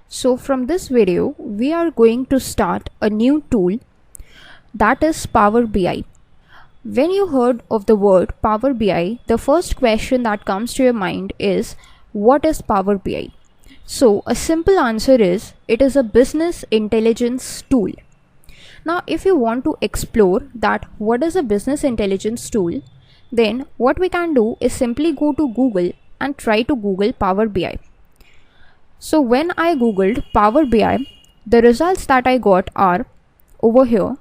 So from this video, we are going to start a new tool, that is Power BI. When you heard of the word Power BI, the first question that comes to your mind is, what is Power BI? So a simple answer is, it is a business intelligence tool. Now, if you want to explore that what is a business intelligence tool, then what we can do is simply go to Google and try to Google Power BI. So when I googled Power BI, the results that I got are over here.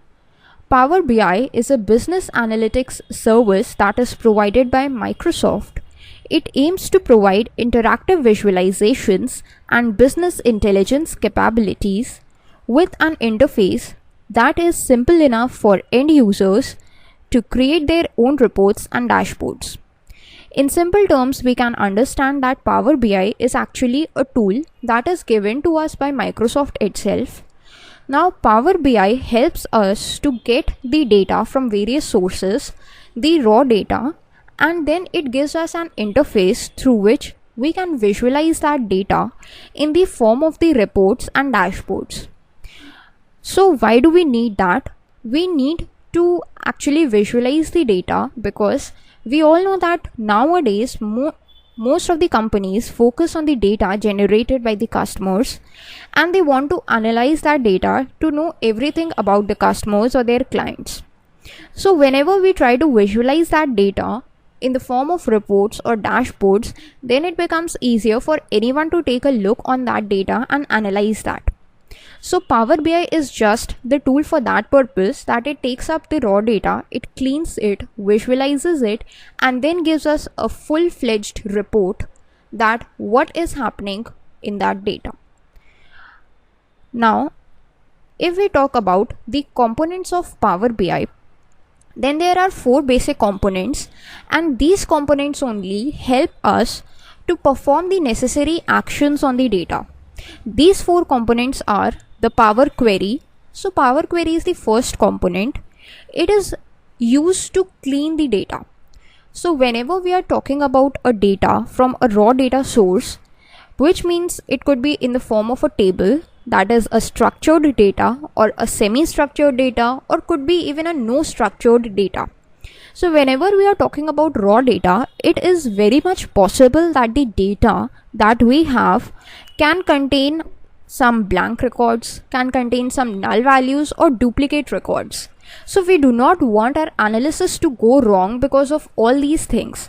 Power BI is a business analytics service that is provided by Microsoft. It aims to provide interactive visualizations and business intelligence capabilities with an interface that is simple enough for end users to create their own reports and dashboards. In simple terms, we can understand that Power BI is actually a tool that is given to us by Microsoft itself. Now, Power BI helps us to get the data from various sources, the raw data, and then it gives us an interface through which we can visualize that data in the form of the reports and dashboards. So why do we need that? We need to actually visualize the data because we all know that nowadays most of the companies focus on the data generated by the customers, and they want to analyze that data to know everything about the customers or their clients. So whenever we try to visualize that data in the form of reports or dashboards, then it becomes easier for anyone to take a look on that data and analyze that. So Power BI is just the tool for that purpose, that it takes up the raw data, it cleans it, visualizes it, and then gives us a full-fledged report that what is happening in that data. Now, if we talk about the components of Power BI, then there are 4 basic components, and these components only help us to perform the necessary actions on the data. These 4 components are the Power Query. So Power Query is the first component. It is used to clean the data. So whenever we are talking about a data from a raw data source, which means it could be in the form of a table, that is a structured data or a semi-structured data, or could be even a no structured data. So whenever we are talking about raw data, it is very much possible that the data that we have can contain some blank records, can contain some null values or duplicate records. So we do not want our analysis to go wrong because of all these things.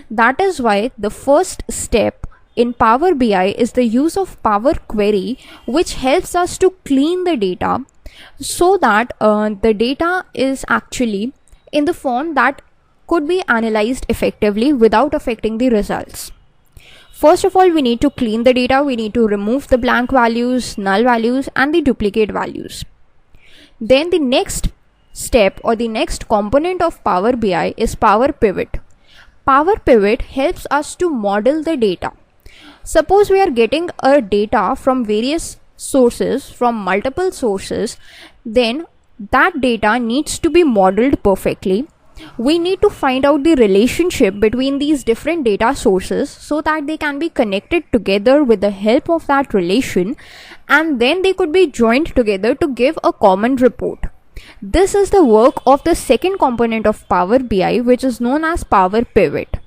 That is why the first step in Power BI is the use of Power Query, which helps us to clean the data so that the data is actually in the form that could be analyzed effectively without affecting the results. First of all, we need to clean the data. We need to remove the blank values, null values, and the duplicate values. Then the next step or the next component of Power BI is Power Pivot. Power Pivot helps us to model the data. Suppose we are getting a data from various sources, from multiple sources, then that data needs to be modeled perfectly. We need to find out the relationship between these different data sources so that they can be connected together with the help of that relation, and then they could be joined together to give a common report. This is the work of the second component of Power BI, which is known as Power Pivot.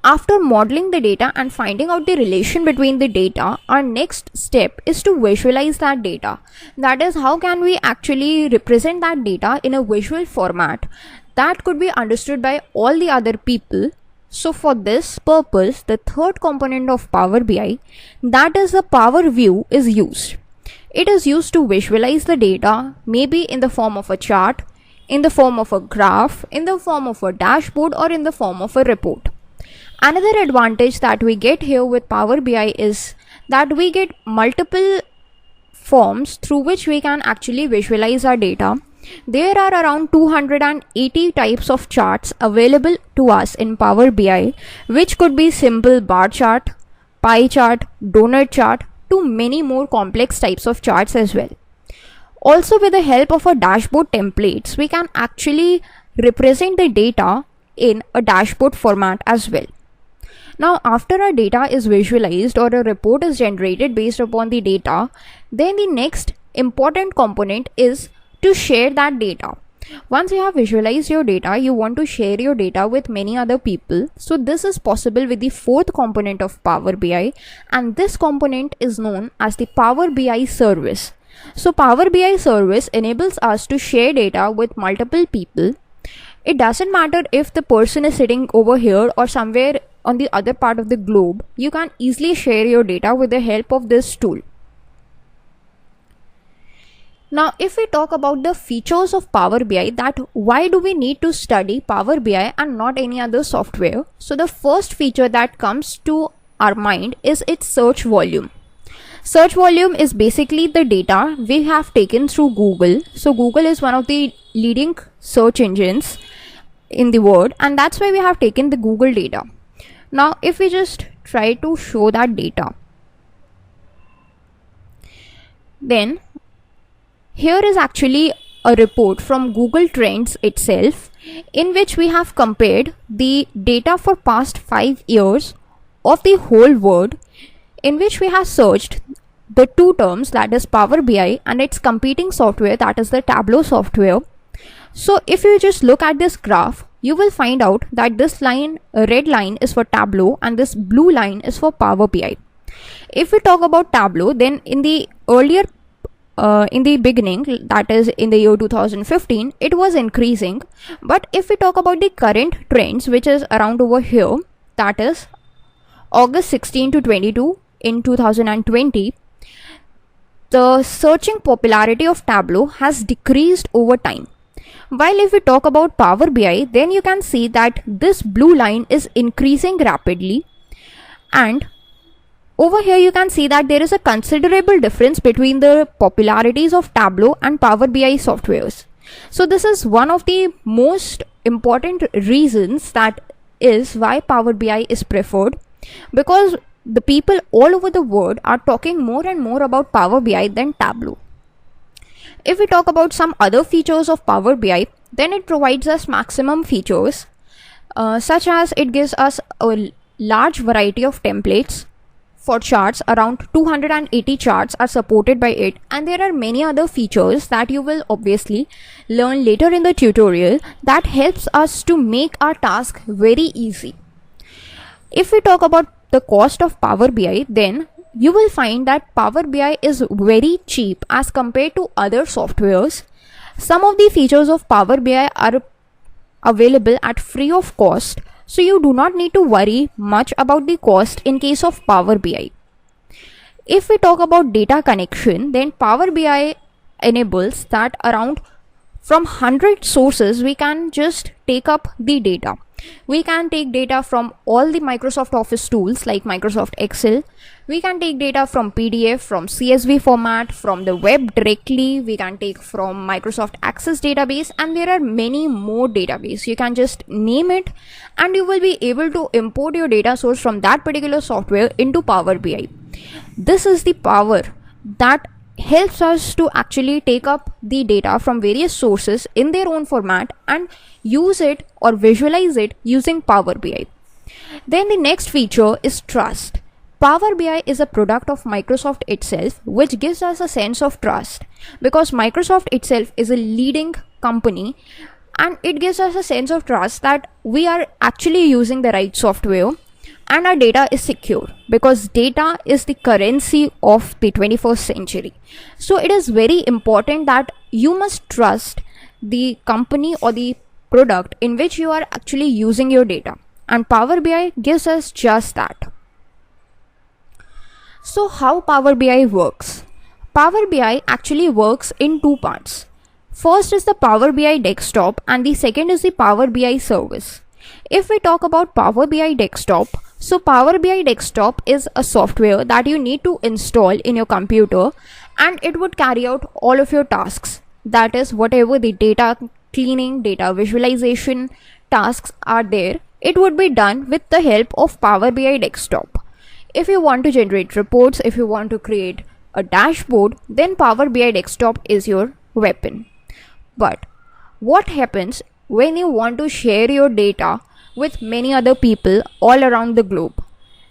After modeling the data and finding out the relation between the data, our next step is to visualize that data. That is, how can we actually represent that data in a visual format that could be understood by all the other people. So for this purpose, the third component of Power BI, that is the Power View, is used. It is used to visualize the data, maybe in the form of a chart, in the form of a graph, in the form of a dashboard, or in the form of a report. Another advantage that we get here with Power BI is that we get multiple forms through which we can actually visualize our data. There are around 280 types of charts available to us in Power BI, which could be simple bar chart, pie chart, donut chart, to many more complex types of charts as well. Also, with the help of a dashboard templates, we can actually represent the data in a dashboard format as well. Now, after our data is visualized or a report is generated based upon the data, then the next important component is to share that data. Once you have visualized your data, you want to share your data with many other people. So this is possible with the fourth component of Power BI, and this component is known as the Power BI service. So Power BI service enables us to share data with multiple people. It doesn't matter if the person is sitting over here or somewhere on the other part of the globe. You can easily share your data with the help of this tool. Now, if we talk about the features of Power BI, that why do we need to study Power BI and not any other software? So the first feature that comes to our mind is its search volume. Search volume is basically the data we have taken through Google. So Google is one of the leading search engines in the world, and that's why we have taken the Google data. Now, if we just try to show that data, then here is actually a report from Google Trends itself, in which we have compared the data for past 5 years of the whole world, in which we have searched the two terms, that is Power BI and its competing software, that is the Tableau software. So if you just look at this graph, you will find out that this line, red line, is for Tableau and this blue line is for Power BI. If we talk about Tableau, then in the beginning, that is in the year 2015, it was increasing. But if we talk about the current trends, which is around over here, that is August 16 to 22 in 2020, the searching popularity of Tableau has decreased over time. While if we talk about Power BI, then you can see that this blue line is increasing rapidly, and over here you can see that there is a considerable difference between the popularities of Tableau and Power BI softwares. So this is one of the most important reasons that is why Power BI is preferred, because the people all over the world are talking more and more about Power BI than Tableau. If we talk about some other features of Power BI, then it provides us maximum features, such as it gives us a large variety of templates for charts. Around 280 charts are supported by it, and there are many other features that you will obviously learn later in the tutorial that helps us to make our task very easy. If we talk about the cost of Power BI, then you will find that Power BI is very cheap as compared to other softwares. Some of the features of Power BI are available at free of cost, so you do not need to worry much about the cost in case of Power BI. If we talk about data connection, then Power BI enables that around from 100 sources we can just take up the data. We can take data from all the Microsoft Office tools like Microsoft Excel. We can take data from PDF, from CSV format, from the web directly. We can take from Microsoft Access database, and there are many more databases. You can just name it and you will be able to import your data source from that particular software into Power BI. This is the power that helps us to actually take up the data from various sources in their own format and use it or visualize it using Power BI. Then the next feature is trust. Power BI is a product of Microsoft itself, which gives us a sense of trust, because Microsoft itself is a leading company, and it gives us a sense of trust that we are actually using the right software and our data is secure, because data is the currency of the 21st century. So it is very important that you must trust the company or the product in which you are actually using your data, and Power BI gives us just that. So how Power BI works? Power BI actually works in two parts. First is the Power BI desktop, and the second is the Power BI service. If we talk about Power BI desktop, so Power BI desktop is a software that you need to install in your computer, and it would carry out all of your tasks. That is, whatever the data cleaning, data visualization tasks are there, it would be done with the help of Power BI desktop. If you want to generate reports, if you want to create a dashboard, then Power BI desktop is your weapon. But what happens when you want to share your data with many other people all around the globe?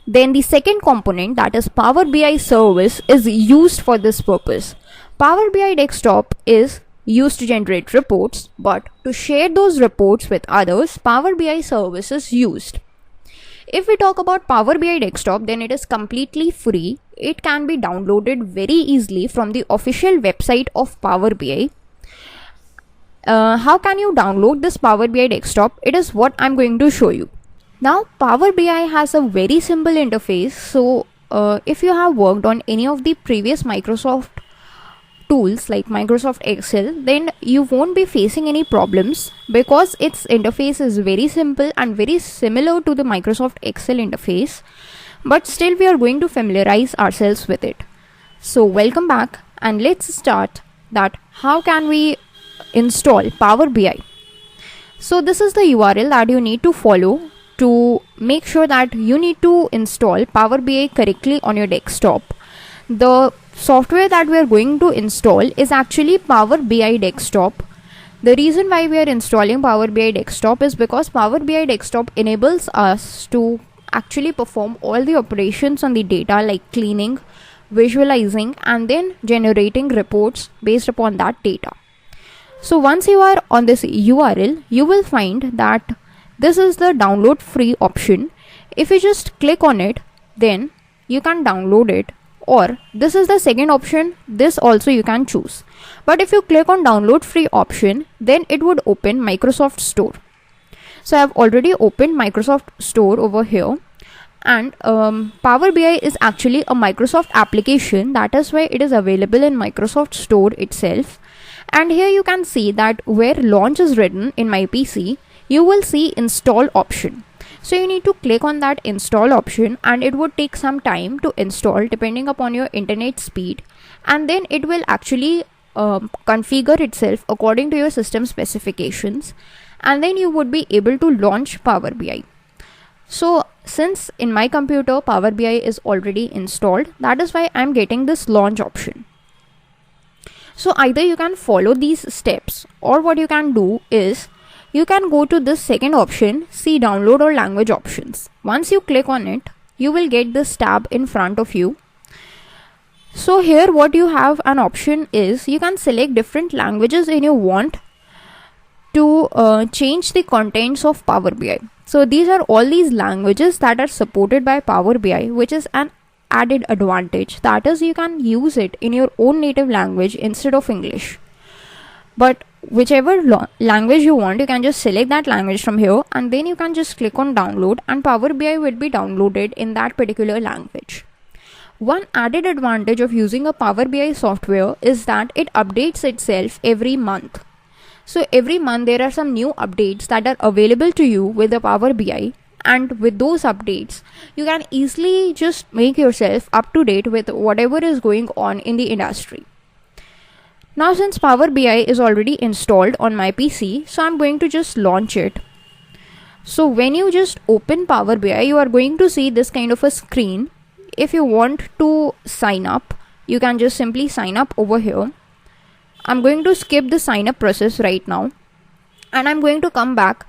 Then the second component, that is Power BI service, is used for this purpose. Power BI desktop is used to generate reports, but to share those reports with others, Power BI service is used. If we talk about Power BI desktop, then it is completely free. It can be downloaded very easily from the official website of Power BI. How can you download this Power BI desktop? It is what I'm going to show you. Now, Power BI has a very simple interface. So if you have worked on any of the previous Microsoft tools like Microsoft Excel, then you won't be facing any problems because its interface is very simple and very similar to the Microsoft Excel interface. But still we are going to familiarize ourselves with it. So welcome back, and let's start that how can we install Power BI. So this is the URL that you need to follow to make sure that you need to install Power BI correctly on your desktop. The software that we are going to install is actually Power BI desktop. The reason why we are installing Power BI desktop is because Power BI desktop enables us to actually perform all the operations on the data like cleaning, visualizing, and then generating reports based upon that data. So once you are on this URL, you will find that this is the download free option. If you just click on it, then you can download it, or this is the second option. This also you can choose. But if you click on download free option, then it would open Microsoft Store. So I have already opened Microsoft Store over here, and Power BI is actually a Microsoft application. That is why it is available in Microsoft Store itself. And here you can see that where launch is written in my PC, you will see install option. So you need to click on that install option, and it would take some time to install depending upon your internet speed, and then it will actually configure itself according to your system specifications, and then you would be able to launch Power BI. So since in my computer Power BI is already installed, that is why I'm getting this launch option. So either you can follow these steps, or what you can do is you can go to this second option, see download or language options. Once you click on it, you will get this tab in front of you. So here what you have an option is you can select different languages and you want to change the contents of Power BI. So these are all these languages that are supported by Power BI, which is an added advantage. That is, you can use it in your own native language instead of English. But whichever language you want, you can just select that language from here, and then you can just click on download, and Power BI will be downloaded in that particular language. One added advantage of using a Power BI software is that it updates itself every month. So every month there are some new updates that are available to you with the Power BI, and with those updates you can easily just make yourself up to date with whatever is going on in the industry. Now since Power BI is already installed on my PC, so I'm going to just launch it. So when you just open Power BI, you are going to see this kind of a screen. If you want to sign up, you can just simply sign up over here. I'm going to skip the sign up process right now, and I'm going to come back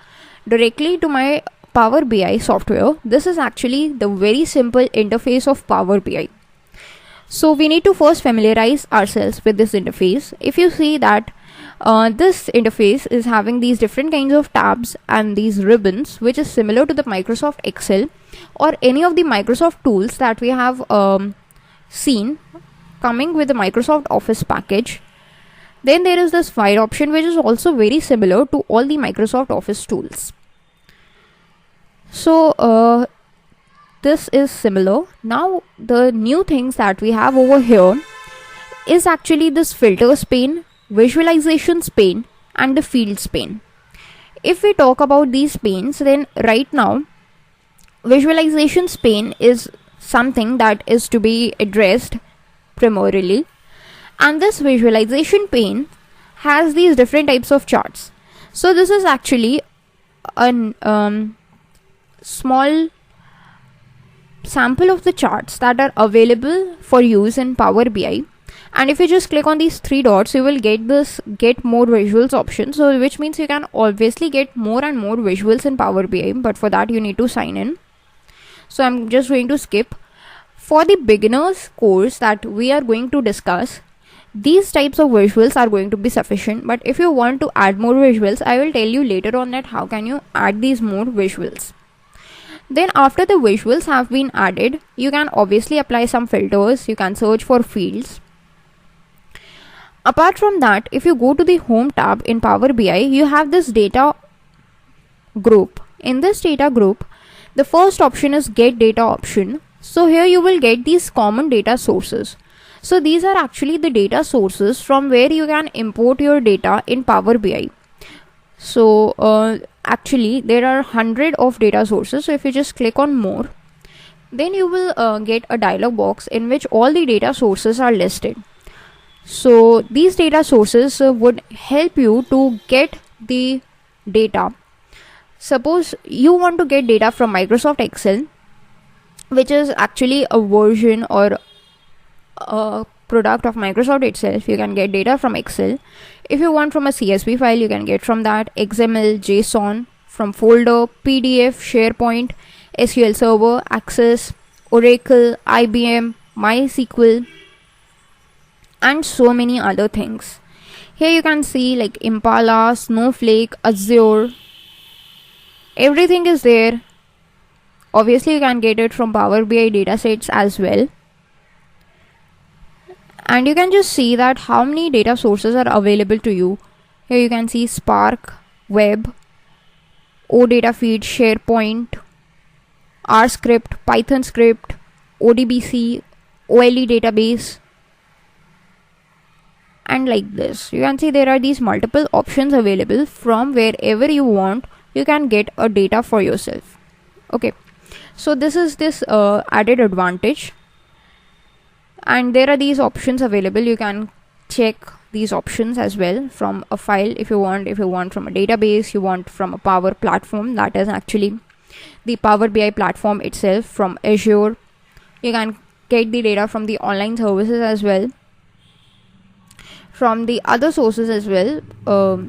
directly to my Power BI software. This is actually the very simple interface of Power BI. So we need to first familiarize ourselves with this interface. If you see that this interface is having these different kinds of tabs and these ribbons, which is similar to the Microsoft Excel or any of the Microsoft tools that we have seen coming with the Microsoft Office package. Then there is this file option, which is also very similar to all the Microsoft Office tools. So this is similar. Now the new things that we have over here is actually this filters pane, visualizations pane, and the fields pane. If we talk about these panes, then right now visualizations pane is something that is to be addressed primarily, and this visualization pane has these different types of charts. So this is actually a small sample of the charts that are available for use in Power BI, and if you just click on these three dots, you will get this get more visuals option, so which means you can obviously get more and more visuals in Power BI, but for that you need to sign in. so I'm just going to skip. For the beginners course that we are going to discuss, these types of visuals are going to be sufficient, but if you want to add more visuals, I will tell you later on that how can you add these more visuals. Then after the visuals have been added, you can obviously apply some filters, you can search for fields. Apart from that, if you go to the home tab in Power BI, you have this data group. In this data group, the first option is get data option. So here you will get these common data sources. So these are actually the data sources from where you can import your data in Power BI. So actually there are 100 of data sources. So if you just click on more, then you will get a dialog box in which all the data sources are listed. So these data sources would help you to get the data. Suppose you want to get data from Microsoft Excel, which is actually a version or a product of Microsoft itself. You can get data from Excel. If you want from a CSV file, you can get from that, XML, JSON, from folder, PDF, SharePoint, SQL Server, Access, Oracle, IBM, MySQL, and so many other things. Here you can see like Impala, Snowflake, Azure, everything is there. Obviously you can get it from Power BI datasets as well. And you can just see that how many data sources are available to you. Here you can see Spark, Web, OData Feed, SharePoint, R script, Python script, ODBC, OLE database, and like this. You can see there are these multiple options available. From wherever you want, you can get a data for yourself. Okay, so this is this added advantage. And there are these options available. You can check these options as well from a file if you want. If you want from a database, you want from a Power Platform, that is actually the Power BI platform itself, from Azure. You can get the data from the online services as well, from the other sources as well,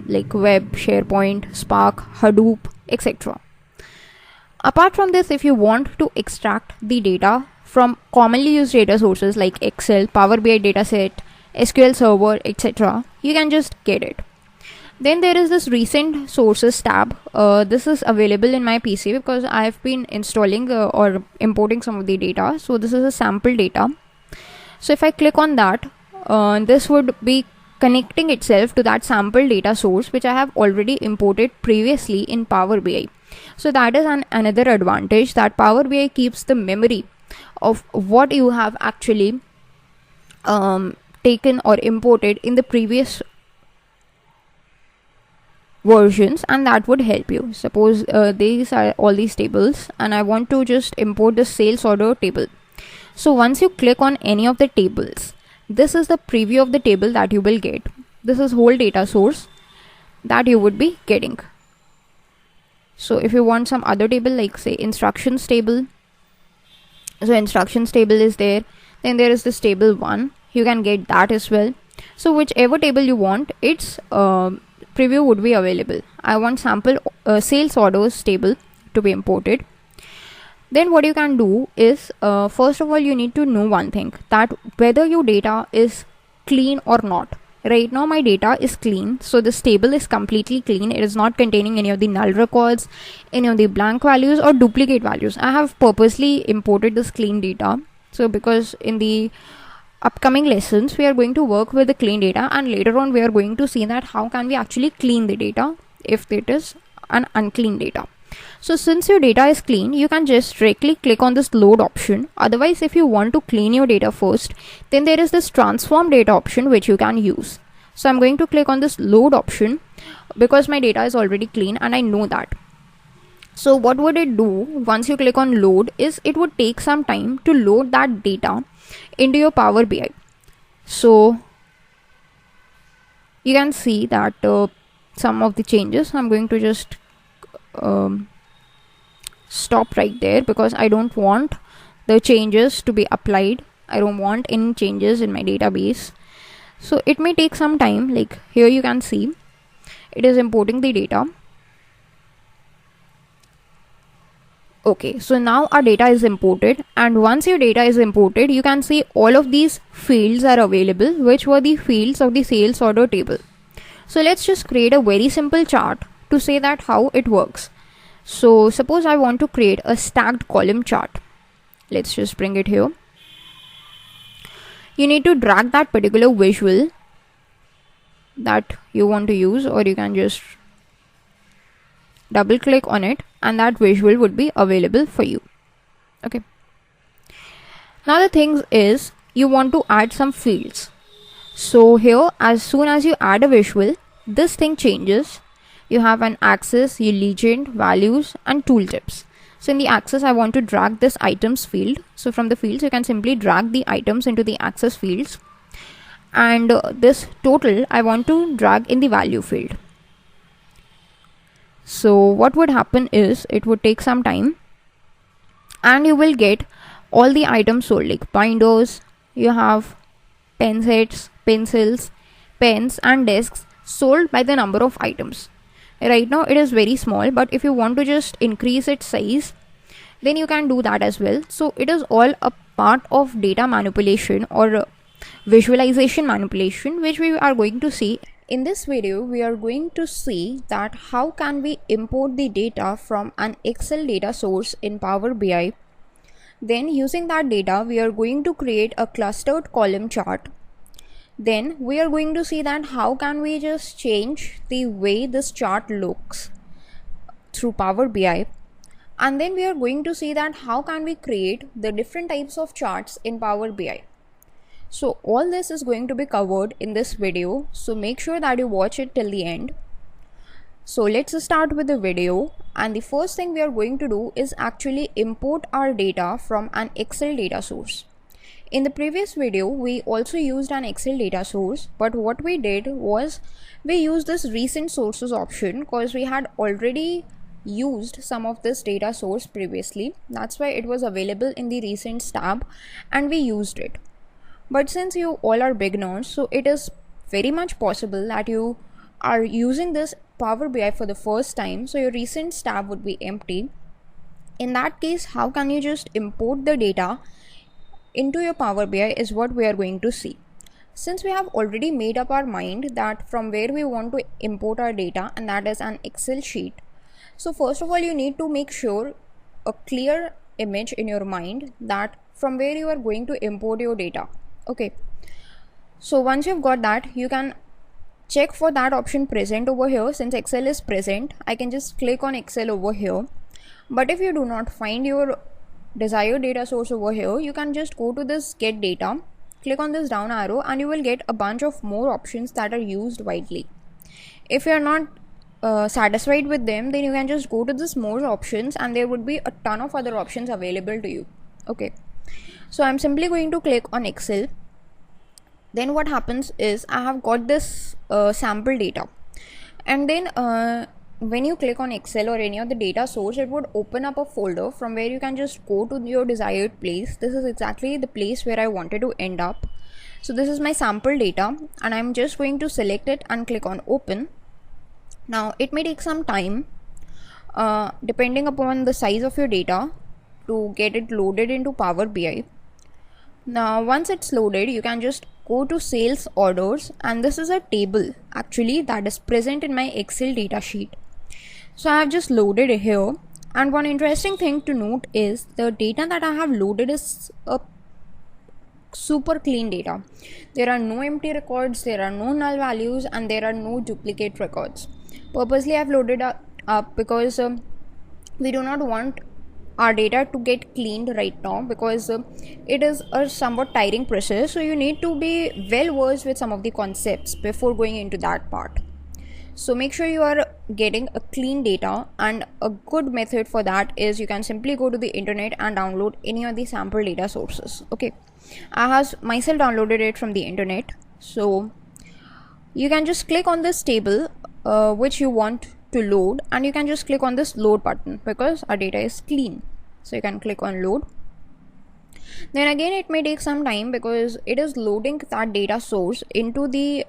like Web, SharePoint, Spark, Hadoop, etc. Apart from this, if you want to extract the data from commonly used data sources like Excel, Power BI dataset, SQL Server, etc., you can just get it. Then there is this recent sources tab. This is available in my PC because I have been installing or importing some of the data. So this is a sample data. So if I click on that, this would be connecting itself to that sample data source which I have already imported previously in Power BI. So that is another advantage, that Power BI keeps the memory of what you have actually taken or imported in the previous versions, and that would help you. Suppose these are all these tables and I want to just import the sales order table. So once you click on any of the tables, this is the preview of the table that you will get. This is whole data source that you would be getting. So if you want some other table, like say instructions table, so instructions table is there. Then there is this table 1, you can get that as well. So whichever table you want, its preview would be available. I want sample sales orders table to be imported. Then what you can do is, first of all, you need to know one thing, that whether your data is clean or not. Right now my data is clean, so this table is completely clean. It is not containing any of the null records, any of the blank values or duplicate values. I have purposely imported this clean data. So because in the upcoming lessons we are going to work with the clean data, and later on we are going to see that how can we actually clean the data if it is an unclean data. So since your data is clean, you can just directly click on this load option. Otherwise, if you want to clean your data first, then there is this transform data option which you can use. So I'm going to click on this load option because my data is already clean and I know that. So what would it do once you click on load is it would take some time to load that data into your Power BI. So you can see that some of the changes, I'm going to just stop right there because I don't want the changes to be applied. I don't want any changes in my database. So it may take some time. Like here you can see it is importing the data. Okay, so now our data is imported, and once your data is imported, you can see all of these fields are available, which were the fields of the sales order table. So let's just create a very simple chart to say that how it works. So suppose I want to create a stacked column chart. Let's just bring it here. You need to drag that particular visual that you want to use, or you can just double click on it and that visual would be available for you. Okay. Now the thing is, you want to add some fields. So here, as soon as you add a visual, this thing changes. You have an axis, your legend, values, and tooltips. So in the axis, I want to drag this items field. So from the fields, you can simply drag the items into the axis fields. And this total, I want to drag in the value field. So what would happen is, it would take some time and you will get all the items sold, like binders, you have pen sets, pencils, pens and desks sold by the number of items. Right now it is very small, but if you want to just increase its size, then you can do that as well. So it is all a part of data manipulation or visualization manipulation, which we are going to see. In this video, we are going to see that how can we import the data from an Excel data source in Power BI. Then using that data, we are going to create a clustered column chart. Then we are going to see that how can we just change the way this chart looks through Power BI. And then we are going to see that how can we create the different types of charts in Power BI. So all this is going to be covered in this video, so make sure that you watch it till the end. So let's start with the video, and the first thing we are going to do is actually import our data from an Excel data source. In the previous video, we also used an Excel data source, but what we did was we used this recent sources option because we had already used some of this data source previously. That's why it was available in the recent tab and we used it. But since you all are beginners, so it is very much possible that you are using this Power BI for the first time, so your recent tab would be empty. In that case, how can you just import the data into your Power BI is what we are going to see. Since we have already made up our mind that from where we want to import our data, and that is an Excel sheet. So first of all, you need to make sure a clear image in your mind that from where you are going to import your data. Okay, so once you've got that, you can check for that option present over here. Since Excel is present, I can just click on Excel over here. But if you do not find your desired data source over here, you can just go to this get data, click on this down arrow, and you will get a bunch of more options that are used widely. If you are not satisfied with them, then you can just go to this more options and there would be a ton of other options available to you. Okay, so I'm simply going to click on Excel. Then what happens is I have got this sample data, and then when you click on Excel or any of the data source, it would open up a folder from where you can just go to your desired place. This is exactly the place where I wanted to end up. So this is my sample data and I'm just going to select it and click on open. Now it may take some time depending upon the size of your data to get it loaded into Power BI. Now once it's loaded, you can just go to sales orders, and this is a table actually that is present in my Excel data sheet. So I have just loaded it here, and one interesting thing to note is the data that I have loaded is a super clean data. There are no empty records, there are no null values, and there are no duplicate records. Purposely I've loaded up because we do not want our data to get cleaned right now, because it is a somewhat tiring process. So you need to be well versed with some of the concepts before going into that part. So make sure you are getting a clean data, and a good method for that is you can simply go to the internet and download any of the sample data sources. Okay, I have myself downloaded it from the internet. So you can just click on this table which you want to load, and you can just click on this load button because our data is clean. So you can click on load. Then again it may take some time because it is loading that data source into the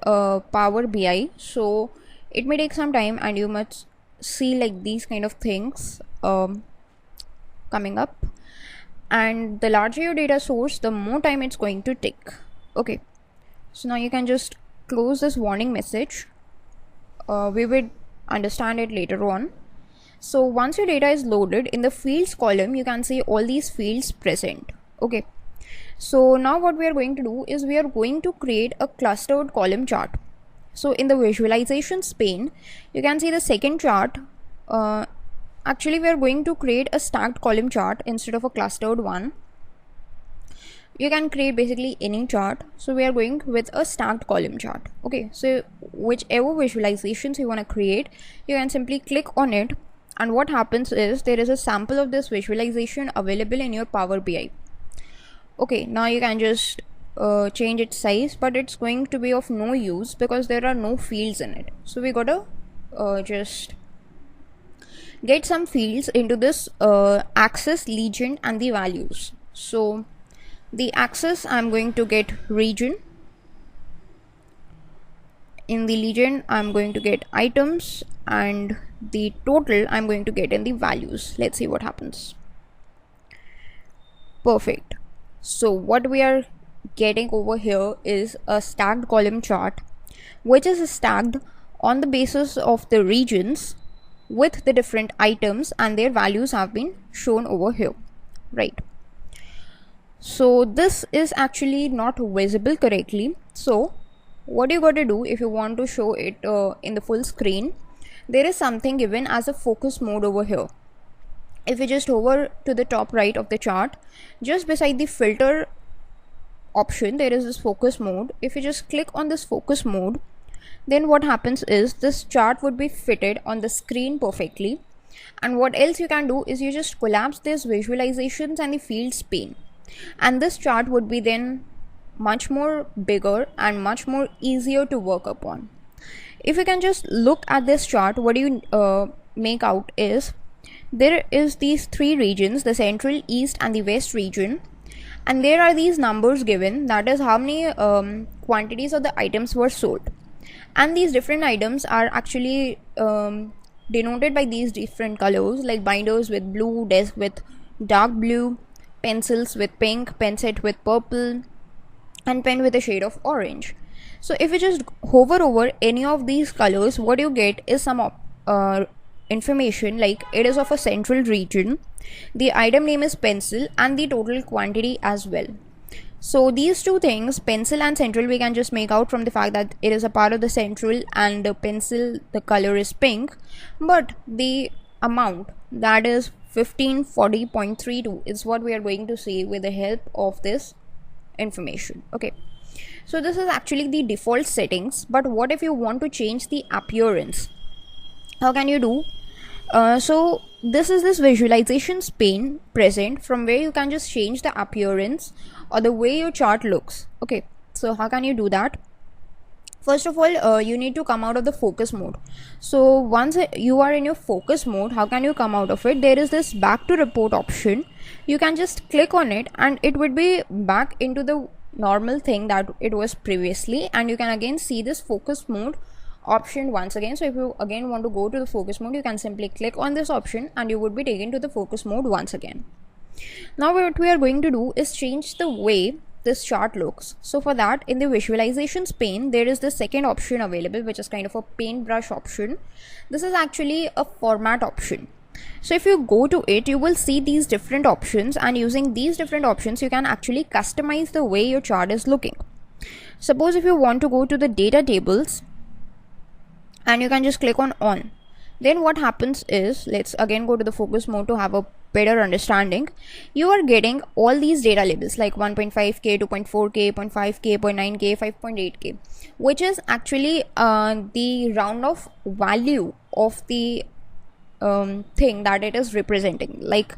Power BI. So it may take some time and you must see like these kind of things. coming up, and the larger your data source, the more time it's going to take. Okay, so now you can just close this warning message. We will understand it later on. So once your data is loaded, in the fields column you can see all these fields present. Okay, so now what we are going to do is we are going to create a clustered column chart. So in the visualizations pane, you can see the second chart. Actually we are going to create a stacked column chart instead of a clustered one. You can create basically any chart, so we are going with a stacked column chart. Okay, so whichever visualizations you want to create, you can simply click on it, and what happens is there is a sample of this visualization available in your Power BI. Okay, now you can just change its size, but it's going to be of no use because there are no fields in it. So we gotta just get some fields into this axis, legend, and the values. So the axis I'm going to get region, in the legend I'm going to get items, and the total I'm going to get in the values. Let's see what happens. Perfect. So what we are getting over here is a stacked column chart, which is stacked on the basis of the regions with the different items, and their values have been shown over here, right? So this is actually not visible correctly. So what you got to do if you want to show it in the full screen, there is something given as a focus mode over here. If you just hover to the top right of the chart, just beside the filter option, there is this focus mode. If you just click on this focus mode, then what happens is this chart would be fitted on the screen perfectly. And what else you can do is you just collapse these visualizations and the fields pane, and this chart would be then much more bigger and much more easier to work upon. If you can just look at this chart, what you make out is there is these three regions, the central, east, and the west region, and there are these numbers given, that is how many quantities of the items were sold. And these different items are actually denoted by these different colors, like binders with blue, desk with dark blue, pencils with pink, pen set with purple, and pen with a shade of orange. So if you just hover over any of these colors, what you get is some information, like it is of a central region, the item name is pencil, and the total quantity as well. So these two things, pencil and central, we can just make out from the fact that it is a part of the central, and the pencil, the color is pink, but the amount, that is 1540.32, is what we are going to see with the help of this information. Okay, so this is actually the default settings, but what if you want to change the appearance? How can you do? So this is this visualizations pane present, from where you can just change the appearance or the way your chart looks. Okay, so how can you do that? First of all, you need to come out of the focus mode. So once you are in your focus mode, how can you come out of it? There is this back to report option. You can just click on it, and it would be back into the normal thing that it was previously, and you can again see this focus mode option once again. So if you again want to go to the focus mode, you can simply click on this option, and you would be taken to the focus mode once again. Now what we are going to do is change the way this chart looks. So for that, in the visualizations pane, there is the second option available, which is kind of a paintbrush option. This is actually a format option. So if you go to it, you will see these different options, and using these different options, you can actually customize the way your chart is looking. Suppose if you want to go to the data tables, and you can just click on, then what happens is, let's again go to the focus mode to have a better understanding. You are getting all these data labels like 1.5k, 2.4k, 0.5k, 0.9k, 5.8k, which is actually the round off value of the thing that it is representing. Like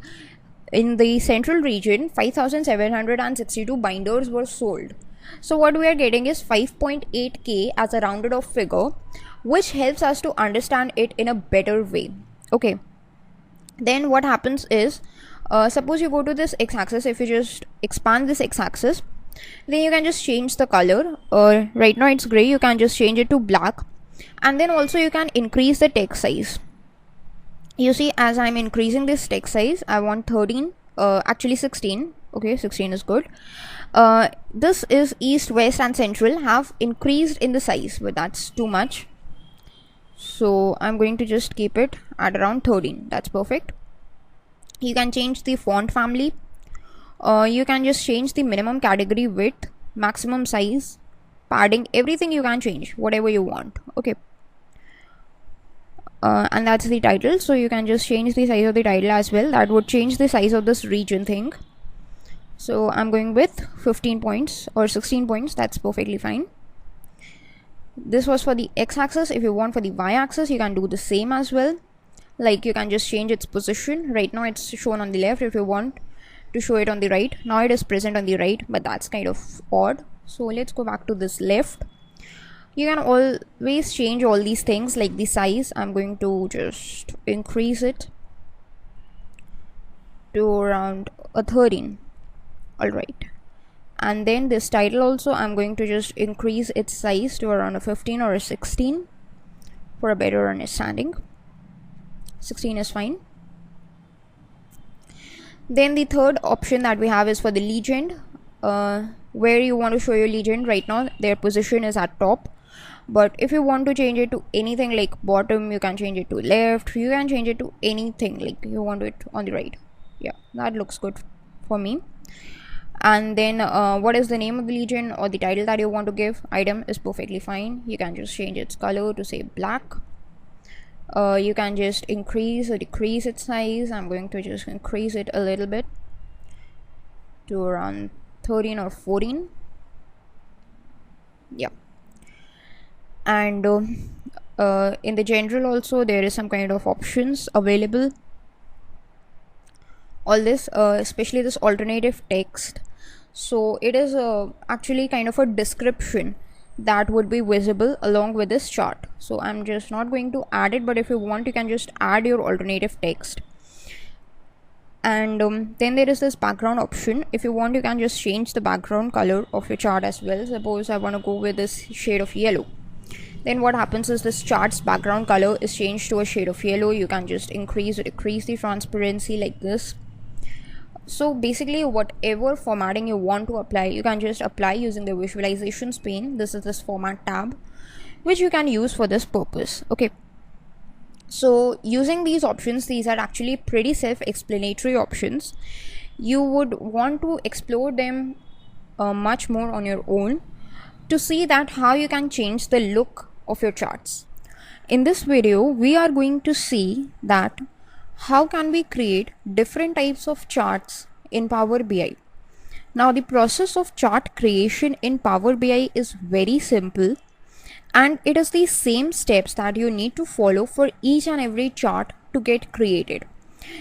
in the central region, 5,762 binders were sold. So what we are getting is 5.8k as a rounded off figure, which helps us to understand it in a better way. Okay, then what happens is, suppose you go to this x-axis. If you just expand this x-axis, then you can just change the color. Right now it's gray, you can just change it to black, and then also you can increase the text size. You see, as I'm increasing this text size, I want 13, actually 16. Okay, 16 is good. This is east, west and central have increased in the size, but that's too much. So I'm going to just keep it at around 13. That's perfect. You can change the font family. You can just change the minimum category width, maximum size, padding, everything you can change, whatever you want. Okay. And that's the title, so you can just change the size of the title as well. That would change the size of this region thing. So I'm going with 15 points or 16 points. That's perfectly fine. This was for the x-axis. If you want for the y-axis, you can do the same as well. Like, you can just change its position. Right now it's shown on the left. If you want to show it on the right, now it is present on the right, but that's kind of odd. So let's go back to this left. You can always change all these things, like the size. I'm going to just increase it to around a 13. Alright, and then this title also, I'm going to just increase its size to around a 15 or a 16 for a better understanding. 16 is fine. Then the third option that we have is for the legend, where you want to show your legend. Right now their position is at top, but if you want to change it to anything like bottom, you can change it to left, you can change it to anything like you want it on the right. Yeah, that looks good for me. And then what is the name of the legend or the title that you want to give? Item is perfectly fine. You can just change its color to say black. You can just increase or decrease its size. I'm going to just increase it a little bit to around 13 or 14. Yeah. And in the general also, there is some kind of options available. All this, especially this alternative text, so it is actually kind of a description that would be visible along with this chart. So I'm just not going to add it, but if you want, you can just add your alternative text. And then there is this background option. If you want, you can just change the background color of your chart as well. Suppose I want to go with this shade of yellow, then what happens is this chart's background color is changed to a shade of yellow. You can just increase or decrease the transparency like this. So basically, whatever formatting you want to apply, you can just apply using the visualizations pane. This is this format tab, which you can use for this purpose. Okay, so using these options, these are actually pretty self-explanatory options. You would want to explore them much more on your own to see that how you can change the look of your charts. In this video, we are going to see that how can we create different types of charts in Power BI. Now, the process of chart creation in Power BI is very simple, and it is the same steps that you need to follow for each and every chart to get created.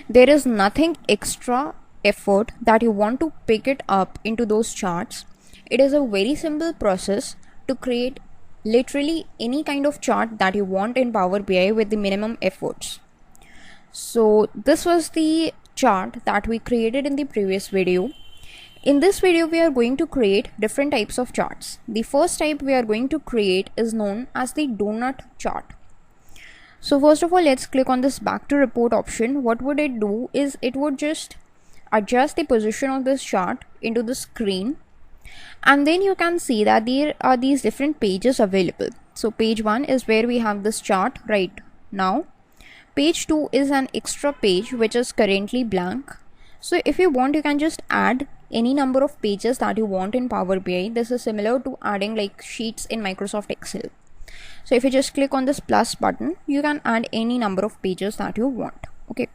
There is nothing extra effort that you want to pick it up into those charts. It is a very simple process to create literally any kind of chart that you want in Power BI with the minimum efforts. So this was the chart that we created in the previous video. In this video, we are going to create different types of charts. The first type we are going to create is known as the donut chart. So first of all, let's click on this back to report option. What would it do is it would just adjust the position of this chart into the screen, and then you can see that there are these different pages available. So page 1 is where we have this chart right now. Page 2 is an extra page which is currently blank. So if you want, you can just add any number of pages that you want in Power BI. This is similar to adding like sheets in Microsoft Excel. So if you just click on this plus button, you can add any number of pages that you want. Okay.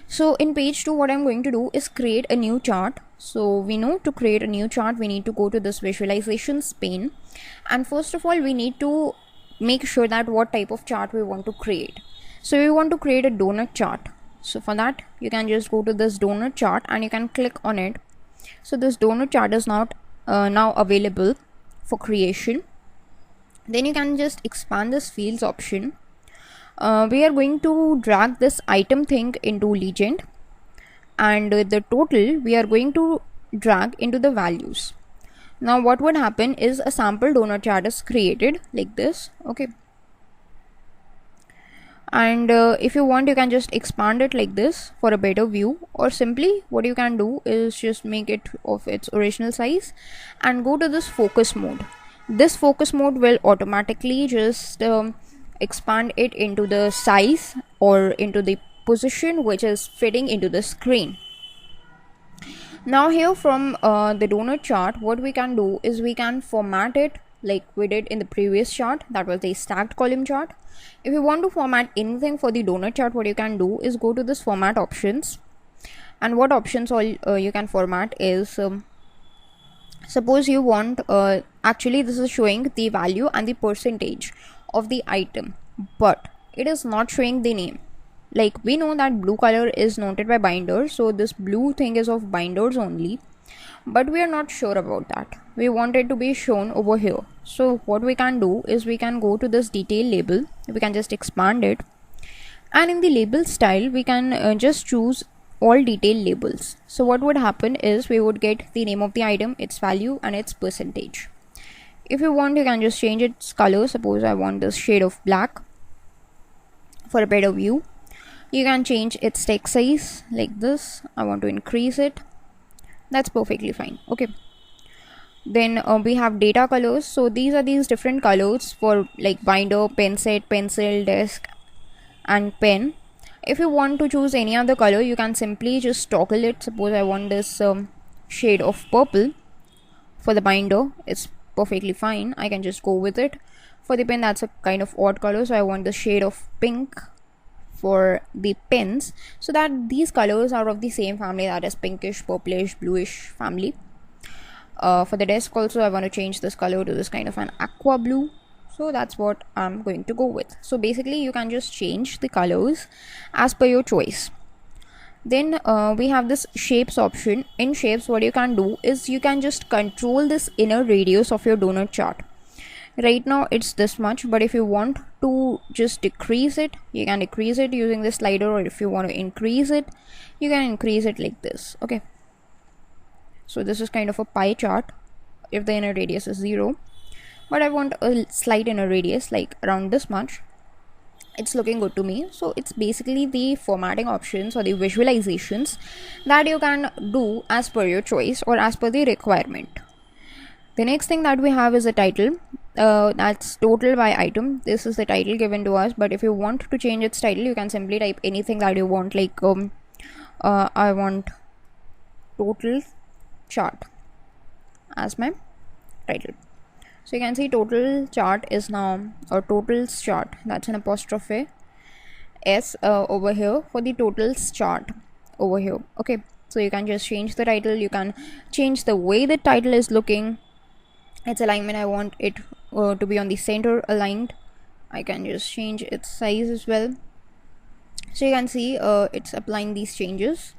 So in page 2, what I'm going to do is create a new chart. So we know to create a new chart, we need to go to this visualizations pane. And first of all, we need to make sure that what type of chart we want to create. So we want to create a donut chart. So for that, you can just go to this donut chart and you can click on it. So this donut chart is not now available for creation. Then you can just expand this fields option. We are going to drag this item thing into legend, and the total we are going to drag into the values. Now what would happen is a sample donut chart is created like this. Okay. And if you want, you can just expand it like this for a better view, or simply what you can do is just make it of its original size and go to this focus mode. This focus mode will automatically just expand it into the size or into the position which is fitting into the screen. Now here from the donut chart, what we can do is we can format it like we did in the previous chart, that was the stacked column chart. If you want to format anything for the donut chart, what you can do is go to this format options, and what options all you can format is suppose you want actually this is showing the value and the percentage of the item, but it is not showing the name. Like we know that blue color is noted by binders, so this blue thing is of binders only, but we are not sure about that. We want it to be shown over here. So what we can do is we can go to this detail label, we can just expand it, and in the label style we can just choose all detail labels. So what would happen is we would get the name of the item, its value and its percentage. If you want, you can just change its color. Suppose I want this shade of black for a better view. You can change its text size like this. I want to increase it. That's perfectly fine. Okay. Then we have data colors. So these are these different colors for like binder, pen set, pencil, desk and pen. If you want to choose any other color, you can simply just toggle it. Suppose I want this shade of purple for the binder. It's perfectly fine. I can just go with it. For the pen, that's a kind of odd color, so I want the shade of pink for the pens, so that these colors are of the same family, that is pinkish, purplish, bluish family. For the desk also, I want to change this color to this kind of an aqua blue, so that's what I'm going to go with. So basically you can just change the colors as per your choice. Then we have this shapes option. In shapes, what you can do is you can just control this inner radius of your donut chart. Right now it's this much, but if you want to just decrease it, you can decrease it using the slider, or if you want to increase it, you can increase it like this. Okay, so this is kind of a pie chart if the inner radius is 0, but I want a slight inner radius like around this much. It's looking good to me. So it's basically the formatting options or the visualizations that you can do as per your choice or as per the requirement. The next thing that we have is a title. That's total by item. This is the title given to us, but if you want to change its title, you can simply type anything that you want, like I want total chart as my title. So you can see total chart is now, or totals chart, that's an apostrophe s over here for the totals chart over here. Okay, so you can just change the title, you can change the way the title is looking, its alignment. I want it to be on the center aligned. I can just change its size as well. So you can see it's applying these changes,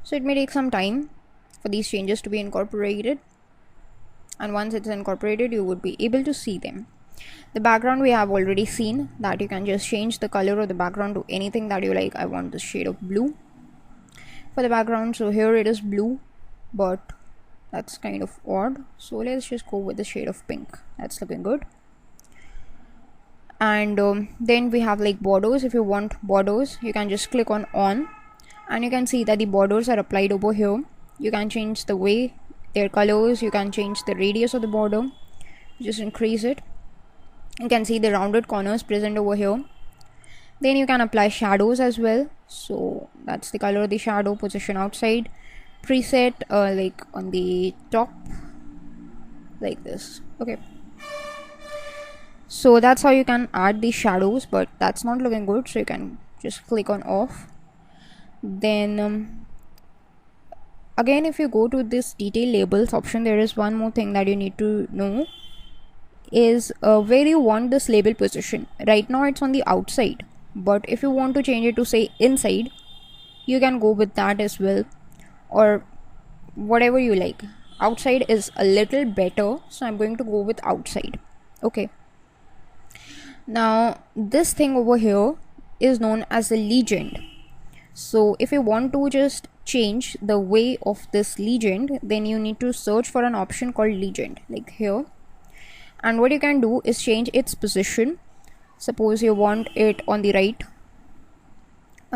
so it may take some time for these changes to be incorporated, and once it's incorporated you would be able to see them. The background we have already seen, that you can just change the color of the background to anything that you like. I want the shade of blue for the background, so here it is blue, but that's kind of odd, so let's just go with the shade of pink. That's looking good. And then we have like borders. If you want borders, you can just click on and you can see that the borders are applied over here. You can change the way their colors, you can change the radius of the border, just increase it. You can see the rounded corners present over here. Then you can apply shadows as well, so that's the color of the shadow, position outside, preset like on the top like this. Okay, so that's how you can add the shadows, but that's not looking good, so you can just click on off. Then again, if you go to this detail labels option, there is one more thing that you need to know, is where you want this label position. Right now it's on the outside, but if you want to change it to say inside, you can go with that as well, or whatever you like. Outside is a little better, so I'm going to go with outside. Okay, now this thing over here is known as the legend. So if you want to just change the way of this legend, then you need to search for an option called legend like here, and what you can do is change its position. Suppose you want it on the right,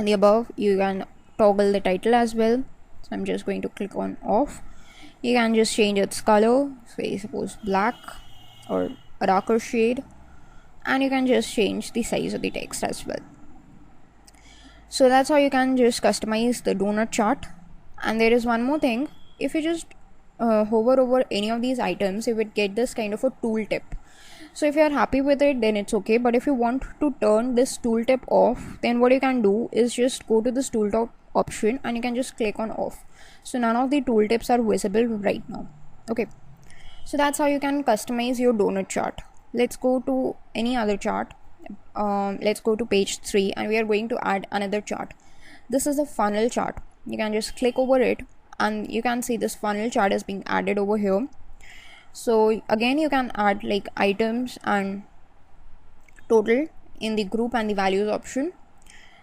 On the above, you can toggle the title as well. So I'm just going to click on off. You can just change its color, say suppose black or a darker shade, and you can just change the size of the text as well. So that's how you can just customize the donut chart. And there is one more thing. If you just hover over any of these items, you would get this kind of a tooltip. So if you are happy with it, then it's okay. But if you want to turn this tooltip off, then what you can do is just go to this tooltip option and you can just click on off. So none of the tooltips are visible right now. Okay, so that's how you can customize your donut chart. Let's go to any other chart. Let's go to page 3 and we are going to add another chart. This is a funnel chart. You can just click over it and you can see this funnel chart is being added over here. So again, you can add like items and total in the group and the values option.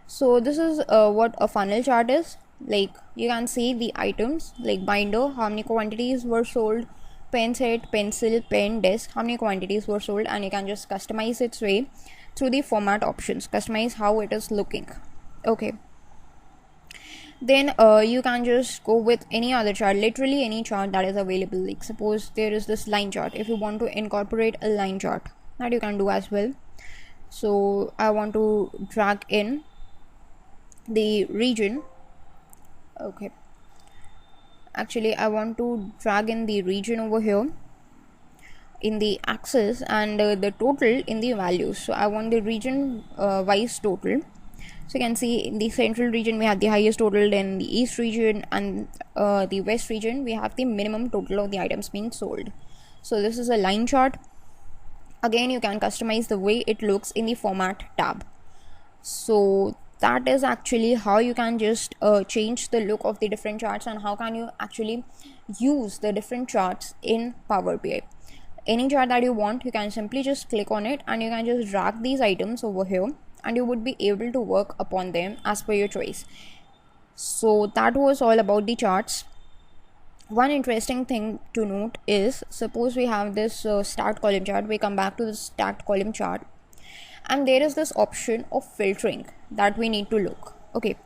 So this is what a funnel chart is. Like you can see the items like binder, how many quantities were sold, pen set, pencil, pen, desk, how many quantities were sold, and you can just customize its way through the format options, customize how it is looking. Okay, then you can just go with any other chart, literally any chart that is available. Like suppose there is this line chart. If you want to incorporate a line chart, that you can do as well. So I want to drag in the region. Okay, actually I want to drag in the region over here in the axis and the total in the values. So I want the region wise total. So you can see in the central region we have the highest total, then the east region and the west region we have the minimum total of the items being sold. So this is a line chart. Again, you can customize the way it looks in the format tab. So that is actually how you can just change the look of the different charts and how can you actually use the different charts in Power BI. Any chart that you want, you can simply just click on it and you can just drag these items over here and you would be able to work upon them as per your choice. So that was all about the charts. One interesting thing to note is, suppose we have this stacked column chart. We come back to the stacked column chart and there is this option of filtering that we need to look. Okay,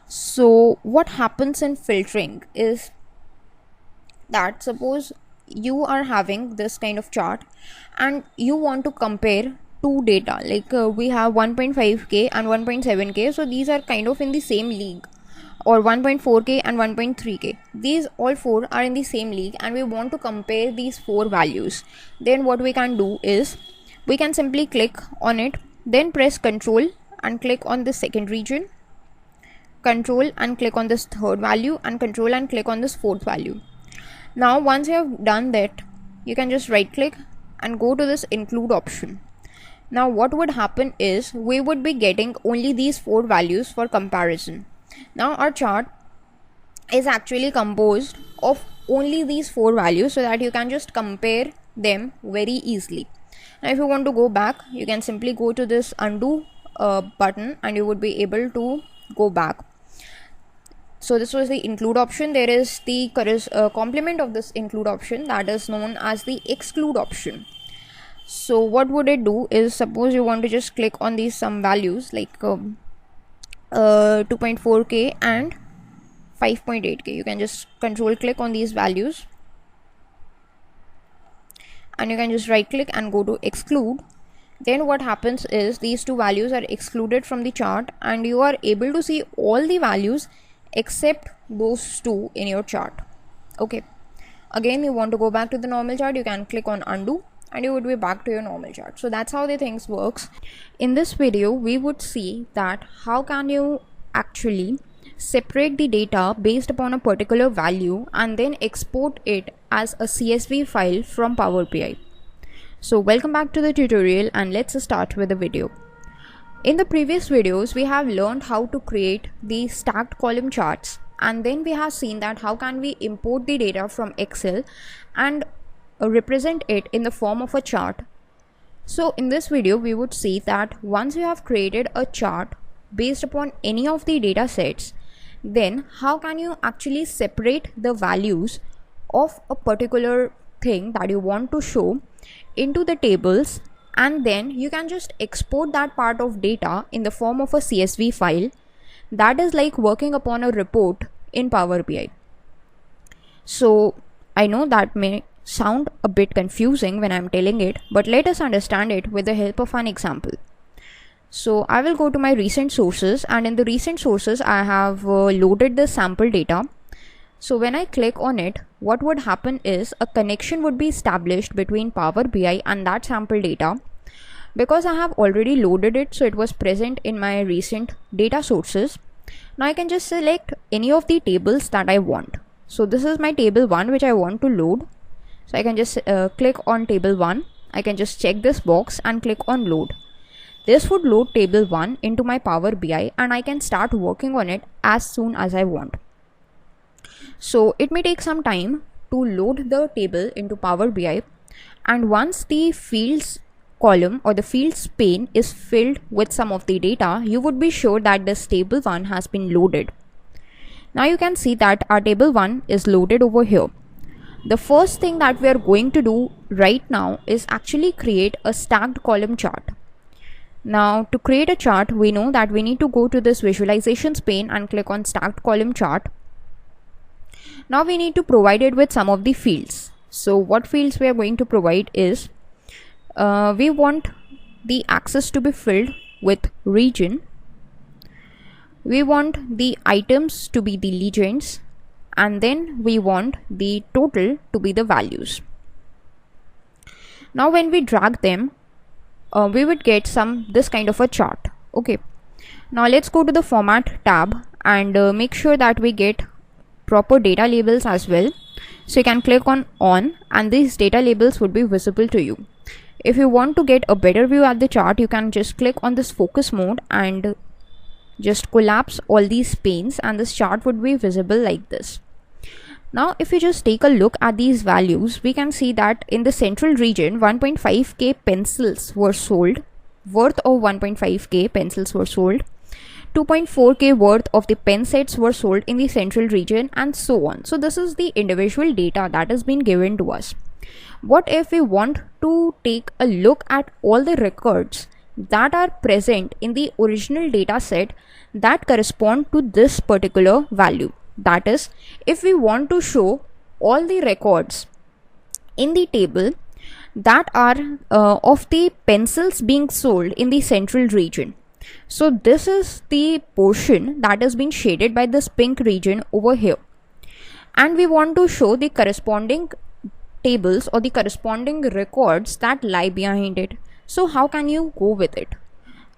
so what happens in filtering is that suppose you are having this kind of chart and you want to compare two data, like we have 1.5k and 1.7k. so these are kind of in the same league, or 1.4k and 1.3k. These all four are in the same league and we want to compare these four values. Then what we can do is we can simply click on it, then press Control and click on the second region, Control and click on this third value, and Control and click on this fourth value. Now once you have done that, you can just right click and go to this include option. Now what would happen is we would be getting only these four values for comparison. Now our chart is actually composed of only these four values so that you can just compare them very easily. Now if you want to go back, you can simply go to this undo button and you would be able to go back. So this was the include option. There is the complement of this include option, that is known as the exclude option. So what would it do is, suppose you want to just click on these some values like 2.4k and 5.8k. You can just control click on these values and you can just right click and go to exclude. Then what happens is these two values are excluded from the chart and you are able to see all the values except those two in your chart. Okay, again you want to go back to the normal chart, you can click on undo and you would be back to your normal chart. So that's how the things works. In this video we would see that how can you actually separate the data based upon a particular value and then export it as a CSV file from Power BI. So welcome back to the tutorial and let's start with the video. In the previous videos we have learned how to create the stacked column charts, and then we have seen that how can we import the data from Excel and represent it in the form of a chart. So in this video we would see that once you have created a chart based upon any of the data sets, then how can you actually separate the values of a particular thing that you want to show into the tables, and then you can just export that part of data in the form of a CSV file. That is like working upon a report in Power BI. So I know that may sound a bit confusing when I'm telling it, but let us understand it with the help of an example. So I will go to my recent sources, and in the recent sources I have loaded the sample data. So when I click on it, what would happen is a connection would be established between Power BI and that sample data. Because I have already loaded it, so it was present in my recent data sources. Now I can just select any of the tables that I want. So this is my table 1 which I want to load. So I can just click on table 1. I can just check this box and click on load. This would load table 1 into my Power BI, and I can start working on it as soon as I want. So it may take some time to load the table into Power BI, and once the fields column or the fields pane is filled with some of the data, you would be sure that this table 1 has been loaded. Now you can see that our table 1 is loaded over here. The first thing that we are going to do right now is actually create a stacked column chart. Now to create a chart, we know that we need to go to this visualizations pane and click on stacked column chart. Now we need to provide it with some of the fields. So what fields we are going to provide is, we want the axis to be filled with region. We want the items to be the legends, and then we want the total to be the values. Now when we drag them, we would get this kind of a chart. Okay, now let's go to the format tab and make sure that we get proper data labels as well. So you can click on and these data labels would be visible to you. If you want to get a better view at the chart, you can just click on this focus mode and just collapse all these panes, and this chart would be visible like this. Now if you just take a look at these values, we can see that in the central region 1.5k pencils were sold, worth of 1.5k pencils were sold, 2.4k worth of the pen sets were sold in the central region, and so on. So this is the individual data that has been given to us. What if we want to take a look at all the records that are present in the original data set that correspond to this particular value? That is, if we want to show all the records in the table that are of the pencils being sold in the central region. So this is the portion that has been shaded by this pink region over here, and we want to show the corresponding tables or the corresponding records that lie behind it. So how can you go with it?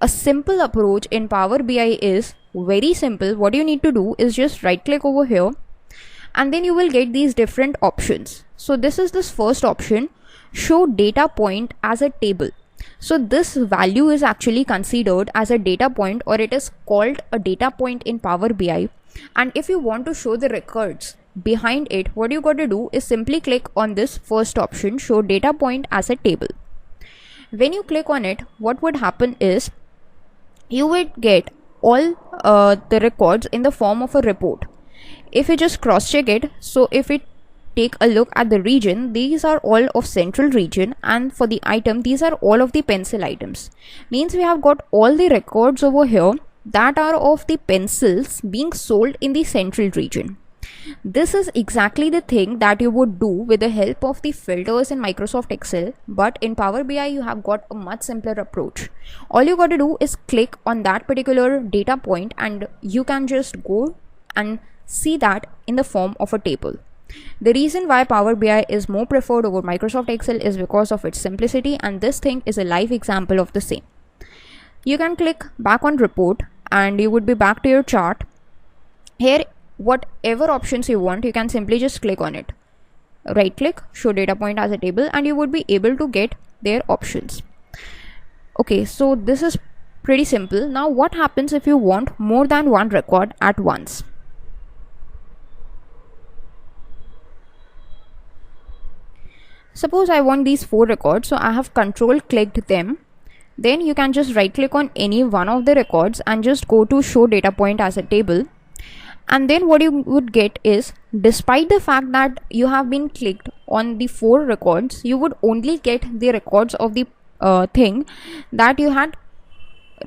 A simple approach in Power BI is very simple. What you need to do is just right click over here, and then you will get these different options. So this is this first option, show data point as a table. So this value is actually considered as a data point, or it is called a data point in Power BI. And if you want to show the records behind it, what you got to do is simply click on this first option, show data point as a table. When you click on it, what would happen is you would get all the records in the form of a report. If you just cross check it, so if we take a look at the region, these are all of central region, and for the item, these are all of the pencil items. Means we have got all the records over here that are of the pencils being sold in the central region. This is exactly the thing that you would do with the help of the filters in Microsoft Excel, but in Power BI you have got a much simpler approach. All you got to do is click on that particular data point, and you can just go and see that in the form of a table. The reason why Power BI is more preferred over Microsoft Excel is because of its simplicity, and this thing is a live example of the same. You can click back on report and you would be back to your chart. Here, whatever options you want, you can simply just click on it. Right click, show data point as a table, and you would be able to get their options. Okay, so this is pretty simple. Now what happens if you want more than one record at once? Suppose I want these 4 records, so I have control clicked them. Then you can just right click on any one of the records and just go to show data point as a table. And then what you would get is, despite the fact that you have been clicked on the 4 records, you would only get the records of the thing that you had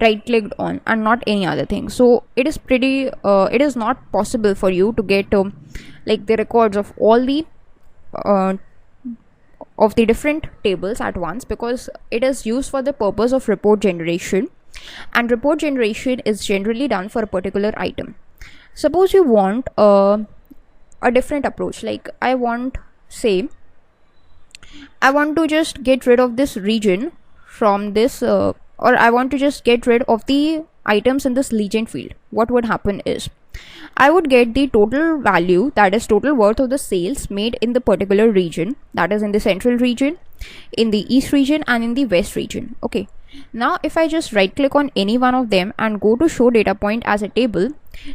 right clicked on and not any other thing. So it is pretty it is not possible for you to get like the records of all the different tables at once, because it is used for the purpose of report generation, and report generation is generally done for a particular item. Suppose you want a different approach, like I want to just get rid of this region from this or I want to just get rid of the items in this legend field. What would happen is I would get the total value, that is total worth of the sales made in the particular region, that is in the central region, in the east region, and in the west region. Okay, now if I just right click on any one of them and go to show data point as a table,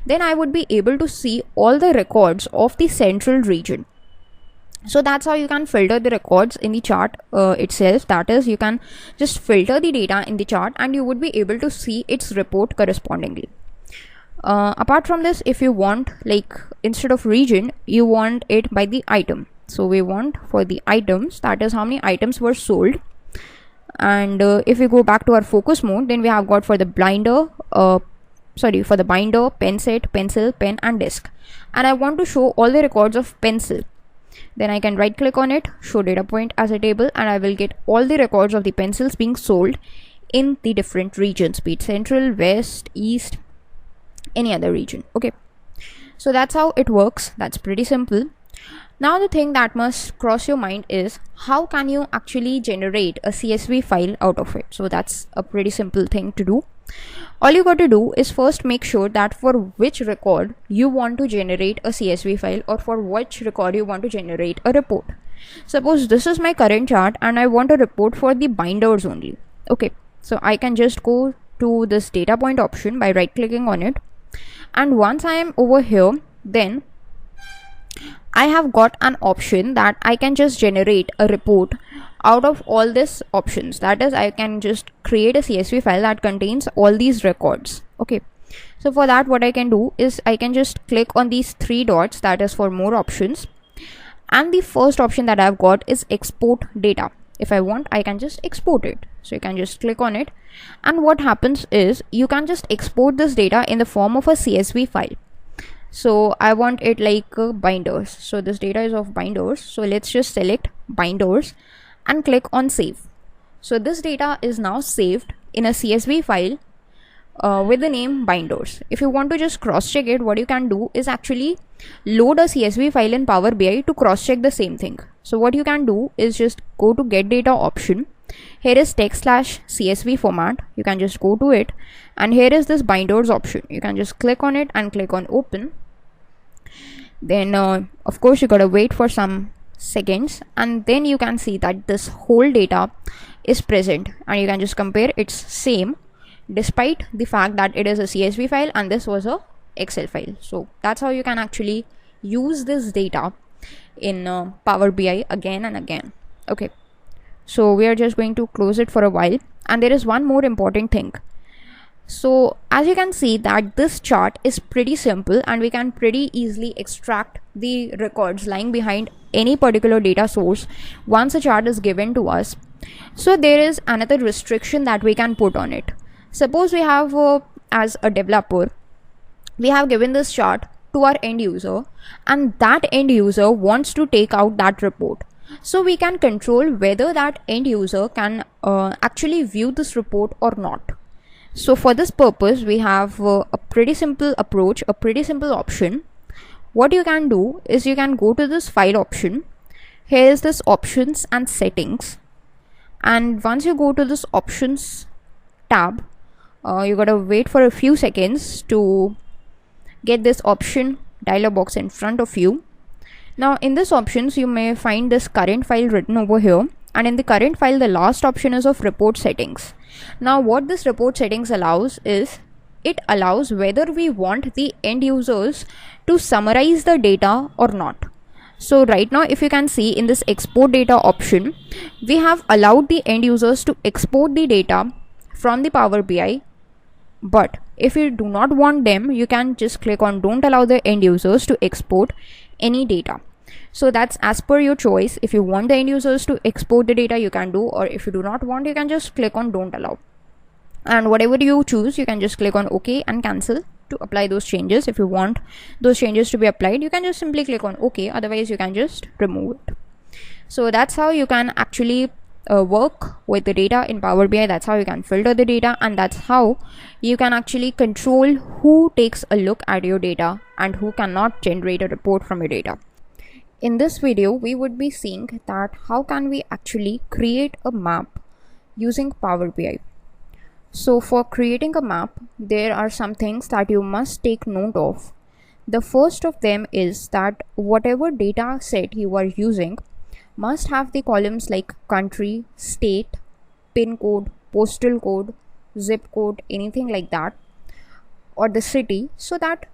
then I would be able to see all the records of the central region. So that's how you can filter the records in the chart itself. That is, you can just filter the data in the chart and you would be able to see its report correspondingly. Apart from this, if you want, like instead of region, you want it by the item. So we want for the items, that is how many items were sold. And if we go back to our focus mode, then we have got for the binder, for the binder, pen set, pencil, pen, and desk. And I want to show all the records of pencil. Then I can right click on it, show data point as a table, and I will get all the records of the pencils being sold in the different regions, be it central, west, east, any other region. Okay, so that's how it works. That's pretty simple. Now the thing that must cross your mind is how can you actually generate a CSV file out of it. So that's a pretty simple thing to do. All you got to do is first make sure that for which record you want to generate a CSV file, or for which record you want to generate a report. Suppose this is my current chart and I want a report for the binders only. Okay, so I can just go to this data point option by right clicking on it, and once I am over here, then I have got an option that I can just generate a report out of all these options. That is, I can just create a CSV file that contains all these records. Okay, so for that, what I can do is I can just click on these three dots, that is for more options, and the first option that I've got is export data. If I want, I can just export it. So you can just click on it, and what happens is you can just export this data in the form of a CSV file. So I want it like binders. So this data is of binders. So let's just select binders and click on save. So this data is now saved in a CSV file with the name binders. If you want to just cross check it, what you can do is actually load a CSV file in Power BI to cross check the same thing. So what you can do is just go to get data option. Here is text/CSV format. You can just go to it, and here is this binders option. You can just click on it and click on open. Then of course you gotta wait for some seconds, and then you can see that this whole data is present, and you can just compare it's same despite the fact that it is a CSV file and this was a Excel file. So that's how you can actually use this data in Power BI again and again. Okay, so we are just going to close it for a while, and there is one more important thing. So as you can see that this chart is pretty simple, and we can pretty easily extract the records lying behind any particular data source once a chart is given to us. So there is another restriction that we can put on it. Suppose we have as a developer, we have given this chart to our end user, and that end user wants to take out that report. So we can control whether that end user can actually view this report or not. So for this purpose, we have a pretty simple approach, a pretty simple option. What you can do is you can go to this file option. Here is this options and settings, and once you go to this options tab, you gotta wait for a few seconds to get this option dialog box in front of you. Now in this options, you may find this current file written over here, and in the current file, the last option is of report settings. Now what this report settings allows is, it allows whether we want the end users to summarize the data or not. So right now, if you can see in this export data option, we have allowed the end users to export the data from the Power BI. But if you do not want them, you can just click on don't allow the end users to export any data. So that's as per your choice. If you want the end users to export the data, you can do, or if you do not want, you can just click on don't allow. and whatever you choose, you can just click on OK and cancel to apply those changes. If you want those changes to be applied, you can just simply click on OK, otherwise you can just remove it. So that's how you can actually work with the data in Power BI. That's how you can filter the data, and that's how you can actually control who takes a look at your data and who cannot generate a report from your data. In this video, we would be seeing that how can we actually create a map using Power BI. So for creating a map, there are some things that you must take note of. The first of them is that whatever data set you are using must have the columns like country, state, pin code, postal code, zip code, anything like that, or the city, so that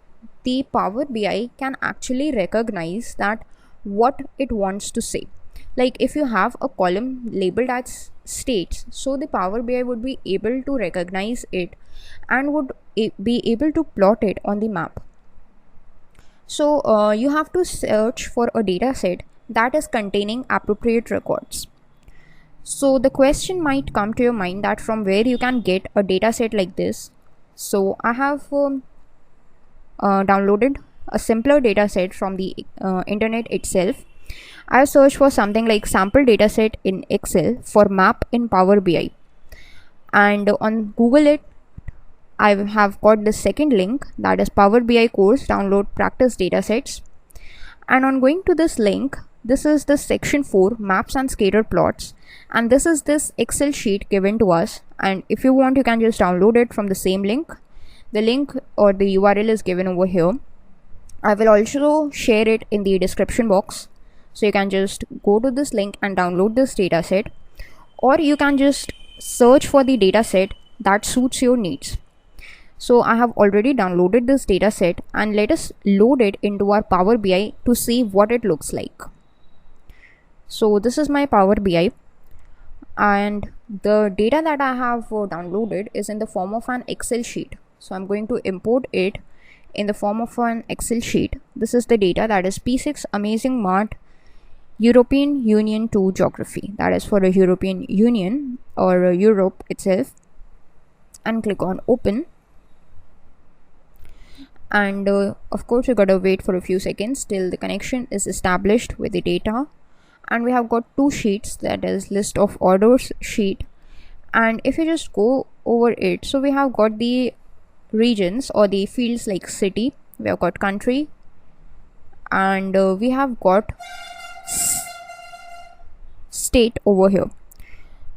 the Power BI can actually recognize that what it wants to say. Like if you have a column labeled as states, so the Power BI would be able to recognize it and would be able to plot it on the map. So you have to search for a data set that is containing appropriate records. So the question might come to your mind that from where you can get a data set like this. So I have downloaded a simpler data set from the internet itself. I searched for something like sample dataset in Excel for map in Power BI, and on Google it, I have got the second link, that is Power BI course download practice datasets. And on going to this link, this is the section 4 maps and scatter plots, and this is this Excel sheet given to us. And if you want, you can just download it from the same link. The link or the URL is given over here. I will also share it in the description box. So you can just go to this link and download this dataset, or you can just search for the dataset that suits your needs. So I have already downloaded this dataset, and let us load it into our Power BI to see what it looks like. So this is my Power BI, and the data that I have downloaded is in the form of an Excel sheet. So I'm going to import it in the form of an Excel sheet. This is the data, that is P6 Amazing Mart European Union 2 Geography, that is for the European Union or Europe itself, and click on open. And of course you gotta wait for a few seconds till the connection is established with the data. And we have got two sheets, that is list of orders sheet, and if you just go over it, so we have got the regions or the fields like city, we have got country, and we have got state over here.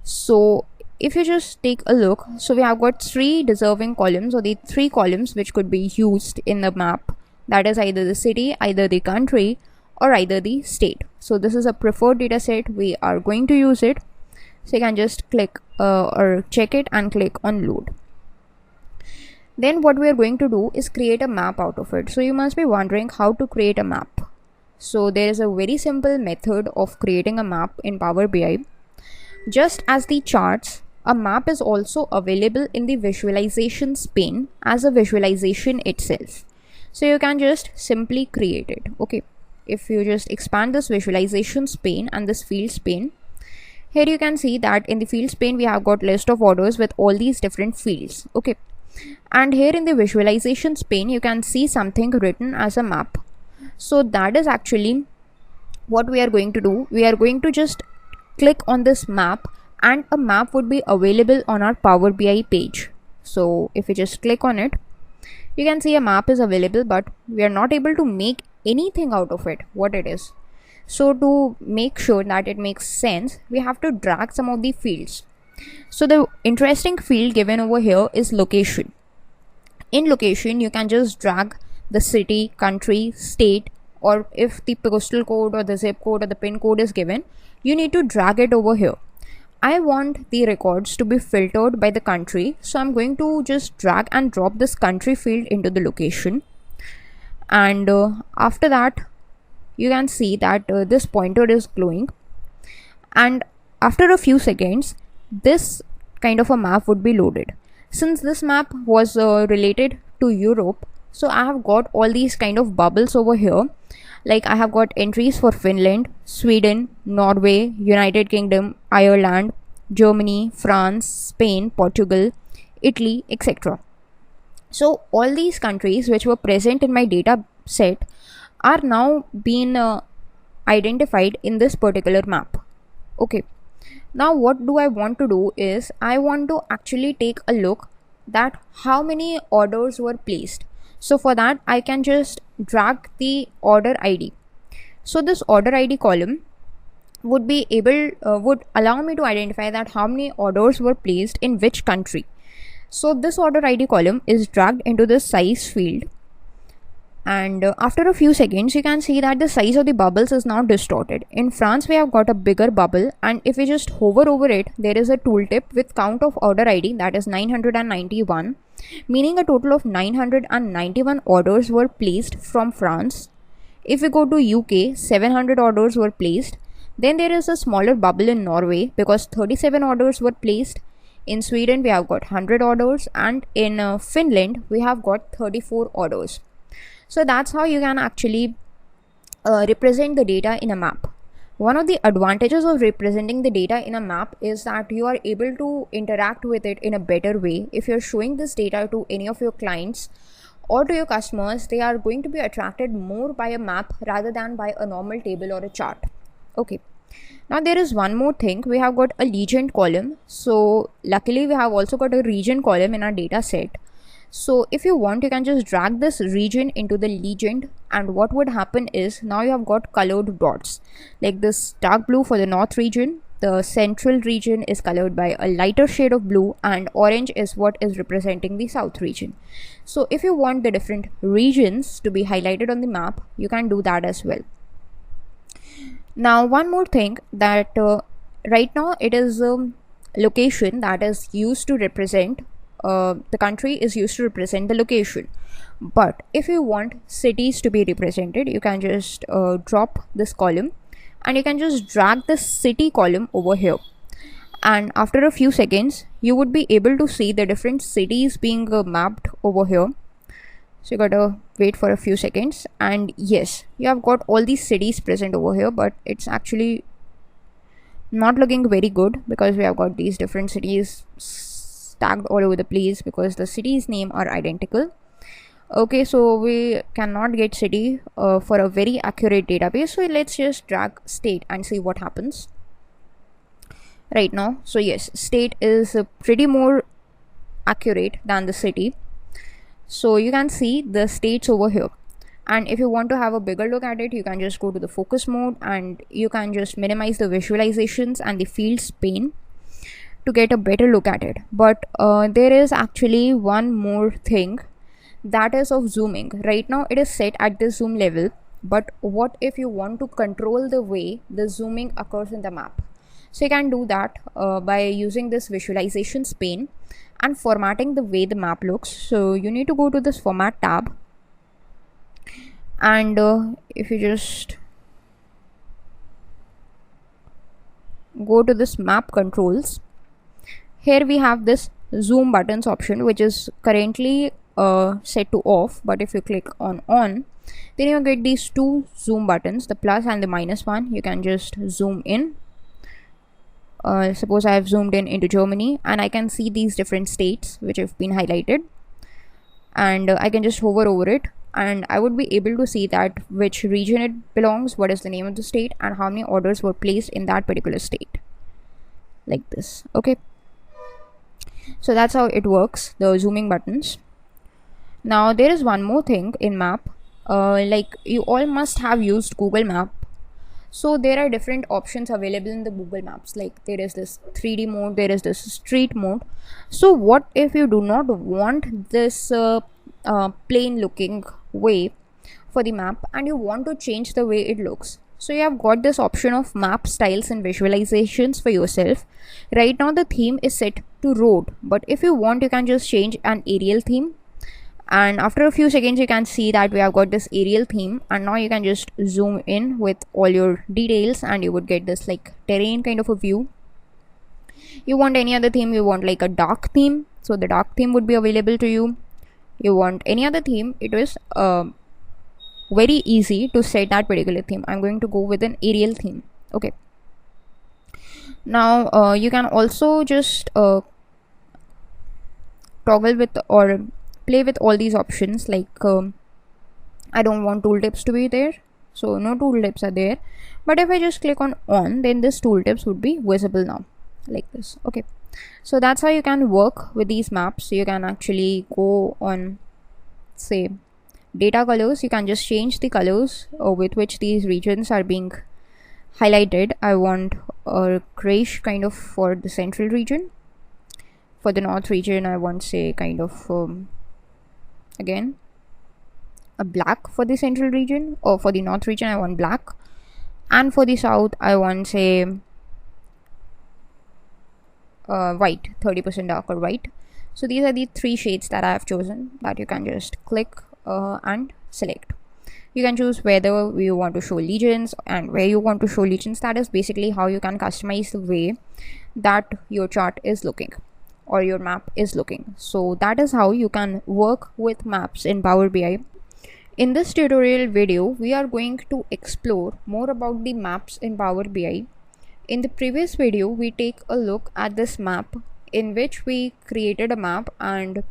So if you just take a look, so we have got three deserving columns, or the three columns which could be used in the map, that is either the city, either the country, or either the state. So this is a preferred data set, we are going to use it. So you can just click or check it and click on load. Then what we are going to do is create a map out of it. So you must be wondering how to create a map. So there is a very simple method of creating a map in Power BI. Just as the charts, a map is also available in the visualizations pane as a visualization itself. So you can just simply create it. Okay, if you just expand this visualizations pane and this fields pane, here you can see that in the fields pane we have got list of orders with all these different fields. Okay, and here in the visualizations pane you can see something written as a map. So that is actually what we are going to do. We are going to just click on this map, and a map would be available on our Power BI page. So if you just click on it, you can see a map is available, but we are not able to make anything out of it, what it is. So to make sure that it makes sense, we have to drag some of the fields. So the interesting field given over here is location. In location, you can just drag the city, country, state, or if the postal code or the zip code or the pin code is given, you need to drag it over here. I want the records to be filtered by the country, so I'm going to just drag and drop this country field into the location. And after that, you can see that this pointer is glowing, and after a few seconds this kind of a map would be loaded. Since this map was related to Europe, so I have got all these kind of bubbles over here. Like I have got entries for Finland, Sweden, Norway, United Kingdom, Ireland, Germany, France, Spain, Portugal, Italy, etc. So all these countries which were present in my data set are now being identified in this particular map. Okay, now what do I want to do is I want to actually take a look that how many orders were placed. So for that I can just drag the order ID. So this order ID column would be able would allow me to identify that how many orders were placed in which country. So this order ID column is dragged into the size field, and after a few seconds you can see that the size of the bubbles is now distorted. In France we have got a bigger bubble, and if we just hover over it, there is a tooltip with count of order ID, that is 991, meaning a total of 991 orders were placed from France. If we go to UK, 700 orders were placed. Then there is a smaller bubble in Norway because 37 orders were placed. In Sweden we have got 100 orders, and in Finland we have got 34 orders. So that's how you can actually represent the data in a map. One of the advantages of representing the data in a map is that you are able to interact with it in a better way. If you're showing this data to any of your clients or to your customers, they are going to be attracted more by a map rather than by a normal table or a chart. Okay, now there is one more thing. We have got a legend column. So luckily we have also got a region column in our data set. So if you want, you can just drag this region into the legend, and what would happen is now you have got colored dots like this dark blue for the north region, the central region is colored by a lighter shade of blue, and orange is what is representing the south region. So if you want the different regions to be highlighted on the map, you can do that as well. Now one more thing, that right now it is location that is used to represent the country is used to represent the location. But if you want cities to be represented, you can just drop this column and you can just drag the city column over here, and after a few seconds you would be able to see the different cities being mapped over here. So you gotta wait for a few seconds, and yes, you have got all these cities present over here, but it's actually not looking very good because we have got these different cities tagged all over the place because the cities' name are identical. Okay, so we cannot get city for a very accurate database, so let's just drag state and see what happens right now. So yes, state is pretty more accurate than the city. So you can see the states over here, and if you want to have a bigger look at it, you can just go to the focus mode and you can just minimize the visualizations and the fields pane to get a better look at it. But there is actually one more thing, that is of zooming. Right now it is set at the zoom level, but what if you want to control the way the zooming occurs in the map? So you can do that by using this visualizations pane and formatting the way the map looks. So you need to go to this format tab, and if you just go to this map controls, here we have this zoom buttons option, which is currently set to off, but if you click on then you get these two zoom buttons, the plus and the minus one. You can just zoom in. Suppose I have zoomed in into Germany, and I can see these different states which have been highlighted, and I can just hover over it and I would be able to see that which region it belongs, what is the name of the state, and how many orders were placed in that particular state, like this. Okay, so that's how it works, the zooming buttons. Now there is one more thing in map, like you all must have used Google Map. So there are different options available in the Google Maps, like there is this 3D mode, there is this street mode. So what if you do not want this plain looking way for the map and you want to change the way it looks? So you have got this option of map styles and visualizations for yourself. Right now the theme is set to road, but if you want, you can just change an aerial theme, and after a few seconds you can see that we have got this aerial theme, and now you can just zoom in with all your details and you would get this like terrain kind of a view. You want any other theme, you want like a dark theme, so the dark theme would be available to you. You want any other theme, it is very easy to set that particular theme. I'm going to go with an aerial theme. Okay, now you can also just toggle with or play with all these options, like I don't want tooltips to be there, so no tooltips are there. But if I just click on then this tooltips would be visible now, like this. Okay, so that's how you can work with these maps. You can actually go on, say, data colors. You can just change the colors with which these regions are being highlighted. I want a grayish kind of for the central region. For the north region, I want, say, kind of again a black for the central region, or for the north region I want black, and for the south I want, say, white, 30% darker white. So these are the three shades that I have chosen, that you can just click and select. You can choose whether you want to show legends and where you want to show legends. That is basically how you can customize the way that your chart is looking or your map is looking. So that is how you can work with maps in Power BI. In this tutorial video, we are going to explore more about the maps in Power BI. In the previous video, we take a look at this map in which we created a map and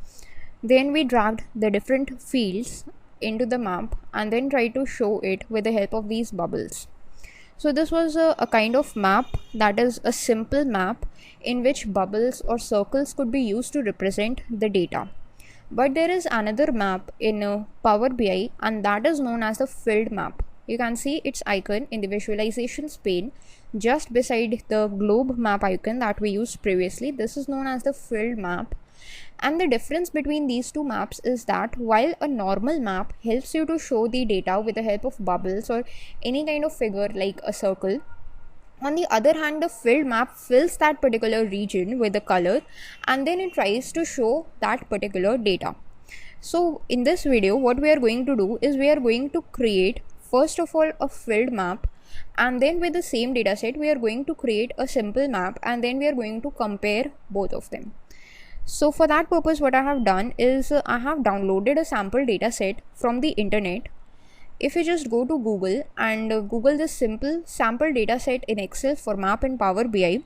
then we dragged the different fields into the map and then tried to show it with the help of these bubbles. So this was a kind of map that is a simple map in which bubbles or circles could be used to represent the data. But there is another map in Power BI, and that is known as the filled map. You can see its icon in the visualizations pane just beside the globe map icon that we used previously. This is known as the filled map. And the difference between these two maps is that while a normal map helps you to show the data with the help of bubbles or any kind of figure like a circle, on the other hand, the filled map fills that particular region with a color and then it tries to show that particular data. So in this video, what we are going to do is we are going to create, first of all, a filled map, and then with the same data set we are going to create a simple map, and then we are going to compare both of them. So for that purpose, what I have done is I have downloaded a sample data set from the internet. If you just go to Google and Google this simple sample data set in Excel for map in Power BI,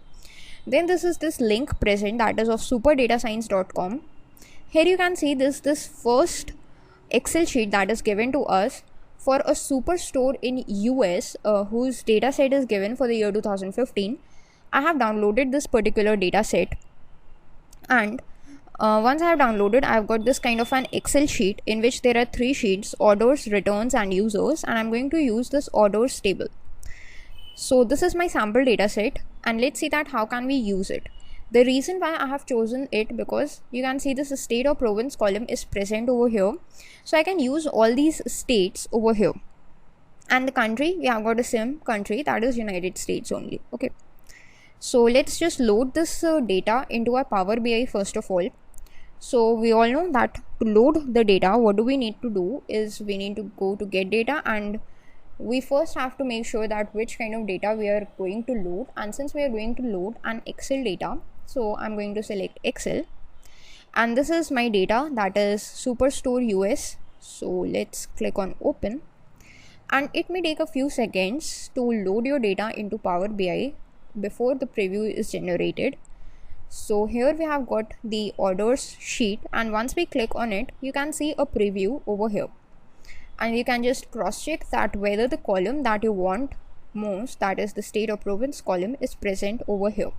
then this is this link present, that is of superdatascience.com. Here you can see this first Excel sheet that is given to us for a superstore in US whose data set is given for the year 2015. I have downloaded this particular data set, and once I have downloaded, I have got this kind of an Excel sheet in which there are three sheets: orders, returns and users, and I'm going to use this orders table. So this is my sample data set, and let's see that how can we use it. The reason why I have chosen it, because you can see this state or province column is present over here, so I can use all these states over here. And the country, we have got the same country, that is United States only. Okay, so let's just load this data into our Power BI first of all. So we all know that to load the data, what do we need to do is we need to go to get data, and we first have to make sure that which kind of data we are going to load. And since we are going to load an Excel data, so I'm going to select Excel, and this is my data, that is Superstore US. So let's click on open, and it may take a few seconds to load your data into Power BI before the preview is generated. So here we have got the orders sheet, and once we click on it, you can see a preview over here, and you can just cross check that whether the column that you want most, that is the state or province column, is present over here.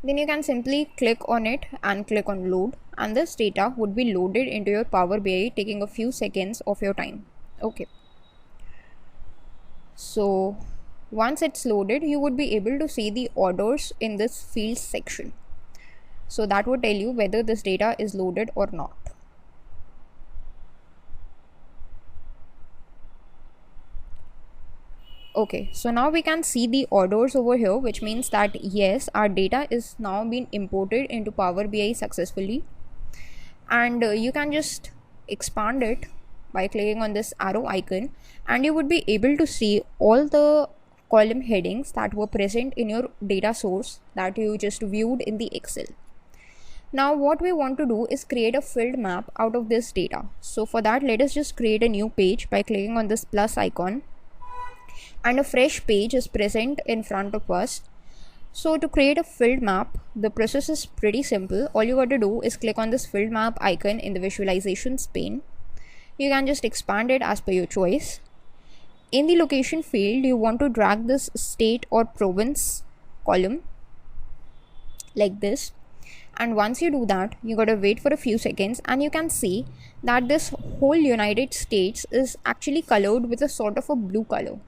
Then you can simply click on it and click on load, and this data would be loaded into your Power BI, taking a few seconds of your time. Okay, so once it's loaded, you would be able to see the orders in this fields section. So that would tell you whether this data is loaded or not. Okay, so now we can see the orders over here, which means that yes, our data is now being imported into Power BI successfully. And you can just expand it by clicking on this arrow icon, and you would be able to see all the column headings that were present in your data source that you just viewed in the Excel. Now what we want to do is create a filled map out of this data. So for that, let us just create a new page by clicking on this plus icon, and a fresh page is present in front of us. So to create a filled map, the process is pretty simple. All you got to do is click on this filled map icon in the visualizations pane. You can just expand it as per your choice. In the location field, you want to drag this state or province column like this. And once you do that, you gotta wait for a few seconds, and you can see that this whole United States is actually colored with a sort of a blue color.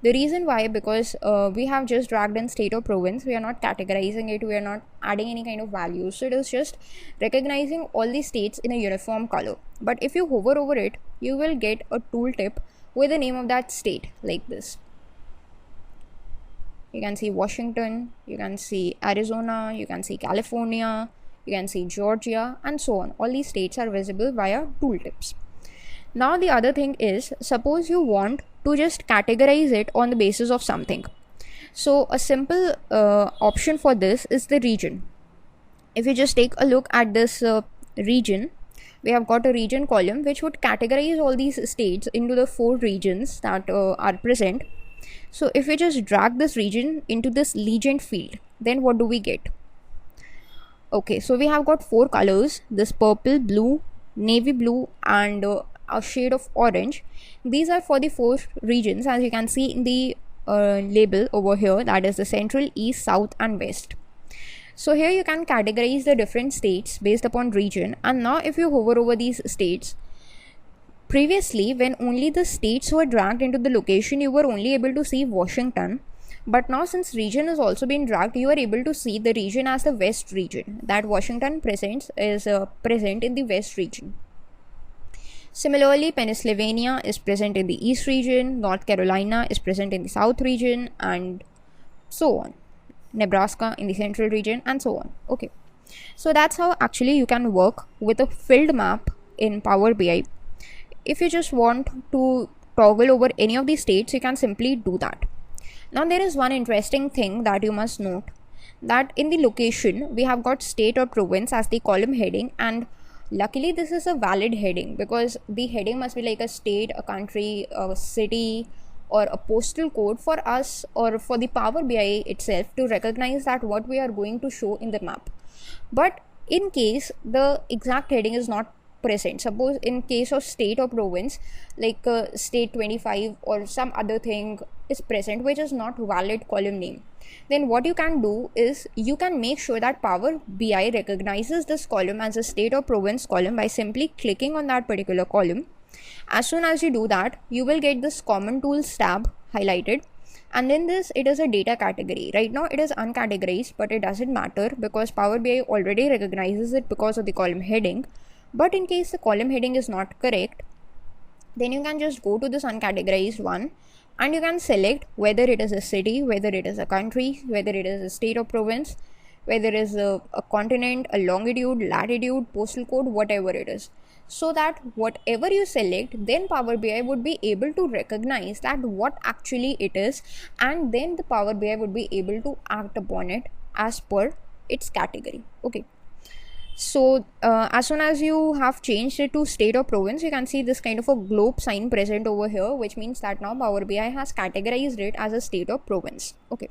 The reason why, because we have just dragged in state or province, we are not categorizing it, we are not adding any kind of values, so it is just recognizing all the states in a uniform color. But if you hover over it, you will get a tooltip with the name of that state like this. You can see Washington, you can see Arizona, you can see California, you can see Georgia, and so on. All these states are visible via tooltips. Now the other thing is, suppose you want to just categorize it on the basis of something. So a simple option for this is the region. If you just take a look at this region, we have got a region column which would categorize all these states into the 4 regions that are present. So if we just drag this region into this legend field, then what do we get? Okay, so we have got 4 colors, this purple, blue, navy blue, and a shade of orange. These are for the 4 regions, as you can see in the label over here, that is the central, east, south, and west. So here you can categorize the different states based upon region. And now if you hover over these states, previously when only the states were dragged into the location, you were only able to see Washington. But now since region is also being dragged, you are able to see the region as the west region, that Washington present in the west region. Similarly, Pennsylvania is present in the east region, North Carolina is present in the south region, and so on. Nebraska in the central region, and so on. Okay, so that's how actually you can work with a filled map in Power BI. If you just want to toggle over any of these states, you can simply do that. Now there is one interesting thing that you must note, that in the location we have got state or province as the column heading, and luckily this is a valid heading, because the heading must be like a state, a country, a city, or a postal code for us or for the Power BI itself to recognize that what we are going to show in the map. But in case the exact heading is not present, suppose in case of state or province, like state 25 or some other thing is present which is not valid column name, then what you can do is you can make sure that Power BI recognizes this column as a state or province column by simply clicking on that particular column. As soon as you do that, you will get this common tools tab highlighted, and in this it is a data category. Right now it is uncategorized, but it doesn't matter because Power BI already recognizes it because of the column heading. But in case the column heading is not correct, then you can just go to this uncategorized one and you can select whether it is a city, whether it is a country, whether it is a state or province, whether it is a continent, a longitude, latitude, postal code, whatever it is. So that whatever you select, then Power BI would be able to recognize that what actually it is, and then the Power BI would be able to act upon it as per its category. Okay. So as soon as you have changed it to state or province, you can see this kind of a globe sign present over here, which means that now Power BI has categorized it as a state or province. Okay.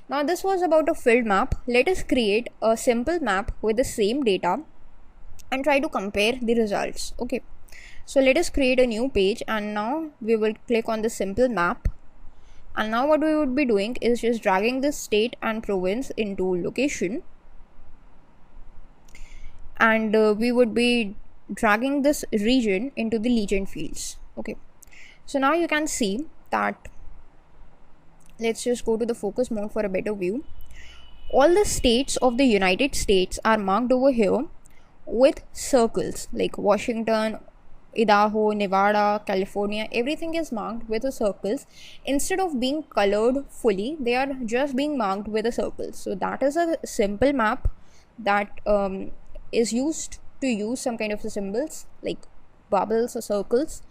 Now this was about a filled map. Let us create a simple map with the same data and try to compare the results. Okay, so let us create a new page, and now we will click on the simple map. And now what we would be doing is just dragging the state and province into location, and we would be dragging this region into the legend fields. Okay, so now you can see that, let's just go to the focus mode for a better view. All the states of the United States are marked over here with circles, like Washington, Idaho, Nevada, California, everything is marked with the circles. Instead of being colored fully, they are just being marked with the circles. So that is a simple map that is used to use some kind of symbols like bubbles or circles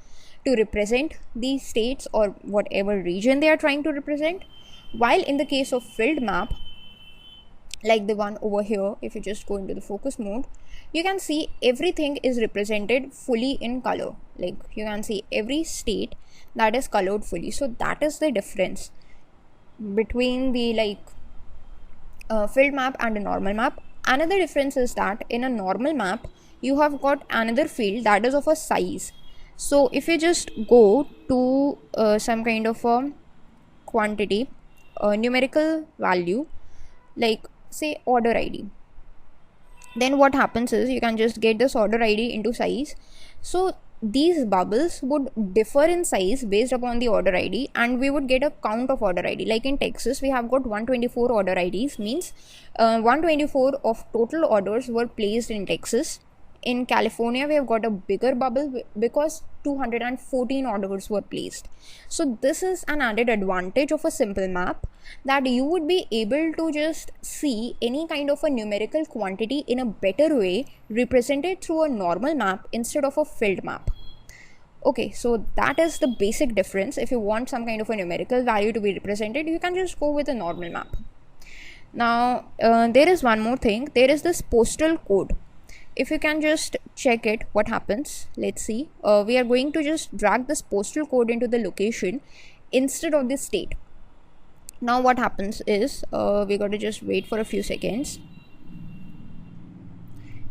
to represent the states or whatever region they are trying to represent. While in the case of filled map, like the one over here, if you just go into the focus mode, you can see everything is represented fully in color. Like you can see every state that is colored fully. So that is the difference between the filled map and a normal map. Another difference is that in a normal map you have got another field that is of a size. So if you just go to some kind of a quantity, a numerical value, like say order ID, then what happens is you can just get this order ID into size. So these bubbles would differ in size based upon the order ID, and we would get a count of order ID. Like in Texas we have got 124 order IDs, means 124 of total orders were placed in Texas. In California we have got a bigger bubble because 214 orders were placed. So this is an added advantage of a simple map, that you would be able to just see any kind of a numerical quantity in a better way represented through a normal map instead of a filled map. Okay, so that is the basic difference. If you want some kind of a numerical value to be represented, you can just go with a normal map. Now there is one more thing. There is this postal code. If you can just check it, what happens, let's see. We are going to just drag this postal code into the location instead of the state. Now what happens is we got to just wait for a few seconds.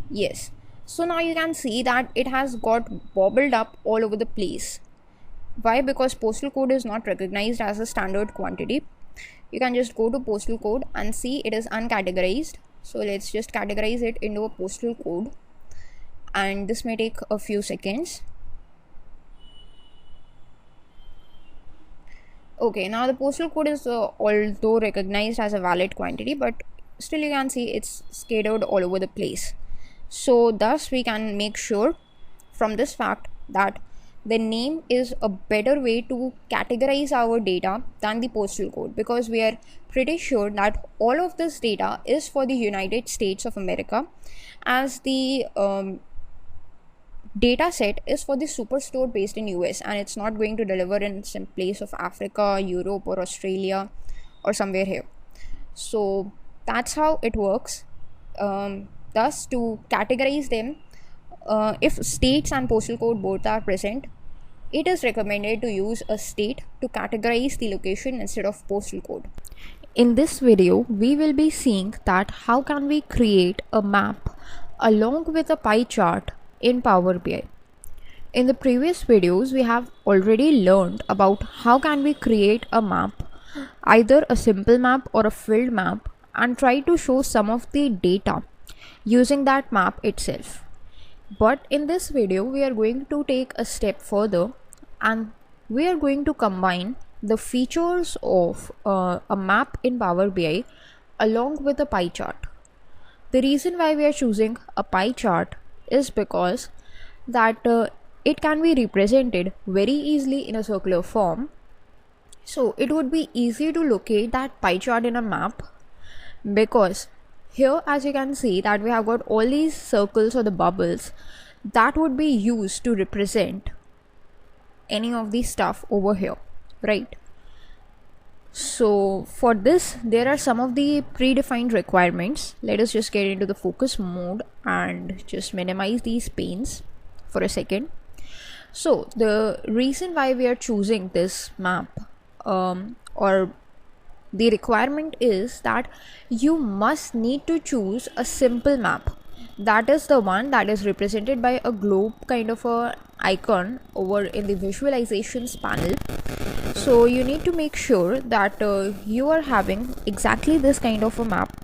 Yes, so now you can see that it has got bobbled up all over the place. Why? Because postal code is not recognized as a standard quantity. You can just go to postal code and see it is uncategorized. So let's just categorize it into a postal code, and this may take a few seconds. Okay, now the postal code is although recognized as a valid quantity, but still you can see it's scattered all over the place. So thus we can make sure from this fact that the name is a better way to categorize our data than the postal code, because we are pretty sure that all of this data is for the United States of America, as the data set is for the superstore based in US, and it's not going to deliver in some place of Africa, Europe or Australia or somewhere here. So that's how it works. Thus, to categorize them, if states and postal code both are present, it is recommended to use a state to categorize the location instead of postal code. In this video, we will be seeing that how can we create a map along with a pie chart in Power BI. In the previous videos, we have already learned about how can we create a map, either a simple map or a filled map, and try to show some of the data using that map itself. But in this video, we are going to take a step further, and we are going to combine the features of a map in Power BI along with a pie chart. The reason why we are choosing a pie chart is because that it can be represented very easily in a circular form. So it would be easy to locate that pie chart in a map, because here, as you can see, that we have got all these circles or the bubbles that would be used to represent any of the stuff over here, right? So for this, there are some of the predefined requirements. Let us just get into the focus mode and just minimize these panes for a second. So the reason why we are choosing this map or the requirement is that you must need to choose a simple map. That is the one that is represented by a globe kind of a icon over in the visualizations panel. So you need to make sure that you are having exactly this kind of a map,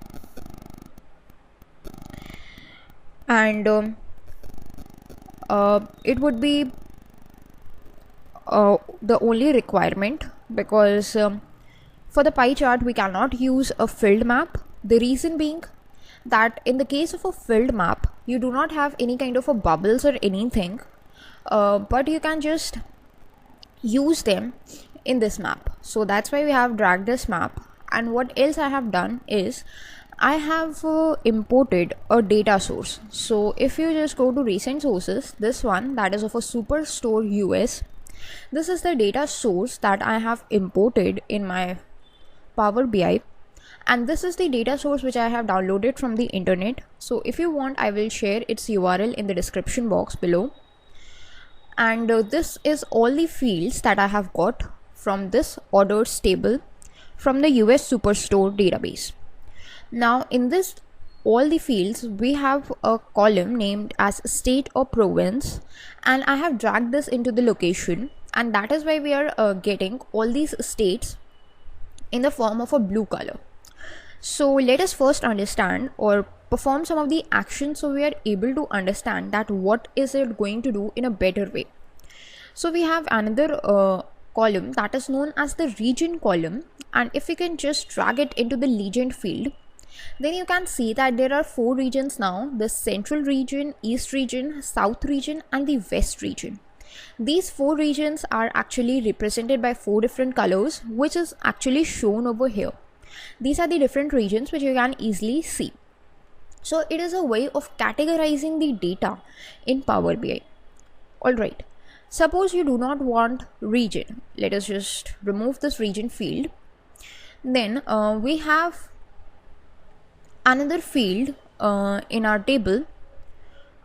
and it would be the only requirement, because for the pie chart we cannot use a filled map. The reason being that in the case of a filled map, you do not have any kind of a bubbles or anything, but you can just use them in this map. So that's why we have dragged this map. And what else I have done is I have imported a data source. So if you just go to recent sources, this one that is of a Superstore US, this is the data source that I have imported in my Power BI, and this is the data source which I have downloaded from the internet. So if you want, I will share its URL in the description box below. And this is all the fields that I have got from this orders table from the US Superstore database. Now in this all the fields we have a column named as state or province, and I have dragged this into the location, and that is why we are getting all these states in the form of a blue color. So let us first understand or perform some of the actions so we are able to understand that what is it going to do in a better way. So we have another column that is known as the region column, and if we can just drag it into the legend field, then you can see that there are 4 regions now: the central region, east region, south region, and the west region. These 4 regions are actually represented by 4 different colors, which is actually shown over here. These are the different regions which you can easily see. So it is a way of categorizing the data in Power BI. Alright, suppose you do not want region. Let us just remove this region field. Then we have another field in our table,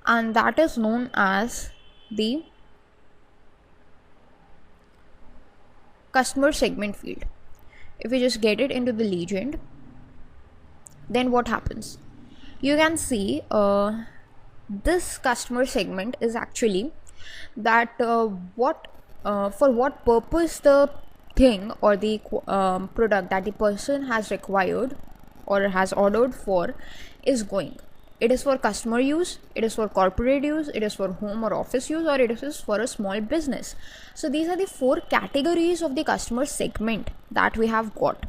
and that is known as the customer segment field. If we just get it into the legend, then what happens? You can see this customer segment is actually that for what purpose the thing or the product that the person has required or has ordered for is going. It is for customer use, it is for corporate use, it is for home or office use, or it is for a small business. So these are the 4 categories of the customer segment that we have got.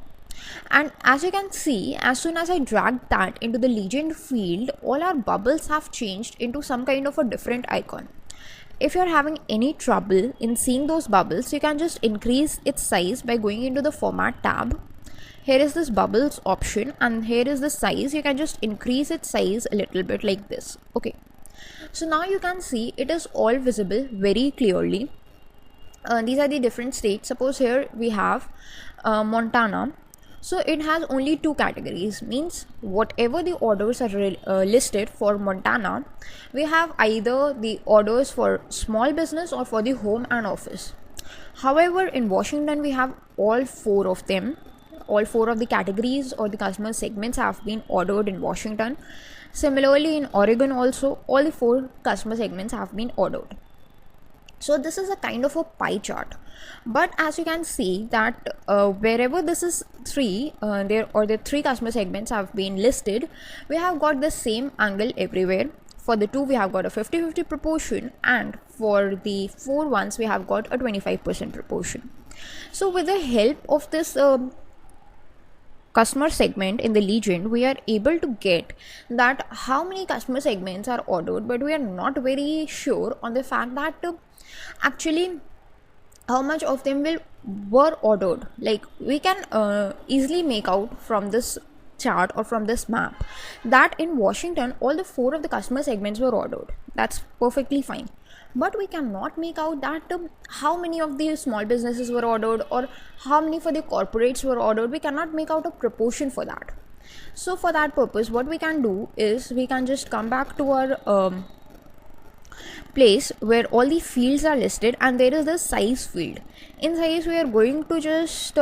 And as you can see, as soon as I drag that into the legend field, all our bubbles have changed into some kind of a different icon. If you're having any trouble in seeing those bubbles, you can just increase its size by going into the format tab. Here is this bubbles option, and here is the size. You can just increase its size a little bit like this. Okay, so now you can see it is all visible very clearly. These are the different states. Suppose here we have Montana. So it has only 2 categories, means whatever the orders are listed for Montana, we have either the orders for small business or for the home and office. However, in Washington we have all 4 of them. All 4 of the categories or the customer segments have been ordered in Washington. Similarly, in Oregon also, all the 4 customer segments have been ordered. So this is a kind of a pie chart. But as you can see that wherever this is 3, the 3 customer segments have been listed, we have got the same angle everywhere. For the 2, we have got a 50-50 proportion, and for the 4 ones, we have got a 25% proportion. So with the help of this customer segment in the legend, we are able to get that how many customer segments are ordered, but we are not very sure on the fact that actually how much of them were ordered. Like we can easily make out from this chart or from this map that in Washington all the 4 of the customer segments were ordered. That's perfectly fine. But we cannot make out that how many of the small businesses were ordered or how many for the corporates were ordered. We cannot make out a proportion for that. So for that purpose, what we can do is we can just come back to our place where all the fields are listed, and there is the size field. In size, we are going to just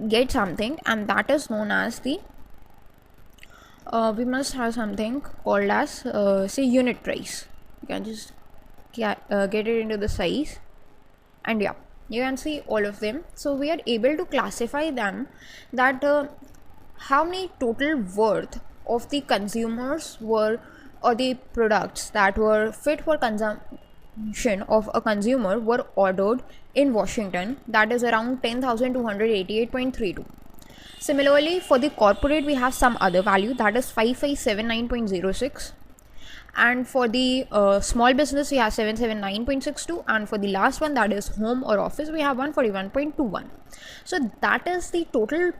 get something, and that is known as the we must have something called as say unit price. You can just get it into the size, and yeah, you can see all of them. So we are able to classify them that how many total worth of the consumers were, or the products that were fit for consumption of a consumer were ordered in Washington. That is around 10,288.32. Similarly, for the corporate, we have some other value, that is 5579.06. And for the small business, we have 779.62, and for the last one, that is home or office, we have 141.21. So that is the total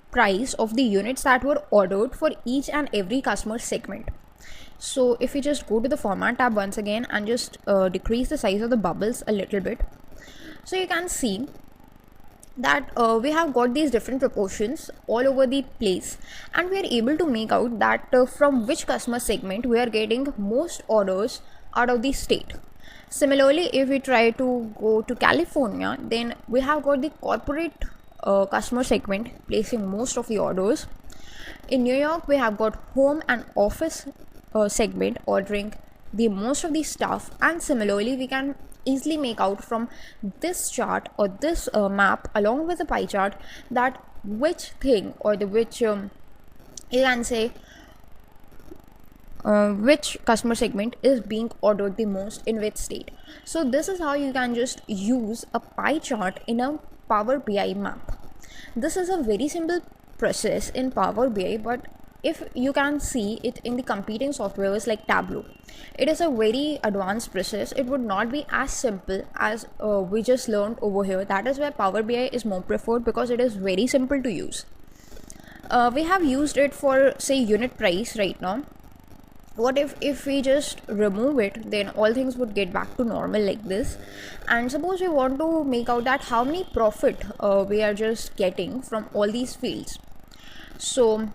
price of the units that were ordered for each and every customer segment. So if we just go to the format tab once again and just decrease the size of the bubbles a little bit, so you can see that we have got these different proportions all over the place, and we are able to make out that from which customer segment we are getting most orders out of the state. Similarly, if we try to go to California, then we have got the corporate customer segment placing most of the orders. In New York, we have got home and office segment ordering the most of the stuff, and similarly we can easily make out from this chart or this map along with the pie chart that which thing or the which you can say which customer segment is being ordered the most in which state. So this is how you can just use a pie chart in a Power BI map. This is a very simple process in Power BI, but if you can see it in the competing softwares like Tableau, it is a very advanced process. It would not be as simple as we just learned over here. That is why Power BI is more preferred, because it is very simple to use. We have used it for say unit price right now. What if we just remove it, then all things would get back to normal like this. And suppose we want to make out that how many profit we are just getting from all these fields. So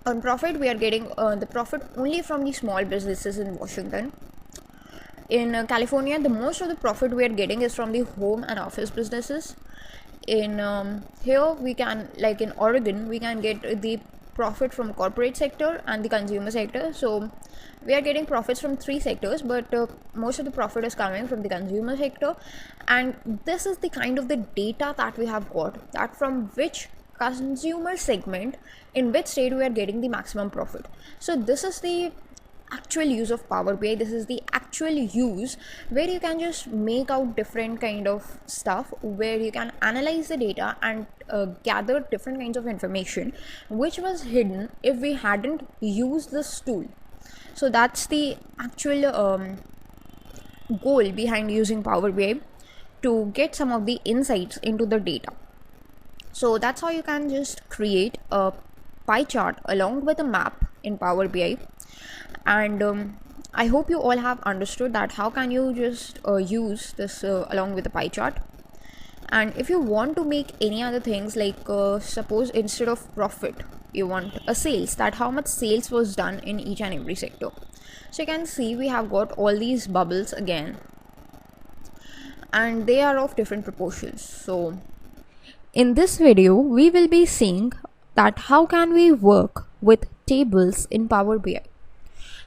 on profit, we are getting the profit only from the small businesses in Washington. In California, the most of the profit we are getting is from the home and office businesses. In here we can, like in Oregon, we can get the profit from corporate sector and the consumer sector. So we are getting profits from three sectors, but most of the profit is coming from the consumer sector. And this is the kind of the data that we have got, that from which consumer segment in which state we are getting the maximum profit. So this is the actual use of Power BI. This is the actual use where you can just make out different kind of stuff, where you can analyze the data and gather different kinds of information which was hidden if we hadn't used this tool. So that's the actual goal behind using Power BI, to get some of the insights into the data. So that's how you can just create a pie chart along with a map in Power BI. And I hope you all have understood that how can you just use this along with the pie chart. And if you want to make any other things, like suppose instead of profit you want a sales, that how much sales was done in each and every sector. So you can see we have got all these bubbles again, and they are of different proportions. So in this video we will be seeing that how can we work with tables in Power BI.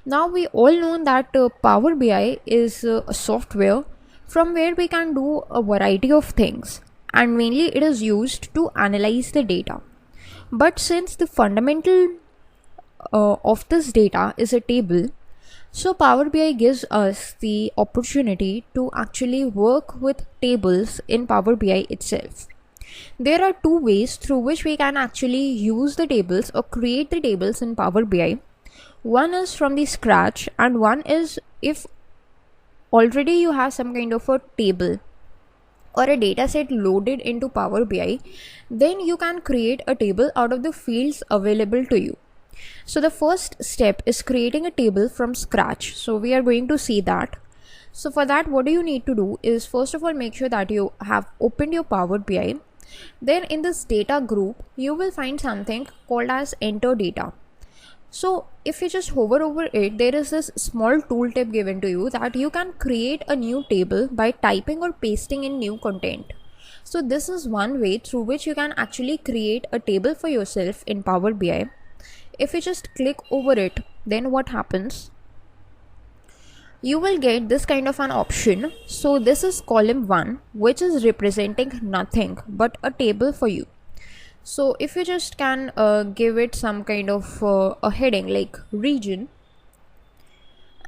Now we all know that Power BI is a software from where we can do a variety of things, and mainly it is used to analyze the data. But since the fundamental of this data is a table, so Power BI gives us the opportunity to actually work with tables in Power BI itself. There are two ways through which we can actually use the tables or create the tables in Power BI. One is from the scratch, and one is if already you have some kind of a table or a data set loaded into Power BI, then you can create a table out of the fields available to you. So the first step is creating a table from scratch. So we are going to see that. So for that, what do you need to do is, first of all, make sure that you have opened your Power BI. Then in this data group, you will find something called as enter data. So if you just hover over it, there is this small tooltip given to you that you can create a new table by typing or pasting in new content. So this is one way through which you can actually create a table for yourself in Power BI. If you just click over it, then what happens? You will get this kind of an option. So this is column 1, which is representing nothing but a table for you. So if you just can give it some kind of a heading like region,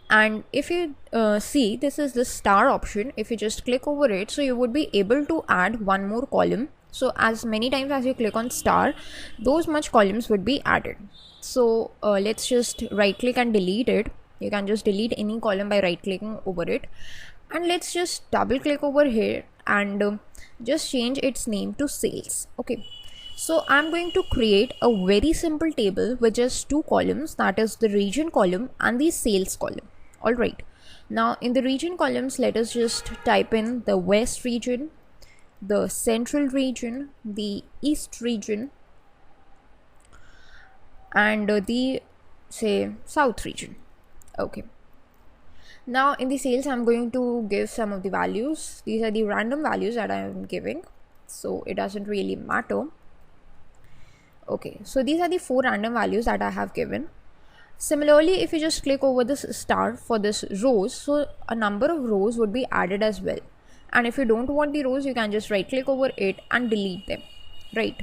and if you see, this is the star option. If you just click over it, so you would be able to add one more column. So as many times as you click on star, those much columns would be added. So let's just right click and delete it. You can just delete any column by right clicking over it, and let's just double click over here and just change its name to sales. Okay, so I'm going to create a very simple table with just two columns, that is the region column and the sales column. All right, now in the region columns, let us just type in the west region, the central region, the east region, and the say south region. Okay, now in the sales, I'm going to give some of the values. These are the random values that I am giving, so it doesn't really matter. Okay, so these are the 4 random values that I have given. Similarly, if you just click over this star for this rows, so a number of rows would be added as well. And if you don't want the rows, you can just right click over it and delete them, right?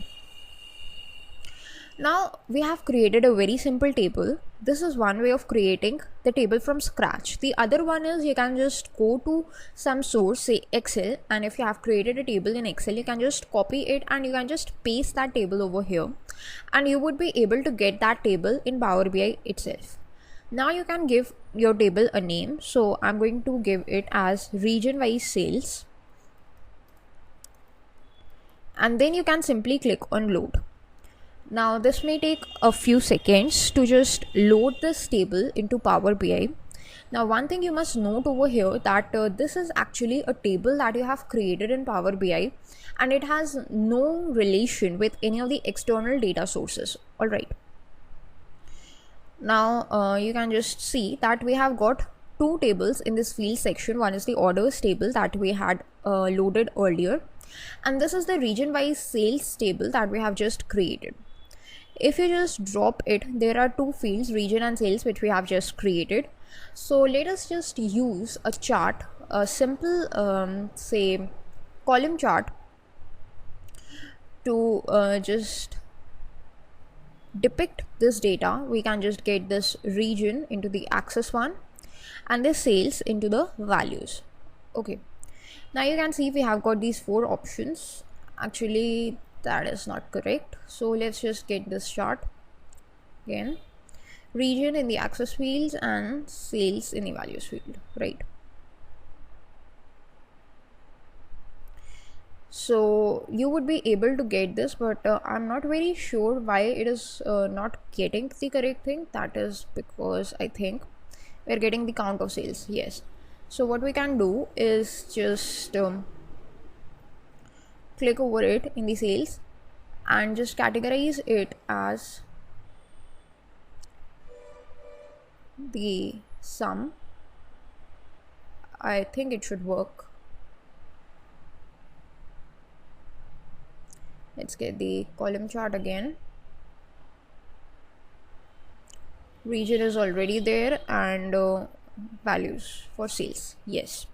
Now we have created a very simple table. This is one way of creating the table from scratch. The other one is you can just go to some source, say Excel, and if you have created a table in Excel, you can just copy it and you can just paste that table over here, and you would be able to get that table in Power BI itself. Now you can give your table a name. So I'm going to give it as region wise sales, and then you can simply click on load. Now this may take a few seconds to just load this table into Power BI. Now one thing you must note over here that this is actually a table that you have created in Power BI, and it has no relation with any of the external data sources. Alright. Now you can just see that we have got 2 tables in this field section. One is the orders table that we had loaded earlier, and this is the region wise sales table that we have just created. If you just drop it, there are 2 fields, region and sales, which we have just created. So let us just use a chart, a simple say column chart, to just depict this data. We can just get this region into the axis one and the sales into the values. Okay, now you can see we have got these 4 options. Actually that is not correct, so let's just get this chart again. Region in the axis fields and sales in the values field, right? So you would be able to get this, but I'm not very sure why it is not getting the correct thing. That is because I think we're getting the count of sales. Yes, so what we can do is just click over it in the sales and just categorize it as the sum. I think it should work. Let's get the column chart again. Region is already there, and values for sales. Yes.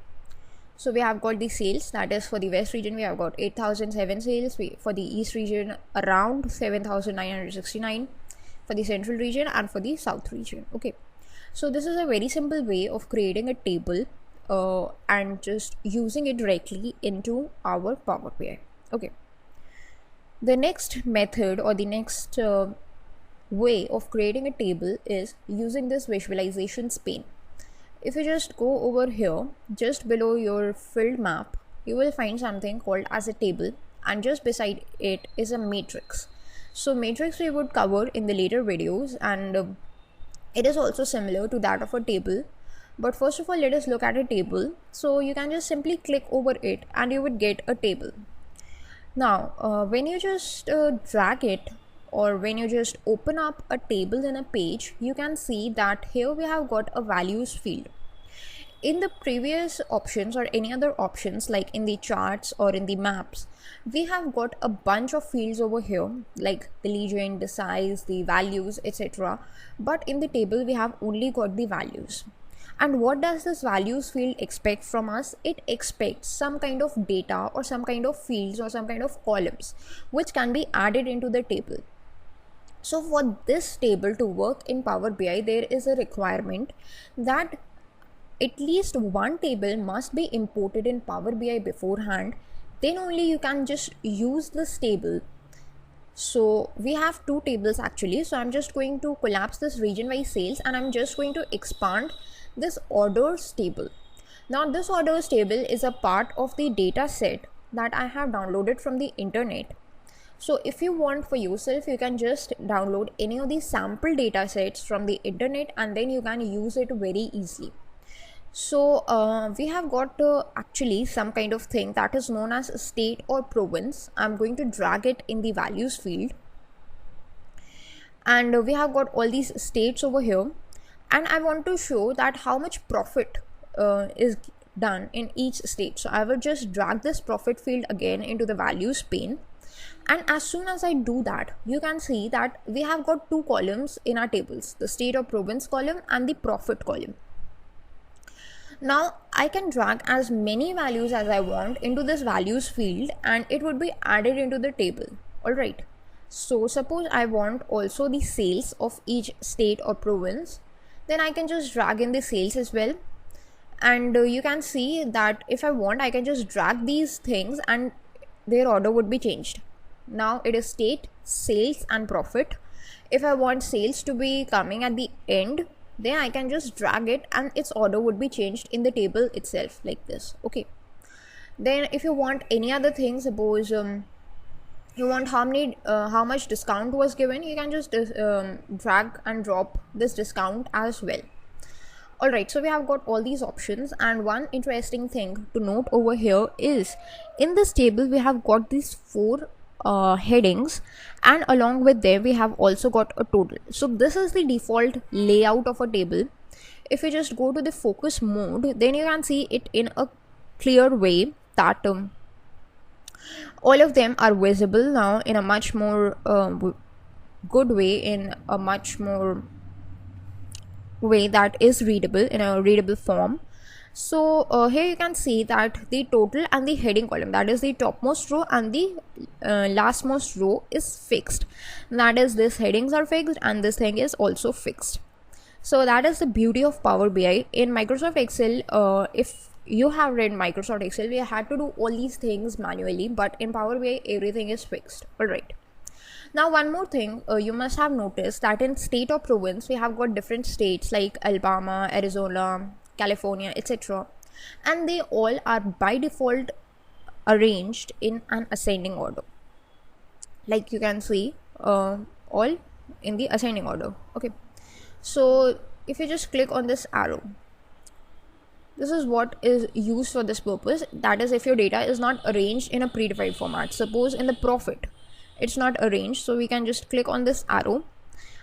So we have got the sales, that is for the west region we have got 8007 sales, for the east region around 7969, for the central region, and for the south region. Okay, so this is a very simple way of creating a table and just using it directly into our Power BI. Okay, the next method or the next way of creating a table is using this visualizations pane. If you just go over here, just below your filled map, you will find something called as a table, and just beside it is a matrix. So matrix we would cover in the later videos, and it is also similar to that of a table. But first of all, let us look at a table. So you can just simply click over it and you would get a table. Now when you just drag it, or when you just open up a table in a page, you can see that here we have got a values field. In the previous options or any other options like in the charts or in the maps, we have got a bunch of fields over here like the legend, the size, the values, etc. But in the table we have only got the values. And what does this values field expect from us? It expects some kind of data or some kind of fields or some kind of columns which can be added into the table. So for this table to work in Power BI, there is a requirement that at least one table must be imported in Power BI beforehand. Then only you can just use this table. So we have 2 tables actually. So I'm just going to collapse this region wise sales, and I'm just going to expand this orders table. Now this orders table is a part of the data set that I have downloaded from the internet. So if you want for yourself, you can just download any of these sample data sets from the internet, and then you can use it very easily. So we have got actually some kind of thing that is known as state or province. I'm going to drag it in the values field, and we have got all these states over here, and I want to show that how much profit is done in each state. So I will just drag this profit field again into the values pane, And as soon as I do that, you can see that we have got two columns in our tables, the state or province column and the profit column. Now I can drag as many values as I want into this values field and it would be added into the table. Alright, so suppose I want also the sales of each state or province, then I can just drag in the sales as well. And you can see that if I want, I can just drag these things and their order would be changed. Now it is state, sales and profit. If I want sales to be coming at the end, then I can just drag it and its order would be changed in the table itself like this. Okay, then if you want any other thing, suppose you want how much discount was given, you can just drag and drop this discount as well. Alright, so we have got all these options, and one interesting thing to note over here is in this table we have got these four headings, and along with them we have also got a total. So this is the default layout of a table. If you just go to the focus mode, then you can see it in a clear way that all of them are visible now in a much more good way, in a much more way that is readable, in a readable form. So here you can see that the total and the heading column, that is the topmost row and the lastmost row, is fixed. That is, these headings are fixed and this thing is also fixed. So that is the beauty of Power BI. In Microsoft Excel, if you have read Microsoft Excel, we had to do all these things manually, but in Power BI everything is fixed. Alright, now one more thing, you must have noticed that in state or province we have got different states like Alabama, Arizona, California, etc., and they all are by default arranged in an ascending order. Like you can see, all in the ascending order. Okay, so if you just click on this arrow, this is what is used for this purpose. That is, if your data is not arranged in a predefined format. Suppose in the profit it's not arranged, so we can just click on this arrow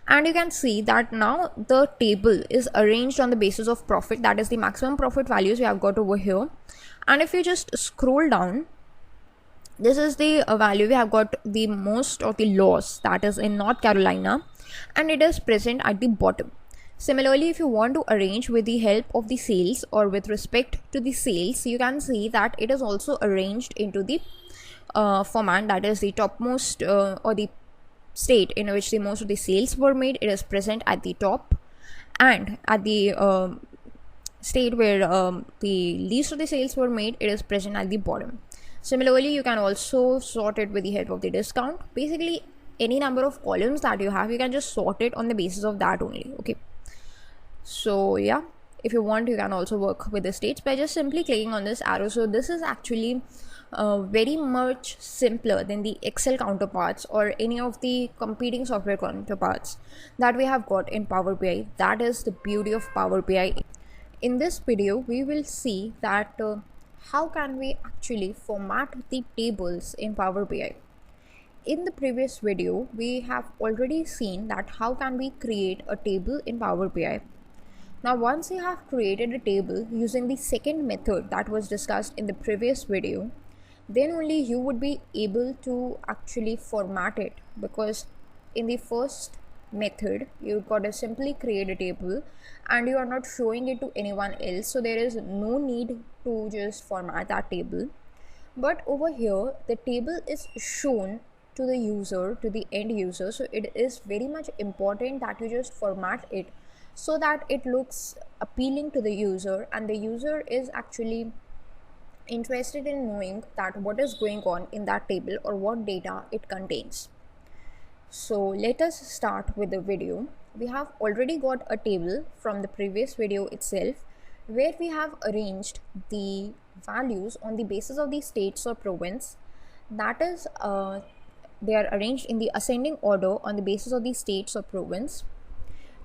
and you can see that now the table is arranged on the basis of profit, that is the maximum profit values we have got over here. And if you just scroll down, this is the value we have got the most of the loss, that is in North Carolina, and it is present at the bottom. Similarly, if you want to arrange with the help of the sales or with respect to the sales, you can see that it is also arranged into the format, that is the topmost or the state in which the most of the sales were made, it is present at the top, and at the state where the least of the sales were made, it is present at the bottom. Similarly, you can also sort it with the help of the discount. Basically, any number of columns that you have, you can just sort it on the basis of that only. Okay, so yeah, if you want, you can also work with the states by just simply clicking on this arrow. So this is actually very much simpler than the Excel counterparts or any of the competing software counterparts that we have got in Power BI. That is the beauty of Power BI. In this video, we will see that how can we actually format the tables in Power BI. In the previous video, we have already seen that how can we create a table in Power BI. Now, once you have created a table using the second method that was discussed in the previous video, then only you would be able to actually format it, because in the first method you got to simply create a table and you are not showing it to anyone else, so there is no need to just format that table. But over here the table is shown to the user, to the end user, so it is very much important that you just format it so that it looks appealing to the user and the user is actually interested in knowing that what is going on in that table or what data it contains. So let us start with the video. We have already got a table from the previous video itself where we have arranged the values on the basis of the states or province. That is, they are arranged in the ascending order on the basis of the states or province.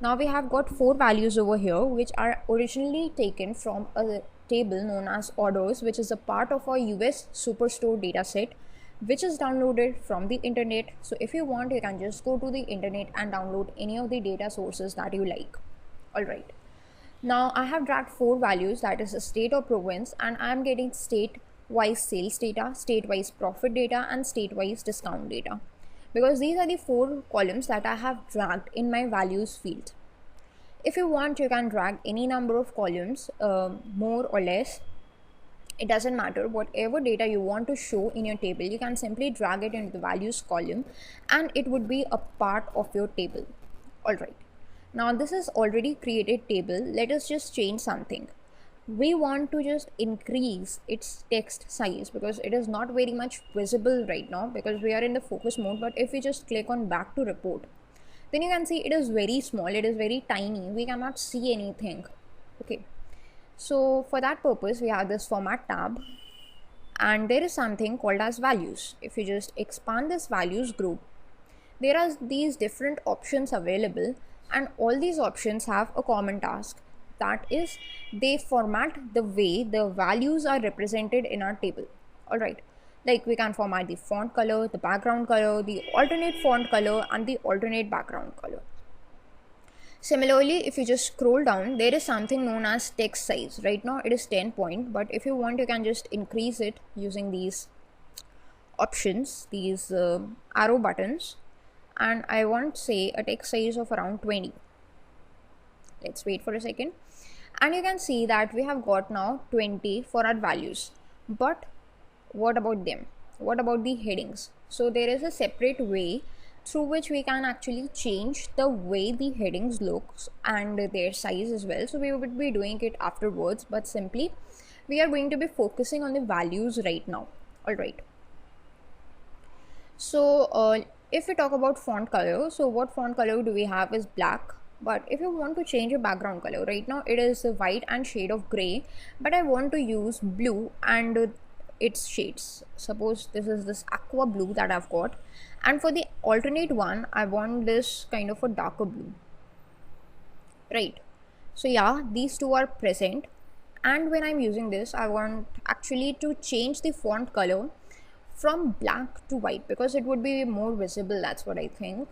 Now we have got four values over here which are originally taken from a table known as orders, which is a part of our US Superstore dataset, which is downloaded from the internet. So if you want, you can just go to the internet and download any of the data sources that you like. Alright, now I have dragged four values, that is a state or province, and I am getting state state-wise sales data, state-wise profit data, and state-wise discount data, because these are the 4 columns that I have dragged in my values field. If you want, you can drag any number of columns, more or less. It doesn't matter. Whatever data you want to show in your table, you can simply drag it into the values column and it would be a part of your table. Alright, now this is already created table. Let us just change something. We want to just increase its text size because it is not very much visible right now because we are in the focus mode. But if we just click on back to report, then you can see it is very small, it is very tiny, we cannot see anything. Okay, so for that purpose we have this format tab, and there is something called as values. If you just expand this values group, there are these different options available, and all these options have a common task, that is they format the way the values are represented in our table. Alright, like we can format the font color, the background color, the alternate font color, and the alternate background color. Similarly, if you just scroll down, there is something known as text size. Right now it is 10 point, but if you want, you can just increase it using these options, these arrow buttons, and I want say a text size of around 20. Let's wait for a second, and you can see that we have got now 20 for our values. But what about them? What about the headings? So there is a separate way through which we can actually change the way the headings looks and their size as well. So we would be doing it afterwards, but simply we are going to be focusing on the values right now. Alright, so if we talk about font color, so what font color do we have is black. But if you want to change a background color, right now it is white and shade of gray, but I want to use blue and its shades. Suppose this is this aqua blue that I've got, and for the alternate one I want this kind of a darker blue, right? So yeah, these two are present, and when I'm using this, I want actually to change the font color from black to white because it would be more visible. That's what I think.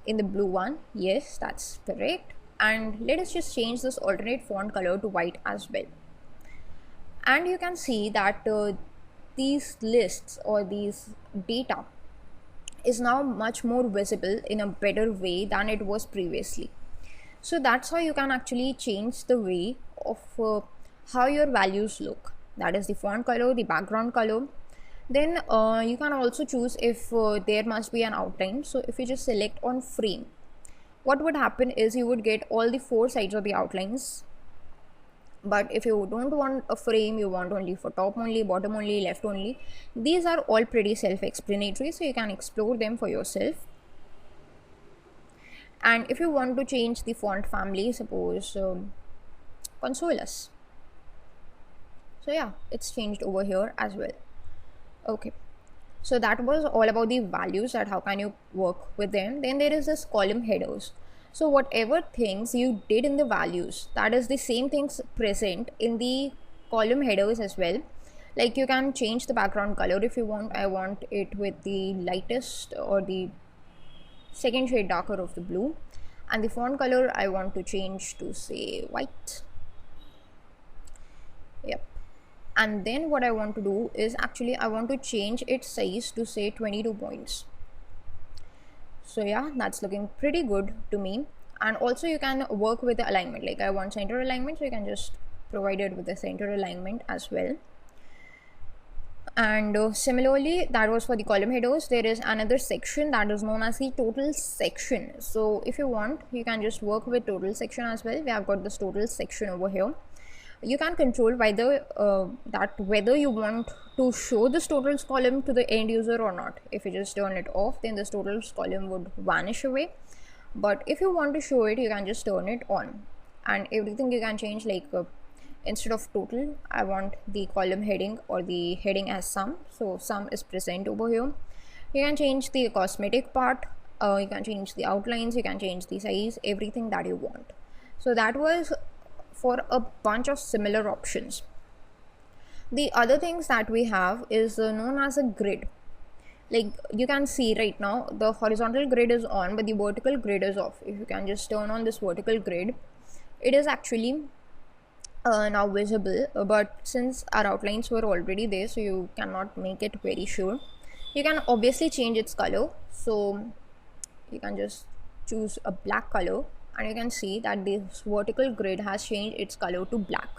In the blue one, yes, that's correct. And let us just change this alternate font color to white as well. And you can see that these lists or these data is now much more visible in a better way than it was previously. So that's how you can actually change the way of how your values look. That is the font color, the background color. Then you can also choose if there must be an outline. So if you just select on frame, what would happen is you would get all the 4 sides of the outlines. But if you don't want a frame, you want only for top only, bottom only, left only, these are all pretty self-explanatory, so you can explore them for yourself. And if you want to change the font family, suppose console us, so yeah, it's changed over here as well. Okay, so that was all about the values, that how can you work with them. Then there is this column headers. So whatever things you did in the values, that is the same things present in the column headers as well. Like you can change the background color if you want. I want it with the lightest or the second shade darker of the blue, and the font color I want to change to say white. Yep. And then what I want to do is actually I want to change its size to say 22 points. So yeah, that's looking pretty good to me. And also you can work with the alignment, like I want center alignment, so you can just provide it with the center alignment as well. And similarly, that was for the column headers. There is another section that is known as the total section. So if you want, you can just work with total section as well. We have got this total section over here. You can control whether whether you want to show this totals column to the end user or not. If you just turn it off, then this totals column would vanish away. But if you want to show it, you can just turn it on, and everything you can change, like instead of total, I want the column heading or the heading as sum. So sum is present over here. You can change the cosmetic part, you can change the outlines, you can change the size, everything that you want. So that was for a bunch of similar options. The other things that we have is known as a grid. Like you can see right now the horizontal grid is on, but the vertical grid is off. If you can just turn on this vertical grid, it is actually now visible, but since our outlines were already there, so you cannot make it very sure. You can obviously change its color, so you can just choose a black color, and you can see that this vertical grid has changed its color to black.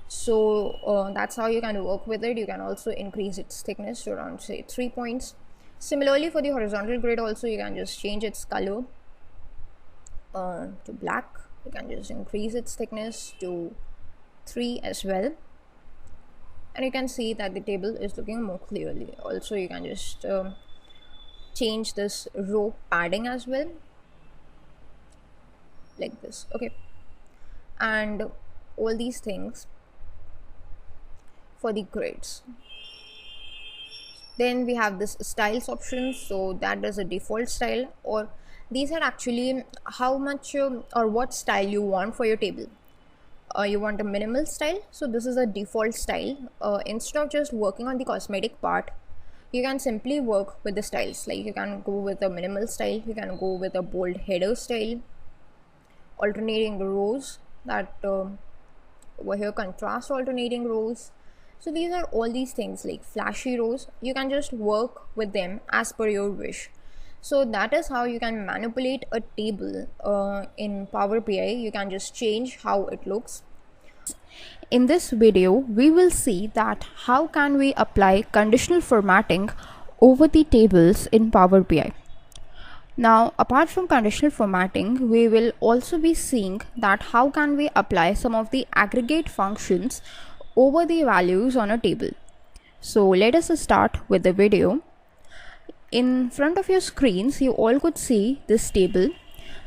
So that's how you can work with it. You can also increase its thickness to around, say, 3 points. Similarly, for the horizontal grid also, you can just change its color to black. You can just increase its thickness to 3 as well, and you can see that the table is looking more clearly. Also, you can just change this row padding as well, like this. Okay, and all these things for the grids. Then we have this styles option, so that is a default style, or these are actually how much or what style you want for your table. You want a minimal style, so this is a default style. Instead of just working on the cosmetic part, you can simply work with the styles. Like you can go with a minimal style, you can go with a bold header style, alternating rows, that over here contrast alternating rows. So these are all these things like flashy rows. You can just work with them as per your wish. So that is how you can manipulate a table in Power BI. You can just change how it looks. In this video, we will see that how can we apply conditional formatting over the tables in Power BI. Now, apart from conditional formatting, we will also be seeing that how can we apply some of the aggregate functions over the values on a table. So let us start with the video. In front of your screens, you all could see this table.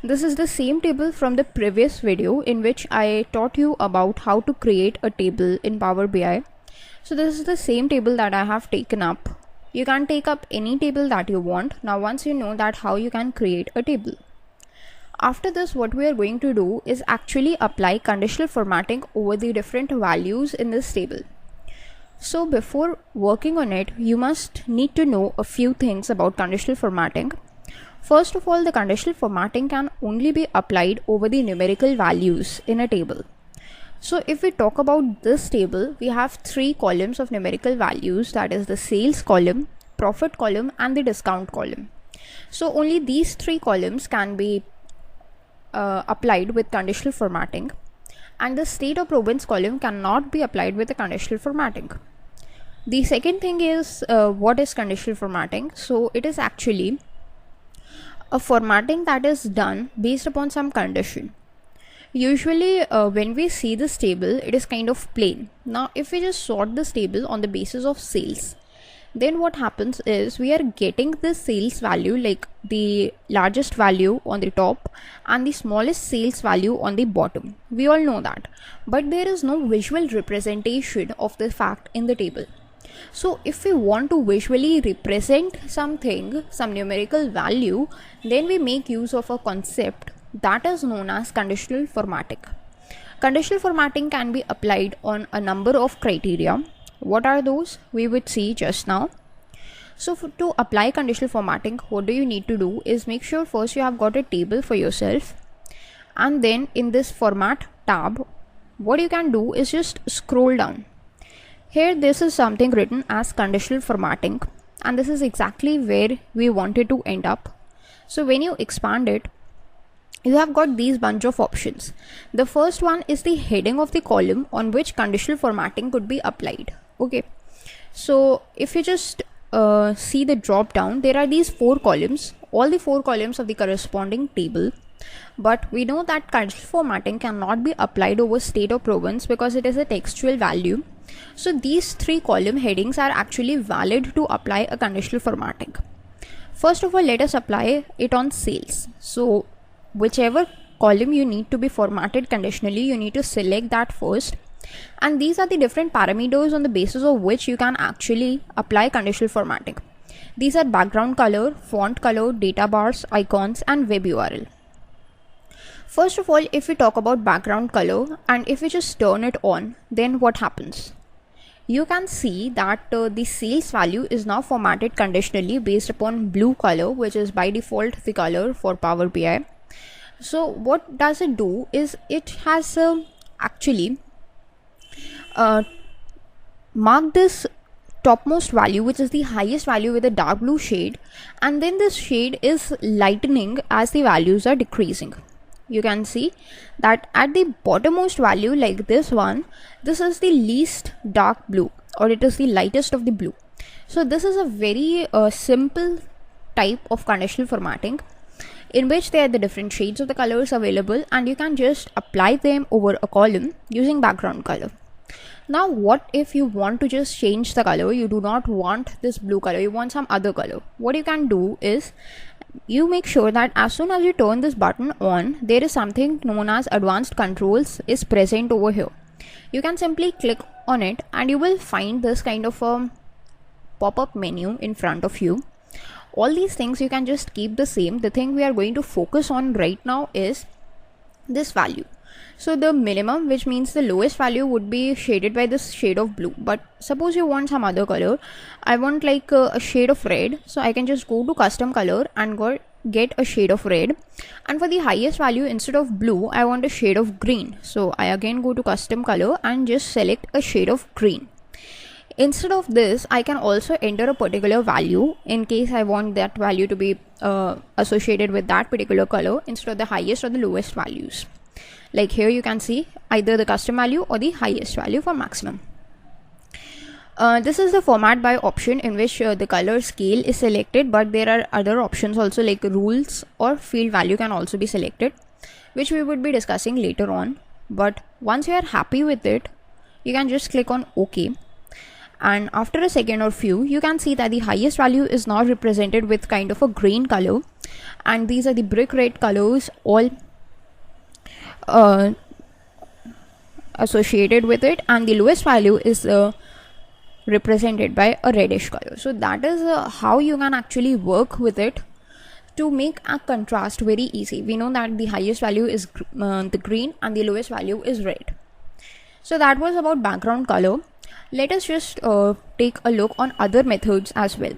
This is the same table from the previous video in which I taught you about how to create a table in Power BI. So this is the same table that I have taken up. You can take up any table that you want. Now once you know that how you can create a table. After this, what we are going to do is actually apply conditional formatting over the different values in this table. So before working on it, you must need to know a few things about conditional formatting. First of all, the conditional formatting can only be applied over the numerical values in a table. So if we talk about this table, we have 3 columns of numerical values, that is the sales column, profit column, and the discount column. So only these 3 columns can be applied with conditional formatting, and the state or province column cannot be applied with the conditional formatting. The second thing is what is conditional formatting? So it is actually a formatting that is done based upon some condition. Usually when we see this table, it is kind of plain. Now if we just sort this table on the basis of sales, then what happens is we are getting the sales value, like the largest value on the top and the smallest sales value on the bottom. We all know that, but there is no visual representation of the fact in the table. So if we want to visually represent something, some numerical value, then we make use of a concept that is known as conditional formatting. Conditional formatting can be applied on a number of criteria. What are those? We would see just now. So to apply conditional formatting, what do you need to do is make sure first you have got a table for yourself, and then in this format tab, what you can do is just scroll down. Here this is something written as conditional formatting, and this is exactly where we wanted to end up. So when you expand it, you have got these bunch of options. The first one is the heading of the column on which conditional formatting could be applied. Okay, so if you just see the drop down, there are these 4 columns, all the 4 columns of the corresponding table. But we know that conditional formatting cannot be applied over state or province because it is a textual value. So these 3 column headings are actually valid to apply a conditional formatting. First of all, let us apply it on sales. So whichever column you need to be formatted conditionally, you need to select that first, and these are the different parameters on the basis of which you can actually apply conditional formatting. These are background color, font color, data bars, icons, and web URL. First of all, if we talk about background color and if we just turn it on, then what happens? You can see that the sales value is now formatted conditionally based upon blue color, which is by default the color for Power BI. So what does it do is it has actually uh, mark this topmost value, which is the highest value, with a dark blue shade, and then this shade is lightening as the values are decreasing. You can see that at the bottommost value, like this one, this is the least dark blue, or it is the lightest of the blue. So this is a very simple type of conditional formatting, in which there are the different shades of the colors available, and you can just apply them over a column using background color. Now what if you want to just change the color? You do not want this blue color, you want some other color. What you can do is, you make sure that as soon as you turn this button on, there is something known as advanced controls is present over here. You can simply click on it and you will find this kind of a pop-up menu in front of you. All these things you can just keep the same. The thing we are going to focus on right now is this value. So the minimum, which means the lowest value, would be shaded by this shade of blue. But suppose you want some other color. I want like a shade of red, so I can just go to custom color and get a shade of red. And for the highest value, instead of blue, I want a shade of green, so I again go to custom color and just select a shade of green. Instead of this, I can also enter a particular value in case I want that value to be associated with that particular color instead of the highest or the lowest values. Like here you can see either the custom value or the highest value for maximum. This is the format by option, in which the color scale is selected, but there are other options also, like rules or field value can also be selected, which we would be discussing later on. But once you are happy with it, you can just click on OK. And after a second or few, you can see that the highest value is now represented with kind of a green color, and these are the brick red colors all associated with it, and the lowest value is represented by a reddish color. So that is how you can actually work with it to make a contrast very easy. We know that the highest value is the green and the lowest value is red. So that was about background color. Let us just take a look on other methods as well.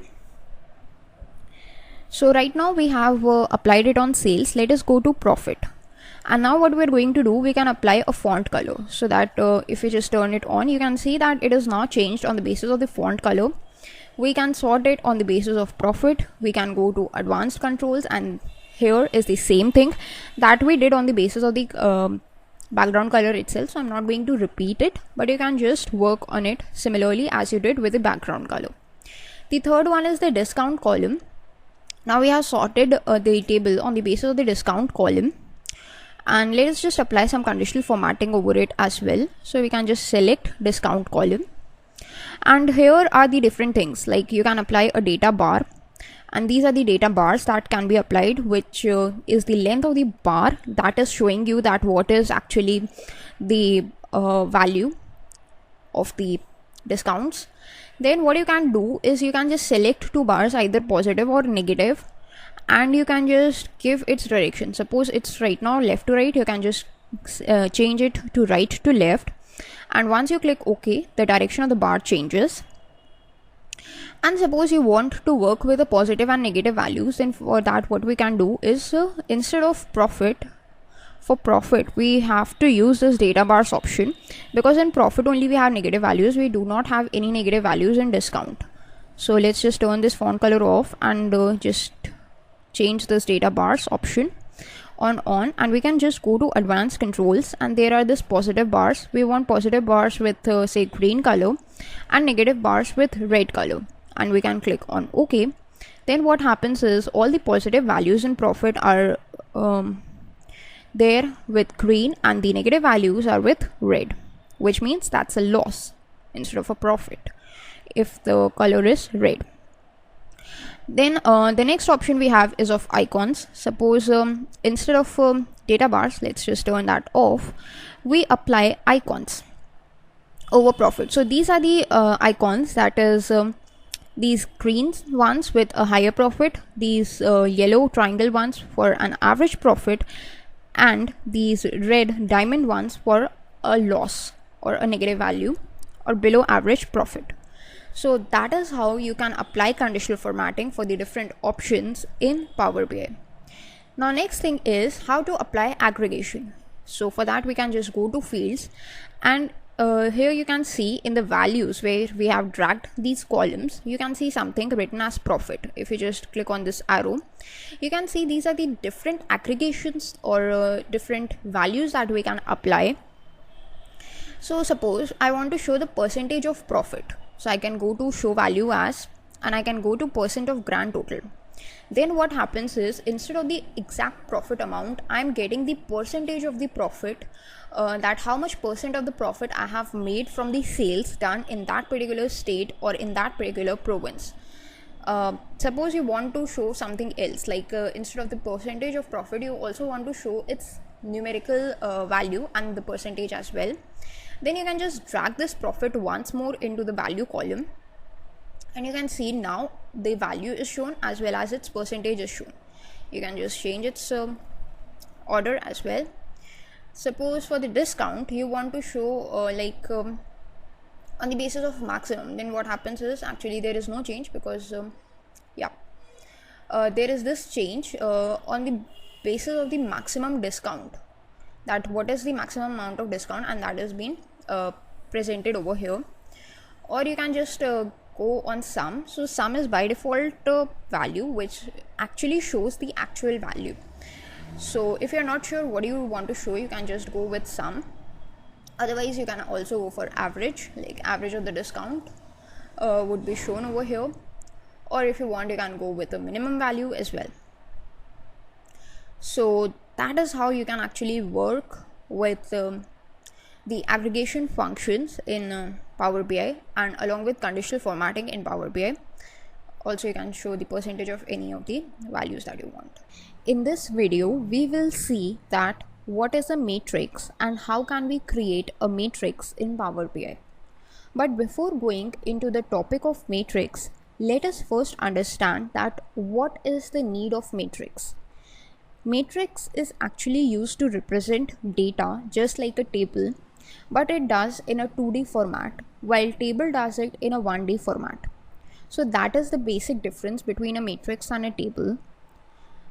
So right now we have applied it on sales. Let us go to profit. And now what we're going to do, we can apply a font color, so that if we just turn it on, you can see that it is now changed on the basis of the font color. We can sort it on the basis of profit. We can go to advanced controls, and here is the same thing that we did on the basis of the background color itself. So I'm not going to repeat it, but you can just work on it similarly as you did with the background color. The third one is the discount column. Now we have sorted the table on the basis of the discount column. And let us just apply some conditional formatting over it as well. So we can just select discount column, and here are the different things, like you can apply a data bar, and these are the data bars that can be applied, which is the length of the bar that is showing you that what is actually the value of the discounts. Then what you can do is you can just select two bars, either positive or negative, and you can just give its direction. Suppose it's right now left to right, you can just change it to right to left, and once you click OK, the direction of the bar changes. And suppose you want to work with the positive and negative values, then for that what we can do is instead of profit, for profit we have to use this data bars option, because in profit only we have negative values, we do not have any negative values in discount. So let's just turn this font color off and just change this data bars option on, and we can just go to advanced controls, and there are this positive bars. We want positive bars with say green color, and negative bars with red color, and we can click on OK. Then what happens is all the positive values in profit are there with green, and the negative values are with red, which means that's a loss instead of a profit if the color is red. Then the next option we have is of icons. Suppose instead of data bars, let's just turn that off, we apply icons over profit. So these are the icons, that is these green ones with a higher profit, these yellow triangle ones for an average profit, and these red diamond ones for a loss or a negative value or below average profit. So that is how you can apply conditional formatting for the different options in Power BI. Now next thing is how to apply aggregation. So for that we can just go to fields, and here you can see in the values where we have dragged these columns, you can see something written as profit. If you just click on this arrow, you can see these are the different aggregations or different values that we can apply. So suppose I want to show the percentage of profit. So I can go to show value as, and I can go to percent of grand total. Then what happens is, instead of the exact profit amount, I'm getting the percentage of the profit, that how much percent of the profit I have made from the sales done in that particular state or in that particular province. Suppose you want to show something else, like instead of the percentage of profit, you also want to show its numerical value and the percentage as well. Then you can just drag this profit once more into the value column, and you can see now the value is shown as well as its percentage is shown. You can just change its order as well. Suppose for the discount you want to show on the basis of maximum, then what happens is, actually there is no change because there is this change on the basis of the maximum discount, that what is the maximum amount of discount, and that has been presented over here. Or you can just go on sum. So sum is by default value, which actually shows the actual value. So if you're not sure what you want to show, you can just go with sum. Otherwise you can also go for average, like average of the discount would be shown over here. Or if you want, you can go with a minimum value as well. So that is how you can actually work with the aggregation functions in Power BI, and along with conditional formatting in Power BI. Also you can show the percentage of any of the values that you want. In this video we will see that what is a matrix and how can we create a matrix in Power BI. But before going into the topic of matrix, let us first understand that what is the need of matrix. Matrix is actually used to represent data just like a table, but it does in a 2D format, while table does it in a 1D format. So that is the basic difference between a matrix and a table.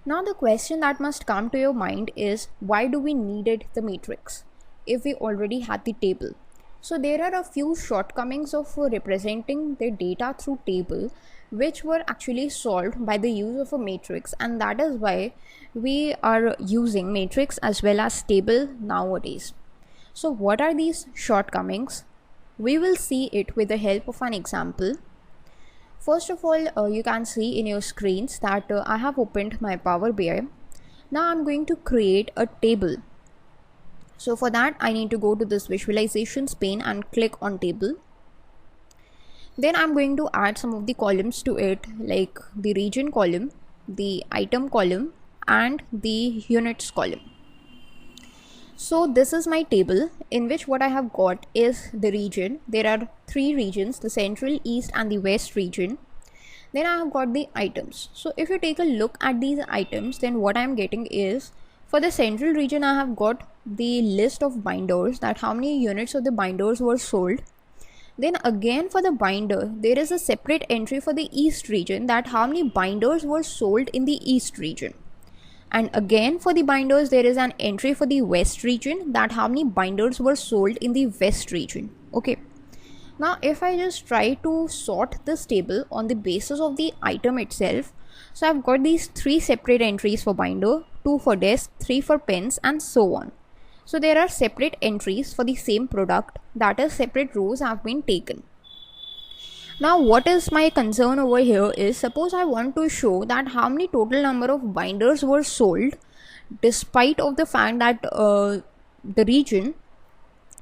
Now the question that must come to your mind is, why do we needed the matrix if we already had the table? So there are a few shortcomings of representing the data through table, which were actually solved by the use of a matrix, and that is why we are using matrix as well as table nowadays. So what are these shortcomings? We will see it with the help of an example. First of all, you can see in your screens that I have opened my Power BI. Now I'm going to create a table. So for that I need to go to this visualizations pane and click on table. Then I'm going to add some of the columns to it, like the region column, the item column, and the units column. So this is my table, in which what I have got is the region. There are 3 regions, the central, east and the west region. Then I have got the items. So if you take a look at these items, then what I am getting is, for the central region I have got the list of binders, that how many units of the binders were sold. Then again for the binder, there is a separate entry for the east region, that how many binders were sold in the east region. And again for the binders, there is an entry for the west region, that how many binders were sold in the west region. Okay. Now if I just try to sort this table on the basis of the item itself, so I've got these 3 separate entries for binder, 2 for desk, 3 for pens, and so on. So there are separate entries for the same product, that is separate rows have been taken. Now what is my concern over here is, suppose I want to show that how many total number of binders were sold, despite of the fact that the region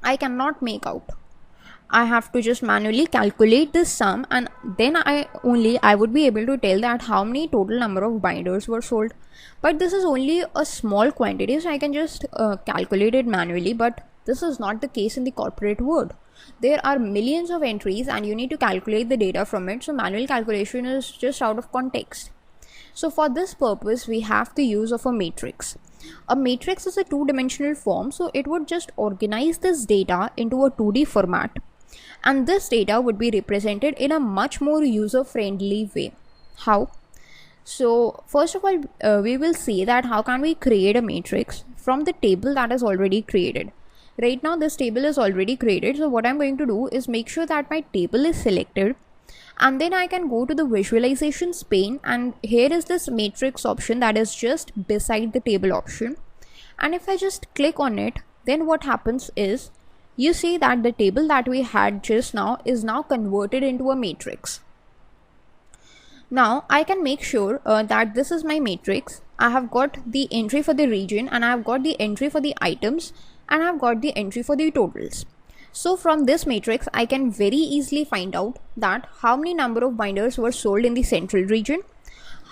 I cannot make out. I have to just manually calculate this sum, and then I would be able to tell that how many total number of binders were sold. But this is only a small quantity, so I can just calculate it manually, but this is not the case in the corporate world. There are millions of entries and you need to calculate the data from it, so manual calculation is just out of context. So for this purpose we have the use of a matrix. A matrix is a 2-dimensional form, so it would just organize this data into a 2D format, and this data would be represented in a much more user-friendly way. How? So first of all, we will see that how can we create a matrix from the table that is already created. Right now this table is already created, so what I'm going to do is make sure that my table is selected, and then I can go to the visualizations pane, and here is this matrix option that is just beside the table option. And if I just click on it, then what happens is you see that the table that we had just now is now converted into a matrix. Now I can make sure that this is my matrix. I have got the entry for the region, and I have got the entry for the items, and I have got the entry for the totals. So from this matrix I can very easily find out that how many number of binders were sold in the central region,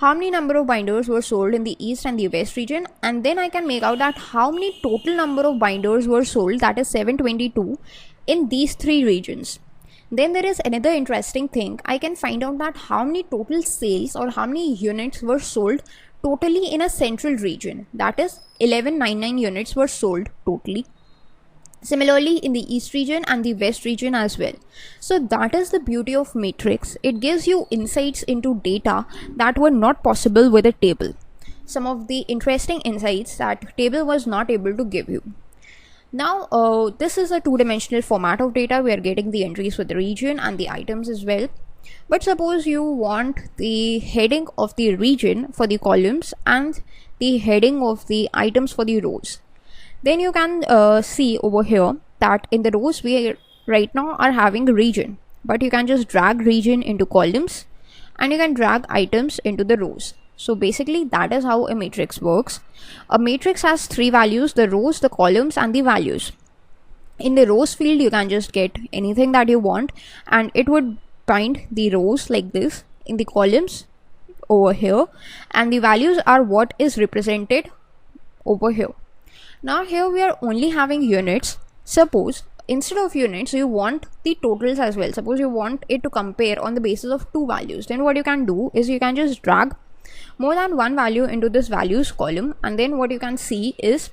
how many number of binders were sold in the east and the west region, and then I can make out that how many total number of binders were sold, that is 722, in these three regions. Then there is another interesting thing. I can find out that how many total sales or how many units were sold totally in a central region, that is 1199 units were sold totally. Similarly in the east region and the west region as well. So that is the beauty of matrix. It gives you insights into data that were not possible with a table. Some of the interesting insights that table was not able to give you. Now this is a two-dimensional format of data. We are getting the entries for the region and the items as well. But suppose you want the heading of the region for the columns and the heading of the items for the rows. Then you can see over here that in the rows we right now are having region, but you can just drag region into columns and you can drag items into the rows. So basically that is how a matrix works. A matrix has three values: the rows, the columns, and the values. In the rows field you can just get anything that you want, and it would bind the rows like this, in the columns over here, and the values are what is represented over here. Now here we are only having units. Suppose instead of units you want the totals as well. Suppose you want it to compare on the basis of two values. Then what you can do is you can just drag more than one value into this values column, and then what you can see is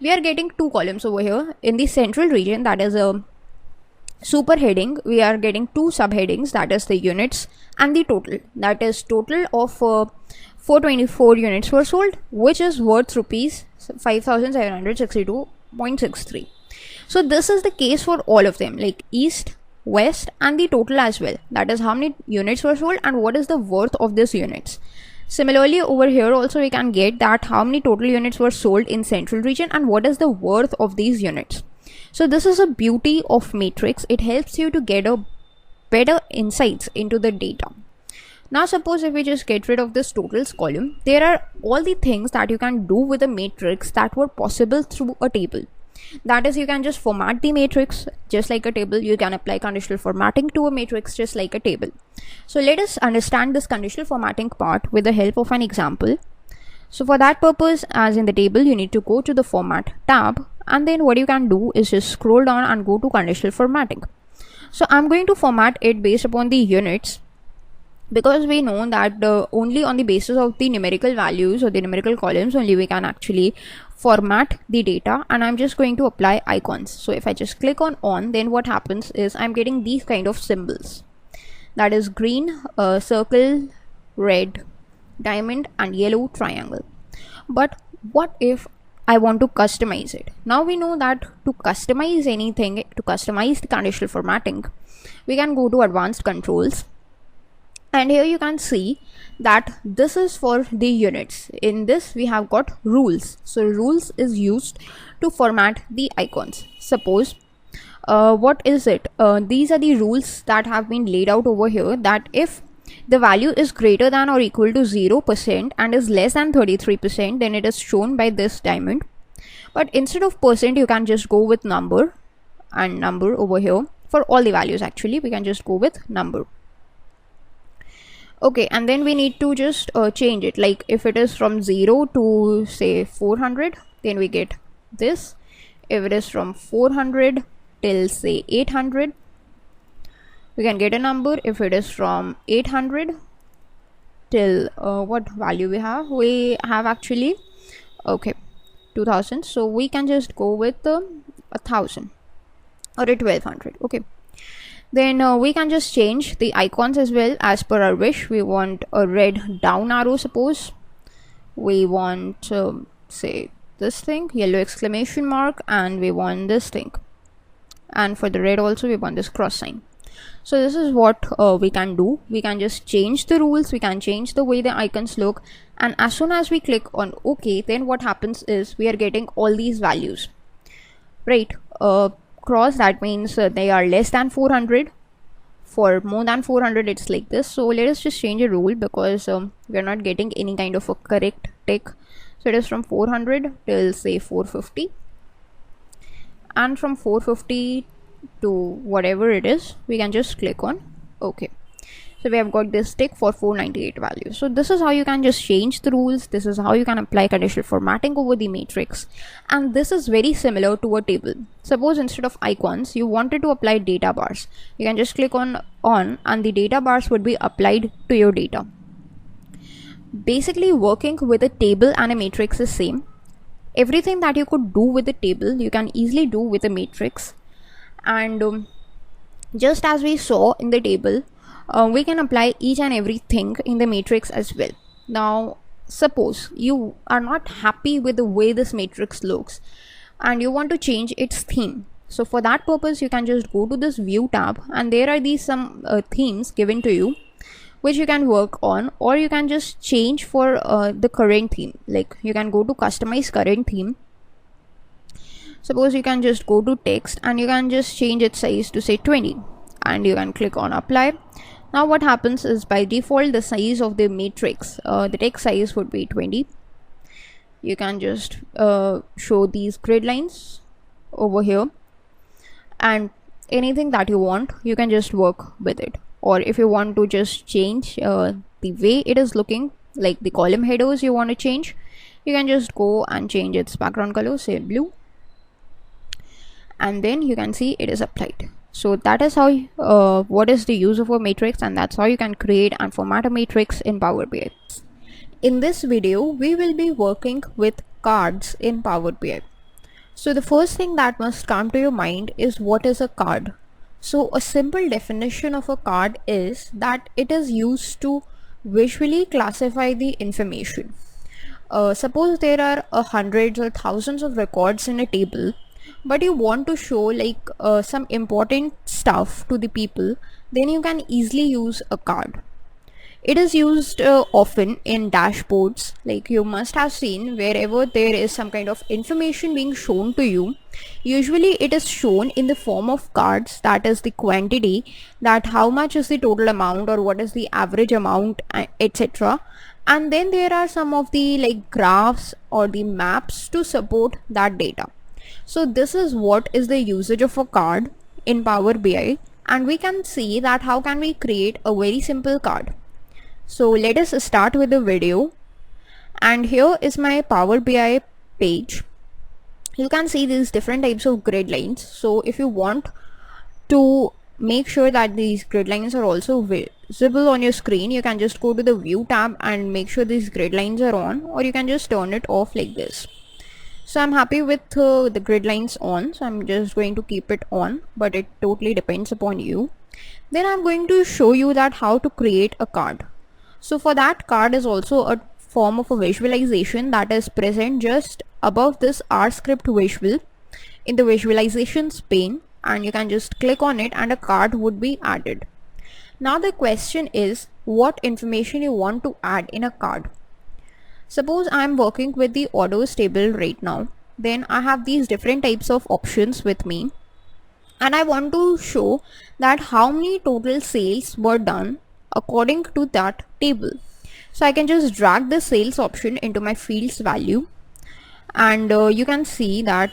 we are getting two columns over here. In the central region, that is a super heading, we are getting two subheadings, that is the units and the total, that is total of 424 units were sold, which is worth rupees 5762.63. So this is the case for all of them, like east, west, and the total as well, that is how many units were sold and what is the worth of these units. Similarly over here also we can get that how many total units were sold in central region and what is the worth of these units. So this is a beauty of matrix. It helps you to get a better insights into the data. Now suppose if we just get rid of this totals column, there are all the things that you can do with a matrix that were possible through a table. That is, you can just format the matrix just like a table. You can apply conditional formatting to a matrix just like a table. So let us understand this conditional formatting part with the help of an example. So for that purpose, as in the table, you need to go to the format tab, and then what you can do is just scroll down and go to conditional formatting. So I'm going to format it based upon the units, because we know that only on the basis of the numerical values or the numerical columns only we can actually format the data. And I'm just going to apply icons. So if I just click on, then what happens is I'm getting these kind of symbols, that is green, circle, red, diamond, and yellow triangle. But what if I want to customize it? Now we know that to customize anything, to customize the conditional formatting, we can go to advanced controls. And here you can see that this is for the units. In this we have got rules. So rules is used to format the icons. Suppose what is it? These are the rules that have been laid out over here, that if the value is greater than or equal to 0% and is less than 33%, then it is shown by this diamond. But instead of percent, you can just go with number, and number over here for all the values. Actually we can just go with number. Okay, and then we need to just change it, like if it is from 0 to say 400, then we get this. If it is from 400 till say 800, we can get a number. If it is from 800 till what value we have? We have actually 2000, so we can just go with 1000 or a 1200. Okay, then we can just change the icons as well as per our wish. We want a red down arrow, suppose we want say this thing, yellow exclamation mark, and we want this thing, and for the red also we want this cross sign. So this is what we can do. We can just change the rules, we can change the way the icons look, and as soon as we click on OK, then what happens is we are getting all these values, right? Cross, that means they are less than 400. For more than 400 it's like this. So let us just change a rule, because we are not getting any kind of a correct tick. So it is from 400 till say 450, and from 450 to whatever it is, we can just click on OK. So we have got this tick for 498 value. So this is how you can just change the rules. This is how you can apply conditional formatting over the matrix. And this is very similar to a table. Suppose instead of icons, you wanted to apply data bars. You can just click on and the data bars would be applied to your data. Basically, working with a table and a matrix is same. Everything that you could do with a table, you can easily do with a matrix. And just as we saw in the table, we can apply each and everything in the matrix as well. Now suppose you are not happy with the way this matrix looks and you want to change its theme. So for that purpose, you can just go to this view tab, and there are these some themes given to you which you can work on, or you can just change for the current theme. Like you can go to customize current theme. Suppose you can just go to text and you can just change its size to say 20, and you can click on apply. Now what happens is by default the size of the matrix, the text size would be 20. You can just show these grid lines over here, and anything that you want, you can just work with it. Or if you want to just change the way it is looking, like the column headers you want to change, you can just go and change its background color, say blue, and then you can see it is applied. So that is how what is the use of a matrix, and that's how you can create and format a matrix in Power BI. In this video, we will be working with cards in Power BI. So the first thing that must come to your mind is, what is a card? So a simple definition of a card is that it is used to visually classify the information. Suppose there are hundreds or thousands of records in a table, but you want to show like some important stuff to the people, then you can easily use a card. It is used often in dashboards. Like you must have seen, wherever there is some kind of information being shown to you, usually it is shown in the form of cards, that is the quantity, that how much is the total amount or what is the average amount, etc. And then there are some of the like graphs or the maps to support that data. So this is what is the usage of a card in Power BI, and we can see that how can we create a very simple card. So let us start with the video, and here is my Power BI page. You can see these different types of grid lines. So if you want to make sure that these grid lines are also visible on your screen, you can just go to the view tab and make sure these grid lines are on, or you can just turn it off like this. So I'm happy with the grid lines on, so I'm just going to keep it on, but it totally depends upon you. Then I'm going to show you that how to create a card. So for that, card is also a form of a visualization that is present just above this R script visual in the visualizations pane, and you can just click on it and a card would be added. Now the question is, what information you want to add in a card. Suppose I'm working with the orders table right now. Then I have these different types of options with me, and I want to show that how many total sales were done according to that table. So I can just drag the sales option into my fields value, and you can see that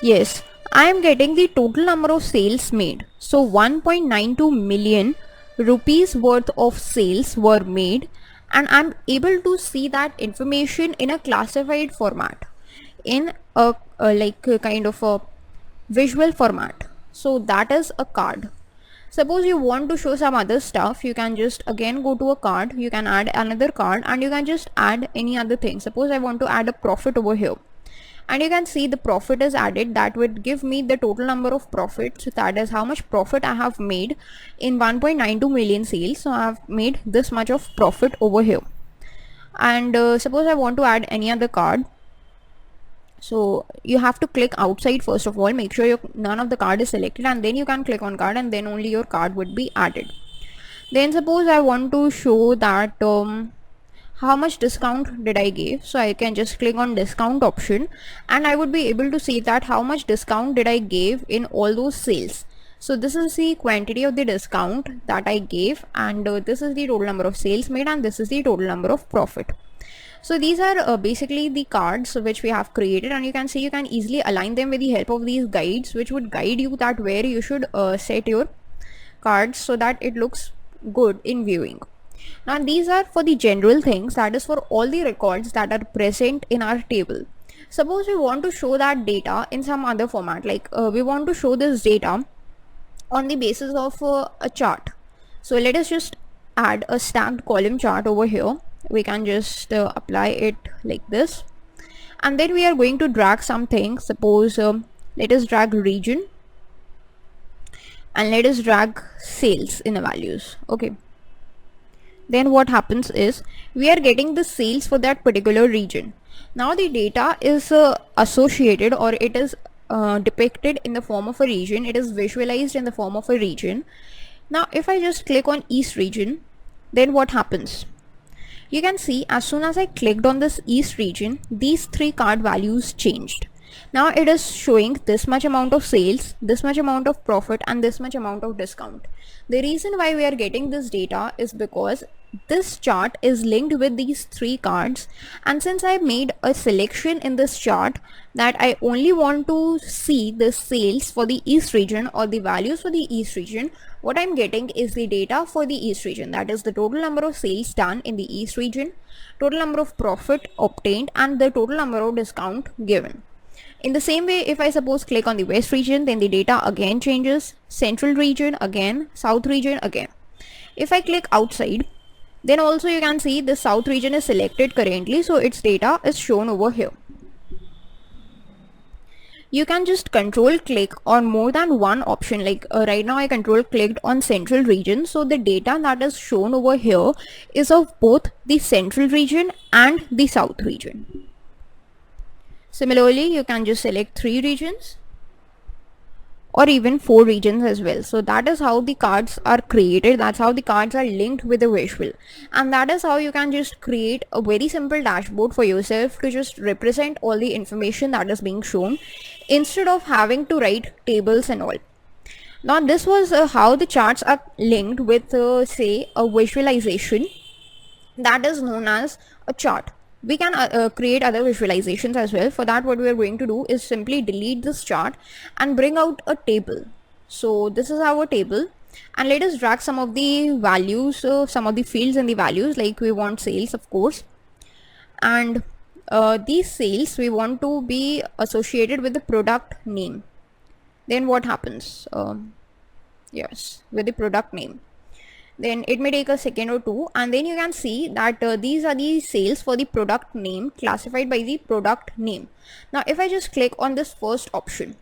yes, I am getting the total number of sales made. So 1.92 million rupees worth of sales were made, and I'm able to see that information in a classified format, in a kind of a visual format. So that is a card. Suppose you want to show some other stuff, you can just again go to a card, you can add another card, and you can just add any other thing. Suppose I want to add a profit over here, and you can see the profit is added. That would give me the total number of profits, so that is how much profit I have made in 1.92 million sales. So I have made this much of profit over here. and suppose I want to add any other card. So you have to click outside first of all, make sure none of the card is selected, and then you can click on card, and then only your card would be added. Then suppose I want to show that how much discount did I give, so I can just click on discount option, and I would be able to see that how much discount did I give in all those sales. So this is the quantity of the discount that I gave, and this is the total number of sales made, and this is the total number of profit. So these are basically the cards which we have created, and you can see you can easily align them with the help of these guides, which would guide you that where you should set your cards so that it looks good in viewing. Now these are for the general things, that is for all the records that are present in our table. Suppose we want to show that data in some other format, like we want to show this data on the basis of a chart. So let us just add a stacked column chart over here. We can just apply it like this, and then we are going to drag something. Suppose let us drag region, and let us drag sales in the values. Okay, then what happens is we are getting the sales for that particular region. Now the data is associated, or it is depicted in the form of a region. It is visualized in the form of a region. Now if I just click on East region, then what happens? You can see as soon as I clicked on this East region, these three card values changed. Now it is showing this much amount of sales, this much amount of profit, and this much amount of discount. The reason why we are getting this data is because this chart is linked with these three cards, and since I made a selection in this chart that I only want to see the sales for the East region or the values for the East region, what I'm getting is the data for the East region, that is the total number of sales done in the East region, total number of profit obtained, and the total number of discount given. In the same way, if I suppose click on the West region, then the data again changes, Central region again, South region again. If I click outside, then also you can see the South region is selected currently, so its data is shown over here. You can just control click on more than one option, like right now I control clicked on Central region, so the data that is shown over here is of both the Central region and the South region. Similarly, you can just select 3 regions or even 4 regions as well. So that is how the cards are created, that's how the cards are linked with the visual, and that is how you can just create a very simple dashboard for yourself to just represent all the information that is being shown instead of having to write tables and all. Now this was how the charts are linked with say a visualization that is known as a chart. We can create other visualizations as well. For that, what we are going to do is simply delete this chart and bring out a table. So this is our table, and let us drag some of the values, some of the fields in the values, like we want sales of course, and these sales we want to be associated with the product name. Then what happens? Yes, with the product name. Then it may take a second or two, and then you can see that these are the sales for the product name classified by the product name. Now if I just click on this first option,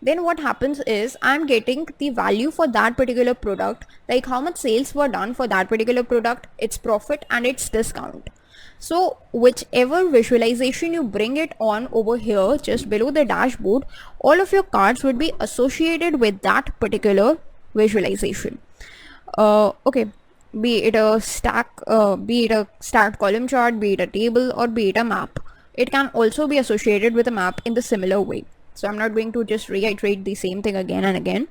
then what happens is I'm getting the value for that particular product, like how much sales were done for that particular product, its profit and its discount. So whichever visualization you bring it on over here just below the dashboard, all of your cards would be associated with that particular visualization. Okay, be it a stacked column chart, be it a table, or be it a map. It can also be associated with a map in the similar way. So I'm not going to just reiterate the same thing again and again.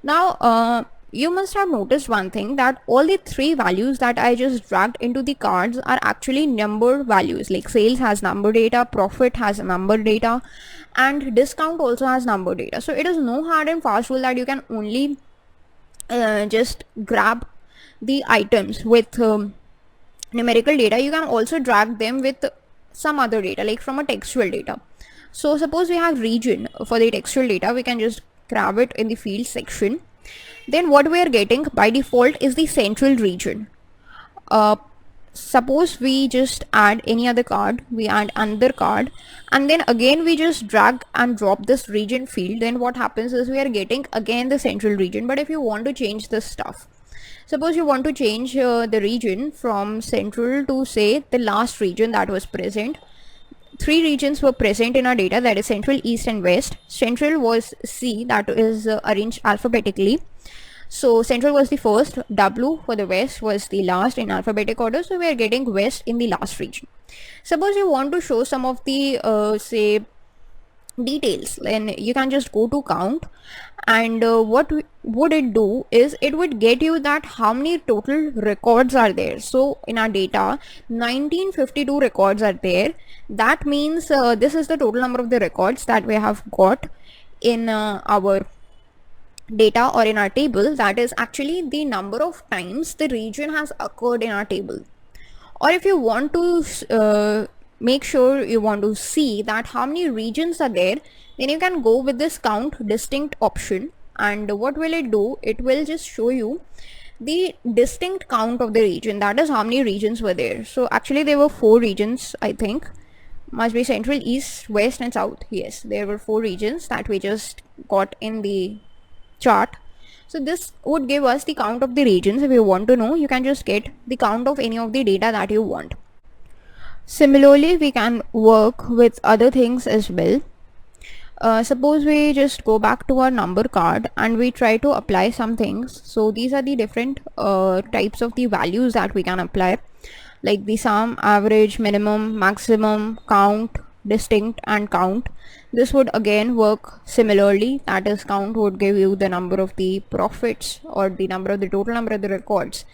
Now you must have noticed one thing, that all the 3 values that I just dragged into the cards are actually number values, like sales has number data, profit has number data, and discount also has number data. So it is no hard and fast rule that you can only just grab the items with numerical data. You can also drag them with some other data, like from a textual data. So suppose we have region for the textual data, we can just grab it in the field section. Then what we are getting by default is the Central region. Suppose we just add any other card, we add another card, and then again we just drag and drop this region field, then what happens is we are getting again the Central region. But if you want to change this stuff, Suppose you want to change the region from central to say the last region that was present. 3 regions were present in our data, that is central, east and west. Central was C, that is arranged alphabetically. So central was the first, W for the west was the last in alphabetic order, so we are getting west in the last region. Suppose you want to show some of the say details, then you can just go to count, and what would it do is it would get you that how many total records are there. So in our data 1952 records are there. That means this is the total number of the records that we have got in our data or in our table. That is actually the number of times the region has occurred in our table. Or if you want to make sure you want to see that how many regions are there, then you can go with this count distinct option, and what will it do? It will just show you the distinct count of the region, that is how many regions were there. So actually there were 4 regions, I think, must be central, east, west and south. Yes, there were 4 regions that we just got in the chart. So this would give us the count of the regions. If you want to know, you can just get the count of any of the data that you want. Similarly, we can work with other things as well. Suppose we just go back to our number card and we try to apply some things. So these are the different types of the values that we can apply, like the sum, average, minimum, maximum, count, distinct and count. This would again work similarly, that is count would give you the number of the profits or the number of the total number of the records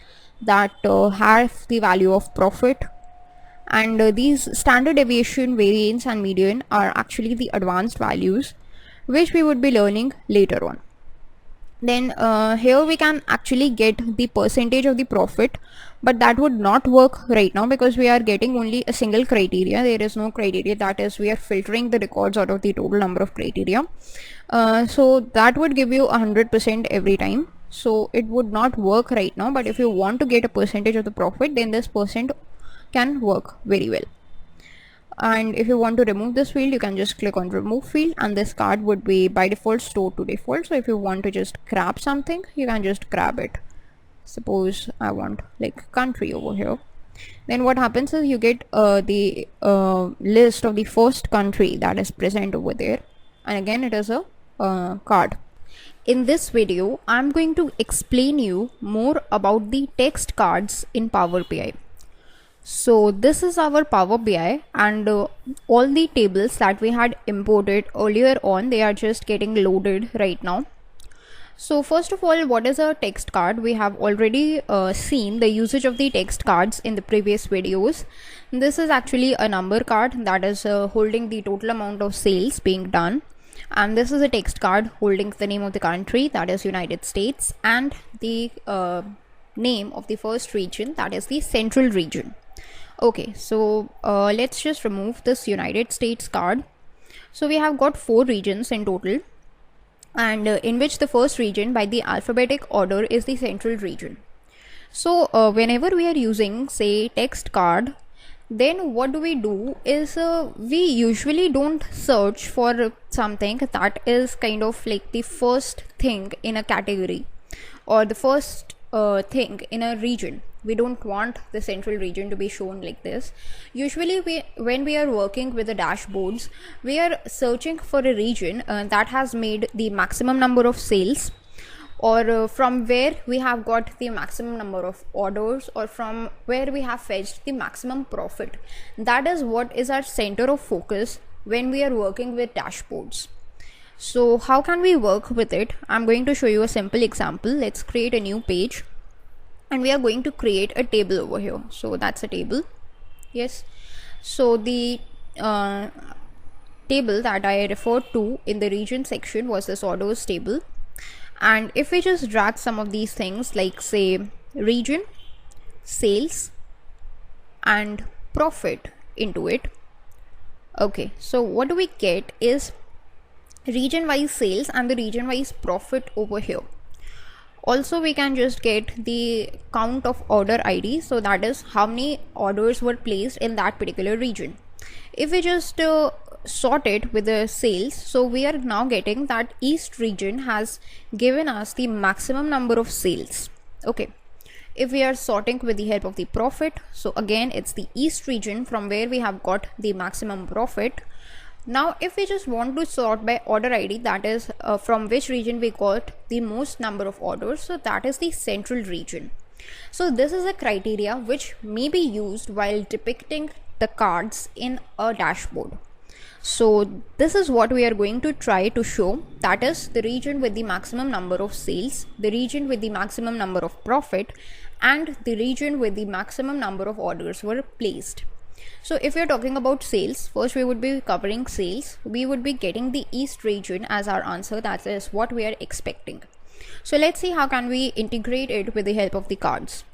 that have the value of profit. And these standard deviation, variance and median are actually the advanced values which we would be learning later on. Then here we can actually get the percentage of the profit, but that would not work right now because we are getting only a single criteria. There is no criteria, that is we are filtering the records out of the total number of criteria. So that would give you 100% every time, so it would not work right now. But if you want to get a percentage of the profit, then this percent can work very well. And if you want to remove this field, you can just click on remove field, and this card would be by default stored to default. So if you want to just grab something, you can just grab it. Suppose I want like country over here, then what happens is you get the list of the first country that is present over there, and again it is a card. In this video I'm going to explain you more about the text cards in Power BI. So this is our Power BI, and all the tables that we had imported earlier on, they are just getting loaded right now. So first of all, what is a text card? We have already seen the usage of the text cards in the previous videos. This is actually a number card that is holding the total amount of sales being done, and this is a text card holding the name of the country, that is United States, and the name of the first region, that is the central region. Okay, so let's just remove this United States card. So we have got 4 regions in total, and in which the first region by the alphabetic order is the central region. So whenever we are using say text card, then what do is we usually don't search for something that is kind of like the first thing in a category or the first thing in a region. We don't want the central region to be shown like this. Usually when we are working with the dashboards, we are searching for a region that has made the maximum number of sales, or from where we have got the maximum number of orders, or from where we have fetched the maximum profit. That is what is our center of focus when we are working with dashboards. So how can we work with it? I'm going to show you a simple example. Let's create a new page, and we are going to create a table over here. So that's a table. Yes, so the table that I referred to in the region section was this orders table. And if we just drag some of these things like say region, sales and profit into it, okay, so what do we get is region wise sales and the region wise profit over here. Also we can just get the count of order ID, so that is how many orders were placed in that particular region. If we just sort it with the sales, so we are now getting that east region has given us the maximum number of sales. Okay, If we are sorting with the help of the profit, so again it's the east region from where we have got the maximum profit. Now if we just want to sort by order ID, that is from which region we got the most number of orders, so that is the central region. So this is a criteria which may be used while depicting the cards in a dashboard. So this is what we are going to try to show, that is the region with the maximum number of sales, the region with the maximum number of profit, and the region with the maximum number of orders were placed. So if you're talking about sales, first we would be covering sales. We would be getting the east region as our answer, that is what we are expecting. So let's see how can we integrate it with the help of the cards.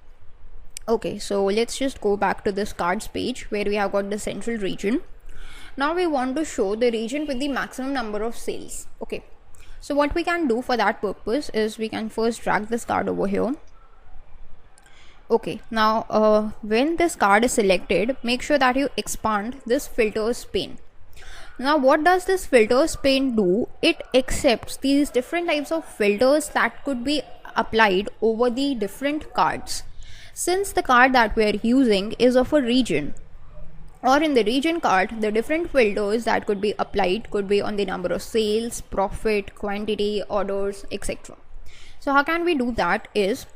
Okay, so let's just go back to this cards page where we have got the central region. Now we want to show the region with the maximum number of sales. Okay, so what we can do for that purpose is we can first drag this card over here. Okay, now when this card is selected, make sure that you expand this filters pane. Now what does this filters pane do? It accepts these different types of filters that could be applied over the different cards. Since the card that we are using is of a region, or in the region card, the different filters that could be applied could be on the number of sales, profit, quantity, orders, etc. So how can we do that is,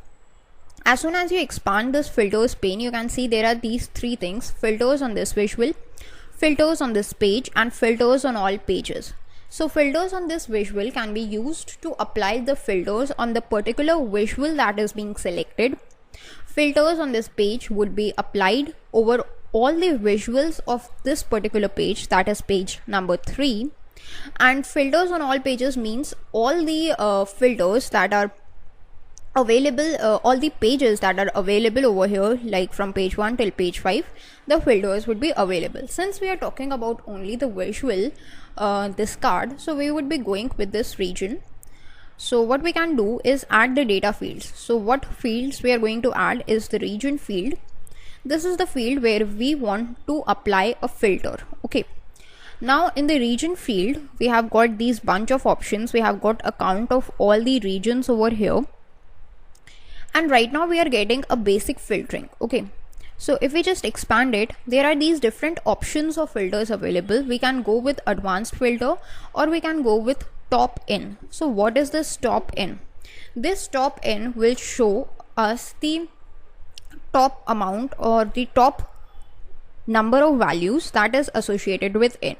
as soon as you expand this filters pane, you can see there are these three things: filters on this visual, filters on this page, and filters on all pages. So filters on this visual can be used to apply the filters on the particular visual that is being selected. Filters on this page would be applied over all the visuals of this particular page, that is page number 3. And filters on all pages means all the filters that are available, all the pages that are available over here, like from page 1 till page 5, the filters would be available. Since we are talking about only the visual, this card, so we would be going with this region. So what we can do is add the data fields. So what fields we are going to add is the region field. This is the field where we want to apply a filter. Okay, now in the region field we have got these bunch of options. We have got a count of all the regions over here, and right now we are getting a basic filtering. Okay, so if we just expand it, there are these different options of filters available. We can go with advanced filter, or we can go with top in. So what is this top in? This top in will show us the top amount or the top number of values that is associated with n.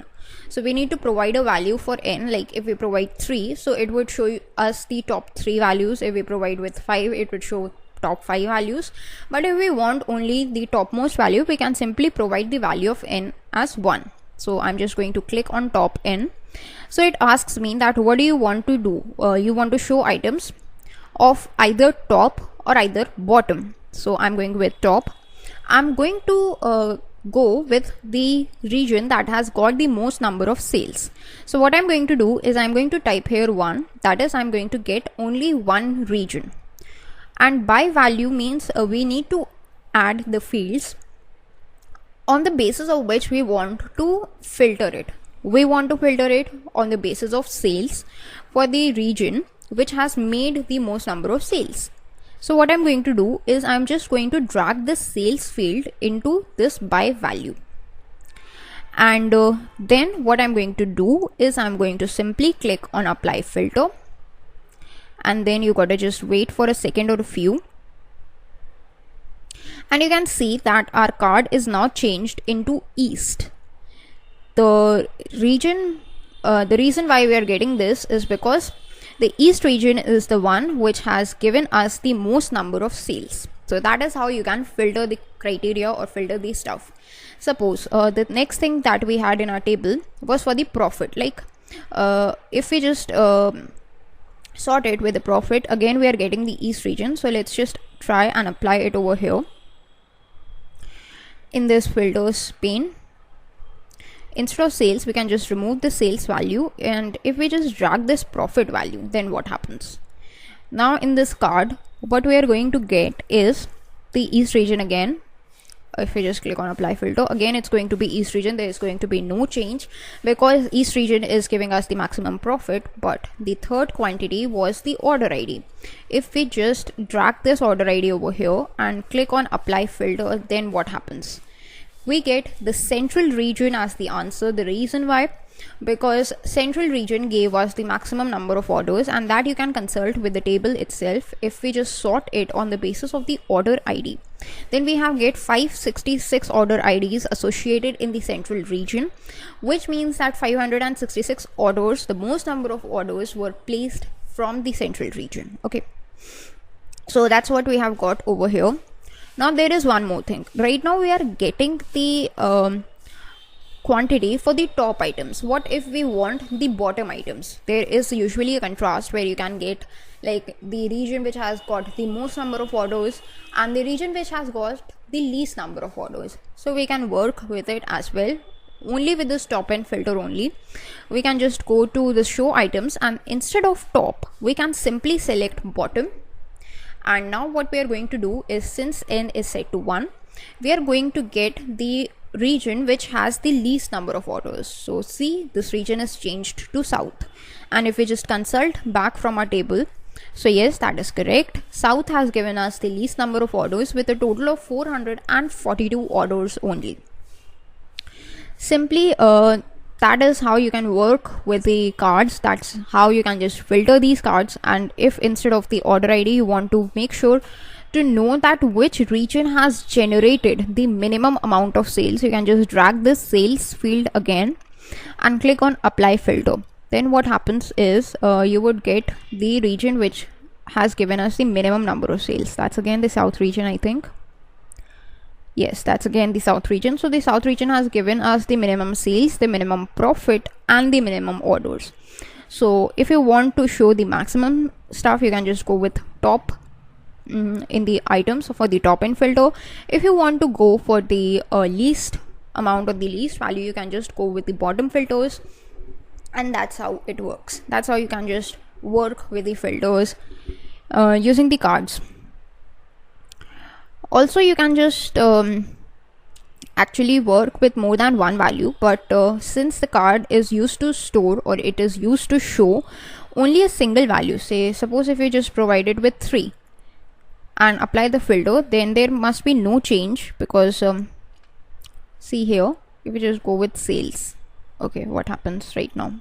So we need to provide a value for n, like if we provide 3, so it would show us the top 3 values. If we provide with 5, it would show top 5 values. But if we want only the topmost value, we can simply provide the value of n as 1. So I'm just going to click on top n. So it asks me that what do you want to do? You want to show items of either top or either bottom. So I'm going with top. I'm going to go with the region that has got the most number of sales. So what I'm going to do is I'm going to type here 1, that is I'm going to get only one region. And by value means we need to add the fields on the basis of which we want to filter it. We want to filter it on the basis of sales for the region which has made the most number of sales. So what I'm going to do is I'm just going to drag this sales field into this by value. And then what I'm going to do is I'm going to simply click on apply filter. And then you gotta just wait for a second or a few. And you can see that our card is now changed into east. The reason why we are getting this is because the east region is the one which has given us the most number of sales. So that is how you can filter the criteria or filter the stuff. Suppose the next thing that we had in our table was for the profit. Like if we just sort it with the profit, again we are getting the east region. So let's just try and apply it over here in this filters pane. Instead of sales, we can just remove the sales value, and if we just drag this profit value, then what happens? Now in this card, what we are going to get is the east region again, if we just click on apply filter, again it's going to be East region. There is going to be no change because East region is giving us the maximum profit, but the third quantity was the order ID. If we just drag this order ID over here and click on apply filter, then what happens? We get the central region as the answer. The reason why? Because central region gave us the maximum number of orders, and that you can consult with the table itself. If we just sort it on the basis of the order ID, then we have get 566 order IDs associated in the central region, which means that 566 orders, the most number of orders, were placed from the central region. Okay, so that's what we have got over here. Now there is one more thing. Right now we are getting the quantity for the top items. What if we want the bottom items? There is usually a contrast where you can get like the region which has got the most number of orders and the region which has got the least number of orders. So we can work with it as well. Only with this top end filter only, we can just go to the show items, and instead of top we can simply select bottom. And now what we are going to do is, since n is set to 1, we are going to get the region which has the least number of orders. So see, this region is changed to south, and if we just consult back from our table, so yes, that is correct. South has given us the least number of orders with a total of 442 orders only. Simply that is how you can work with the cards. That's how you can just filter these cards. And if instead of the order ID you want to make sure to know that which region has generated the minimum amount of sales, you can just drag this sales field again and click on apply filter. Then what happens is you would get the region which has given us the minimum number of sales. That's again the south region, I think. Yes, that's again the south region. So the south region has given us the minimum sales, the minimum profit, and the minimum orders. So if you want to show the maximum stuff, you can just go with top in the items for the top end filter. If you want to go for the least amount or the least value, you can just go with the bottom filters, and that's how it works. That's how you can just work with the filters using the cards. Also, you can just actually work with more than one value, but since the card is used to store, or it is used to show only a single value, say suppose if you just provide it with 3 and apply the filter, then there must be no change, because see here, if you just go with sales, okay, what happens right now?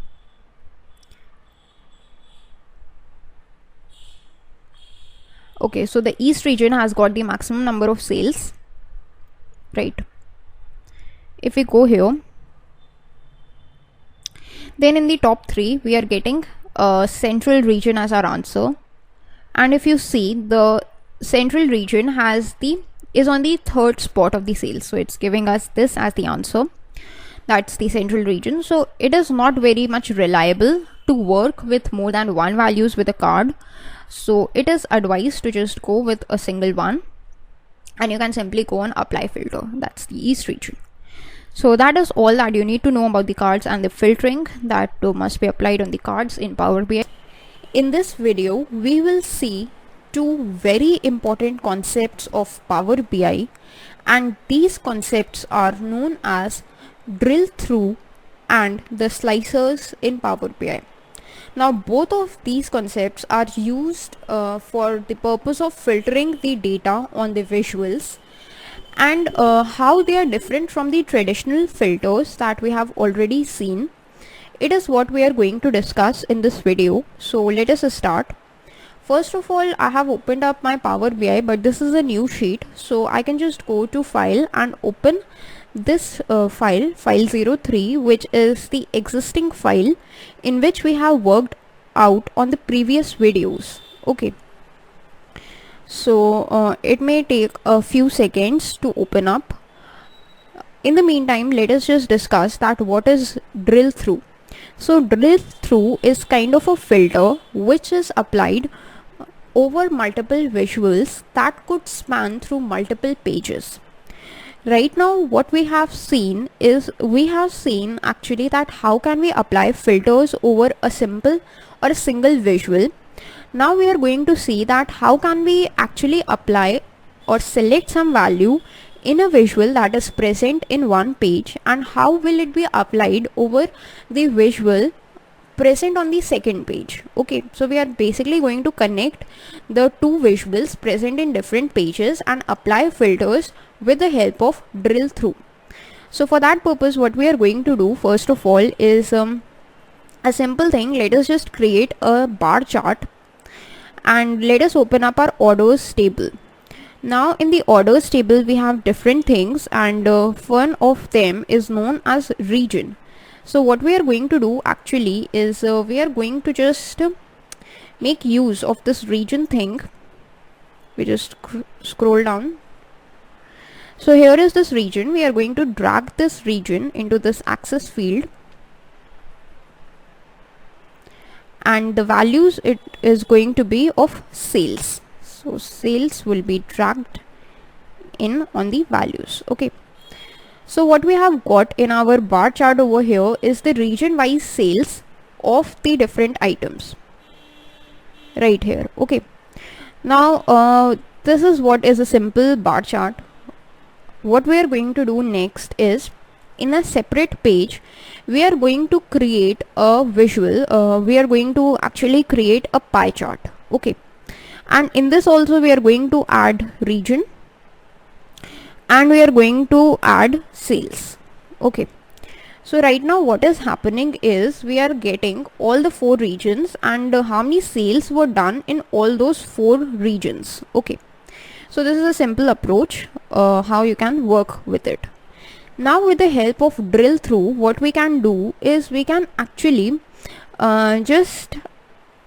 Okay, so the East region has got the maximum number of sales, right? If we go here, then in the top 3 we are getting central region as our answer. And if you see, the central region is on the third spot of the sales, so it's giving us this as the answer. That's the central region. So it is not very much reliable to work with more than one values with a card. So it is advised to just go with a single one, and you can simply go on apply filter. That's the East region. So that is all that you need to know about the cards and the filtering that must be applied on the cards in Power BI. In this video, we will see two very important concepts of Power BI, and these concepts are known as drill through and the slicers in Power BI. Now both of these concepts are used for the purpose of filtering the data on the visuals, and how they are different from the traditional filters that we have already seen. It is what we are going to discuss in this video. So let us start. First of all, I have opened up my Power BI, but this is a new sheet, so I can just go to file and open this file 03, which is the existing file in which we have worked out on the previous videos. Okay, so it may take a few seconds to open up. In the meantime, let us just discuss that what is drill through. So drill through is kind of a filter which is applied over multiple visuals that could span through multiple pages. Right now what we have seen actually that how can we apply filters over a simple or a single visual. Now we are going to see that how can we actually apply or select some value in a visual that is present in one page, and how will it be applied over the visual present on the second page. Okay, so we are basically going to connect the two visuals present in different pages and apply filters with the help of drill through. So for that purpose, what we are going to do first of all is a simple thing. Let us just create a bar chart and let us open up our orders table. Now in the orders table we have different things, and one of them is known as region. So what we are going to do actually is we are going to just make use of this region thing. We just scroll down. So here is this region. We are going to drag this region into this axis field, and the values it is going to be of sales. So sales will be dragged in on the values. Okay, so what we have got in our bar chart over here is the region wise sales of the different items right here. Okay, now this is what is a simple bar chart. What we are going to do next is, in a separate page we are going to create a visual. We are going to actually create a pie chart. Okay, and in this also we are going to add region and we are going to add sales. Okay, so right now what is happening is we are getting all the four regions and how many sales were done in all those four regions. Okay, so this is a simple approach how you can work with it. Now with the help of drill through, what we can do is we can actually just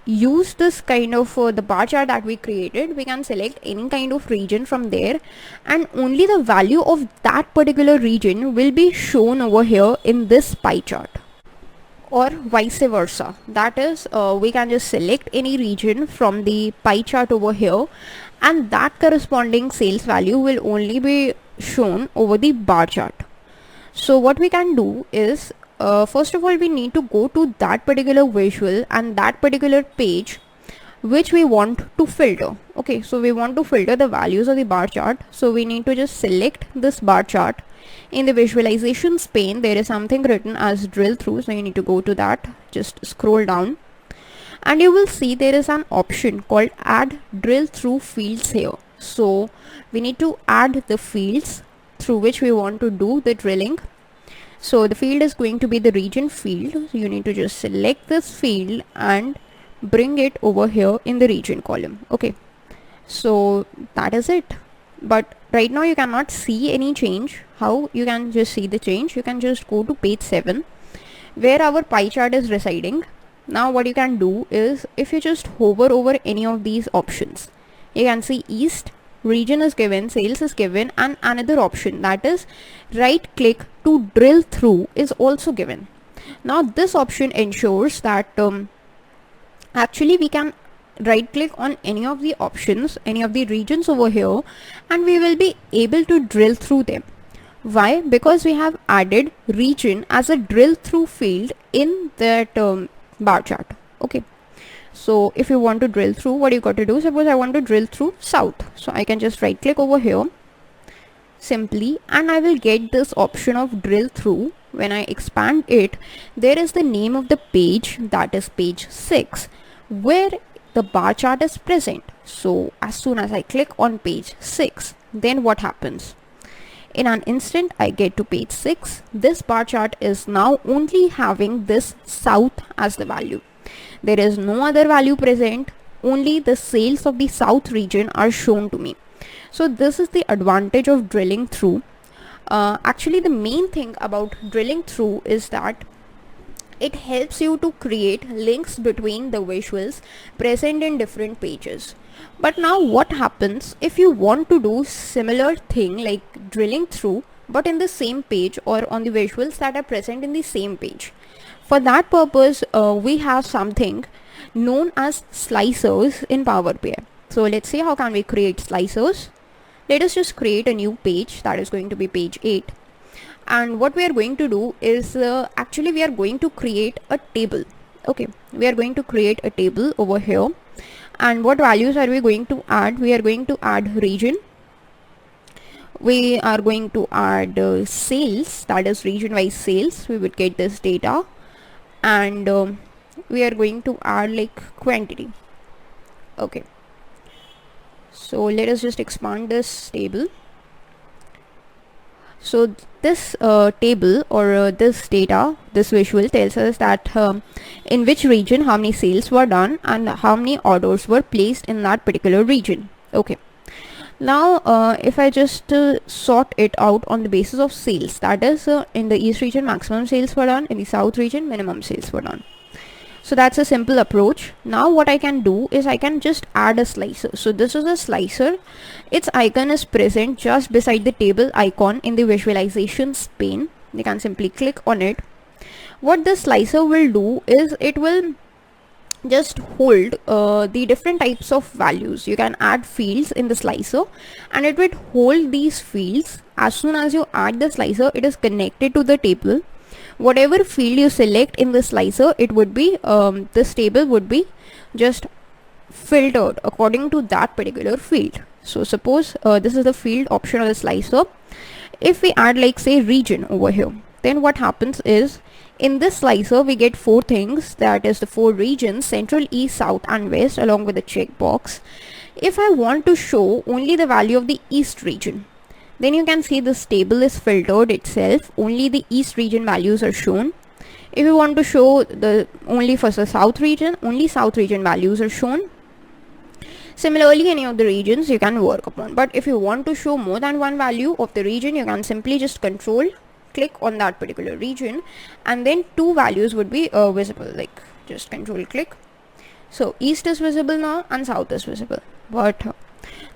use this kind of the bar chart that we created. We can select any kind of region from there, and only the value of that particular region will be shown over here in this pie chart, or vice versa. That is, we can just select any region from the pie chart over here, and that corresponding sales value will only be shown over the bar chart. So what we can do is, first of all we need to go to that particular visual and that particular page which we want to filter. Okay, so we want to filter the values of the bar chart, so we need to just select this bar chart. In the visualizations pane there is something written as drill through, so you need to go to that. Just scroll down and you will see there is an option called add drill through fields here. So we need to add the fields through which we want to do the drilling. So the field is going to be the region field. So you need to just select this field and bring it over here in the region column. Okay, so that is it. But right now you cannot see any change. How you can just see the change? You can just go to page 7 where our pie chart is residing. Now what you can do is, if you just hover over any of these options, you can see east, region is given, sales is given, and another option, that is right click to drill through, is also given. Now this option ensures that actually we can right click on any of the options, any of the regions over here, and we will be able to drill through them. Why? Because we have added region as a drill through field in that bar chart. Okay, so if you want to drill through, what you got to do, suppose I want to drill through south, so I can just right click over here simply and I will get this option of drill through. When I expand it, there is the name of the page, that is page 6, where the bar chart is present. So as soon as I click on page 6, then what happens? In an instant I get to page 6. This bar chart is now only having this south as the value. There is no other value present, only the sales of the south region are shown to me. So this is the advantage of drilling through. Actually the main thing about drilling through is that it helps you to create links between the visuals present in different pages. But now what happens if you want to do similar thing like drilling through but in the same page or on the visuals that are present in the same page? For that purpose we have something known as slicers in Power BI. So let's see how can we create slicers. Let us just create a new page, that is going to be page 8. And what we are going to do is actually we are going to create a table. Okay, we are going to create a table over here, and what values are we going to add? We are going to add region, we are going to add sales, that is region wise sales. We would get this data, and we are going to add like quantity. Okay, so let us just expand this table. So this table or this data, this visual tells us that in which region how many sales were done and how many orders were placed in that particular region. Okay, now if I just sort it out on the basis of sales, that is in the east region maximum sales were done, in the south region minimum sales were done. So that's a simple approach. Now what I can do is I can just add a slicer. So this is a slicer. Its icon is present just beside the table icon in the visualizations pane. You can simply click on it. What this slicer will do is it will just hold the different types of values. You can add fields in the slicer and it will hold these fields. As soon as you add the slicer, it is connected to the table. Whatever field you select in the slicer, it would be this table would be just filtered according to that particular field. So suppose this is the field option of the slicer. If we add like say region over here, then what happens is in this slicer we get 4 things, that is the 4 regions: central, east, south and west, along with the checkbox. If I want to show only the value of the east region, then you can see this table is filtered itself. Only the east region values are shown. If you want to show the only for the south region, only south region values are shown. Similarly, any of the regions you can work upon. But if you want to show more than one value of the region, you can simply just control click on that particular region and then 2 values would be visible, like just control click. So east is visible now and south is visible. But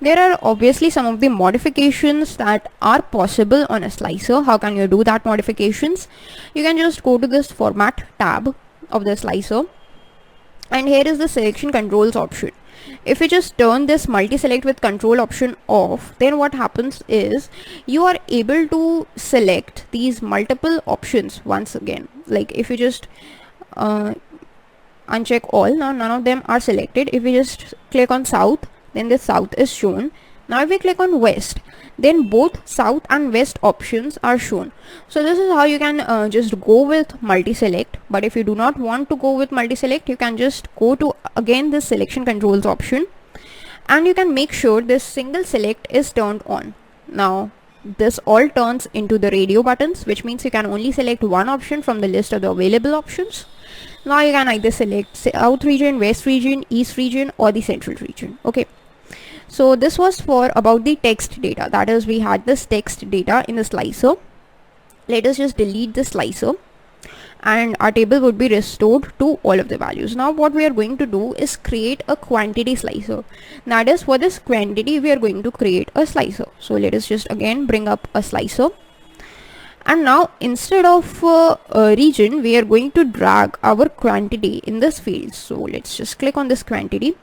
there are obviously some of the modifications that are possible on a slicer. How can you do that modifications? You can just go to this format tab of the slicer and here is the selection controls option. If you just turn this multi-select with control option off, then what happens is you are able to select these multiple options once again. Like if you just uncheck all, now none of them are selected. If you just click on south, then the south is shown. Now if we click on west, then both south and west options are shown. So this is how you can just go with multi-select. But if you do not want to go with multi-select, you can just go to again this selection controls option and you can make sure this single select is turned on. Now this all turns into the radio buttons, which means you can only select one option from the list of the available options. Now you can either select south region, west region, east region or the central region. Okay, so this was for about the text data, that is we had this text data in the slicer. Let us just delete the slicer and our table would be restored to all of the values. Now what we are going to do is create a quantity slicer. That is, for this quantity we are going to create a slicer. So let us just again bring up a slicer. And now instead of a region, we are going to drag our quantity in this field. So let's just click on this quantity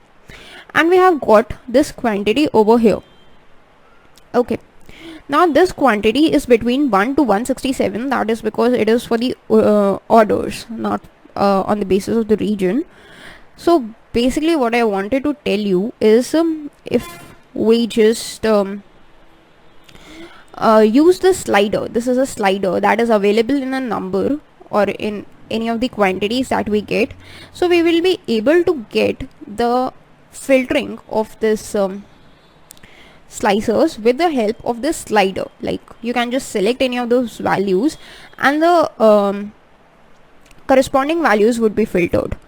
and we have got this quantity over here. Okay, now this quantity is between 1 to 167. That is because it is for the orders, not on the basis of the region. So basically what I wanted to tell you is if we just use the slider. This is a slider that is available in a number or in any of the quantities that we get. So we will be able to get the filtering of this slicers with the help of this slider. Like you can just select any of those values and the corresponding values would be filtered.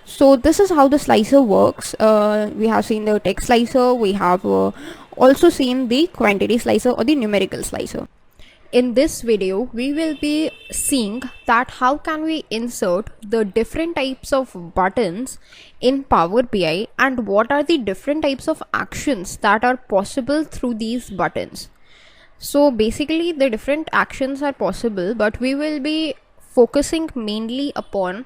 So this is how the slicer works. We have seen the text slicer, we have also seen the quantity slicer or the numerical slicer. In this video, we will be seeing that how can we insert the different types of buttons in Power BI and what are the different types of actions that are possible through these buttons. So basically the different actions are possible, but we will be focusing mainly upon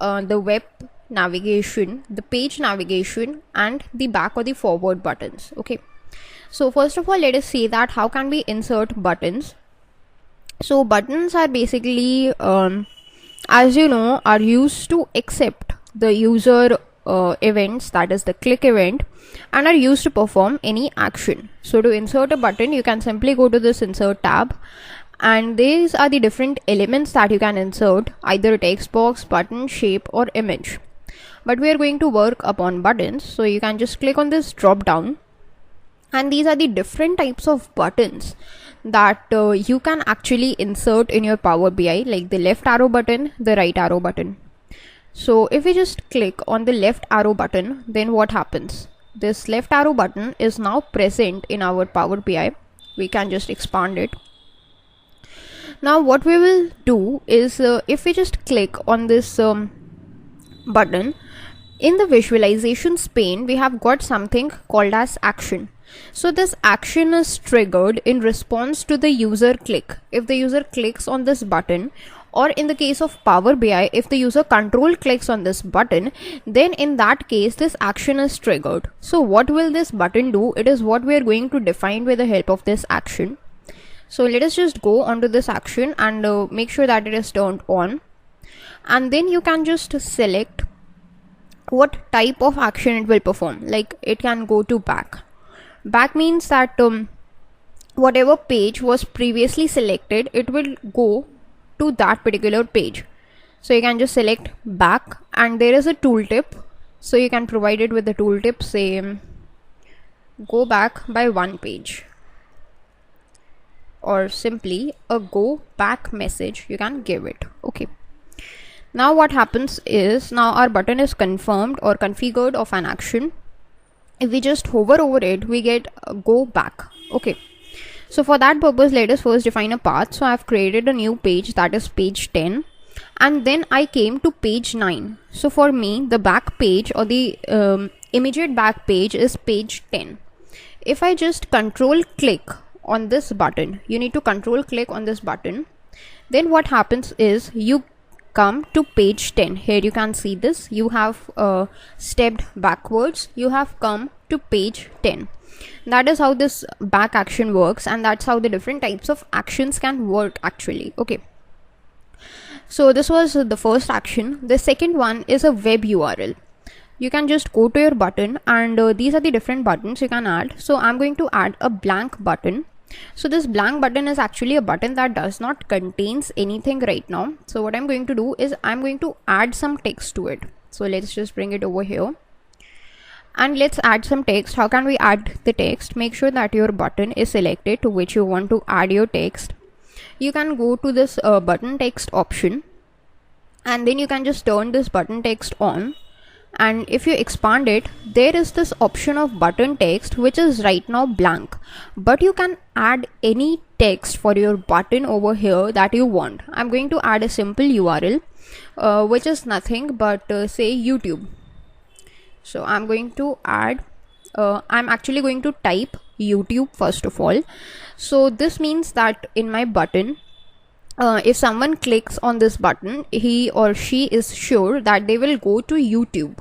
the web navigation, the page navigation and the back or the forward buttons. Okay. So first of all, let us see that how can we insert buttons. So buttons are basically, as you know, are used to accept the user events, that is the click event, and are used to perform any action. So to insert a button, you can simply go to this insert tab, and these are the different elements that you can insert, either text box, button, shape or image. But we are going to work upon buttons, so you can just click on this drop down, and these are the different types of buttons that you can actually insert in your Power BI, like the left arrow button, the right arrow button. So if we just click on the left arrow button, then what happens? This left arrow button is now present in our Power BI. We can just expand it. Now what we will do is if we just click on this button, in the visualizations pane we have got something called as action. So this action is triggered in response to the user click. If the user clicks on this button, or in the case of Power BI, if the user control clicks on this button, then in that case this action is triggered. So what will this button do? It is what we are going to define with the help of this action. So let us just go onto this action and make sure that it is turned on, and then you can just select what type of action it will perform. Like it can go to back. Back means that whatever page was previously selected, it will go to that particular page. So you can just select back, and there is a tooltip, so you can provide it with the tooltip, say go back by one page, or simply a go back message you can give it. Okay, now what happens is, now our button is confirmed or configured of an action. If we just hover over it, we get go back. Okay, so for that purpose, let us first define a path. So I have created a new page, that is page 10, and then I came to page 9. So for me, the back page or the immediate back page is page 10. If I just control click on this button, you need to control click on this button, then what happens is you come to page 10. Here you can see this, you have stepped backwards, you have come to page 10. That is how this back action works, and that's how the different types of actions can work actually. Okay, so this was the first action. The second one is a web URL. You can just go to your button, and these are the different buttons you can add. So I'm going to add a blank button. So this blank button is actually a button that does not contains anything right now. So what I'm going to do is I'm going to add some text to it. So let's just bring it over here, and let's add some text. How can we add the text? Make sure that your button is selected to which you want to add your text. You can go to this button text option, and then you can just turn this button text on. And if you expand it, there is this option of button text which is right now blank, but you can add any text for your button over here that you want. I'm going to add a simple URL which is nothing but say YouTube. So I'm going to add I'm actually going to type YouTube first of all. So this means that in my button, if someone clicks on this button, he or she is sure that they will go to YouTube.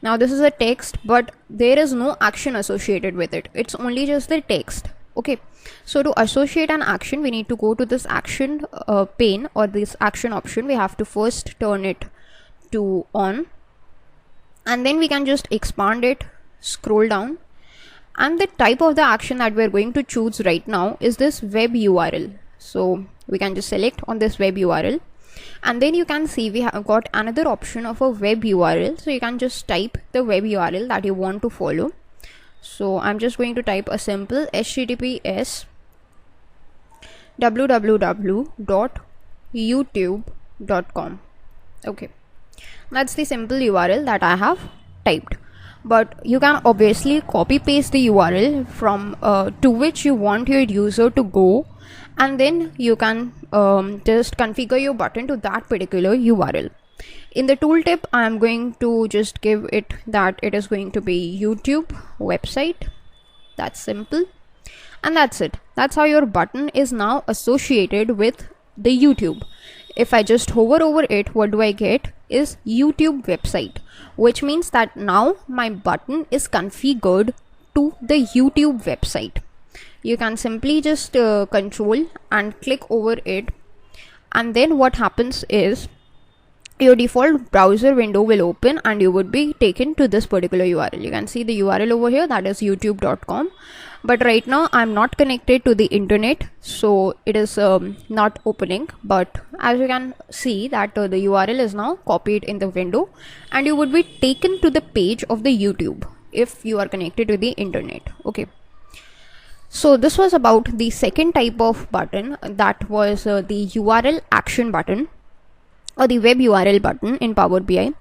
Now this is a text, but there is no action associated with it. It's only just the text. Okay, so to associate an action, we need to go to this action pane or this action option. We have to first turn it to on, and then we can just expand it, scroll down, and the type of the action that we're going to choose right now is this web URL. So we can just select on this web URL, and then you can see we have got another option of a web URL. So you can just type the web URL that you want to follow. So I'm just going to type a simple https www.youtube.com. okay, that's the simple URL that I have typed. But you can obviously copy paste the URL from to which you want your user to go, and then you can just configure your button to that particular URL. In the tooltip, I am going to just give it that it is going to be YouTube website. That's simple, and that's it. That's how your button is now associated with the YouTube. If I just hover over it, what do I get is YouTube website, which means that now my button is configured to the YouTube website. You can simply just control and click over it, and then what happens is your default browser window will open and you would be taken to this particular URL. You can see the URL over here, that is youtube.com. But right now I'm not connected to the internet, so it is not opening. But as you can see that the URL is now copied in the window, and you would be taken to the page of the YouTube if you are connected to the internet. Okay. So this was about the second type of button, that was the URL action button or the web URL button in Power BI.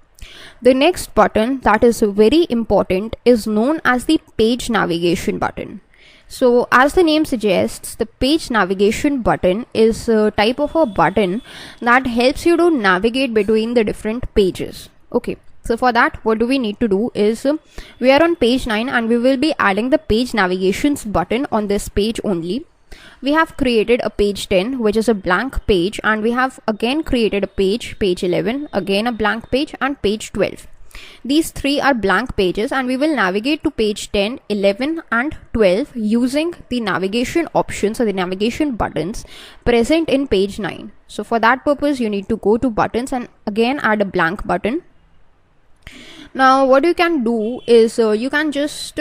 The next button that is very important is known as the page navigation button. So as the name suggests, the page navigation button is a type of a button that helps you to navigate between the different pages. Okay. So for that, what do we need to do is we are on page 9 and we will be adding the page navigations button on this page only. We have created a page 10, which is a blank page, and we have again created a page 11, again a blank page, and page 12. These three are blank pages, and we will navigate to page 10, 11 and 12 using the navigation options or the navigation buttons present in page 9. So for that purpose, you need to go to buttons and again add a blank button. Now what you can do is you can just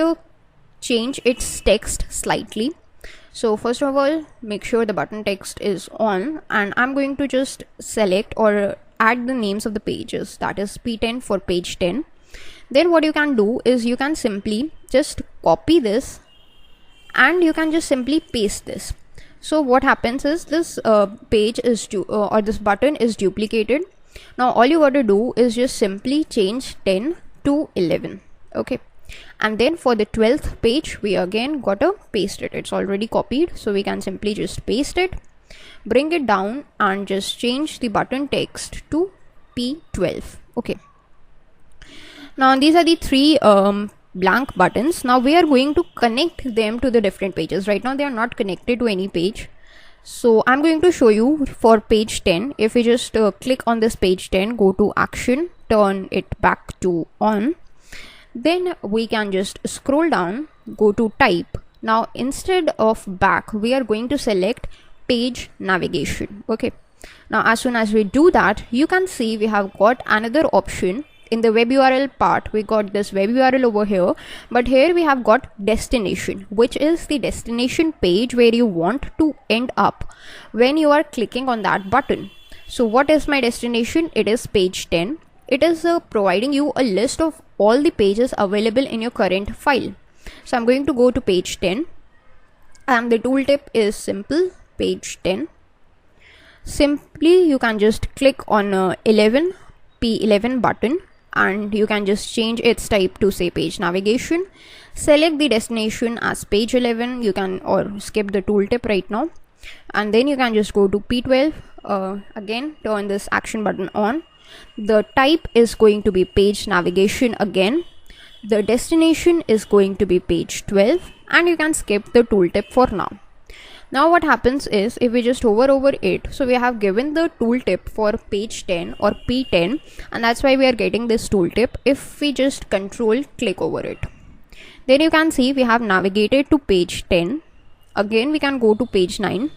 change its text slightly. So first of all, make sure the button text is on, and I'm going to just select or add the names of the pages, that is P10 for page 10. Then what you can do is you can simply just copy this and you can just simply paste this. So what happens is this page is or this button is duplicated. Now all you got to do is just simply change 10 to 11. Okay. And then for the 12th page, we again got to paste it. It's already copied, so we can simply just paste it, bring it down and just change the button text to P12. Okay. Now these are the three blank buttons. Now we are going to connect them to the different pages. Right now they are not connected to any page. So I'm going to show you for page 10. If we just click on this page 10, go to action, turn it back to on. Then we can just scroll down, go to type. Now instead of back, we are going to select page navigation. Okay. Now as soon as we do that, you can see we have got another option. In the web URL part, we got this web URL over here, but here we have got destination, which is the destination page where you want to end up when you are clicking on that button. So what is my destination? It is page 10. It is providing you a list of all the pages available in your current file. So I'm going to go to page 10, and the tooltip is simple, page 10. Simply you can just click on P11 button, and you can just change its type to say page navigation. Select the destination as page 11. You can or skip the tooltip right now, and then you can just go to P12. Again turn this action button on. The type is going to be page navigation again. The destination is going to be page 12, and you can skip the tooltip for now. Now what happens is if we just hover over it, so we have given the tooltip for page 10 or P10, and that's why we are getting this tooltip. If we just control click over it, then you can see we have navigated to page 10. Again we can go to page 9,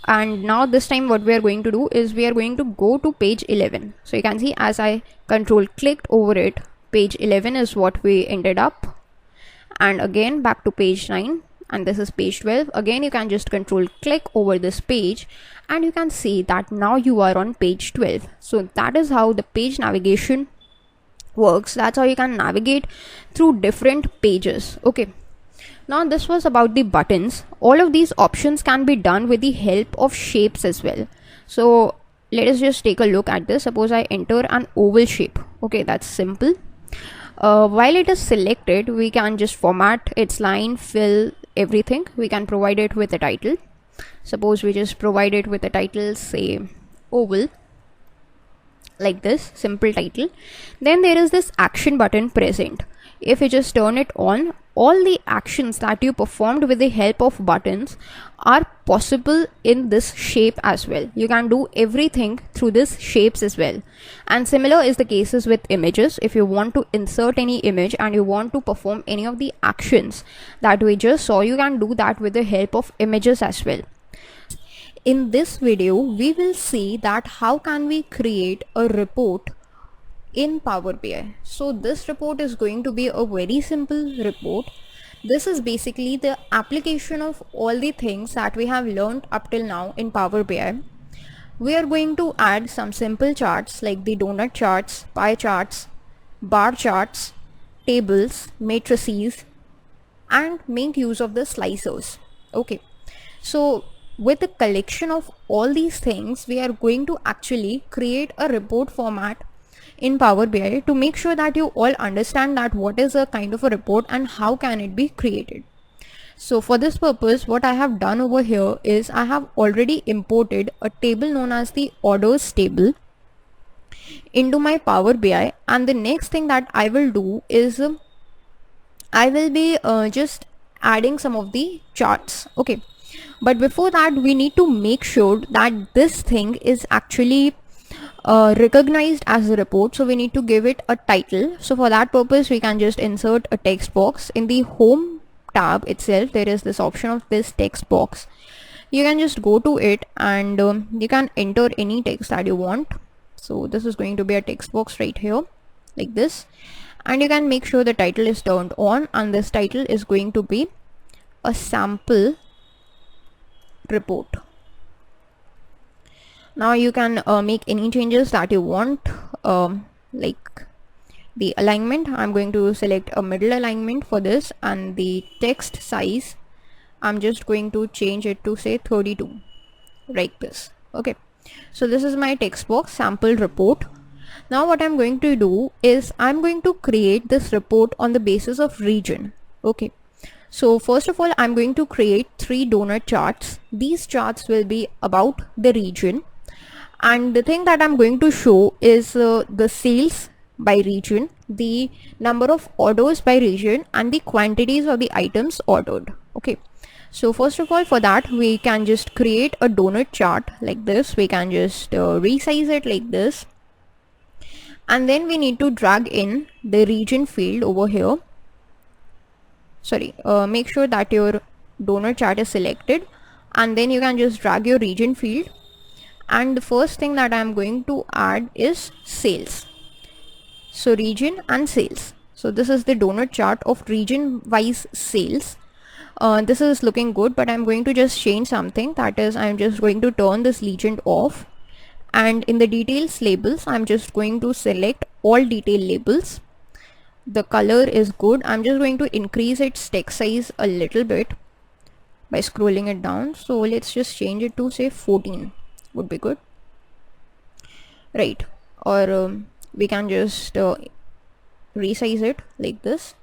and now this time what we are going to do is we are going to go to page 11. So you can see as I control clicked over it, page 11 is what we ended up, and again back to page 9. And this is page 12. Again you can just control click over this page, and you can see that now you are on page 12. So that is how the page navigation works. That's how you can navigate through different pages. Okay. Now this was about the buttons. All of these options can be done with the help of shapes as well. So let us just take a look at this. Suppose I enter an oval shape. Okay, that's simple. While it is selected, we can just format its line, fill, everything. We can provide it with a title. Suppose we just provide it with a title, say oval, like this, simple title. Then there is this action button present. If you just turn it on, all the actions that you performed with the help of buttons are possible in this shape as well. You can do everything through this shapes as well. And similar is the cases with images. If you want to insert any image and you want to perform any of the actions that we just saw, you can do that with the help of images as well. in this video we will see that how can we create a report in Power BI. So this report is going to be a very simple report. This is basically the application of all the things that we have learned up till now in Power BI. We are going to add some simple charts like the donut charts, pie charts, bar charts, tables, matrices, and make use of the slicers. Okay, so with the collection of all these things, we are going to actually create a report format in Power BI to make sure that you all understand that what is a kind of a report and how can it be created. So for this purpose, what I have done over here is I have already imported a table known as the orders table into my Power BI, and the next thing that I will do is I will be just adding some of the charts. Okay, but before that we need to make sure that this thing is actually recognized as a report, so we need to give it a title. So for that purpose we can just insert a text box. In the home tab itself there is this option of this text box. You can just go to it and you can enter any text that you want. So this is going to be a text box right here like this, and you can make sure the title is turned on, and this title is going to be a sample report. Now you can make any changes that you want, like the alignment. I'm going to select a middle alignment for this, and the text size I'm just going to change it to say 32 like this. Okay, so this is my text box sample report. Now what I'm going to do is I'm going to create this report on the basis of region. Okay, so first of all I'm going to create 3 donut charts. These charts will be about the region, and the thing that I'm going to show is the sales by region, the number of orders by region, and the quantities of the items ordered. Okay, so first of all for that we can just create a donut chart like this. We can just resize it like this, and then we need to drag in the region field over here. Sorry, make sure that your donut chart is selected, and then you can just drag your region field, and the first thing that I'm going to add is sales. So region and sales. So this is the donut chart of region wise sales. This is looking good, but I'm going to just change something. That is, I'm just going to turn this legend off, and in the details labels I'm just going to select all detail labels. The color is good. I'm just going to increase its text size a little bit by scrolling it down. So let's just change it to say 14 would be good, right? Or we can just resize it like this.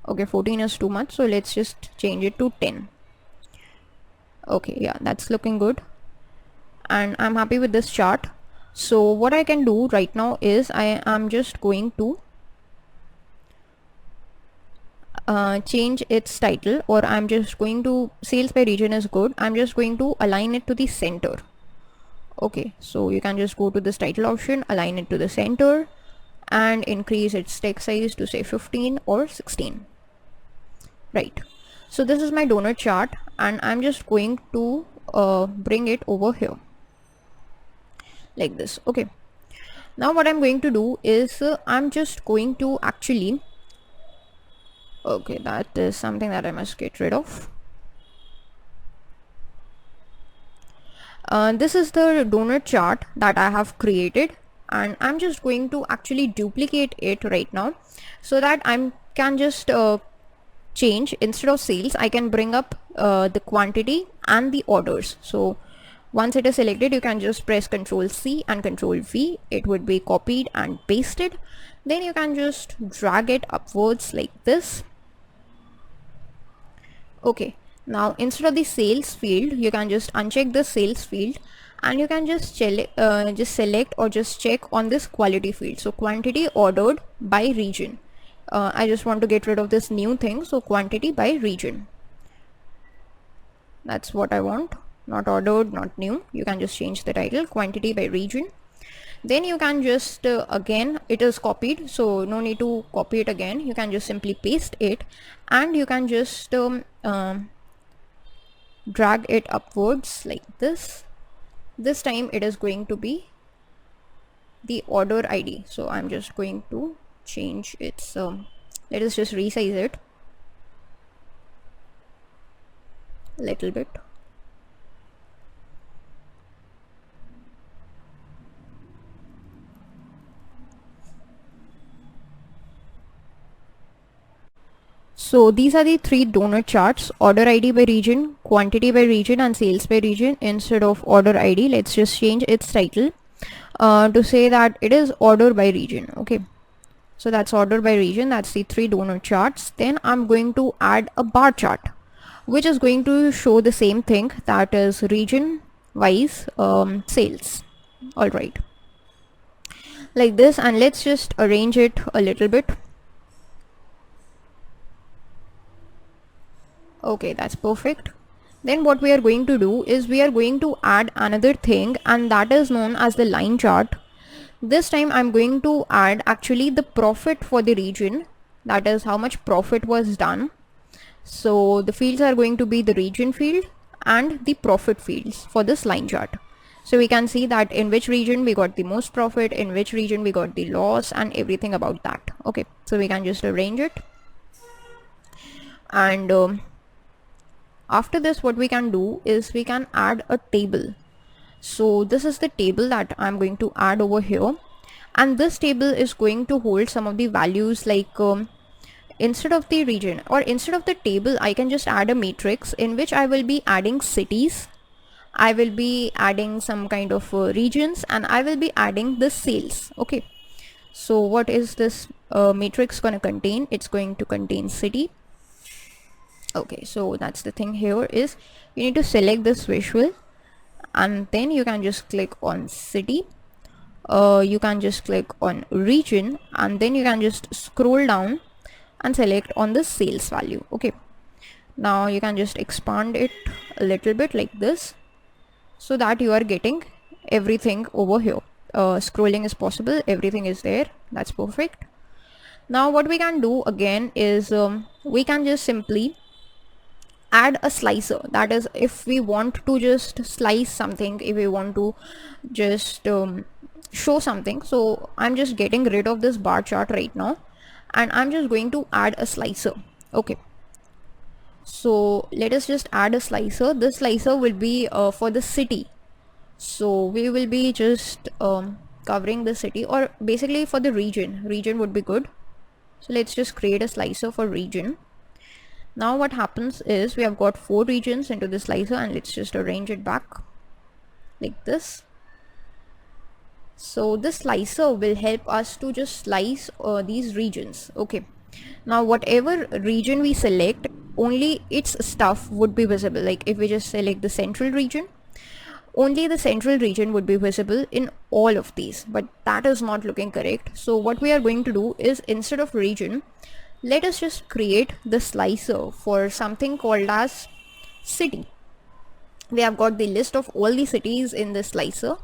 Okay, 14 is too much, so let's just change it to 10. Okay, yeah, that's looking good, and I'm happy with this chart. So what I can do right now is I am just going to change its title, or I'm just going to, sales by region is good, I'm just going to align it to the center. Okay, so you can just go to this title option, align it to the center, and increase its text size to say 15 or 16. Right, so this is my donut chart, and I'm just going to bring it over here like this. Okay, now what I'm going to do is I'm just going to actually, okay, that is something that I must get rid of. This is the donut chart that I have created, and I'm just going to actually duplicate it right now so that I can just change, instead of sales I can bring up the quantity and the orders. So once it is selected you can just press Ctrl C and Ctrl V. It would be copied and pasted. Then you can just drag it upwards like this. Okay, now instead of the sales field you can just uncheck the sales field, and you can just select or just check on this quality field. So quantity ordered by region. I just want to get rid of this new thing, so quantity by region. That's what I want, not ordered, not new. You can just change the title, quantity by region. Then you can just again, it is copied, so no need to copy it again. You can just simply paste it, and you can just drag it upwards like this. This time it is going to be the order ID. So I'm just going to change its let us just resize it a little bit. So these are the three donut charts: order ID by region, quantity by region, and sales by region. Instead of order ID, let's just change its title to say that it is order by region. Okay, so that's order by region. That's the three donut charts. Then I'm going to add a bar chart, which is going to show the same thing, that is region wise sales. All right, like this, and let's just arrange it a little bit. Okay, that's perfect. Then what we are going to do is we are going to add another thing, and that is known as the line chart. This time I'm going to add actually the profit for the region, that is how much profit was done. So the fields are going to be the region field and the profit fields for this line chart. So we can see that in which region we got the most profit, in which region we got the loss, and everything about that. Okay, so we can just arrange it. And after this, what we can do is we can add a table. So this is the table that I'm going to add over here, and this table is going to hold some of the values, like instead of the region or instead of the table, I can just add a matrix in which I will be adding cities, I will be adding some kind of regions, and I will be adding the sales. Okay, so what is this matrix going to contain? It's going to contain city. Okay, so that's the thing here is you need to select this visual, and then you can just click on city, you can just click on region, and then you can just scroll down and select on the sales value. Okay, now you can just expand it a little bit like this, so that you are getting everything over here. Scrolling is possible, everything is there. That's perfect. Now what we can do again is we can just simply add a slicer. That is, if we want to just slice something, if we want to just show something, so I'm just getting rid of this bar chart right now, and I'm just going to add a slicer. Okay, so let us just add a slicer. This slicer will be for the city, so we will be just covering the city, or basically for the region would be good. So let's just create a slicer for region. Now what happens is we have got 4 regions into the slicer, and let's just arrange it back like this. So this slicer will help us to just slice these regions. Okay, now whatever region we select, only its stuff would be visible. Like if we just select the central region, only the central region would be visible in all of these, but that is not looking correct. So what we are going to do is, instead of region, let us just create the slicer for something called as city. We have got the list of all the cities in this slicer,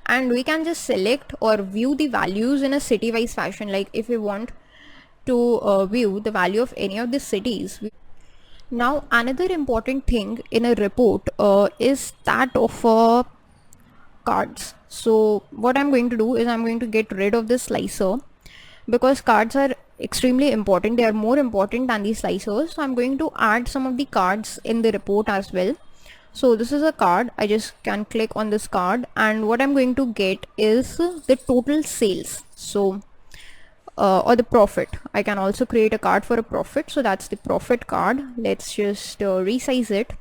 and we can just select or view the values in a city wise fashion. Like if we want to view the value of any of the cities. Now another important thing in a report is that of cards. So what I'm going to do is I'm going to get rid of this slicer, because cards are extremely important. They are more important than these slicers. So I'm going to add some of the cards in the report as well. So this is a card. I just can click on this card, and what I'm going to get is the total sales. So or the profit. I can also create a card for a profit. So that's the profit card. Let's just resize it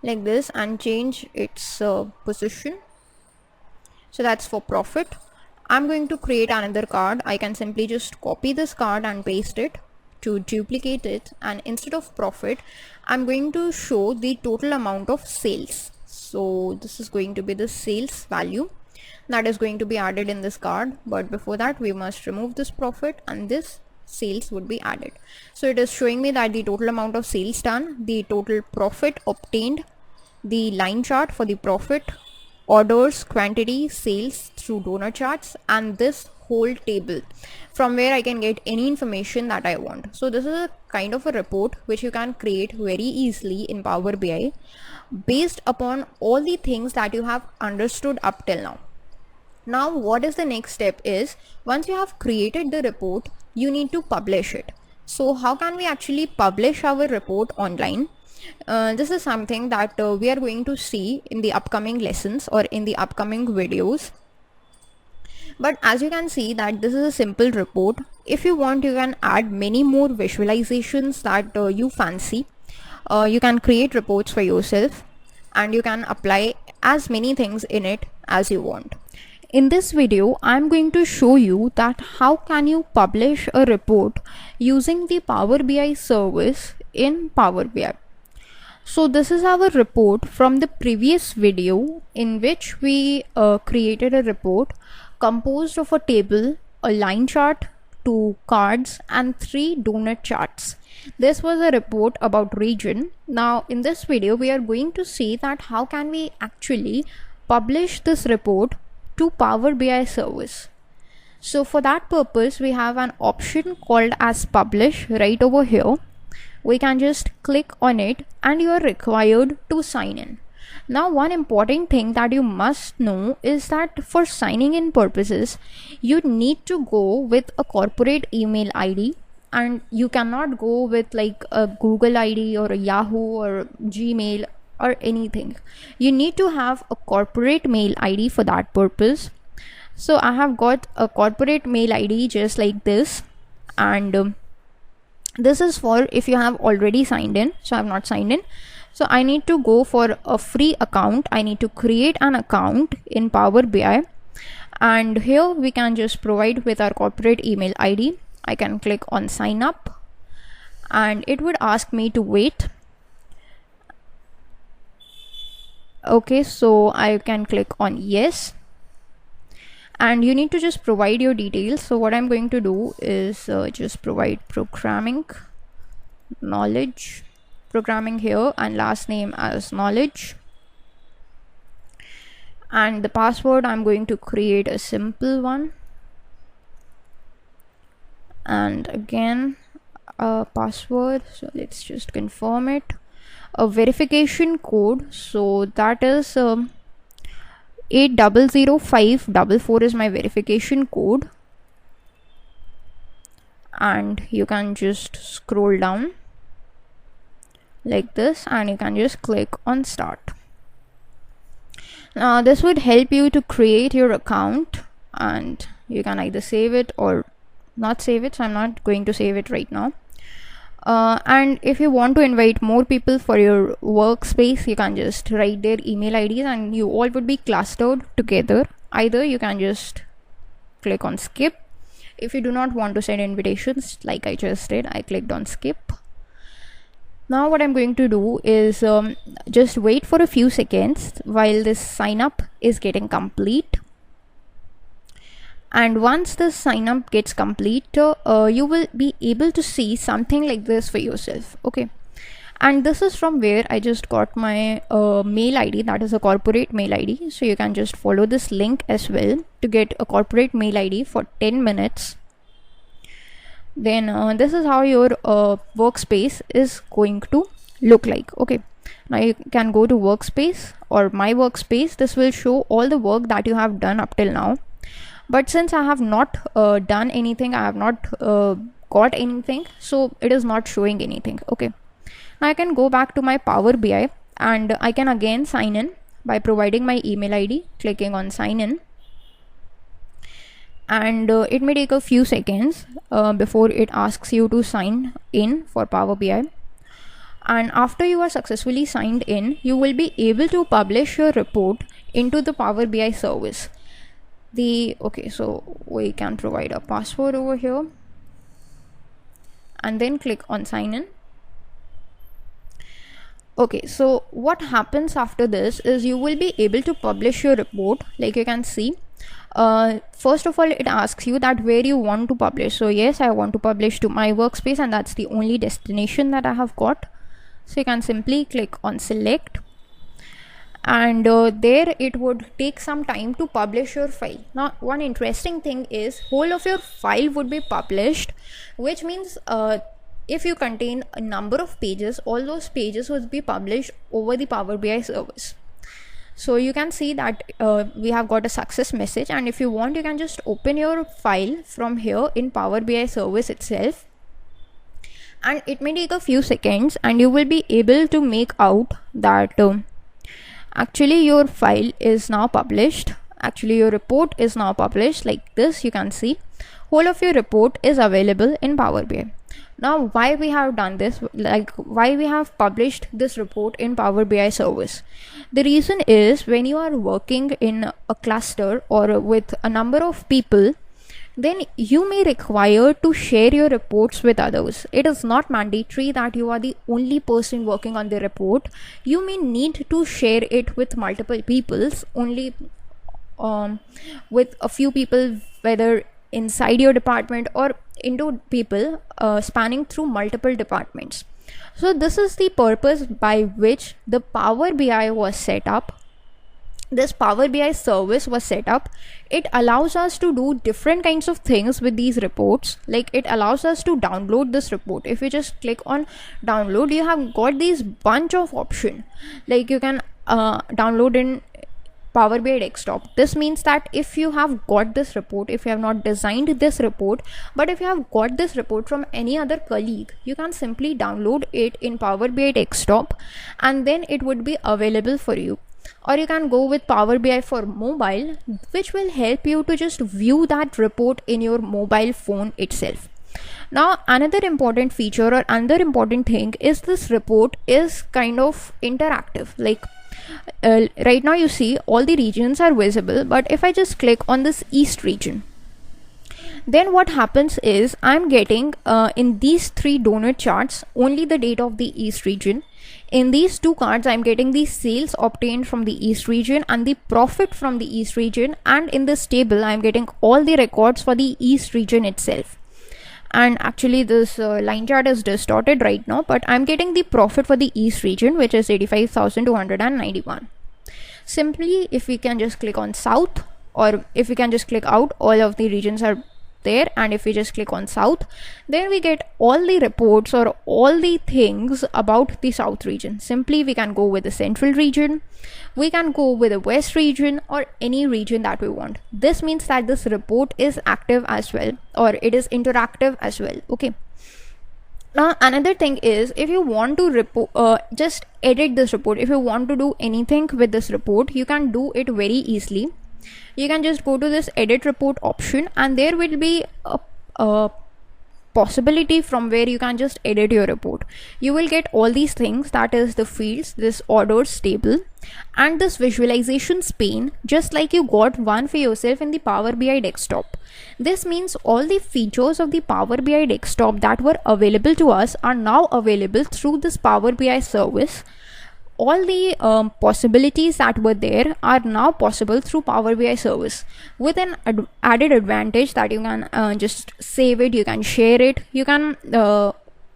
like this and change its position. So that's for profit. I'm going to create another card. I can simply just copy this card and paste it to duplicate it, and instead of profit, I'm going to show the total amount of sales. So this is going to be the sales value that is going to be added in this card, but before that we must remove this profit, and this sales would be added. So it is showing me that the total amount of sales done, the total profit obtained, the line chart for the profit, orders, quantity, sales through donor charts, and this whole table from where I can get any information that I want. So this is a kind of a report which you can create very easily in Power BI based upon all the things that you have understood up till now. Now what is the next step is, once you have created the report, you need to publish it. So how can we actually publish our report online? This is something that we are going to see in the upcoming lessons or in the upcoming videos. But as you can see that this is a simple report. If you want, you can add many more visualizations that you fancy. You can create reports for yourself and you can apply as many things in it as you want. In this video, I'm going to show you that how can you publish a report using the Power BI service in Power BI. So this is our report from the previous video in which we created a report composed of a table, a line chart, 2 cards and 3 donut charts. This was a report about region. Now in this video we are going to see that how can we actually publish this report to Power BI service. So for that purpose we have an option called as publish right over here. We can just click on it and you are required to sign in. Now one important thing that you must know is that for signing in purposes, you need to go with a corporate email ID and you cannot go with like a Google ID or a Yahoo or Gmail or anything. You need to have a corporate mail ID for that purpose. So I have got a corporate mail ID just like this, and this is for if you have already signed in. So I have not signed in, so I need to go for a free account. I need to create an account in Power BI, and here we can just provide with our corporate email ID. I can click on sign up and it would ask me to wait. Okay, so I can click on yes, and you need to just provide your details. So what I'm going to do is just provide programming knowledge, programming here, and last name as knowledge, and the password I'm going to create a simple one, and again a password. So let's just confirm it. A verification code, so that is 800544 is my verification code, and you can just scroll down like this and you can just click on start. Now this would help you to create your account and you can either save it or not save it. So I'm not going to save it right now. And if you want to invite more people for your workspace, you can just write their email IDs and you all would be clustered together. Either you can just click on skip. If you do not want to send invitations like I just did, I clicked on skip. Now what I'm going to do is just wait for a few seconds while this sign up is getting complete. And once the sign up gets complete, you will be able to see something like this for yourself. Okay, and this is from where I just got my mail ID, that is a corporate mail ID. So you can just follow this link as well to get a corporate mail ID for 10 minutes. Then this is how your workspace is going to look like. Okay, now you can go to workspace or my workspace. This will show all the work that you have done up till now. But since I have not done anything, I have not got anything, so it is not showing anything. Okay, now I can go back to my Power BI and I can again sign in by providing my email ID, clicking on sign in, and it may take a few seconds before it asks you to sign in for Power BI. And after you are successfully signed in, you will be able to publish your report into the Power BI service. Okay, so we can provide a password over here and then click on sign in. Okay, so what happens after this is you will be able to publish your report. Like you can see, first of all it asks you that where you want to publish. So yes, I want to publish to my workspace and that's the only destination that I have got. So you can simply click on select, and there it would take some time to publish your file. Now one interesting thing is whole of your file would be published, which means if you contain a number of pages, all those pages would be published over the Power BI service. So you can see that we have got a success message, and if you want you can just open your file from here in Power BI service itself, and it may take a few seconds and you will be able to make out that actually your file is now published. Actually your report is now published. Like this, you can see whole of your report is available in Power BI. Now why we have done this, like why we have published this report in Power BI service? The reason is when you are working in a cluster or with a number of people, then you may require to share your reports with others. It is not mandatory that you are the only person working on the report. You may need to share it with multiple peoples, only with a few people, whether inside your department or into people spanning through multiple departments. So this is the purpose by which the Power BI was set up. This Power BI service was set up. It allows us to do different kinds of things with these reports. Like it allows us to download this report. If you just click on download, you have got these bunch of options. Like you can download in Power BI desktop. This means that if you have got this report, if you have not designed this report, but if you have got this report from any other colleague, you can simply download it in Power BI desktop and then it would be available for you. Or you can go with Power BI for mobile, which will help you to just view that report in your mobile phone itself. Now another important feature or another important thing is this report is kind of interactive. Like right now you see all the regions are visible, but if I just click on this East region, then what happens is I'm getting in these three donut charts only the data of the East region. In these two cards I'm getting the sales obtained from the East region and the profit from the East region, and in this table I'm getting all the records for the East region itself. And actually this line chart is distorted right now, but I'm getting the profit for the East region, which is 85,291. Simply if we can just click on South, or if we can just click out, all of the regions are there, and if we just click on South, then we get all the reports or all the things about the South region. Simply we can go with the Central region, we can go with the West region, or any region that we want. This means that this report is active as well, or it is interactive as well. Okay, now another thing is if you want to just edit this report, if you want to do anything with this report, you can do it very easily. You can just go to this edit report option, and there will be a possibility from where you can just edit your report. You will get all these things, that is the fields, this orders table, and this visualizations pane, just like you got one for yourself in the Power BI desktop. This means all the features of the Power BI desktop that were available to us are now available through this Power BI service. All the possibilities that were there are now possible through Power BI service, with an added advantage that you can just save it, you can share it, you can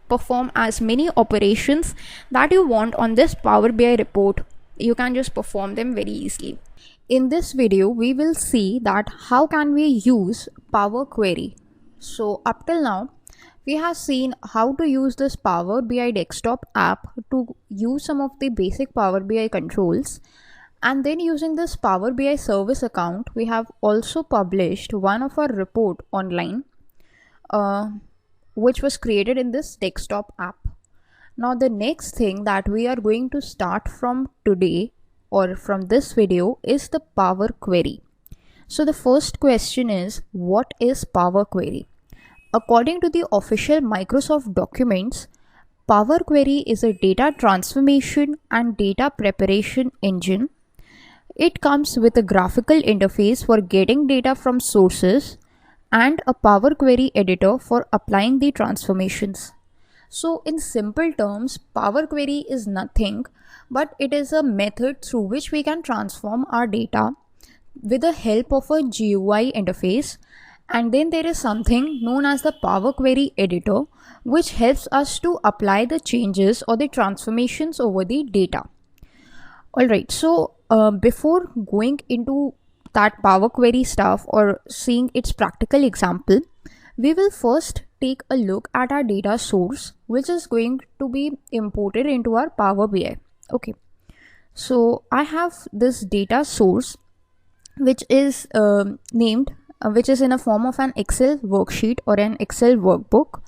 perform as many operations that you want on this Power BI report. You can just perform them very easily. In this video we will see that how can we use Power Query. So up till now we have seen how to use this Power BI desktop app to use some of the basic Power BI controls, and then using this Power BI service account we have also published one of our report online which was created in this desktop app. Now the next thing that we are going to start from today or from this video is the Power Query. So the first question is, what is Power Query? According to the official Microsoft documents, Power Query is a data transformation and data preparation engine. It comes with a graphical interface for getting data from sources and a Power Query editor for applying the transformations. So in simple terms, Power Query is nothing but it is a method through which we can transform our data with the help of a GUI interface. And then there is something known as the Power Query editor, which helps us to apply the changes or the transformations over the data. Alright, so before going into that Power Query stuff or seeing its practical example, we will first take a look at our data source, which is going to be imported into our Power BI. Okay, so I have this data source which is named which is in a form of an Excel worksheet or an Excel workbook.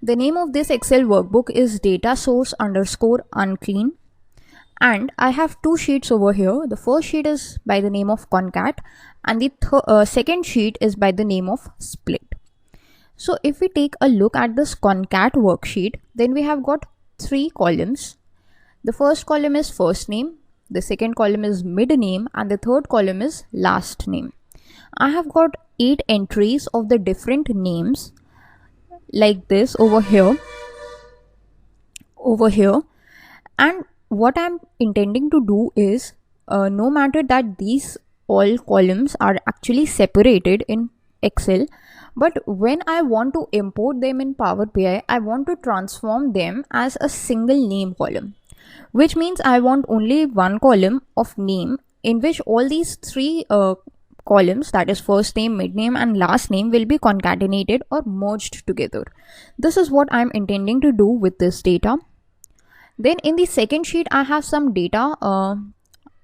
The name of this Excel workbook is data source underscore unclean, and I have two sheets over here. The first sheet is by the name of concat, and the second sheet is by the name of split. So if we take a look at this concat worksheet, then we have got three columns. The first column is first name, the second column is mid name, and the third column is last name. I have got 8 entries of the different names like this over here, and what I'm intending to do is no matter that these all columns are actually separated in Excel, but when I want to import them in Power BI, I want to transform them as a single name column, which means I want only one column of name in which all these three columns, that is first name, mid name and last name, will be concatenated or merged together. This is what I'm intending to do with this data. Then in the second sheet I have some data,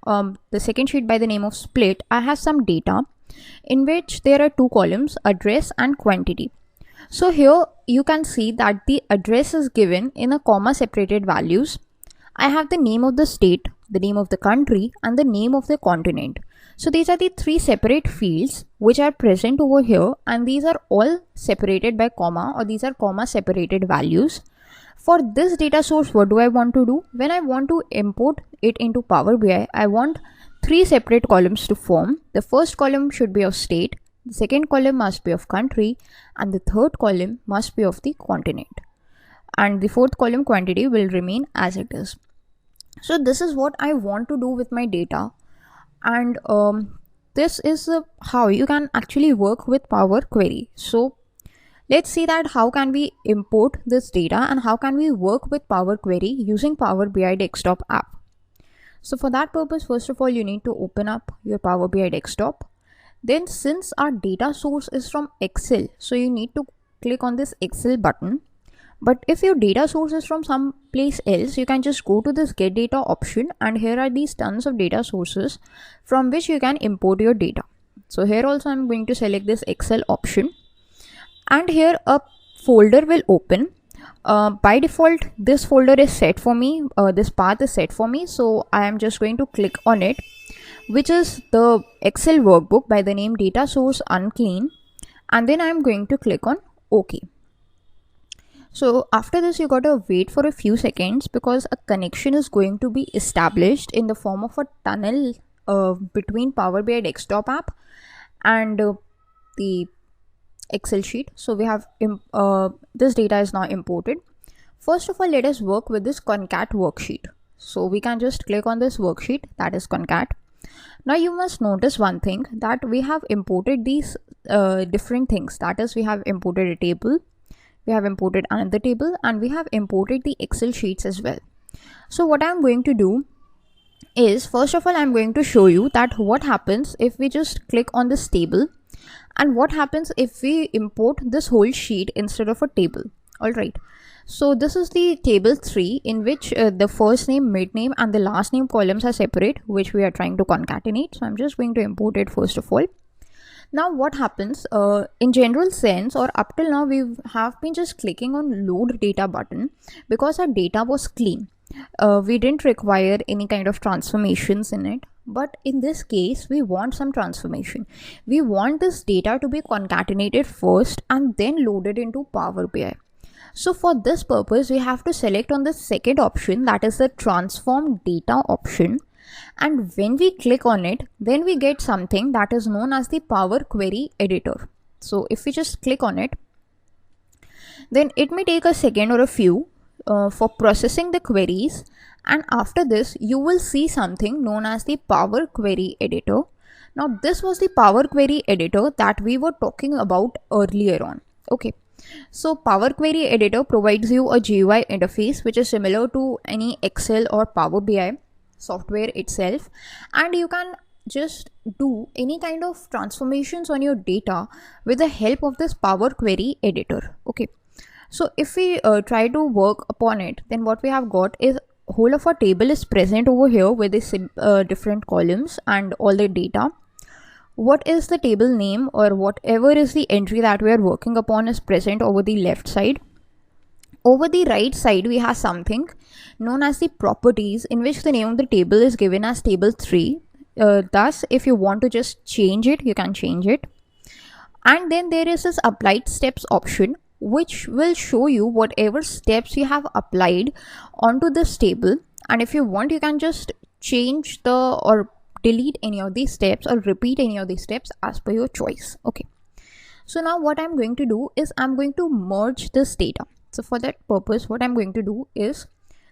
the second sheet by the name of split, I have some data in which there are two columns, address and quantity. So here you can see that the address is given in a comma separated values. I have the name of the state, the name of the country and the name of the continent. So these are the three separate fields which are present over here, and these are all separated by comma, or these are comma separated values. For this data source, what do I want to do? When I want to import it into Power BI, I want three separate columns to form. The first column should be of state, the second column must be of country, and the third column must be of the continent. And the fourth column, quantity, will remain as it is. So this is what I want to do with my data, and this is how you can actually work with Power Query. So let's see that how can we import this data and how can we work with Power Query using Power BI desktop app. So for that purpose, first of all, you need to open up your Power BI desktop. Then since our data source is from Excel, so you need to click on this Excel button. But if your data source is from some place else, you can just go to this get data option, and here are these tons of data sources from which you can import your data. So here also I'm going to select this Excel option, and here a folder will open. By default this folder is set for me, this path is set for me, so I am just going to click on it, which is the Excel workbook by the name data source unclean, and then I'm going to click on OK. So after this, you gotta wait for a few seconds because a connection is going to be established in the form of a tunnel between Power BI desktop app and the Excel sheet. So we have this data is now imported. First of all, let us work with this concat worksheet. So we can just click on this worksheet, that is concat. Now you must notice one thing, that we have imported these different things. That is, we have imported a table, we have imported another table, and we have imported the Excel sheets as well. So what I'm going to do is, first of all, I'm going to show you that what happens if we just click on this table, and what happens if we import this whole sheet instead of a table. Alright, so this is the table 3 in which the first name, mid name and the last name columns are separate, which we are trying to concatenate. So I'm just going to import it first of all. Now what happens in general sense, or up till now, we have been just clicking on load data button because our data was clean. We didn't require any kind of transformations in it. But in this case, we want some transformation. We want this data to be concatenated first and then loaded into Power BI. So for this purpose, we have to select on the second option, that is the transform data option. And when we click on it, then we get something that is known as the Power Query editor. So if we just click on it, then it may take a second or a few for processing the queries, and after this you will see something known as the Power Query editor. Now this was the Power Query editor that we were talking about earlier on. Okay, so Power Query editor provides you a GUI interface which is similar to any Excel or Power BI. software itself, and you can just do any kind of transformations on your data with the help of this Power Query editor. Okay, so if we try to work upon it, then what we have got is whole of our table is present over here with this different columns and all the data. What is the table name or whatever is the entry that we are working upon is present over the left side. Over the right side, we have something known as the properties, in which the name of the table is given as table 3. Thus, if you want to just change it, you can change it. And then there is this applied steps option, which will show you whatever steps you have applied onto this table. And if you want, you can just change or delete any of these steps or repeat any of these steps as per your choice. Okay, so now what I'm going to do is I'm going to merge this data. So for that purpose, what I'm going to do is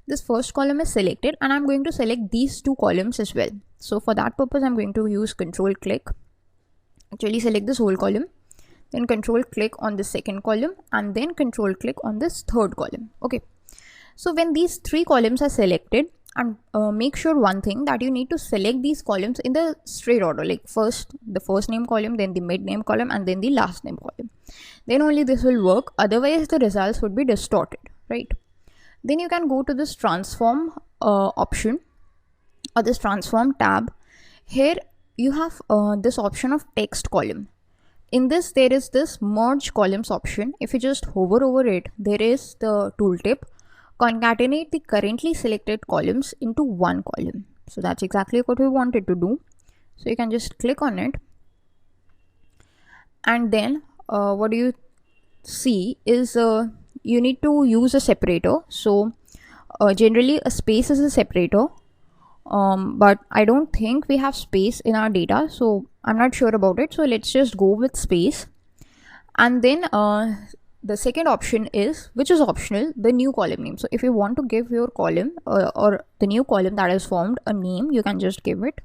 this first column is selected and I'm going to select these two columns as well. So for that purpose, I'm going to use control click, actually select this whole column, then control click on the second column, and then control click on this third column. Okay, so when these three columns are selected, and make sure one thing, that you need to select these columns in the straight order, like first the first name column, then the mid name column, and then the last name column. Then only this will work, otherwise the results would be distorted, right? Then you can go to this transform option or this transform tab. Here you have this option of text column. In this, there is this merge columns option. If you just hover over it, there is the tooltip, concatenate the currently selected columns into one column. So that's exactly what we wanted to do. So you can just click on it, and then what you see is you need to use a separator. So generally a space is a separator, but I don't think we have space in our data, so I'm not sure about it. So let's just go with space. And then the second option is, which is optional, the new column name. So if you want to give your column or the new column that is formed a name, you can just give it.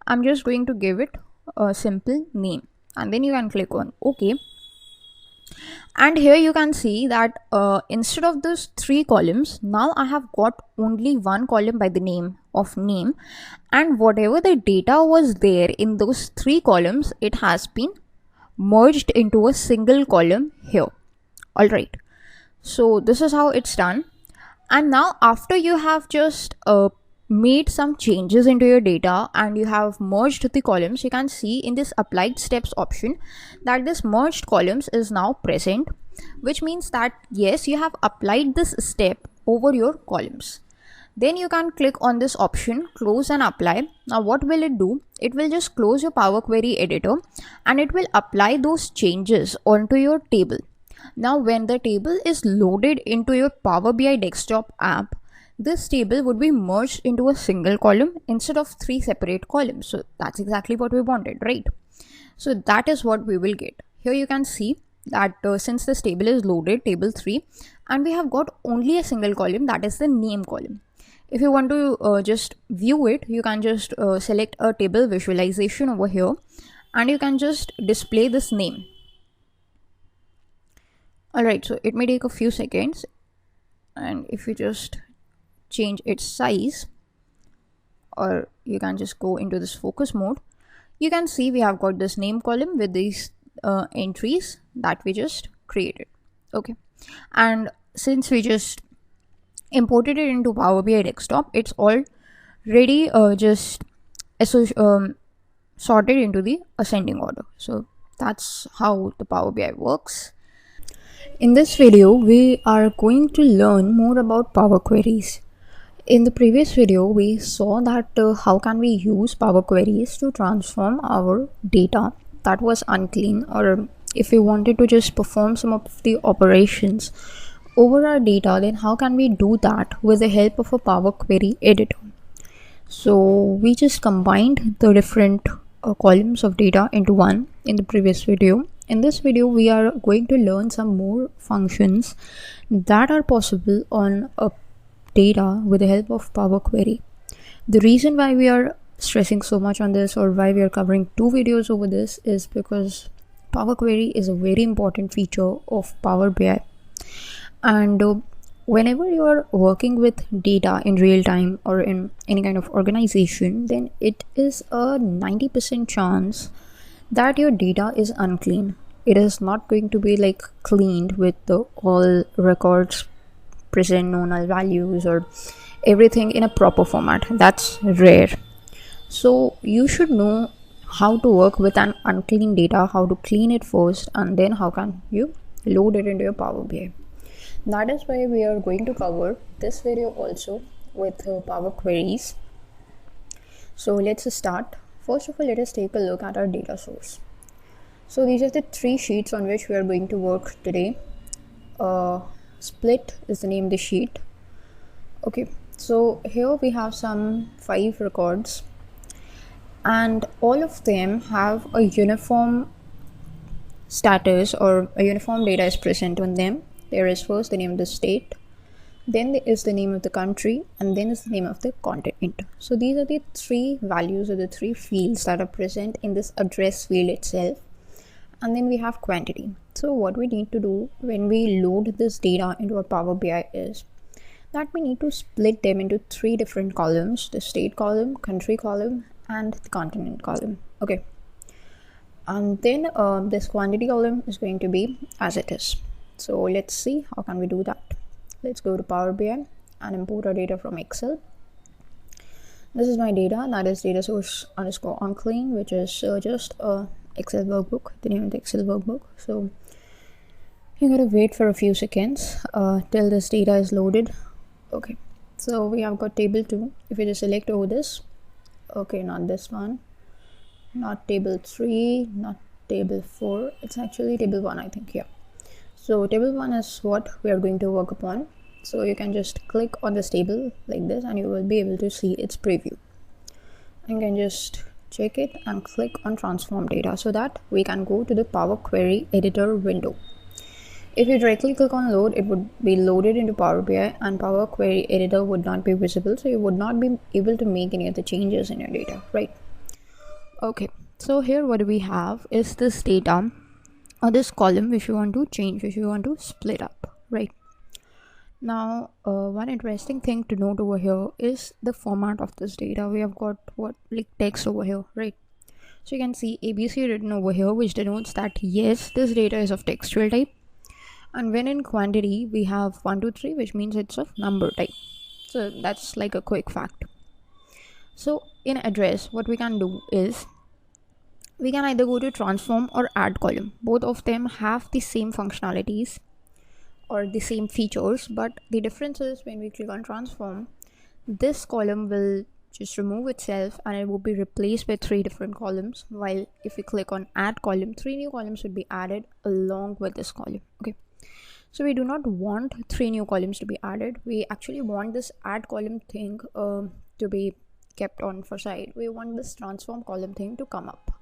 I'm just going to give it a simple name, and then you can click on OK. And here you can see that instead of those three columns, now I have got only one column by the name of name, and whatever the data was there in those three columns, it has been merged into a single column here. All right, so this is how it's done. And now after you have just made some changes into your data and you have merged the columns, you can see in this applied steps option that this merged columns is now present, which means that yes, you have applied this step over your columns. Then you can click on this option, close and apply. Now what will it do? It will just close your Power Query editor and it will apply those changes onto your table. Now when the table is loaded into your Power BI desktop app, this table would be merged into a single column instead of three separate columns. So that's exactly what we wanted, right? So that is what we will get. Here you can see that since this table is loaded, table 3, and we have got only a single column, that is the name column. If you want to just view it, you can just select a table visualization over here and you can just display this name. Alright, so it may take a few seconds, and if you just change its size, or you can just go into this focus mode, you can see we have got this name column with these entries that we just created. Okay, and since we just imported it into Power BI desktop, it's already just sorted into the ascending order. So that's how the Power BI works. In this video, we are going to learn more about Power Queries. In the previous video, we saw that how can we use Power Queries to transform our data that was unclean, or if we wanted to just perform some of the operations over our data, then how can we do that with the help of a Power Query editor. So we just combined the different columns of data into one in the previous video. In this video, we are going to learn some more functions that are possible on a data with the help of Power Query. The reason why we are stressing so much on this, or why we are covering 2 videos over this, is because Power Query is a very important feature of Power BI. And whenever you are working with data in real time or in any kind of organization, then it is a 90% chance that your data is unclean. It is not going to be like cleaned with the all records present, no null values, or everything in a proper format. That's rare. So you should know how to work with an unclean data, how to clean it first, and then how can you load it into your Power BI. That is why we are going to cover this video also with Power Queries. So let's start. First of all, let us take a look at our data source. So these are the three sheets on which we are going to work today. Split is the name of the sheet. Okay, so here we have some 5 records, and all of them have a uniform status, or a uniform data is present on them. There is first the name of the state, then there is the name of the country, and then is the name of the continent. So these are the 3 values or the 3 fields that are present in this address field itself. And then we have quantity. So what we need to do when we load this data into our Power BI is that we need to split them into 3 different columns: the state column, country column, and the continent column. Okay, and then this quantity column is going to be as it is. So let's see how can we do that. Let's go to Power BI and import our data from Excel. This is my data, that is data source underscore unclean, which is just a Excel workbook, the name of the Excel workbook. So you gotta wait for a few seconds till this data is loaded. Okay, so we have got table 2. If you just select over this, okay, not this one, not table 3, not table 4, it's actually table 1, I think. Yeah, so table 1 is what we are going to work upon. So you can just click on this table like this and you will be able to see its preview. You can just check it and click on transform data so that we can go to the Power Query editor window. If you directly click on load, it would be loaded into Power BI and Power Query editor would not be visible, so you would not be able to make any of the changes in your data, right? Okay, so here what we have is this data or this column which you want to change, which you want to split up, right? Now one interesting thing to note over here is the format of this data. We have got what, like text over here, right? So you can see ABC written over here, which denotes that yes, this data is of textual type. And when in quantity we have 1 2 3, which means it's of number type. So that's like a quick fact. So in address, what we can do is we can either go to transform or add column. Both of them have the same functionalities or the same features, but the difference is when we click on transform, this column will just remove itself and it will be replaced by 3 different columns, while if we click on add column, 3 new columns would be added along with this column. Okay, so we do not want 3 new columns to be added. We actually want this add column thing to be kept on for side. We want this transform column thing to come up.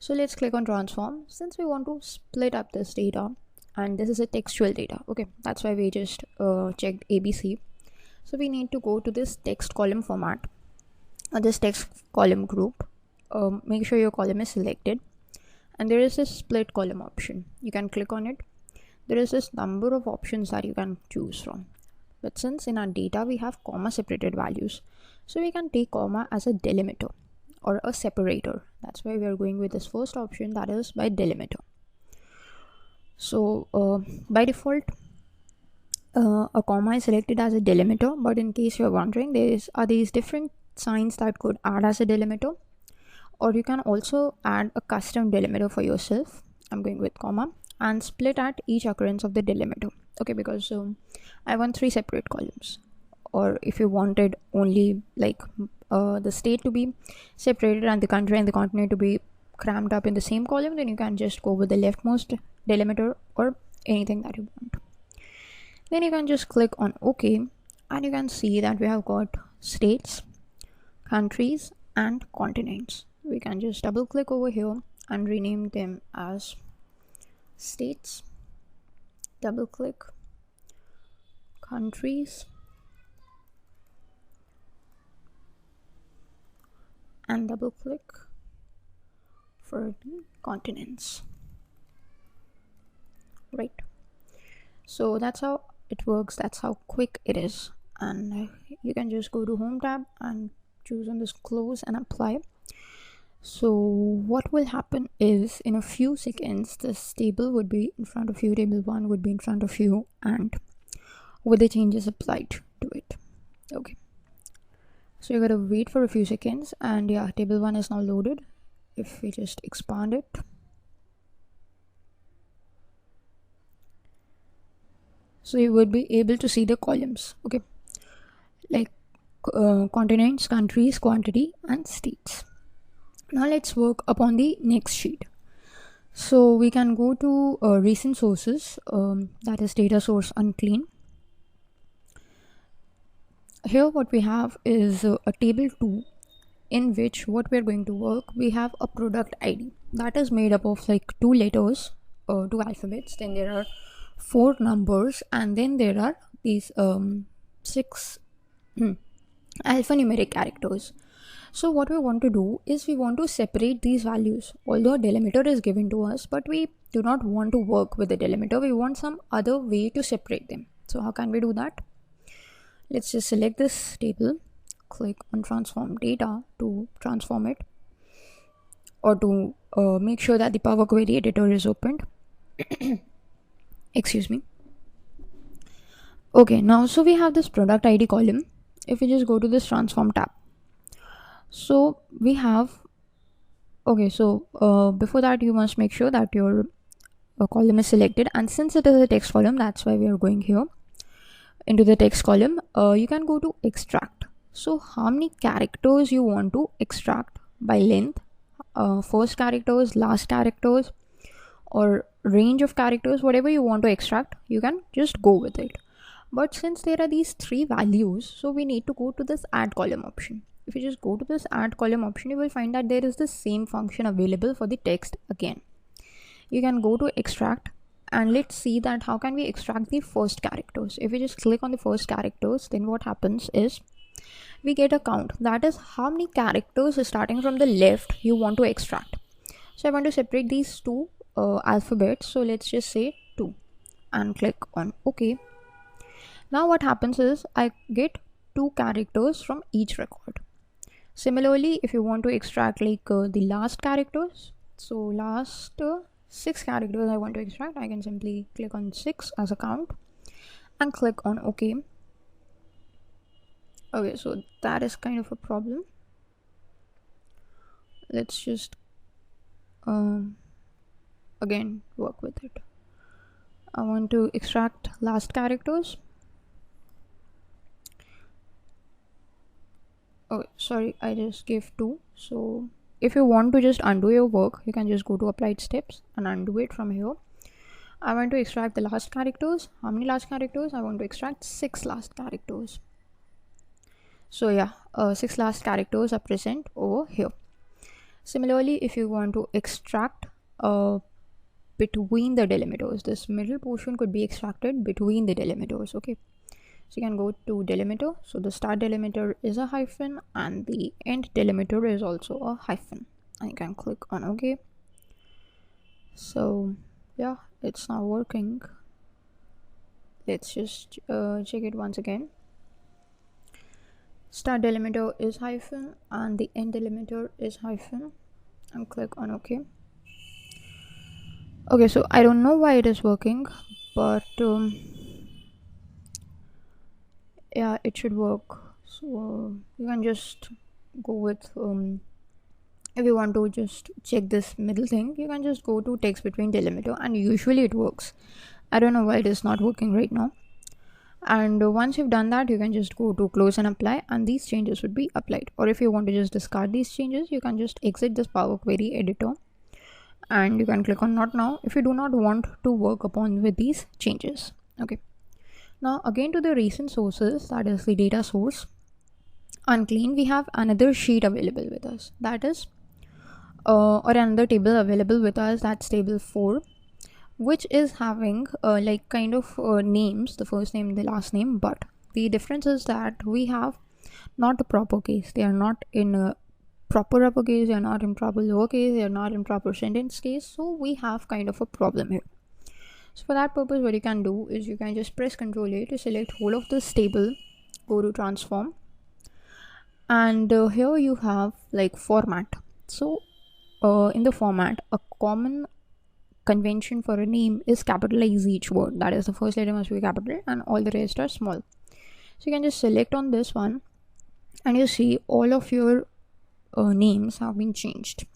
So let's click on transform. Since we want to split up this data, and this is a textual data, okay, that's why we just checked ABC. So we need to go to this text column format or this text column group. Make sure your column is selected, and there is this split column option. You can click on it. There is this number of options that you can choose from, but since in our data we have comma separated values, so we can take comma as a delimiter or a separator. That's why we are going with this first option, that is by delimiter. So by default a comma is selected as a delimiter, but in case you're wondering, are these different signs that could add as a delimiter, or you can also add a custom delimiter for yourself. I'm going with comma and split at each occurrence of the delimiter. Okay, because I want 3 separate columns. Or if you wanted only like the state to be separated and the country and the continent to be crammed up in the same column, then you can just go with the leftmost delimiter or anything that you want. Then you can just click on OK, and you can see that we have got states, countries, and continents. We can just double click over here and rename them as states, double click, countries, and double click for the continents, right? So that's how it works. That's how quick it is. And you can just go to home tab and choose on this close and apply. So what will happen is in a few seconds this table would be in front of you, table 1 would be in front of you, and with the changes applied to it. Okay, so you gotta wait for a few seconds, and yeah, table 1 is now loaded. If we just expand it, so you would be able to see the columns, okay, like continents, countries, quantity, and states. Now let's work upon the next sheet. So we can go to recent sources, that is data source unclean. Here what we have is a table 2, in which what we're going to work, we have a product ID that is made up of like 2 letters, 2 alphabets, then there are 4 numbers, and then there are these 6 alphanumeric characters. So what we want to do is we want to separate these values. Although a delimiter is given to us, but we do not want to work with the delimiter. We want some other way to separate them. So how can we do that? Let's just select this table, click on transform data to transform it, or to make sure that the Power Query editor is opened. Excuse me. Okay, now so we have this product ID column. If we just go to this transform tab, so we have, okay, so before that you must make sure that your column is selected, and since it is a text column, that's why we are going here into the text column. You can go to extract. So how many characters you want to extract by length, first characters, last characters, or range of characters, whatever you want to extract, you can just go with it. But since there are these 3 values, so we need to go to this add column option. If you just go to this add column option, you will find that there is the same function available for the text again. You can go to extract, and let's see that how can we extract the first characters. If we just click on the first characters, then what happens is we get a count, that is how many characters starting from the left you want to extract. So I want to separate these 2 alphabets, so let's just say 2 and click on OK. Now what happens is I get 2 characters from each record. Similarly, if you want to extract like the last characters, so last 6 characters I want to extract, I can simply click on 6 as a count and click on OK. Okay, so that is kind of a problem. Let's just again work with it. I want to extract last characters. Oh, sorry, I just gave 2. So if you want to just undo your work, you can just go to applied steps and undo it from here. I want to extract the last characters. How many last characters? I want to extract 6 last characters. So yeah, 6 last characters are present over here. Similarly, if you want to extract between the delimiters, this middle portion could be extracted between the delimiters. Okay, so you can go to delimiter. So the start delimiter is a hyphen and the end delimiter is also a hyphen, and you can click on OK. So yeah, it's now working. Let's just check it once again. Start delimiter is hyphen and the end delimiter is hyphen, and click on OK. Okay, so I don't know why it is working, but yeah, it should work. So you can just go with if you want to just check this middle thing, you can just go to text between delimiter, and usually it works. I don't know why it is not working right now. And once you've done that, you can just go to close and apply, and these changes would be applied. Or if you want to just discard these changes, you can just exit this Power Query editor and you can click on not now if you do not want to work upon with these changes. Okay, now again to the recent sources, that is the data source unclean, we have another sheet available with us, that is or another table available with us, that's table 4, which is having like kind of names, the first name, the last name, but the difference is that we have not a proper case. They are not in a proper uppercase, they are not in proper lowercase, they are not in proper sentence case, so we have kind of a problem here. So for that purpose, what you can do is you can just press Ctrl A to select whole of this table, go to transform, and here you have like format. So in the format, a common convention for a name is capitalize each word. That is, the first letter must be capital and all the rest are small. So you can just select on this one, and you see all of your names have been changed.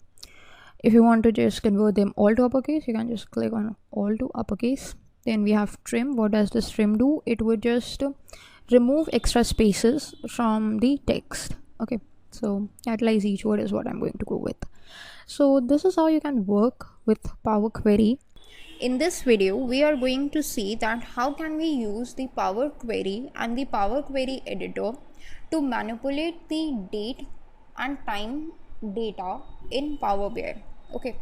If you want to just convert them all to uppercase, you can just click on all to uppercase. Then we have trim. What does this trim do? It would just remove extra spaces from the text. Okay, so capitalize each word is what I'm going to go with. So this is how you can work with Power Query. In this video, we are going to see that how can we use the Power Query and the Power Query editor to manipulate the date and time data in Power BI. Okay,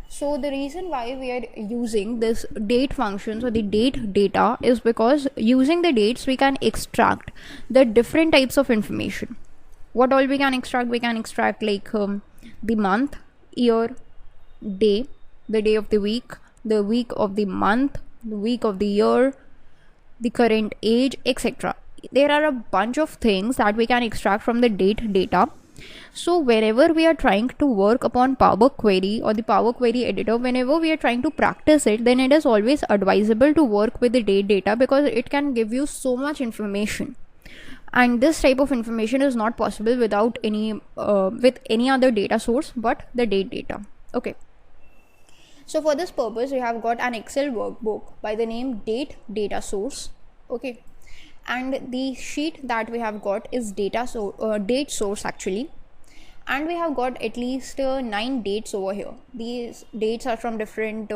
so the reason why we are using this date functions or the date data is because using the dates we can extract the different types of information. What all we can extract? We can extract like the month, year, day, the day of the week of the month, the week of the year, the current age, etc. There are a bunch of things that we can extract from the date data. So wherever we are trying to work upon Power Query or the Power Query editor, whenever we are trying to practice it, then it is always advisable to work with the date data because it can give you so much information. And this type of information is not possible without with any other data source but the date data. Okay. So for this purpose, we have got an Excel workbook by the name Date Data Source. Okay. And the sheet that we have got is date source actually, and we have got at least 9 dates over here. These dates are from different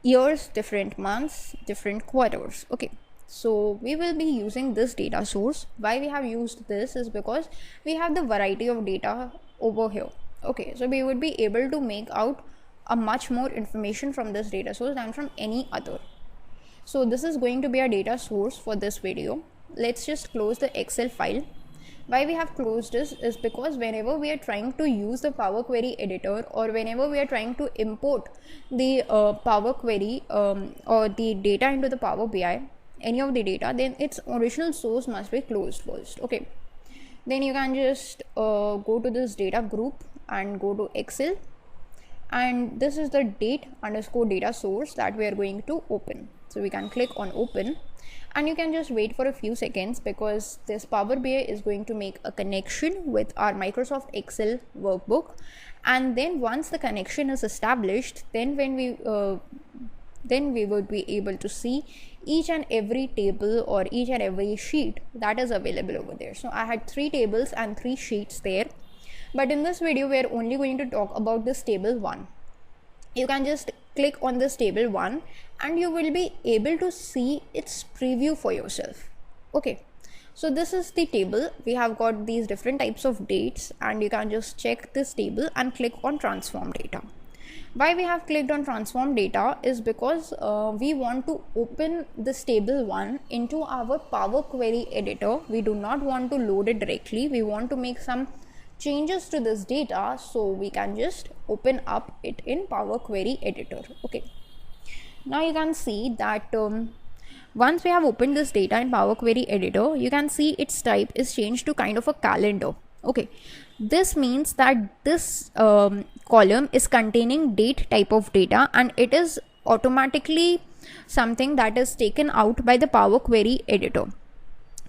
years, different months, different quarters. Okay, so we will be using this data source. Why we have used this is because we have the variety of data over here. Okay, so we would be able to make out a much more information from this data source than from any other. So this is going to be our data source for this video. Let's just close the Excel file. Why we have closed this is because whenever we are trying to use the Power Query editor or whenever we are trying to import the Power Query or the data into the Power BI, any of the data, then its original source must be closed first. Okay, then you can just go to this data group and go to Excel, and this is the date_data source that we are going to open. So we can click on open, and you can just wait for a few seconds because this Power BI is going to make a connection with our Microsoft Excel workbook. And then once the connection is established, then we would be able to see each and every table or each and every sheet that is available over there. So I had 3 tables and 3 sheets there, but in this video we are only going to talk about this table 1. You can just click on this table 1 and you will be able to see its preview for yourself. Okay, so this is the table. We have got these different types of dates, and you can just check this table and click on transform data. Why we have clicked on transform data is because we want to open this table 1 into our Power Query editor. We do not want to load it directly. We want to make some changes to this data, so we can just open up it in Power Query editor. Okay, now you can see that once we have opened this data in Power Query editor, you can see its type is changed to kind of a calendar. Okay, this means that this column is containing date type of data, and it is automatically something that is taken out by the Power Query editor.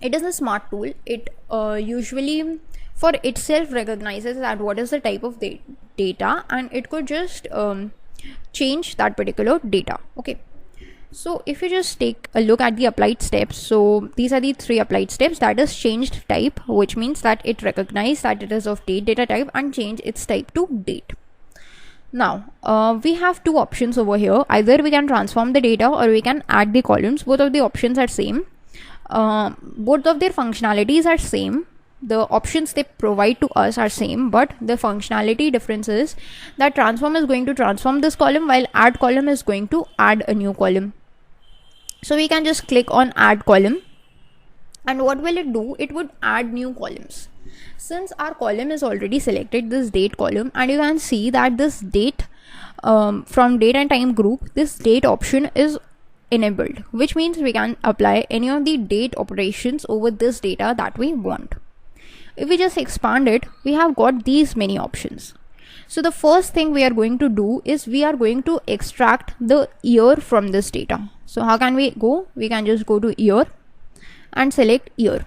It is a smart tool. It usually for itself recognizes that what is the type of data, and it could just change that particular data. Okay, so if you just take a look at the applied steps, so these are the 3 applied steps. That is changed type, which means that it recognizes that it is of date data type and change its type to date. Now we have 2 options over here. Either we can transform the data or we can add the columns. Both of the options are same. Both of their functionalities are same. The options they provide to us are same, but the functionality difference is that transform is going to transform this column, while add column is going to add a new column. So we can just click on add column, and what will it do? It would add new columns. Since our column is already selected, this date column, and you can see that this date from date and time group, this date option is enabled, which means we can apply any of the date operations over this data that we want. If we just expand it, we have got these many options. So the first thing we are going to do is we are going to extract the year from this data. So how can we go? We can just go to year and select year.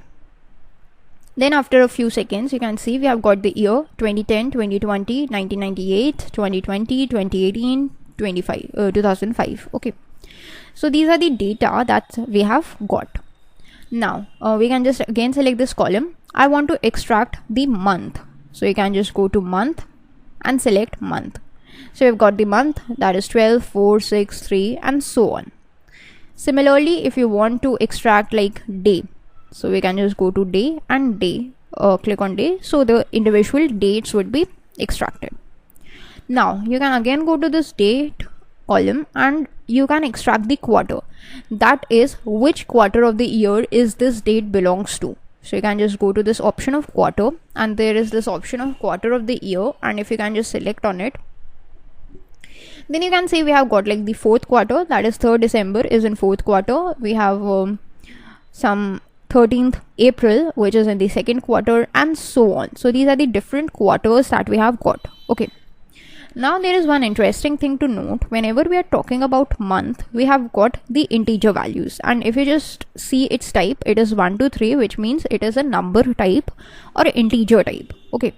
Then after a few seconds, you can see we have got the year 2010, 2020, 1998, 2020, 2018, 2005. Okay. So these are the data that we have got. Now we can just again select this column. I want to extract the month. So you can just go to month and select month. So we've got the month, that is 12, 4, 6, 3 and so on. Similarly, if you want to extract like day, so we can just go to day and day, click on day, so the individual dates would be extracted. Now you can again go to this date column and you can extract the quarter, that is which quarter of the year is this date belongs to. So you can just go to this option of quarter and there is this option of quarter of the year, and if you can just select on it, then you can see we have got like the fourth quarter, that is 3rd December is in fourth quarter. We have some 13th April which is in the second quarter and so on. So these are the different quarters that we have got. Okay. Now there is one interesting thing to note. Whenever we are talking about month, we have got the integer values, and if you just see its type, it is 1 to 3, which means it is a number type or integer type. Okay.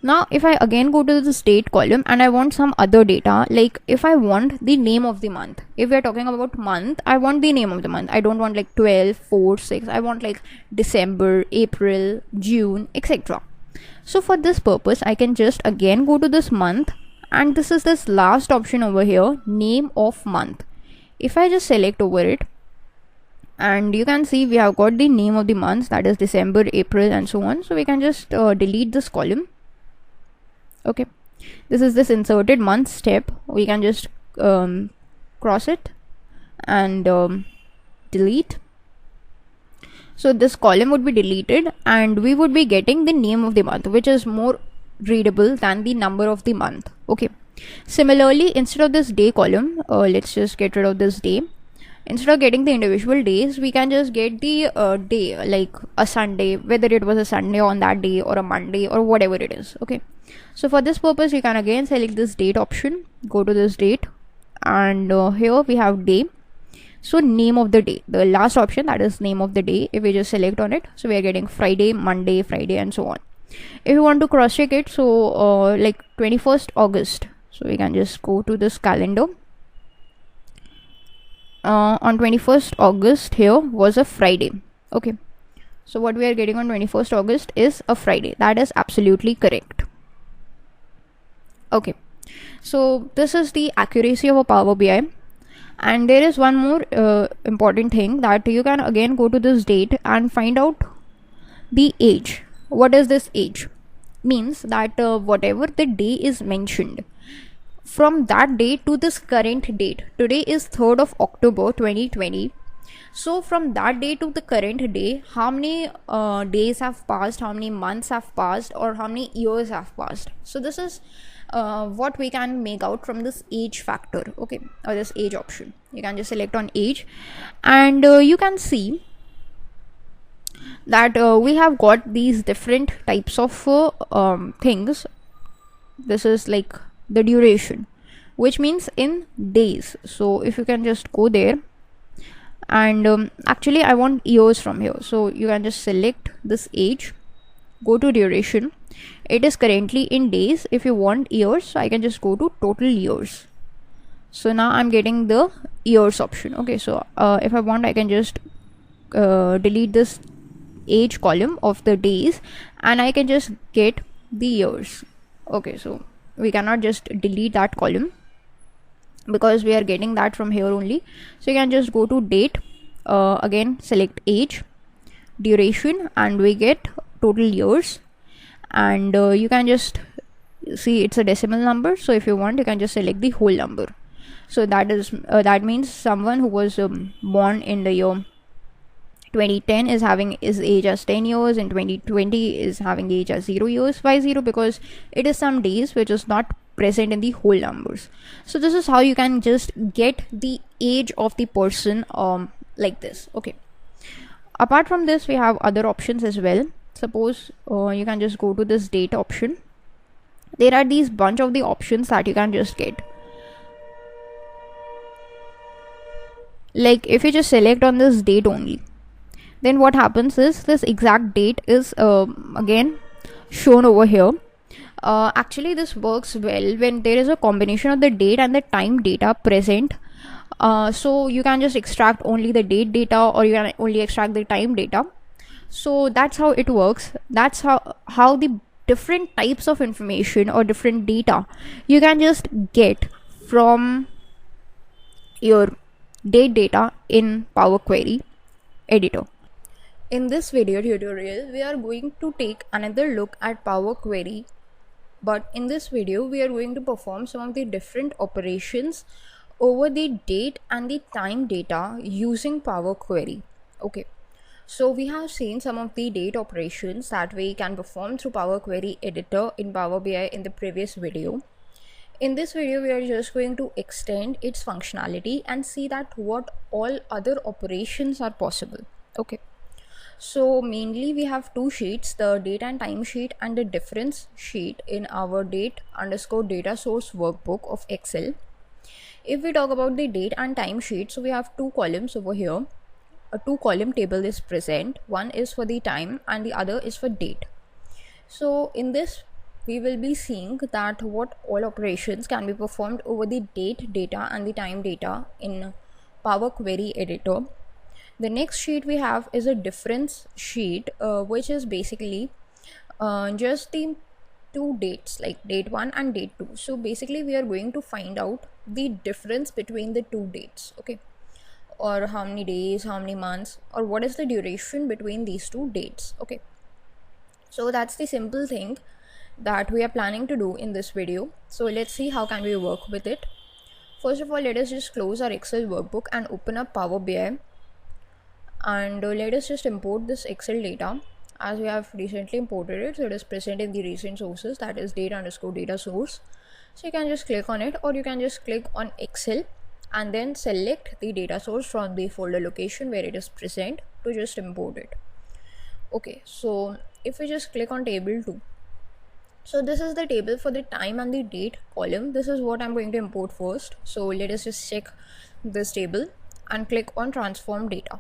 Now if I again go to this date column and I want some other data, like if I want the name of the month, if we are talking about month, I want the name of the month. I don't want like 12, 4, 6. I want like December, April, June, etc. So for this purpose, I can just again go to this month, and this is this last option over here, name of month. If I just select over it, and you can see we have got the name of the month, that is December, April and so on. So we can just delete this column. Okay, this is this inserted month step. We can just cross it and delete. So this column would be deleted and we would be getting the name of the month, which is more readable than the number of the month. Okay. Similarly, instead of this day column, let's just get rid of this day. Instead of getting the individual days, we can just get the day, like a Sunday, whether it was a Sunday on that day or a Monday or whatever it is. Okay. So for this purpose, you can again select this date option, go to this date, and here we have day. So name of the day, the last option, that is name of the day. If we just select on it, so we are getting Friday, Monday, Friday and so on. If you want to cross check it, so like 21st August, so we can just go to this calendar. On 21st August here was a Friday. Okay, so what we are getting on 21st August is a Friday. That is absolutely correct. Okay, so this is the accuracy of a Power BI. And there is one more important thing, that you can again go to this date and find out the age. What is this age? Means that whatever the day is mentioned, from that date to this current date, today is 3rd of October 2020. So from that day to the current day, how many days have passed, how many months have passed, or how many years have passed. So this is what we can make out from this age factor. Okay, or this age option. You can just select on age, and you can see that we have got these different types of things. This is like the duration, which means in days. So if you can just go there, and actually I want years from here, so you can just select this age, go to duration. It is currently in days. If you want years, so I can just go to total years. So now I'm getting the years option. Okay, so if I want, I can just delete this age column of the days and I can just get the years. Okay, so we cannot just delete that column because we are getting that from here only. So you can just go to date, again select age, duration, and we get total years. And you can just see it's a decimal number, so if you want, you can just select the whole number. So that is that means someone who was born in the year 2010 is having his age as 10 years, and 2020 is having age as 0 years. Why 0? Because it is some days which is not present in the whole numbers. So this is how you can just get the age of the person like this. Okay, apart from this, we have other options as well. Suppose you can just go to this date option. There are these bunch of the options that you can just get. Like if you just select on this date only, then what happens is this exact date is again shown over here. Actually this works well when there is a combination of the date and the time data present. So you can just extract only the date data, or you can only extract the time data. So that's how it works. That's how the different types of information or different data you can just get from your date data in Power Query editor. In this video tutorial, we are going to take another look at Power Query, but in this video we are going to perform some of the different operations over the date and the time data using Power Query. Okay, so we have seen some of the date operations that we can perform through Power Query editor in Power BI in the previous video. In this video, we are just going to extend its functionality and see that what all other operations are possible. Okay, so mainly we have two sheets, the date and time sheet and the difference sheet in our date_data source workbook of Excel. If we talk about the date and time sheet, so we have two columns over here. A two-column table is present. One is for the time and the other is for date. So in this we will be seeing that what all operations can be performed over the date data and the time data in Power Query editor. The next sheet we have is a difference sheet, which is basically just the two dates, like date 1 and date 2. So basically we are going to find out the difference between the two dates. Okay, or how many days, how many months, or what is the duration between these two dates. Okay, so that's the simple thing that we are planning to do in this video. So let's see how can we work with it. First of all, let us just close our Excel workbook and open up Power BI, and let us just import this Excel data as we have recently imported it. So it is present in the recent sources, that is date_data source. So you can just click on it, or you can just click on Excel and then select the data source from the folder location where it is present to just import it. Okay, so if we just click on table 2, so this is the table for the time and the date column. This is what I'm going to import first. So let us just check this table and click on transform data.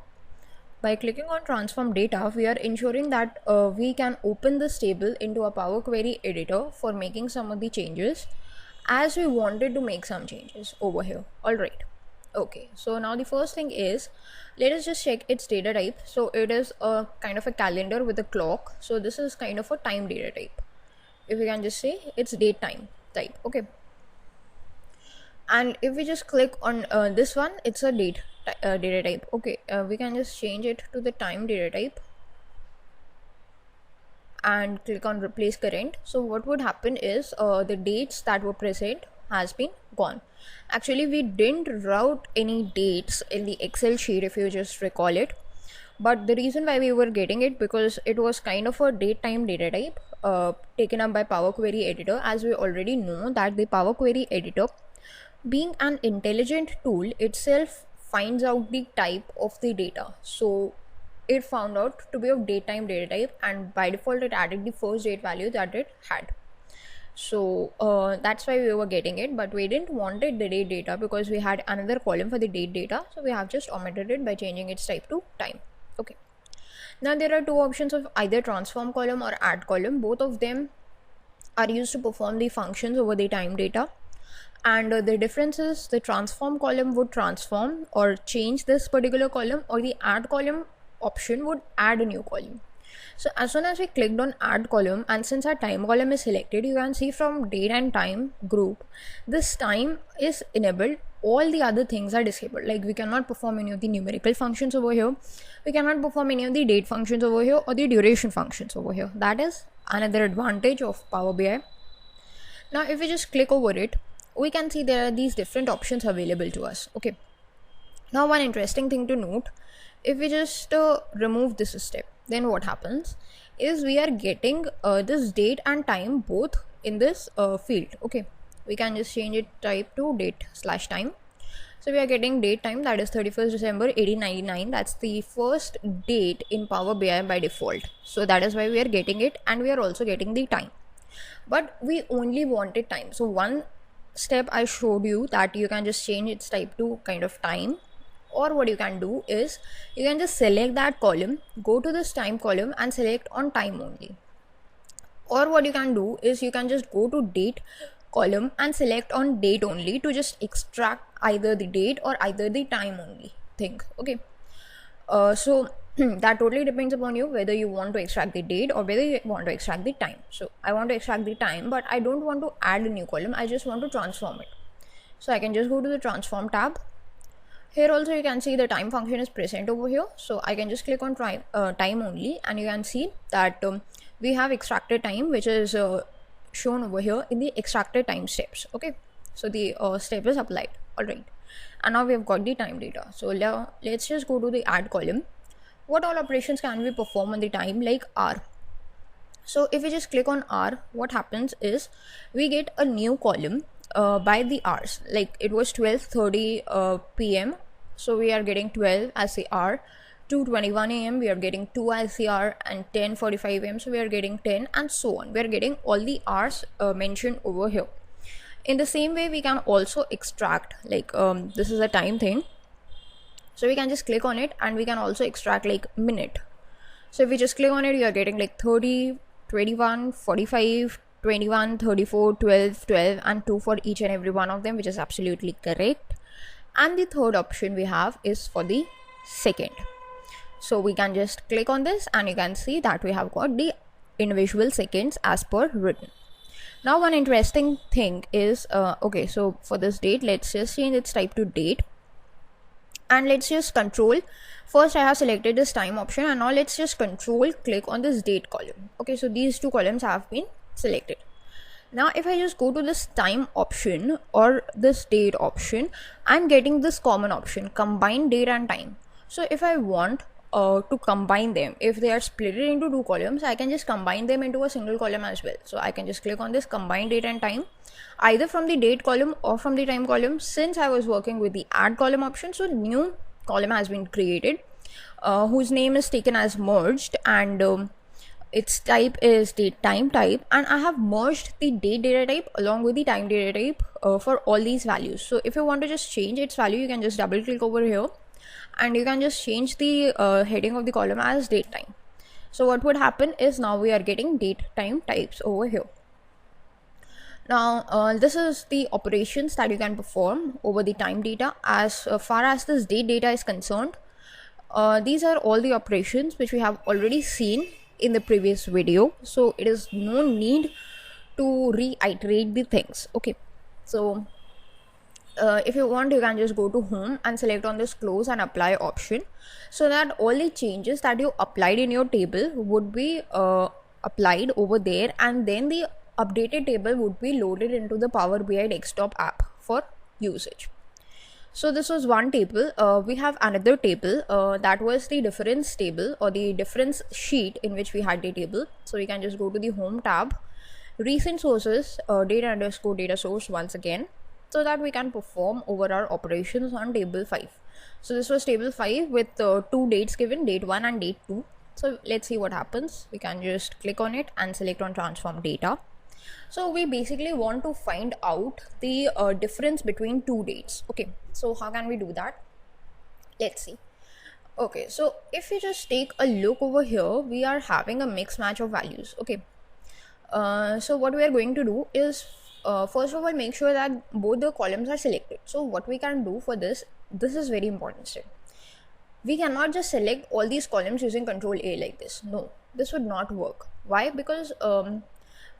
By clicking on transform data, we are ensuring that we can open this table into a Power Query editor for making some of the changes, as we wanted to make some changes over here. Alright, okay, so now the first thing is, let us just check its data type. So it is a kind of a calendar with a clock. So this is kind of a time data type. If we can just say it's date time type. Okay, and if we just click on this one, it's a date data type. Okay, we can just change it to the time data type and click on replace current. So what would happen is the dates that were present has been gone. Actually we didn't route any dates in the Excel sheet, if you just recall it, but the reason why we were getting it, because it was kind of a date time data type taken up by Power Query editor. As we already know that the Power Query editor, being an intelligent tool, itself finds out the type of the data. So it found out to be of date time data type, and by default it added the first date value that it had. So that's why we were getting it, but we didn't want it the date data because we had another column for the date data. So we have just omitted it by changing its type to time. Okay, now there are two options of either transform column or add column. Both of them are used to perform the functions over the time data. And the difference is the transform column would transform or change this particular column, or the add column option would add a new column. So as soon as we clicked on add column, and since our time column is selected, you can see from date and time group, this time is enabled, all the other things are disabled. Like we cannot perform any of the numerical functions over here, we cannot perform any of the date functions over here, or the duration functions over here. That is another advantage of Power BI. Now if we just click over it, we can see there are these different options available to us. Okay, now one interesting thing to note, if we just remove this step, then what happens is we are getting this date and time both in this field. Okay, we can just change it type to date/time. So we are getting date time, that is 31st December 1899. That's the first date in Power BI by default. So that is why we are getting it, and we are also getting the time. But we only wanted time. So one step I showed you that you can just change its type to kind of time, or what you can do is you can just select that column, go to this time column and select on time only. Or what you can do is you can just go to date column and select on date only to just extract either the date or either the time only thing. Okay, so that totally depends upon you whether you want to extract the date or whether you want to extract the time. So I want to extract the time, but I don't want to add a new column, I just want to transform it. So I can just go to the transform tab. Here also you can see the time function is present over here, so I can just click on time only, and you can see that we have extracted time, which is shown over here in the extracted time steps. Okay, so the step is applied. All right, and now we have got the time data. So let's just go to the add column. What all operations can we perform on the time, like R? So if we just click on R, what happens is we get a new column by the hours. Like it was 12:30 p.m. so we are getting 12 as the hour. 2:21 a.m. we are getting 2 as the hour, and 10:45 a.m. so we are getting 10, and so on. We are getting all the hours mentioned over here. In the same way, we can also extract, like this is a time thing, so we can just click on it, and we can also extract like minute. So if we just click on it, you are getting like 30, 21, 45, 21, 34, 12, 12 and 2 for each and every one of them, which is absolutely correct. And the third option we have is for the second. So we can just click on this, and you can see that we have got the individual seconds as per written. Now one interesting thing is okay, so for this date, let's just change its type to date, and let's just control. First I have selected this time option, and now let's just control click on this date column. Okay, so these two columns have been selected. Now if I just go to this time option or this date option, I'm getting this common option, combine date and time. So if I want to combine them, if they are split into two columns, I can just combine them into a single column as well. So I can just click on this combine date and time, either from the date column or from the time column. Since I was working with the add column option, so new column has been created whose name is taken as merged, and its type is date time type, and I have merged the date data type along with the time data type for all these values. So if you want to just change its value, you can just double click over here, and you can just change the heading of the column as date time. So what would happen is now we are getting date time types over here. Now this is the operations that you can perform over the time data. As far as this date data is concerned, these are all the operations which we have already seen in the previous video, so it is no need to reiterate the things. Okay, so if you want, you can just go to home and select on this close and apply option, so that all the changes that you applied in your table would be applied over there, and then the updated table would be loaded into the Power BI desktop app for usage. So this was one table. We have another table that was the difference table or the difference sheet in which we had the table. So we can just go to the home tab, recent sources, data_data source once again, so that we can perform over our operations on table 5. So this was table 5 with two dates given, date 1 and date 2. So let's see what happens. We can just click on it and select on transform data. So we basically want to find out the difference between two dates. Okay, so how can we do that? Let's see. Okay, so if you just take a look over here, we are having a mix match of values. Okay, so what we are going to do is first of all, make sure that both the columns are selected. So what we can do for this is very important step. We cannot just select all these columns using Control A like this. No, this would not work. Why? Because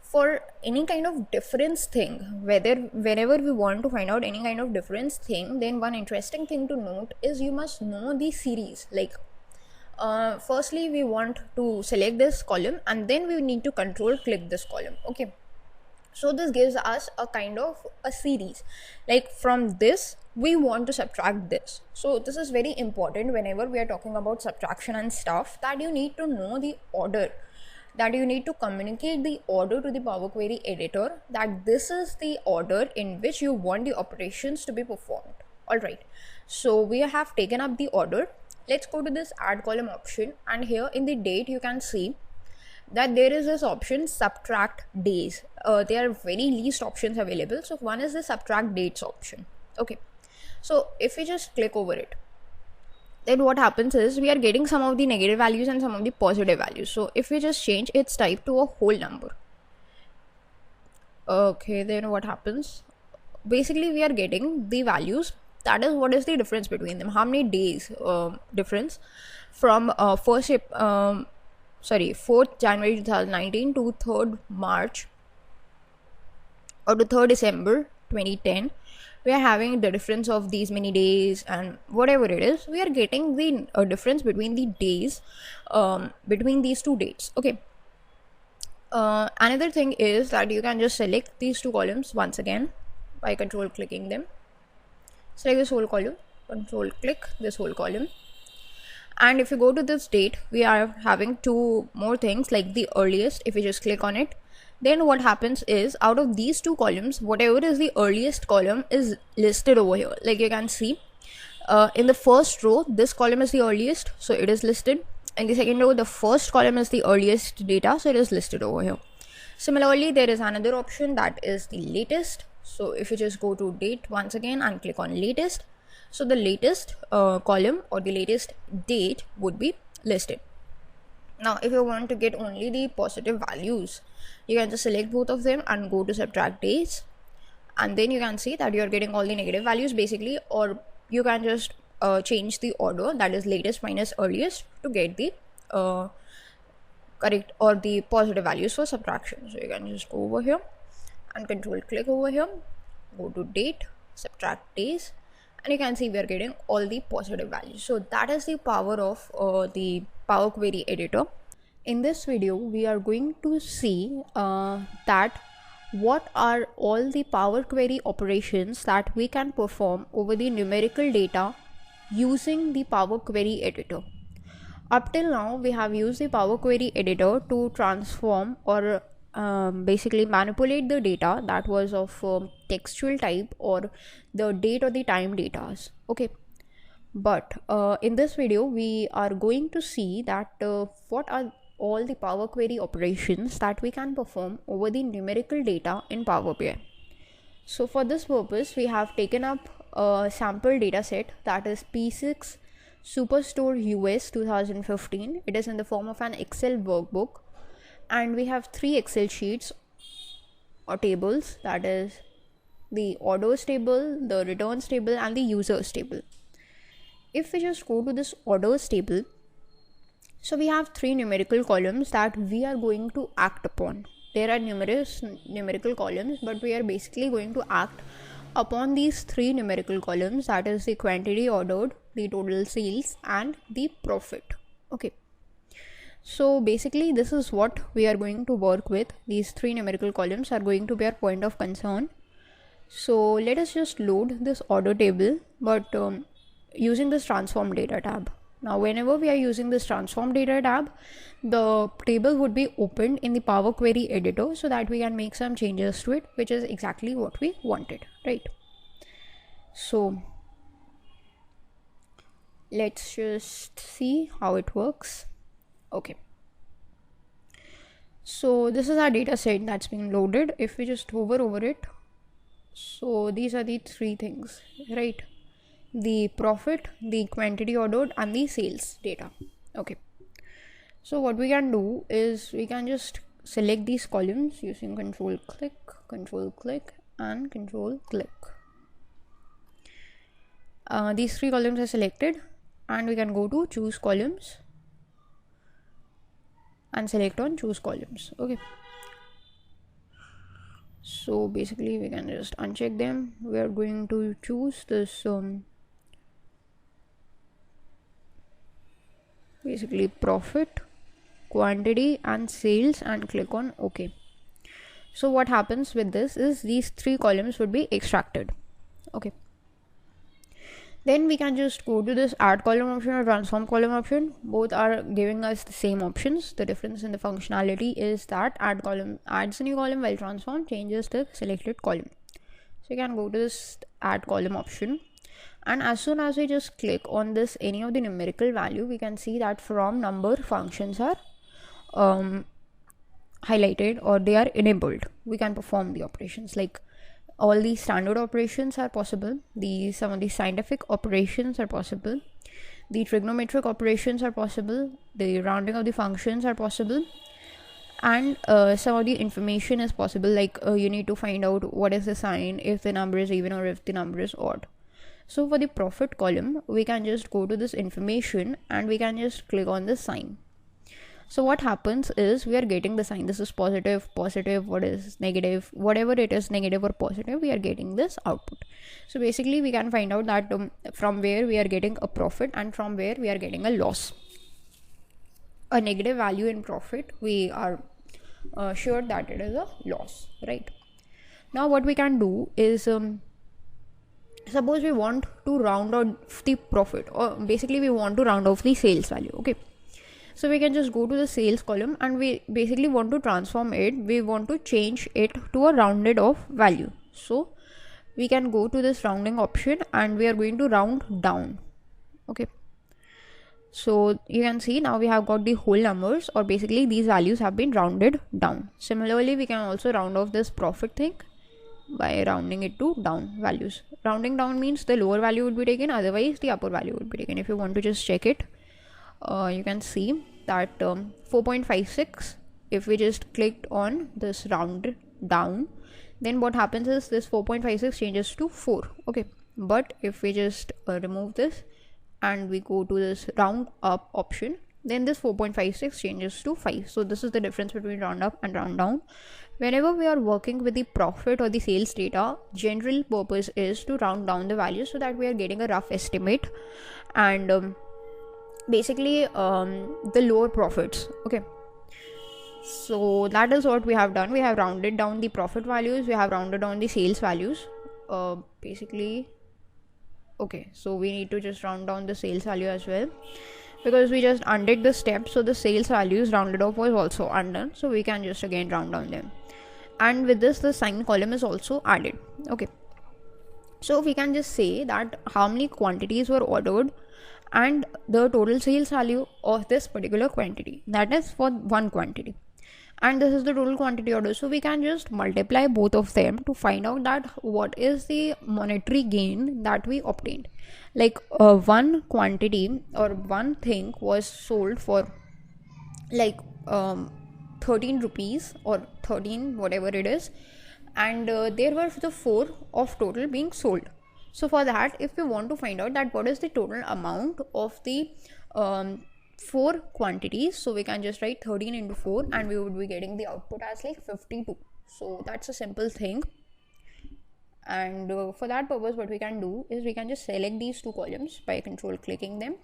for any kind of difference thing, whenever we want to find out any kind of difference thing, then one interesting thing to note is you must know the series. Like firstly, we want to select this column, and then we need to control click this column. Okay, so this gives us a kind of a series, like from this we want to subtract this. So this is very important whenever we are talking about subtraction and stuff, that you need to know the order that you need to communicate the order to the Power Query editor, that this is the order in which you want the operations to be performed. Alright, so we have taken up the order. Let's go to this add column option, and here in the date you can see that there is this option subtract days. There are very least options available. So one is the subtract dates option. Okay, so if we just click over it, then what happens is we are getting some of the negative values and some of the positive values. So if we just change its type to a whole number, okay, then what happens? Basically we are getting the values, that is what is the difference between them, how many days difference from 4th January 2019 to 3rd March or to 3rd December 2010. We are having the difference of these many days, and whatever it is, we are getting the difference between the days between these two dates. Okay. Another thing is that you can just select these two columns once again by control clicking them. Select this whole column, control click this whole column, and if you go to this date, we are having two more things like the earliest. If you just click on it, then what happens is out of these two columns, whatever is the earliest column is listed over here. Like you can see in the first row, this column is the earliest, so it is listed. In the second row, the first column is the earliest data, so it is listed over here. Similarly, there is another option that is the latest. So if you just go to date once again and click on latest, so the latest column or the latest date would be listed. Now if you want to get only the positive values, you can just select both of them and go to subtract days, and then you can see that you are getting all the negative values basically, or you can just change the order, that is latest minus earliest, to get the correct or the positive values for subtraction. So you can just go over here and control click over here, go to date, subtract days, and you can see we are getting all the positive values. So that is the power of the Power Query editor. In this video we are going to see that what are all the Power Query operations that we can perform over the numerical data using the Power Query editor. Up till now we have used the Power Query editor to transform or basically manipulate the data that was of textual type or the date or the time data. Okay, but in this video we are going to see that what are all the Power Query operations that we can perform over the numerical data in Power BI. So for this purpose we have taken up a sample data set, that is P6 Superstore US 2015. It is in the form of an Excel workbook, and we have 3 Excel sheets or tables, that is the orders table, the returns table, and the users table. If we just go to this orders table, so we have 3 numerical columns that we are going to act upon. There are numerous numerical columns, but we are basically going to act upon these 3 numerical columns, that is the quantity ordered, the total sales, and the profit. Okay, so basically this is what we are going to work with. These 3 numerical columns are going to be our point of concern. So let us just load this order table, but using this transform data tab. Now whenever we are using this transform data tab, the table would be opened in the Power Query editor so that we can make some changes to it, which is exactly what we wanted, right? So let's just see how it works. Okay, so this is our data set that's been loaded. If we just hover over it, so these are the 3 things, right? The profit, the quantity ordered, and the sales data. Okay, so what we can do is we can just select these columns using control click, and control click. These 3 columns are selected, and we can go to choose columns and select on choose columns. Okay, so basically we can just uncheck them. We are going to choose this basically profit, quantity, and sales, and click on OK. So what happens with this is these 3 columns would be extracted. Okay, Then we can just go to this add column option or transform column option. Both are giving us the same options. The difference in the functionality is that add column adds a new column, while transform changes the selected column. So you can go to this add column option, and as soon as we just click on this any of the numerical value, we can see that from number functions are highlighted or they are enabled. We can perform the operations, like all these standard operations are possible, some of the scientific operations are possible, the trigonometric operations are possible, the rounding of the functions are possible, and some of the information is possible, like you need to find out what is the sign, if the number is even or if the number is odd. So for the profit column, we can just go to this information and we can just click on this sign. So what happens is we are getting the sign. This is positive, what is negative, whatever it is, negative or positive, we are getting this output. So basically we can find out that from where we are getting a profit and from where we are getting a loss. A negative value in profit, we are sure that it is a loss, right? Now what we can do is suppose we want to round off the profit, or basically we want to round off the sales value. Okay, so we can just go to the sales column and we basically want to transform it. We want to change it to a rounded off value. So we can go to this rounding option and we are going to round down. Okay, so you can see now we have got the whole numbers, or basically these values have been rounded down. Similarly, we can also round off this profit thing by rounding it to down values. Rounding down means the lower value would be taken, otherwise the upper value would be taken. If you want to just check it, you can see that 4.56, if we just clicked on this round down, then what happens is this 4.56 changes to 4. Okay, but if we just remove this and we go to this round up option, then this 4.56 changes to 5. So this is the difference between round up and round down. Whenever we are working with the profit or the sales data, general purpose is to round down the values so that we are getting a rough estimate and basically the lower profits. Okay, so that is what we have done. We have rounded down the profit values, we have rounded down the sales values. Basically, okay, so we need to just round down the sales value as well, because we just undid the step. So the sales values rounded off was also undone, so we can just again round down them. And with this, the sign column is also added. Okay, so we can just say that how many quantities were ordered and the total sales value of this particular quantity, that is for one quantity, and this is the total quantity order. So we can just multiply both of them to find out that what is the monetary gain that we obtained. Like one quantity or one thing was sold for like 13 rupees or 13 whatever it is, and there were the 4 of total being sold. So for that, if we want to find out that what is the total amount of the 4 quantities, so we can just write 13 into 4 and we would be getting the output as like 52. So that's a simple thing. And for that purpose, what we can do is we can just select these two columns by control clicking them,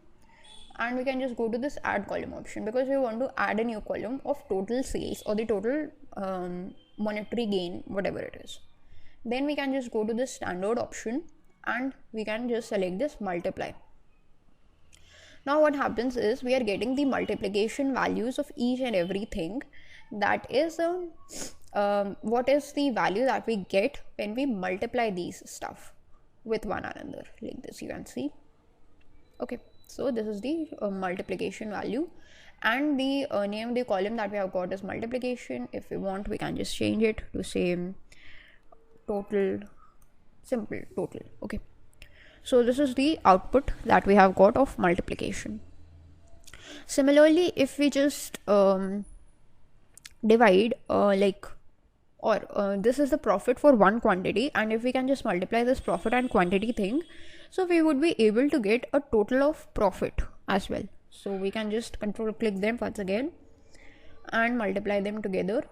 and we can just go to this add column option, because we want to add a new column of total sales or the total monetary gain, whatever it is. Then we can just go to the standard option and we can just select this multiply. Now what happens is we are getting the multiplication values of each and everything. That is what is the value that we get when we multiply these stuff with one another, like this you can see. Okay, so this is the multiplication value, and the name of the column that we have got is multiplication. If we want, we can just change it to say total, simple total. Okay, so this is the output that we have got of multiplication. Similarly, if we just divide this is the profit for one quantity, and if we can just multiply this profit and quantity thing, so we would be able to get a total of profit as well. So we can just control click them once again and multiply them together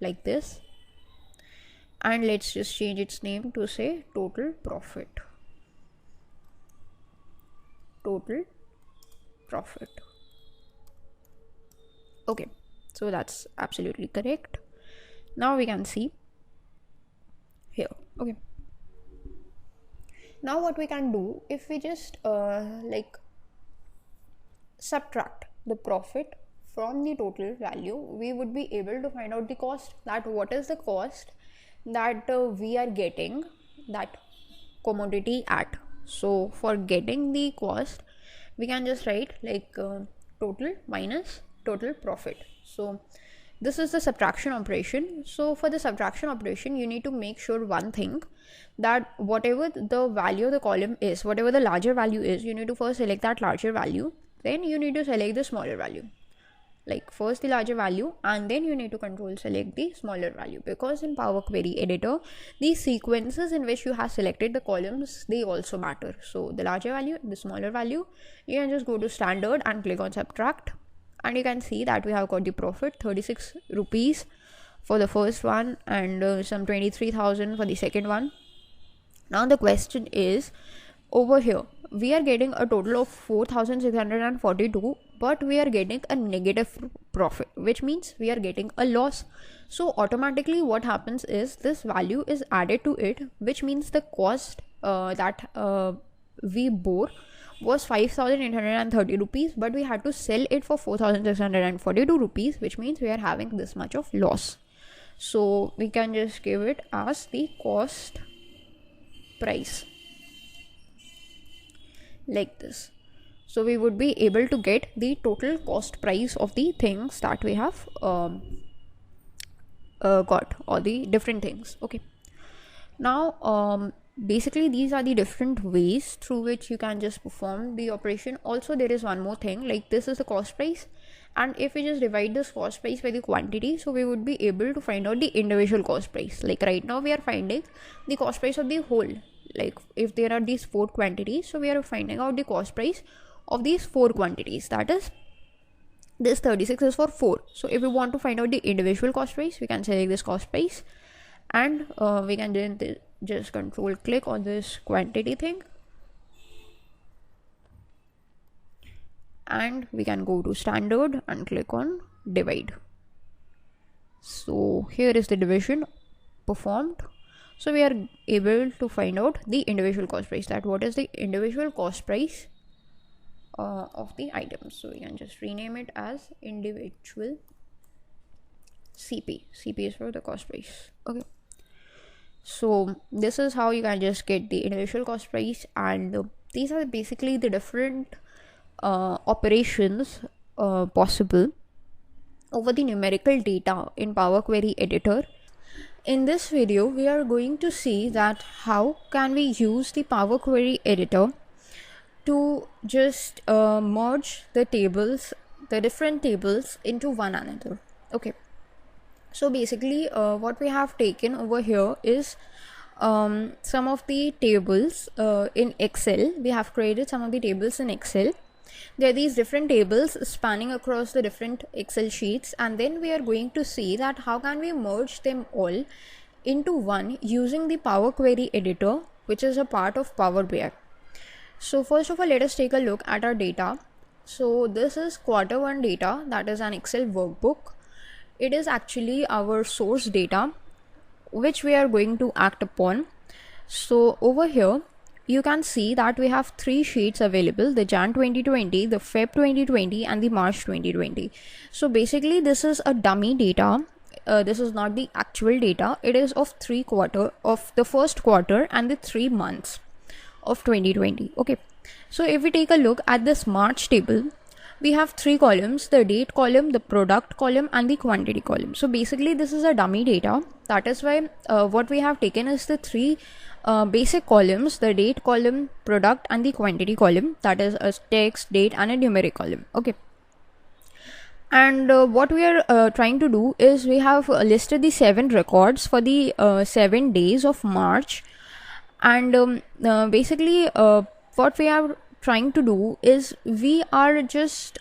like this, and let's just change its name to say total profit. Total profit. Okay, so that's absolutely correct. Now we can see here. Okay, Now what we can do, if we just subtract the profit from the total value, we would be able to find out the cost, that what is the cost that we are getting that commodity at. So for getting the cost, we can just write total minus total profit. So this is the subtraction operation. So for the subtraction operation, you need to make sure one thing, that whatever the value of the column is, whatever the larger value is, you need to first select that larger value, then you need to select the smaller value. Like first the larger value and then you need to control select the smaller value, because in Power Query Editor, the sequences in which you have selected the columns, they also matter. So the larger value, the smaller value, you can just go to standard and click on subtract, and you can see that we have got the profit 36 rupees for the first one and some 23,000 for the second one. Now the question is, over here we are getting a total of 4,642, but we are getting a negative profit, which means we are getting a loss. So automatically what happens is this value is added to it, which means the cost that we bore was 5,830 rupees, but we had to sell it for 4,642 rupees, which means we are having this much of loss. So we can just give it as the cost price, like this. So we would be able to get the total cost price of the things that we have got, or the different things. Okay, now basically these are the different ways through which you can just perform the operation. Also there is one more thing, like this is the cost price, and if we just divide this cost price by the quantity, so we would be able to find out the individual cost price. Like right now we are finding the cost price of the whole, like if there are these 4 quantities, so we are finding out the cost price of these 4 quantities, that is this 36 is for 4. So if we want to find out the individual cost price, we can select this cost price, and we can then just control click on this quantity thing, and we can go to standard and click on divide. So here is the division performed. So we are able to find out the individual cost price, that what is the individual cost price of the items. So we can just rename it as individual CP. CP is for the cost price. Okay, so this is how you can just get the individual cost price, and these are basically the different operations possible over the numerical data in Power Query Editor. In this video, we are going to see that how can we use the Power Query Editor to just merge the tables, the different tables, into one another. Okay, so basically what we have taken over here is some of the tables in Excel. We have created some of the tables in Excel. There are these different tables spanning across the different Excel sheets, and then we are going to see that how can we merge them all into one using the Power Query Editor, which is a part of Power BI. So first of all, let us take a look at our data. So this is Q1 data, that is an Excel workbook. It is actually our source data which we are going to act upon. So over here you can see that we have 3 sheets available: the Jan 2020, the Feb 2020 and the March 2020. So basically this is a dummy data. This is not the actual data. It is of the first quarter and the 3 months of 2020. Okay, so if we take a look at this March table, we have 3 columns: the date column, the product column and the quantity column. So basically this is a dummy data. That is why what we have taken is the 3 basic columns: the date column, product and the quantity column, that is a text, date and a numeric column. Okay, and what we are trying to do is we have listed the 7 records for the 7 days of March, and basically what we are trying to do is we are just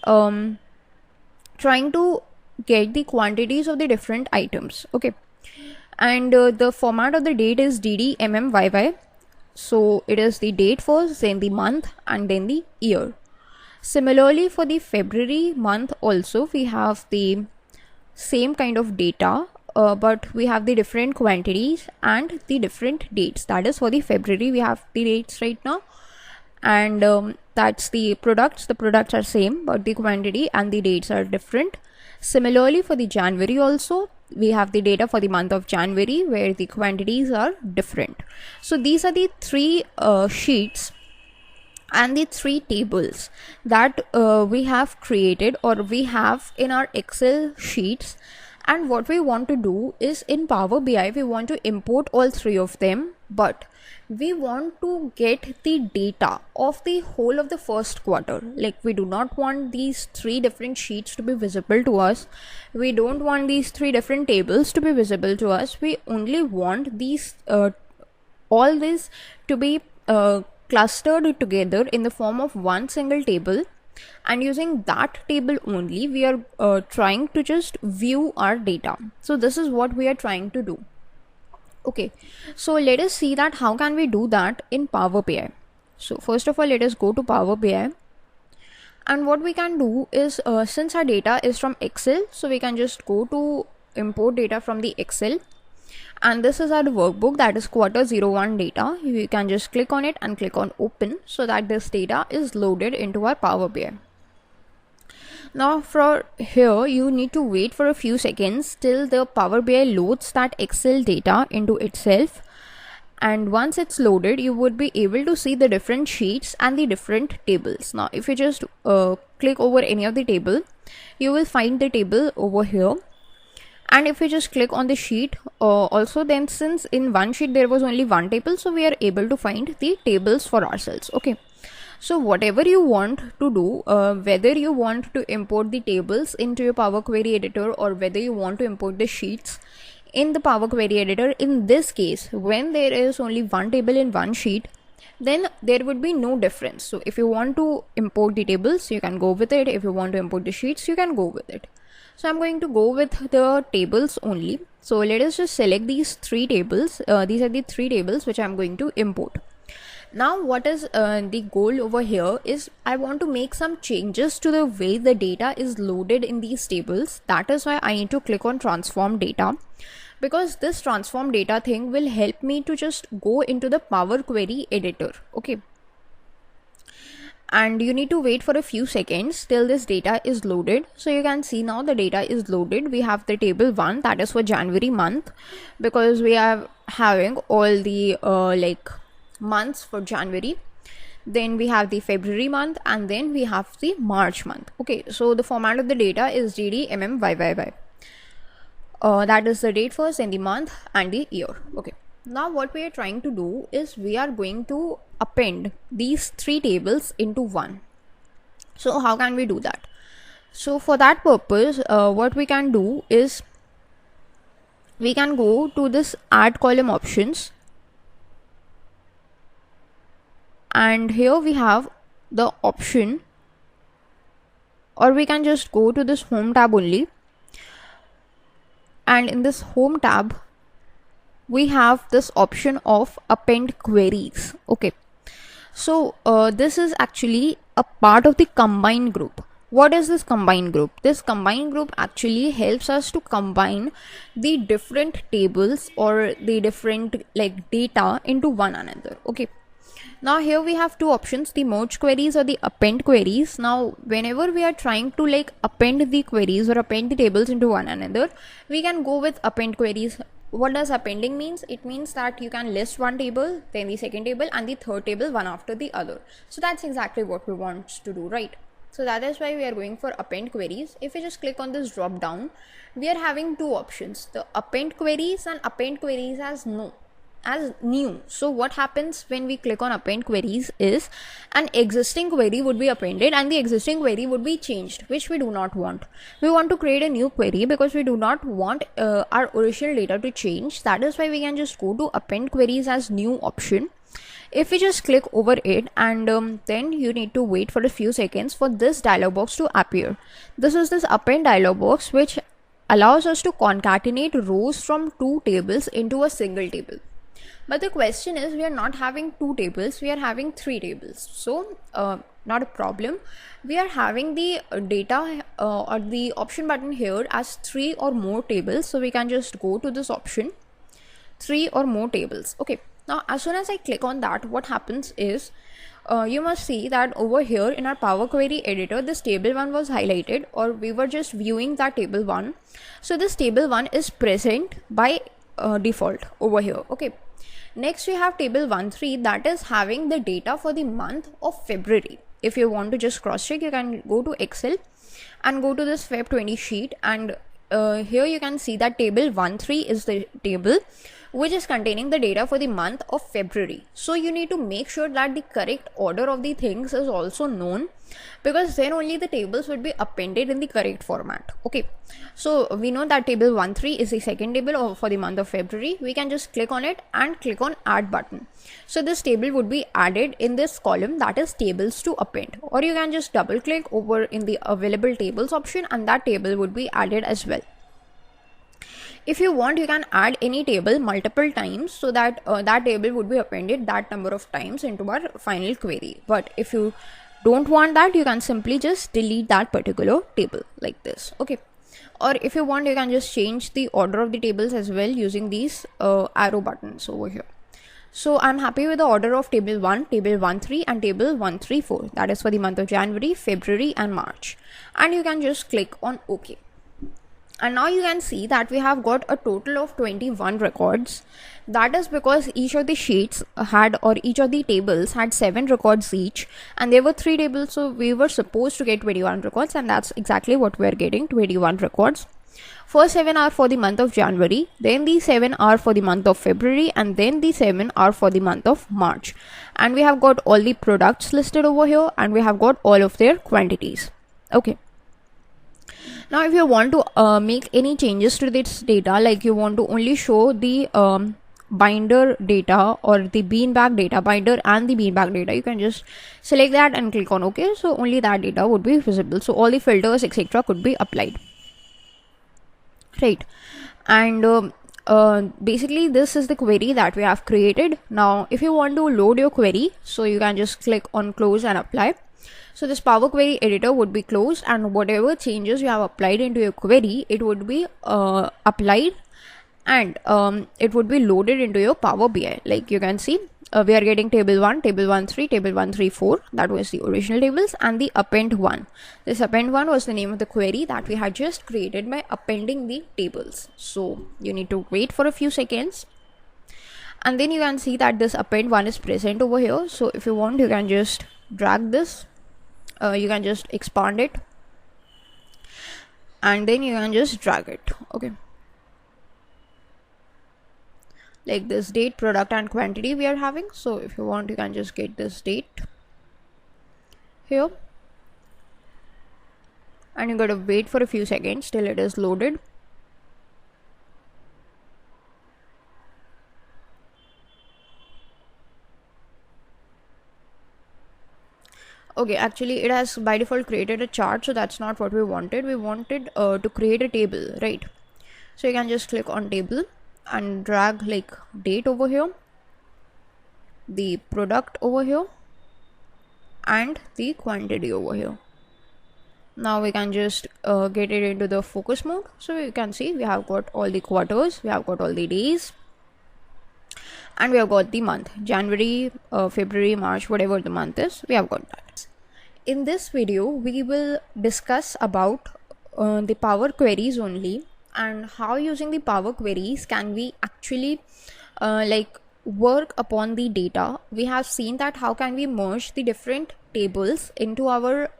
trying to get the quantities of the different items. Okay, and the format of the date is DDMMYY. So it is the date first, then the month and then the year. Similarly for the February month also we have the same kind of data, but we have the different quantities and the different dates. That is for the February, we have the dates right now, and that's the products are same, but the quantity and the dates are different. Similarly, for the January also, we have the data for the month of January where the quantities are different. So these are the three sheets and the three tables that we have created, or we have in our Excel sheets. And what we want to do is, in Power BI, we want to import all three of them, but we want to get the data of the whole of the first quarter. Like, we do not want these three different sheets to be visible to us. We don't want these three different tables to be visible to us. We only want these all this to be clustered together in the form of one single table, and using that table only we are trying to just view our data. So this is what we are trying to do. Okay, so let us see that how can we do that in Power BI. So first of all, let us go to Power BI, and what we can do is, since our data is from Excel, so we can just go to import data from the Excel, and this is our workbook, that is quarter 01 data. You can just click on it and click on open, so that this data is loaded into our Power BI. Now for here, you need to wait for a few seconds till the Power BI loads that Excel data into itself, and once it's loaded, you would be able to see the different sheets and the different tables. Now if you just click over any of the table, you will find the table over here. And if you just click on the sheet also, then since in one sheet there was only one table, so we are able to find the tables for ourselves. Okay, so whatever you want to do, whether you want to import the tables into your Power Query editor, or whether you want to import the sheets in the Power Query editor, in this case, when there is only one table in one sheet, then there would be no difference. So if you want to import the tables, you can go with it. If you want to import the sheets, you can go with it. So I'm going to go with the tables only. So let us just select these three tables. These are the three tables which I'm going to import. Now what is the goal over here is, I want to make some changes to the way the data is loaded in these tables. That is why I need to click on transform data, because this transform data thing will help me to just go into the Power Query editor. Okay, and you need to wait for a few seconds till this data is loaded. So you can see now the data is loaded. We have the table 1, that is for January month, because we are having all the months for January. Then we have the February month, and then we have the March month. Okay, so the format of the data is DDMMYYY. That is the date first, then the month and the year. Okay, now what we are trying to do is, we are going to append these three tables into one. So how can we do that? So for that purpose, what we can do is, we can go to this add column options, and here we have the option, or we can just go to this home tab only, and in this home tab we have this option of append queries. Okay, so this is actually a part of the combine group. What is this combine group? This combine group actually helps us to combine the different tables or the different data into one another. Okay, now here we have two options, the merge queries or the append queries. Now whenever we are trying to append the queries or append the tables into one another, we can go with append queries. What does appending means? It means that you can list one table, then the second table, and the third table one after the other. So that's exactly what we want to do, right? So that is why we are going for append queries. If you just click on this drop down, we are having two options, the append queries and append queries as new. So what happens when we click on append queries is, an existing query would be appended and the existing query would be changed, which we do not want. We want to create a new query because we do not want our original data to change. That is why we can just go to append queries as new option. If we just click over it, and then you need to wait for a few seconds for this dialog box to appear. This is this append dialog box, which allows us to concatenate rows from two tables into a single table. But the question is, we are not having two tables, we are having three tables. So not a problem. We are having the data or the option button here as 3 or more tables, so we can just go to this option, 3 or more tables. Okay, now as soon as I click on that, what happens is you must see that over here in our Power Query editor, this table 1 was highlighted, or we were just viewing that table 1. So this table 1 is present by default over here. Okay, next we have table 1.3 that is having the data for the month of February. If you want to just cross check, you can go to Excel and go to this Feb 20 sheet, and here you can see that table 1.3 is the table which is containing the data for the month of February. So you need to make sure that the correct order of the things is also known, because then only the tables would be appended in the correct format. Okay, so we know that table 1.3 is the second table for the month of February. We can just click on it and click on add button. So this table would be added in this column, that is tables to append, or you can just double click over in the available tables option and that table would be added as well. If you want, you can add any table multiple times, so that that table would be appended that number of times into our final query. But if you don't want that, you can simply just delete that particular table like this. Okay, or if you want, you can just change the order of the tables as well using these arrow buttons over here. So I'm happy with the order of table 1, table 1.3 and table 1.3.4, that is for the month of January, February and March, and you can just click on OK. And now you can see that we have got a total of 21 records. That is because each of the sheets had, or each of the tables had 7 records each, and there were 3 tables, so we were supposed to get 21 records, and that's exactly what we are getting, 21 records. First 7 are for the month of January, then the 7 are for the month of February, and then the 7 are for the month of March. And we have got all the products listed over here, and we have got all of their quantities. Okay. Now if you want to make any changes to this data, like you want to only show the binder data or the beanbag data, binder and the beanbag data, you can just select that and click on OK. So only that data would be visible, so all the filters etc. could be applied, right? And basically this is the query that we have created. Now if you want to load your query, so you can just click on close and apply. So this Power Query editor would be closed, and whatever changes you have applied into your query, it would be applied, and it would be loaded into your Power BI. Like you can see, we are getting table 1, table 1.3, table 1.3.4, that was the original tables, and the append 1. This append 1 was the name of the query that we had just created by appending the tables. So you need to wait for a few seconds, and then you can see that this append 1 is present over here. So if you want, you can just drag this. You can just expand it, and then you can just drag it. Okay, like this date, product and quantity we are having. So if you want, you can just get this date here, and you gotta wait for a few seconds till it is loaded. Okay, actually it has by default created a chart, so that's not what we wanted. We wanted to create a table, right? So you can just click on table and drag like date over here, the product over here, and the quantity over here. Now we can just get it into the focus mode. So you can see we have got all the quarters, we have got all the days, and we have got the month, January, February, March, whatever the month is, we have got that. In this video, we will discuss about the Power Queries only, and how using the Power Queries can we actually like work upon the data. We have seen that how can we merge the different tables into our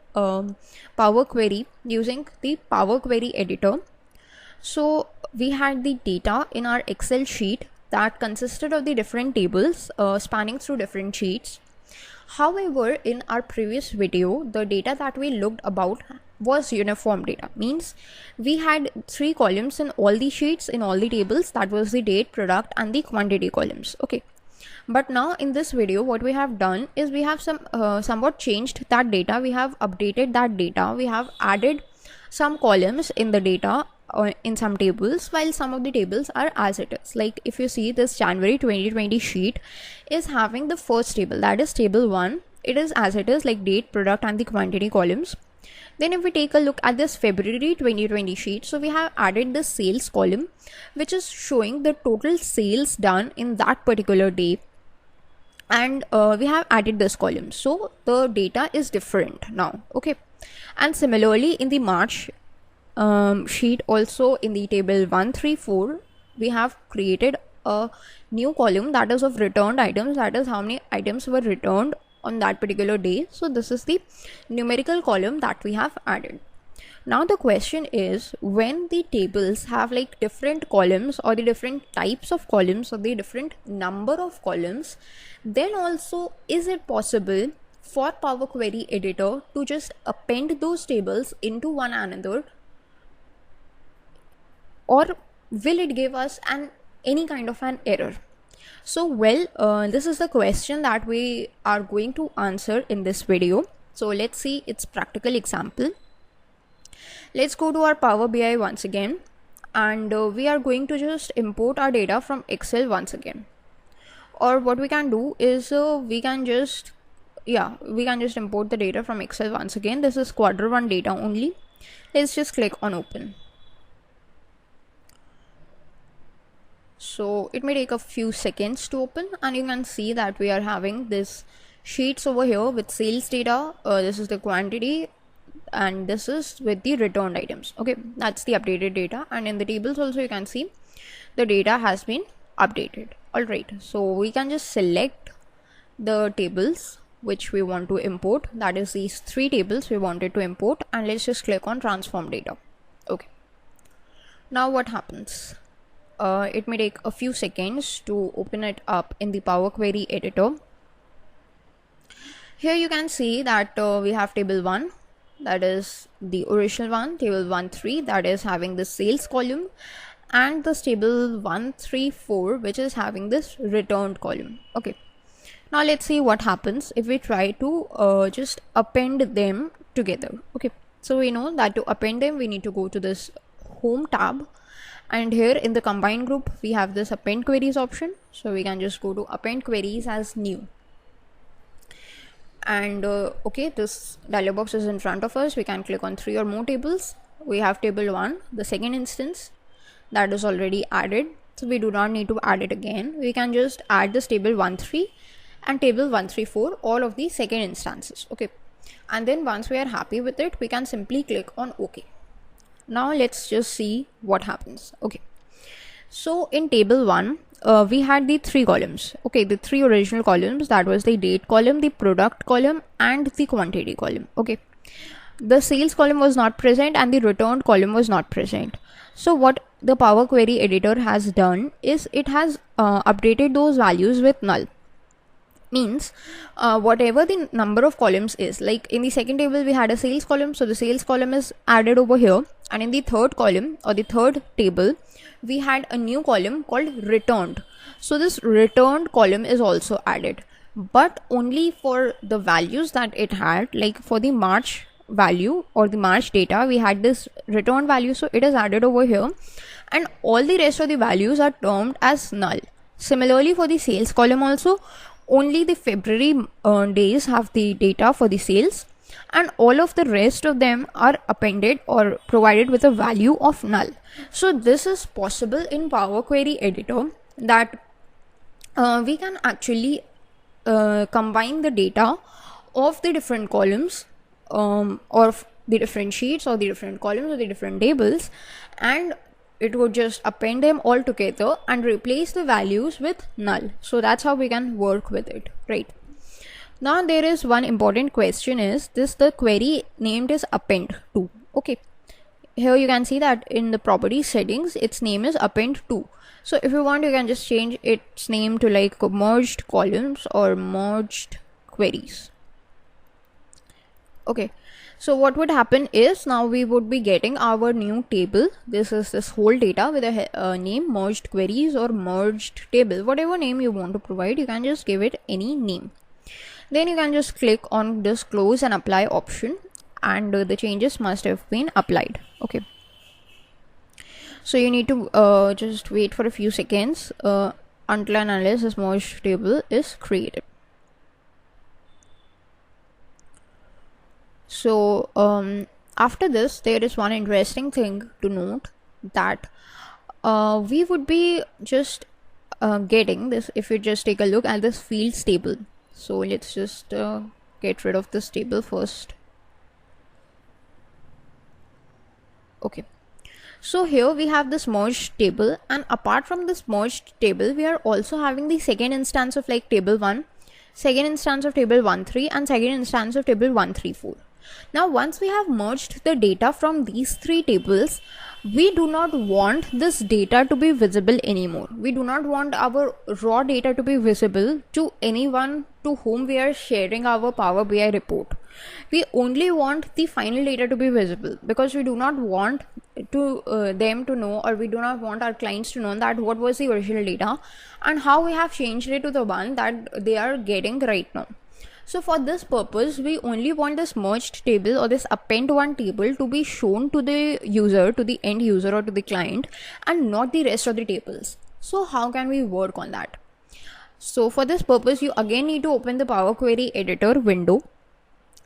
Power Query using the Power Query editor. So we had the data in our Excel sheet that consisted of the different tables spanning through different sheets. However, in our previous video, the data that we looked about was uniform data, means we had 3 columns in all the sheets, in all the tables, that was the date, product and the quantity columns. Okay, but now in this video what we have done is we have somewhat changed that data, we have updated that data, we have added some columns in the data in some tables, while some of the tables are as it is. Like if you see, this January 2020 sheet is having the first table, that is table 1, it is as it is, like date, product and the quantity columns. Then if we take a look at this February 2020 sheet, so we have added the sales column, which is showing the total sales done in that particular day, and we have added this column, so the data is different now. Okay, and similarly in the March sheet also, in the table 134, we have created a new column that is of returned items, that is how many items were returned on that particular day. So this is the numerical column that we have added. Now the question is, when the tables have like different columns or the different types of columns or the different number of columns, then also is it possible for Power Query Editor to just append those tables into one another, or will it give us any kind of an error? So this is the question that we are going to answer in this video. So let's see its practical example. Let's go to our Power BI once again, and we are going to just import our data from Excel once again. Or what we can do is we can just import the data from Excel once again. This is Q1 data only. Let's just click on open. So it may take a few seconds to open, and you can see that we are having this sheets over here with sales data. This is the quantity, and this is with the returned items. Okay, that's the updated data, and in the tables also you can see the data has been updated. All right, so we can just select the tables which we want to import, that is these three tables we wanted to import, and let's just click on transform data. Okay, now what happens? It may take a few seconds to open it up in the Power Query Editor. Here you can see that we have table 1, that is the original one, table 1.3, that is having the sales column, and this table 134, which is having this returned column. Okay, now let's see what happens if we try to just append them together. Okay, so we know that to append them we need to go to this home tab, and here in the combined group we have this append queries option, so we can just go to append queries as new. And okay, this dialog box is in front of us. We can click on 3 or more tables. We have table 1, the second instance, that is already added, so we do not need to add it again. We can just add this table 1.3 and table 134, all of the second instances. Okay, and then once we are happy with it, we can simply click on OK. Now let's just see what happens. Okay, so in table 1 we had the 3 columns. Okay, the 3 original columns, that was the date column, the product column and the quantity column. Okay, the sales column was not present and the returned column was not present. So what the Power Query Editor has done is it has updated those values with null. Means whatever the number of columns is, like in the second table we had a sales column, so the sales column is added over here, and in the third column or the third table we had a new column called returned, so this returned column is also added, but only for the values that it had. Like for the March value or the March data, we had this return value, so it is added over here, and all the rest of the values are termed as null. Similarly for the sales column also, only the February days have the data for the sales, and all of the rest of them are appended or provided with a value of null. So this is possible in Power Query Editor, that we can actually combine the data of the different columns or the different sheets or the different columns or the different tables, and it would just append them all together and replace the values with null. So that's how we can work with it, right? Now there is one important question, is this the query named is append to. Okay, here you can see that in the property settings its name is append to. So if you want, you can just change its name to like merged columns or merged queries. Okay, so what would happen is now we would be getting our new table. This is this whole data with a name merged queries or merged table, whatever name you want to provide, you can just give it any name. Then you can just click on this close and apply option, and the changes must have been applied. Okay, so you need to just wait for a few seconds until and unless this merged table is created. So after this, there is one interesting thing to note, that we would be just getting this if you just take a look at this fields table. So let's just get rid of this table first. Okay, so here we have this merged table, and apart from this merged table, we are also having the second instance of like table 1, second instance of table 1.3, and second instance of table 1.3.4. Now once we have merged the data from these three tables, we do not want this data to be visible anymore. We do not want our raw data to be visible to anyone to whom we are sharing our Power BI report. We only want the final data to be visible, because we do not want to them to know, or we do not want our clients to know that what was the original data and how we have changed it to the one that they are getting right now. So for this purpose, we only want this merged table or this append one table to be shown to the user, to the end user or to the client, and not the rest of the tables. So how can we work on that? So for this purpose, you again need to open the Power Query editor window.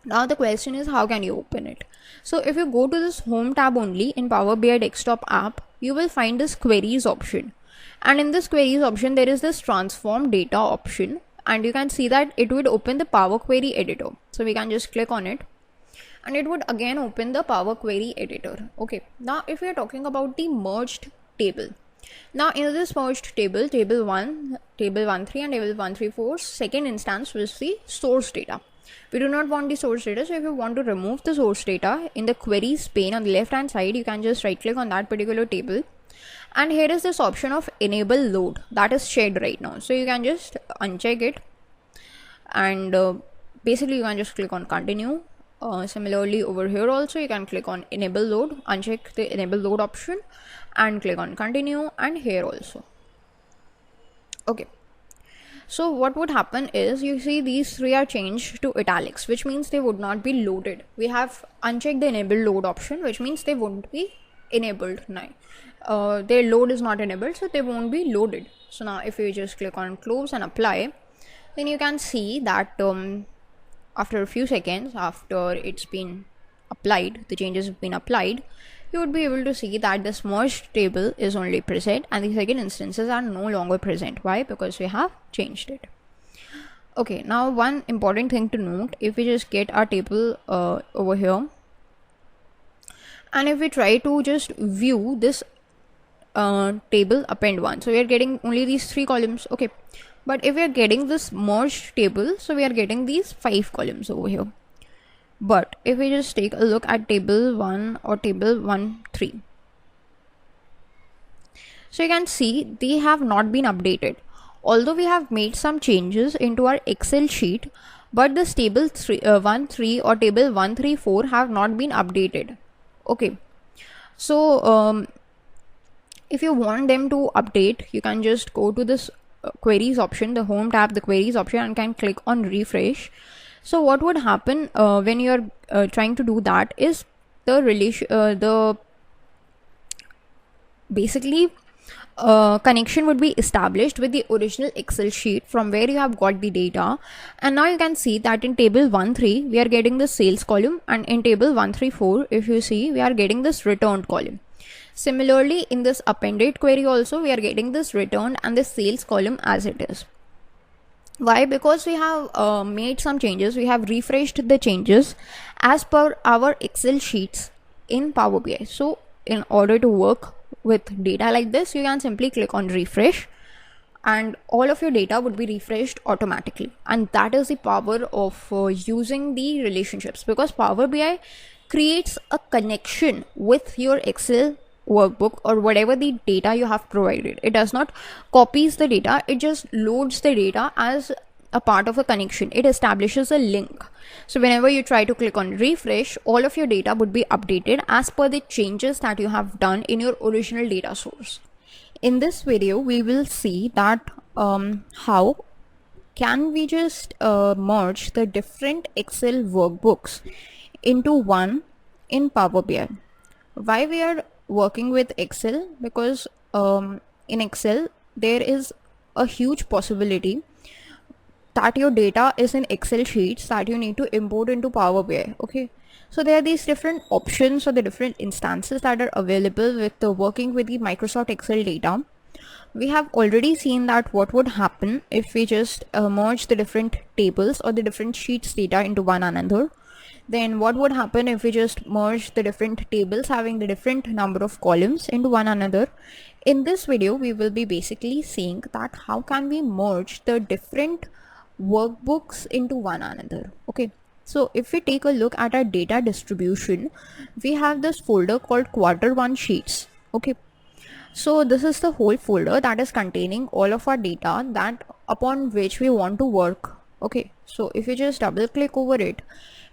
Now the question is, how can you open it? So if you go to this home tab only in Power BI desktop app, you will find this queries option. And in this queries option, there is this transform data option. And you can see that it would open the Power Query editor. So we can just click on it, and it would again open the Power Query editor. Okay, now if we are talking about the merged table, now in this merged table, table 1, table 1.3 and table 1.3.4, second instance was the source data. We do not want the source data, so if you want to remove the source data, in the queries pane on the left hand side, you can just right click on that particular table. And here is this option of enable load that is shared right now. So you can just uncheck it, and basically you can just click on continue. Similarly over here also you can click on enable load, uncheck the enable load option and click on continue, and here also. Okay, so what would happen is, you see these three are changed to italics, which means they would not be loaded. We have unchecked the enable load option, which means they won't be enabled now. Their load is not enabled, so they won't be loaded. So now if you just click on close and apply, then you can see that after a few seconds after it's been applied, the changes have been applied, you would be able to see that this merged table is only present and the second instances are no longer present. Why? Because we have changed it. Okay, now one important thing to note, if we just get our table over here, and if we try to just view this table append 1, so we are getting only these 3 columns. Okay, but if we are getting this merged table, so we are getting these 5 columns over here. But if we just take a look at table 1 or table 1.3, so you can see they have not been updated. Although we have made some changes into our Excel sheet, but this table 1.3 or table 1.3.4 have not been updated. Okay, so if you want them to update, you can just go to this queries option, the home tab, the queries option, and can click on refresh. So what would happen when you are trying to do that is, the basically connection would be established with the original Excel sheet from where you have got the data. And now you can see that in table 1.3 we are getting the sales column, and in table 1.3.4 if you see, we are getting this returned column. Similarly, in this appended query also we are getting this returned and the sales column as it is. Why? Because we have made some changes, we have refreshed the changes as per our Excel sheets in Power BI. So in order to work with data like this, you can simply click on refresh and all of your data would be refreshed automatically. And that is the power of using the relationships, because Power BI creates a connection with your Excel workbook or whatever the data you have provided. It does not copies the data, it just loads the data as a part of a connection. It establishes a link. So whenever you try to click on refresh, all of your data would be updated as per the changes that you have done in your original data source. In this video, we will see that how can we just merge the different Excel workbooks into one in Power BI. Why we are working with Excel? Because in Excel there is a huge possibility that your data is in Excel sheets that you need to import into Power BI. Okay, so there are these different options or the different instances that are available with working with the Microsoft Excel data. We have already seen that what would happen if we just merge the different tables or the different sheets data into one another. Then what would happen if we just merge the different tables having the different number of columns into one another. In this video, we will be basically seeing that how can we merge the different workbooks into one another. Okay, so if we take a look at our data distribution, we have this folder called Quarter 1 Sheets. Okay, so this is the whole folder that is containing all of our data that upon which we want to work. Okay, so if you just double click over it,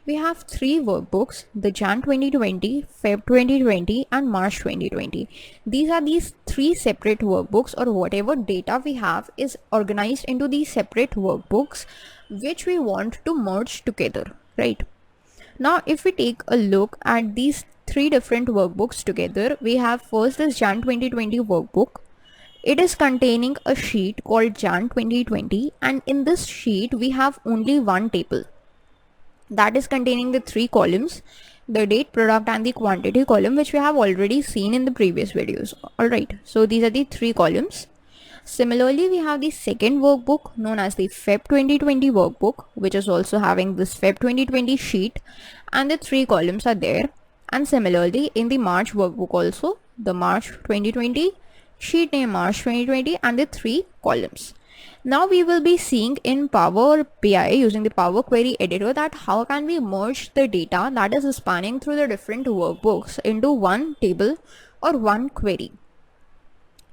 we have 3 workbooks, the Jan 2020, Feb 2020 and March 2020. These are these 3 separate workbooks, or whatever data we have is organized into these separate workbooks which we want to merge together, right? Now if we take a look at these 3 different workbooks together, we have first this Jan 2020 workbook. It is containing a sheet called Jan 2020, and in this sheet we have only one table that is containing the 3 columns, the date, product and the quantity column, which we have already seen in the previous videos. Alright, so these are the 3 columns. Similarly, we have the second workbook known as the Feb 2020 workbook, which is also having this Feb 2020 sheet, and the 3 columns are there. And similarly, in the March workbook also, the March 2020, sheet name March 2020 and the 3 columns. Now we will be seeing in Power BI using the Power Query editor that how can we merge the data that is spanning through the different workbooks into one table or one query.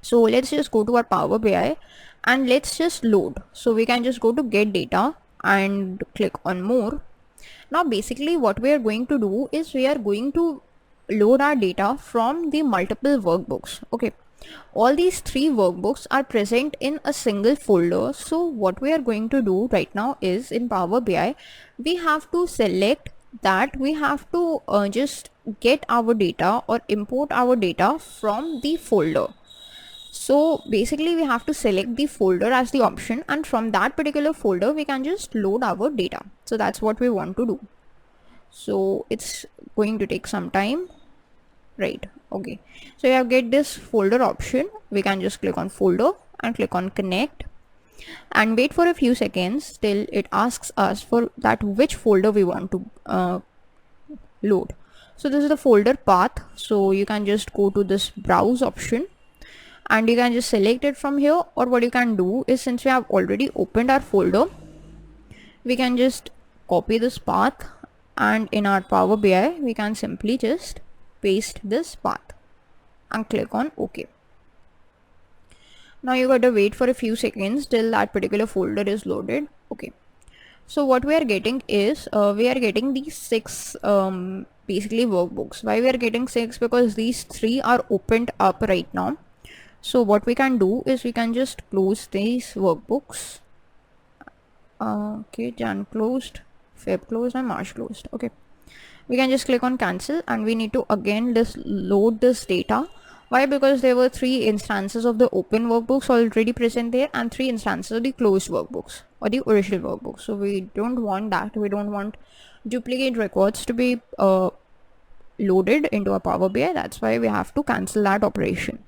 So let's just go to our Power BI and let's just load. So we can just go to get data and click on more. Now basically what we are going to do is we are going to load our data from the multiple workbooks. Okay, all these 3 workbooks are present in a single folder. So what we are going to do right now is in Power BI, we have to select that we have to just get our data or import our data from the folder. So basically we have to select the folder as the option, and from that particular folder we can just load our data. So that's what we want to do. So it's going to take some time, right? Okay, so you have get this folder option. We can just click on folder and click on connect and wait for a few seconds till it asks us for that which folder we want to load. So this is the folder path, so you can just go to this browse option and you can just select it from here, or what you can do is, since we have already opened our folder, we can just copy this path and in our Power BI we can simply just paste this path and click on OK. Now you got to wait for a few seconds till that particular folder is loaded. Okay, so what we are getting is we are getting these 6 basically workbooks. Why we are getting 6? Because these 3 are opened up right now. So what we can do is we can just close these workbooks. Okay, Jan closed, Feb closed and March closed. Okay, we can just click on cancel and we need to again just load this data. Why? Because there were 3 instances of the open workbooks already present there and 3 instances of the closed workbooks or the original workbooks. So we don't want that. We don't want duplicate records to be loaded into a Power BI. That's why we have to cancel that operation.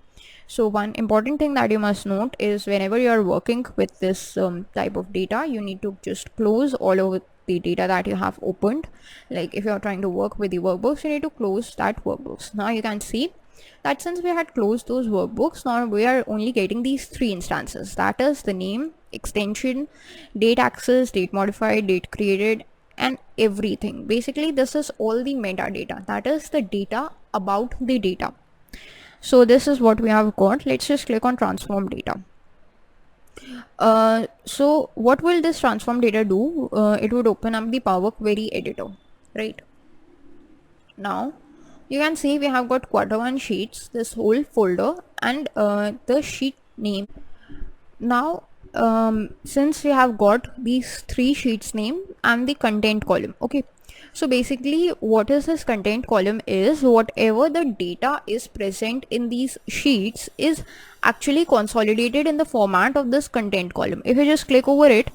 So one important thing that you must note is whenever you are working with this type of data, you need to just close all of the data that you have opened. Like if you are trying to work with the workbooks, you need to close that workbooks. Now you can see that since we had closed those workbooks, now we are only getting these 3 instances. That is the name, extension, date access, date modified, date created, and everything. Basically this is all the metadata. That is the data about the data. So this is what we have got. Let's just click on transform data. So what will this transform data do? It would open up the Power Query editor, right? Now you can see we have got Quarter 1 sheets, this whole folder, and the sheet name. Now since we have got these 3 sheets name and the content column. Okay, so basically what is this content column is whatever the data is present in these sheets is actually consolidated in the format of this content column. If you just click over it,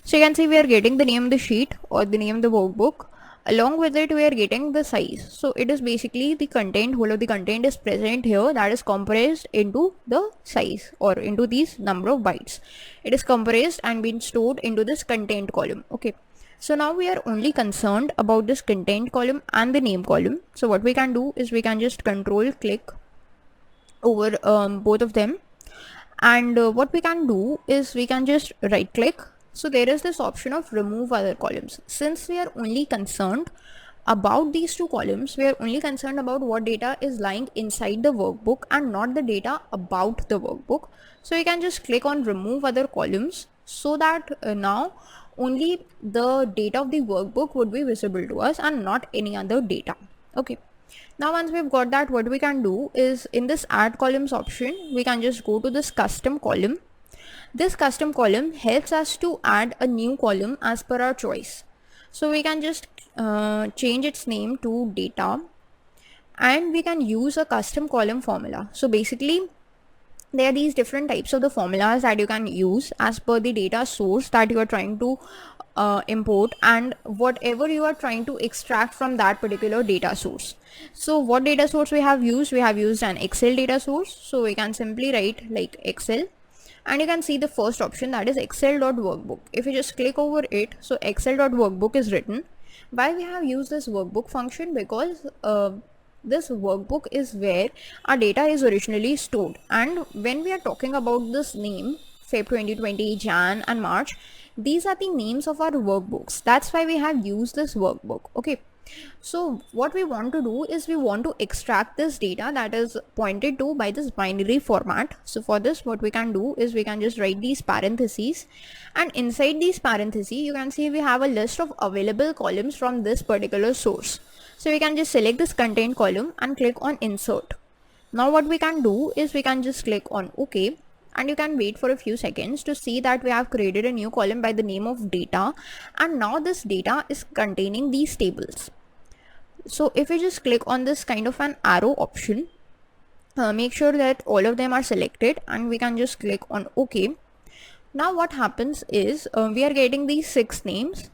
So you can see we are getting the name of the sheet or the name of the workbook. Along with it, we are getting the size. So it is basically the content, whole of the content is present here, that is compressed into the size or into these number of bytes. It is compressed and been stored into this content column. Okay. So now we are only concerned about this content column and the name column. So what we can do is we can just control click over both of them, and what we can do is we can just right click. So there is this option of remove other columns. Since we are only concerned about these two columns, we are only concerned about what data is lying inside the workbook and not the data about the workbook. So we can just click on remove other columns, so that now only the data of the workbook would be visible to us and not any other data. Okay. Now once we've got that, what we can do is in this add columns option, we can just go to this custom column. This custom column helps us to add a new column as per our choice. So we can just change its name to data, and we can use a custom column formula. So basically there are these different types of the formulas that you can use as per the data source that you are trying to import and whatever you are trying to extract from that particular data source. So what data source we have used? We have used an Excel data source. So we can simply write like Excel, and you can see the first option, that is excel.workbook. If you just click over it, so excel.workbook is written. Why we have used this workbook function? Because this workbook is where our data is originally stored, and when we are talking about this name Feb 2020, Jan and March, these are the names of our workbooks. That's why we have used this workbook. Okay. So what we want to do is we want to extract this data that is pointed to by this binary format. So for this, what we can do is we can just write these parentheses, and inside these parentheses you can see we have a list of available columns from this particular source. So we can just select this content column and click on insert. Now what we can do is we can just click on OK, and you can wait for a few seconds to see that we have created a new column by the name of data, and now this data is containing these tables. So if you just click on this kind of an arrow option, make sure that all of them are selected, and we can just click on OK. Now what happens is we are getting these 6 names,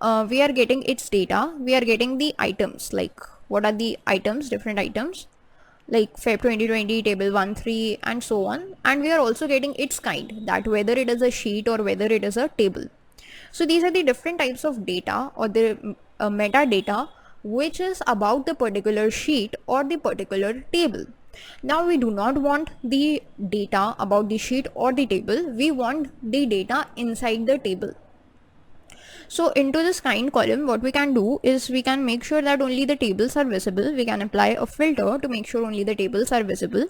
we are getting its data, we are getting the items, like what are the items, different items like Feb 2020, table 1-3 and so on, and we are also getting its kind, that whether it is a sheet or whether it is a table. So these are the different types of data or the metadata which is about the particular sheet or the particular table. Now we do not want the data about the sheet or the table, we want the data inside the table. So into this kind column, what we can do is we can make sure that only the tables are visible. We can apply a filter to make sure only the tables are visible.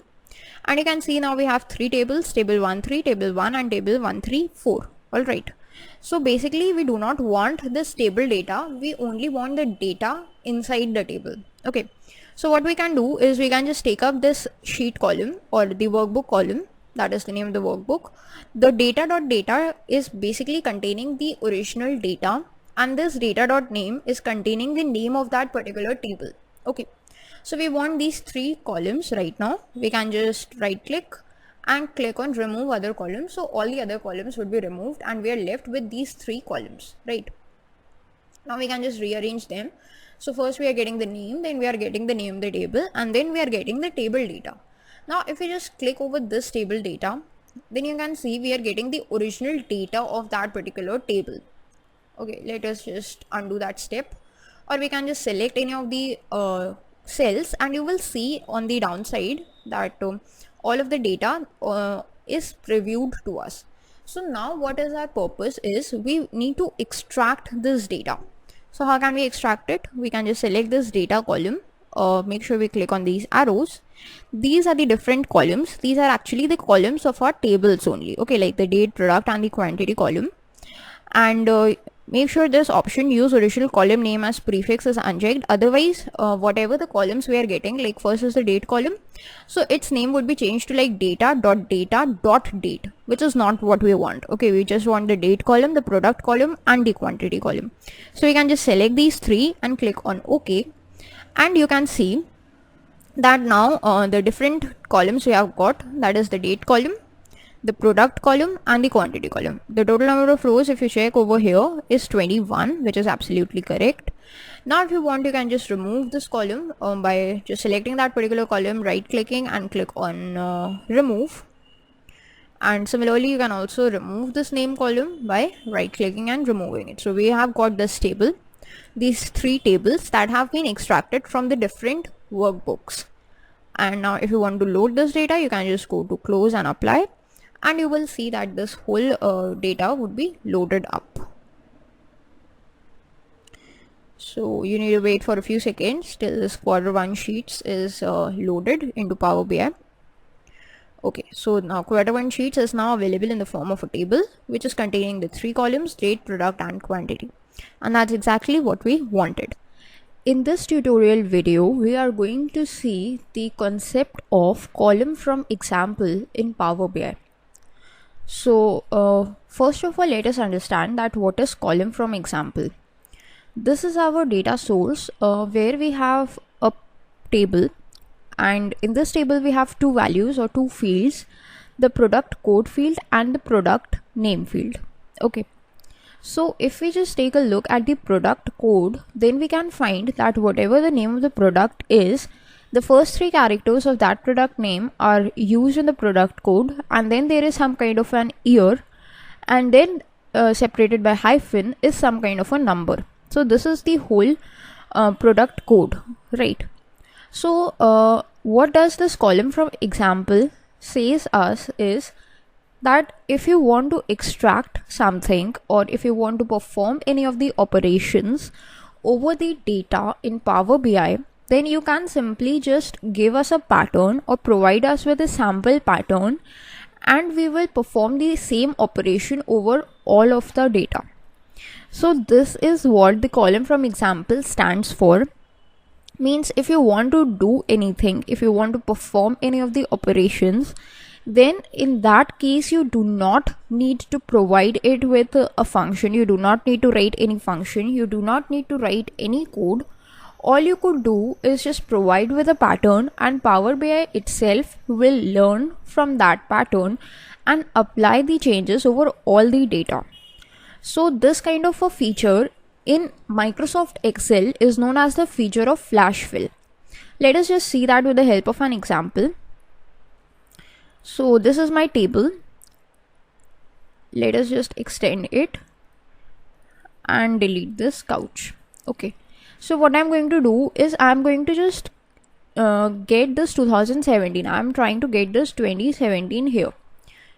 And you can see now we have 3 tables, table 1-3, table 1 and table 1-3-4. Alright. So basically we do not want this table data, we only want the data inside the table. Okay. So what we can do is we can just take up this sheet column or the workbook column, that is the name of the workbook. The data.data is basically containing the original data, and this data.name is containing the name of that particular table. Okay. So we want these 3 columns right now. We can just right click and click on remove other columns. So all the other columns would be removed and we are left with these 3 columns, right? Now we can just rearrange them. So first we are getting the name, then we are getting the name of the table, and then we are getting the table data. Now if you just click over this table data, then you can see we are getting the original data of that particular table. Okay, let us just undo that step, or we can just select any of the cells, and you will see on the downside that all of the data is previewed to us. So now what is our purpose is we need to extract this data. So how can we extract it? We can just select this data column, make sure we click on these arrows. These are the different columns. These are actually the columns of our tables only. Okay, like the date, product and the quantity column. And make sure this option use original column name as prefix is unchecked. Otherwise, whatever the columns we are getting, like first is the date column, so its name would be changed to like data.data.date, which is not what we want. Okay, we just want the date column, the product column and the quantity column. So we can just select these 3 and click on OK, and you can see that now the different columns we have got, that is the date column, the product column and the quantity column. The total number of rows, if you check over here, is 21, which is absolutely correct. Now if you want, you can just remove this column by just selecting that particular column, right clicking and click on remove. And similarly, you can also remove this name column by right clicking and removing it. So we have got this table, these three tables that have been extracted from the different workbooks. And now if you want to load this data, you can just go to close and apply, and you will see that this whole data would be loaded up. So you need to wait for a few seconds till this Q1 sheets is loaded into Power BI. Okay, so now Q1 sheets is now available in the form of a table which is containing the three columns, date, product and quantity, and that's exactly what we wanted. In this tutorial video, we are going to see the concept of column from example in Power BI. So first of all, let us understand that what is column from example. This is our data source where we have a table, and in this table we have two values or two fields, the product code field and the product name field. Okay, so if we just take a look at the product code, then we can find that whatever the name of the product is, the first three characters of that product name are used in the product code, and then there is some kind of an year, and then separated by hyphen is some kind of a number. So this is the whole product code, right? So what does this column from example says us is that if you want to extract something, or if you want to perform any of the operations over the data in Power BI, then you can simply just give us a pattern or provide us with a sample pattern, and we will perform the same operation over all of the data. So this is what the column from example stands for. Means if you want to do anything, if you want to perform any of the operations, then in that case you do not need to provide it with a function. You do not need to write any function. You do not need to write any code. All you could do is just provide with a pattern, and Power BI itself will learn from that pattern and apply the changes over all the data. So this kind of a feature in Microsoft Excel is known as the feature of flash fill. Let us just see that with the help of an example. So this is my table. Let us just extend it and delete this couch. Okay, so what I'm going to do is I'm going to just get this 2017. I'm trying to get this 2017 here.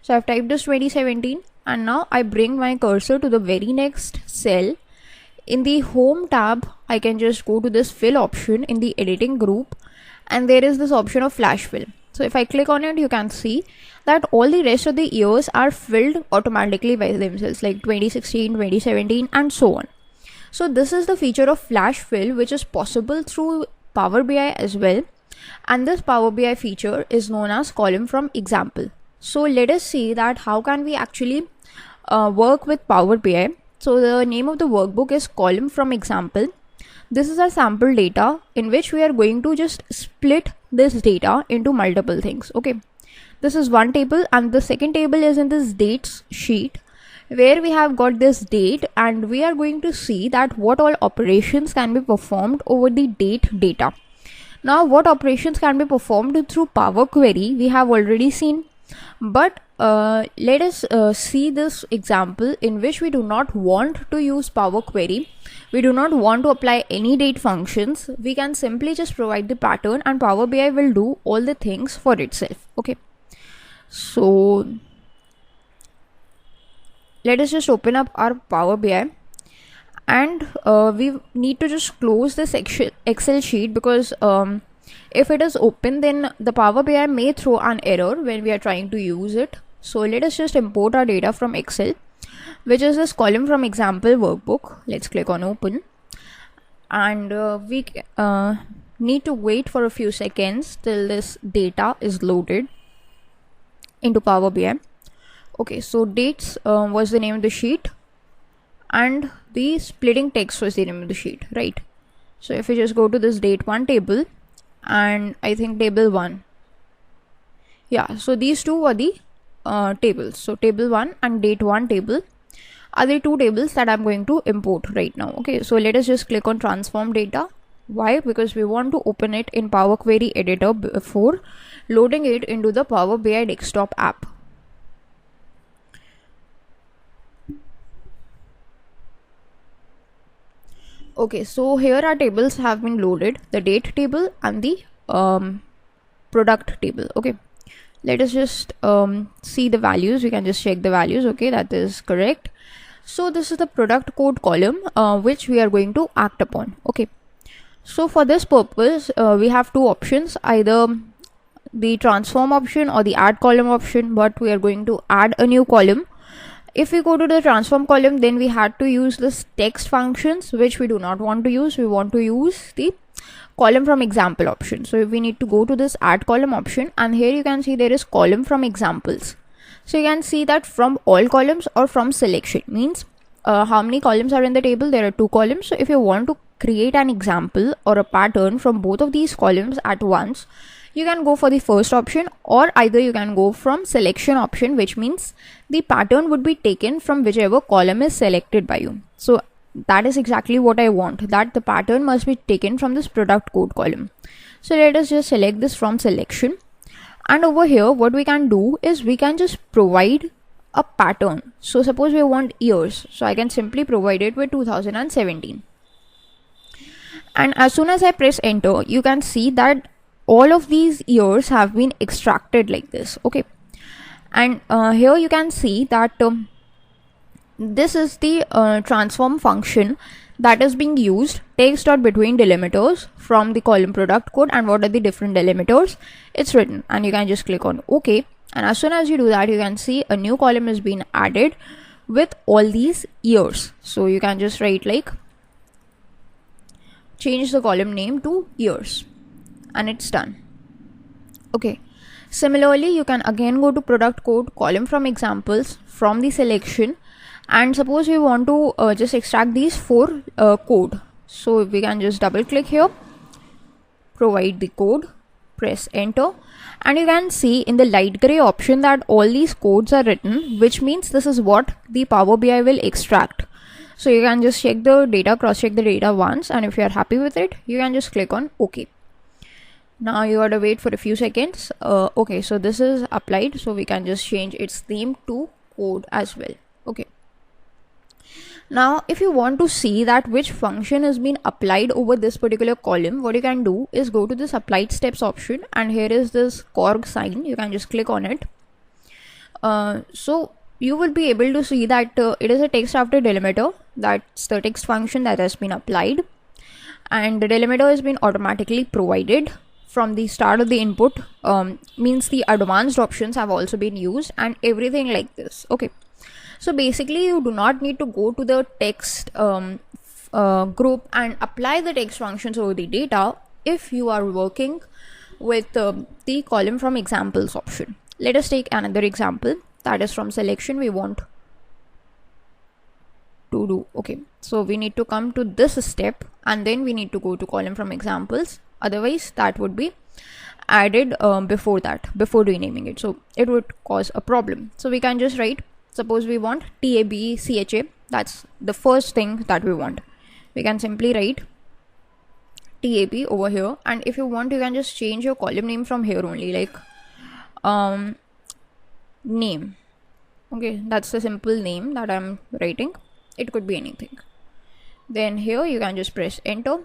So I've typed this 2017, and now I bring my cursor to the very next cell. In the home tab, I can just go to this fill option in the editing group, and there is this option of flash fill. So if I click on it, you can see that all the rest of the years are filled automatically by themselves, like 2016, 2017 and so on. So this is the feature of flash fill, which is possible through Power BI as well, and this Power BI feature is known as column from example. So let us see that how can we actually work with Power BI. So the name of the workbook is column from example. This is our sample data in which we are going to just split this data into multiple things. Okay, this is one table, and the second table is in this dates sheet where we have got this date, and we are going to see that what all operations can be performed over the date data. Now what operations can be performed through Power Query we have already seen, but let us see this example in which we do not want to use Power Query. We do not want to apply any date functions. We can simply just provide the pattern, and Power BI will do all the things for itself. Okay, so let us just open up our Power BI, and we need to just close this Excel sheet, because if it is open, then the Power BI may throw an error when we are trying to use it. So let us just import our data from Excel, which is this column from example workbook. Let's click on open, and we need to wait for a few seconds till this data is loaded into Power BI. Okay, so dates was the name of the sheet, and the splitting text was the name of the sheet, right? So if we just go to this date 1 table, and I think table 1, yeah, so these two were the tables. So table 1 and date 1 table are the two tables that I'm going to import right now. Okay, so let us just click on transform data. Why? Because we want to open it in Power Query editor before loading it into the Power BI desktop app. Okay, so here our tables have been loaded, the date table and the product table. Okay, let us just see the values. We can just check the values. Okay, that is correct. So this is the product code column which we are going to act upon. Okay, so for this purpose we have two options, either the transform option or the add column option, but we are going to add a new column. If we go to the transform column, then we had to use this text functions, which we do not want to use. We want to use the column from example option. So we need to go to this add column option, and here you can see there is column from examples. So you can see that from all columns or from selection means how many columns are in the table. There are two columns. So if you want to create an example or a pattern from both of these columns at once, you can go for the first option, or either you can go from selection option, which means the pattern would be taken from whichever column is selected by you. So that is exactly what I want, that the pattern must be taken from this product code column. So let us just select this from selection, and over here what we can do is we can just provide a pattern. So suppose we want years, so I can simply provide it with 2017, and as soon as I press enter, you can see that all of these years have been extracted like this. Okay, and here you can see that this is the transform function that is being used, text.between delimiters from the column product code, and what are the different delimiters, it's written, and you can just click on OK, and as soon as you do that, you can see a new column is being added with all these years. So you can just write like, change the column name to years, and it's done. Okay, similarly you can again go to product code, column from examples from the selection, and suppose we want to just extract these four code. So we can just double click here, provide the code, press enter, and you can see in the light gray option that all these codes are written, which means this is what the Power BI will extract. So you can just check the data, cross check the data once, and if you are happy with it, you can just click on OK. Now you gotta wait for a few seconds. Okay, so this is applied, so we can just change its name to code as well. Okay, now if you want to see that which function has been applied over this particular column, what you can do is go to this applied steps option, and here is this corg sign. You can just click on it. So you will be able to see that it is a text after delimiter. That's the text function that has been applied, and the delimiter has been automatically provided from the start of the input. Means the advanced options have also been used, and everything like this. Okay, so basically you do not need to go to the text group and apply the text functions over the data if you are working with the column from examples option. Let us take another example, that is from selection we want to do. Okay, so we need to come to this step, and then we need to go to column from examples. Otherwise that would be added before renaming it, so it would cause a problem. So we can just write, suppose we want TABCHA, that's the first thing that we want. We can simply write TAB over here, and if you want, you can just change your column name from here only, like name. Okay, that's the simple name that I'm writing. It could be anything. Then here you can just press enter.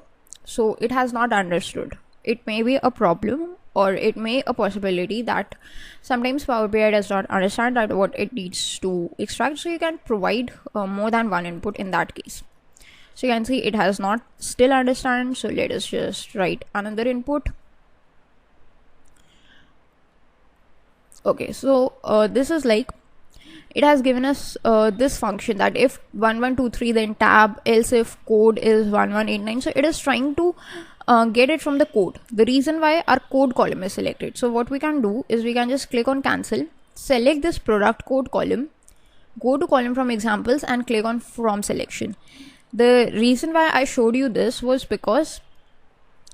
So it has not understood. It may be a problem, or it may a possibility that sometimes Power BI does not understand that what it needs to extract. So you can provide more than one input in that case. So you can see it has not still understand. So let us just write another input. Okay, so this is like, it has given us this function that if 1123 then tab, else if code is 1189. So it is trying to get it from the code, the reason why our code column is selected. So what we can do is we can just click on cancel, select this product code column, go to column from examples, and click on from selection. The reason why I showed you this was because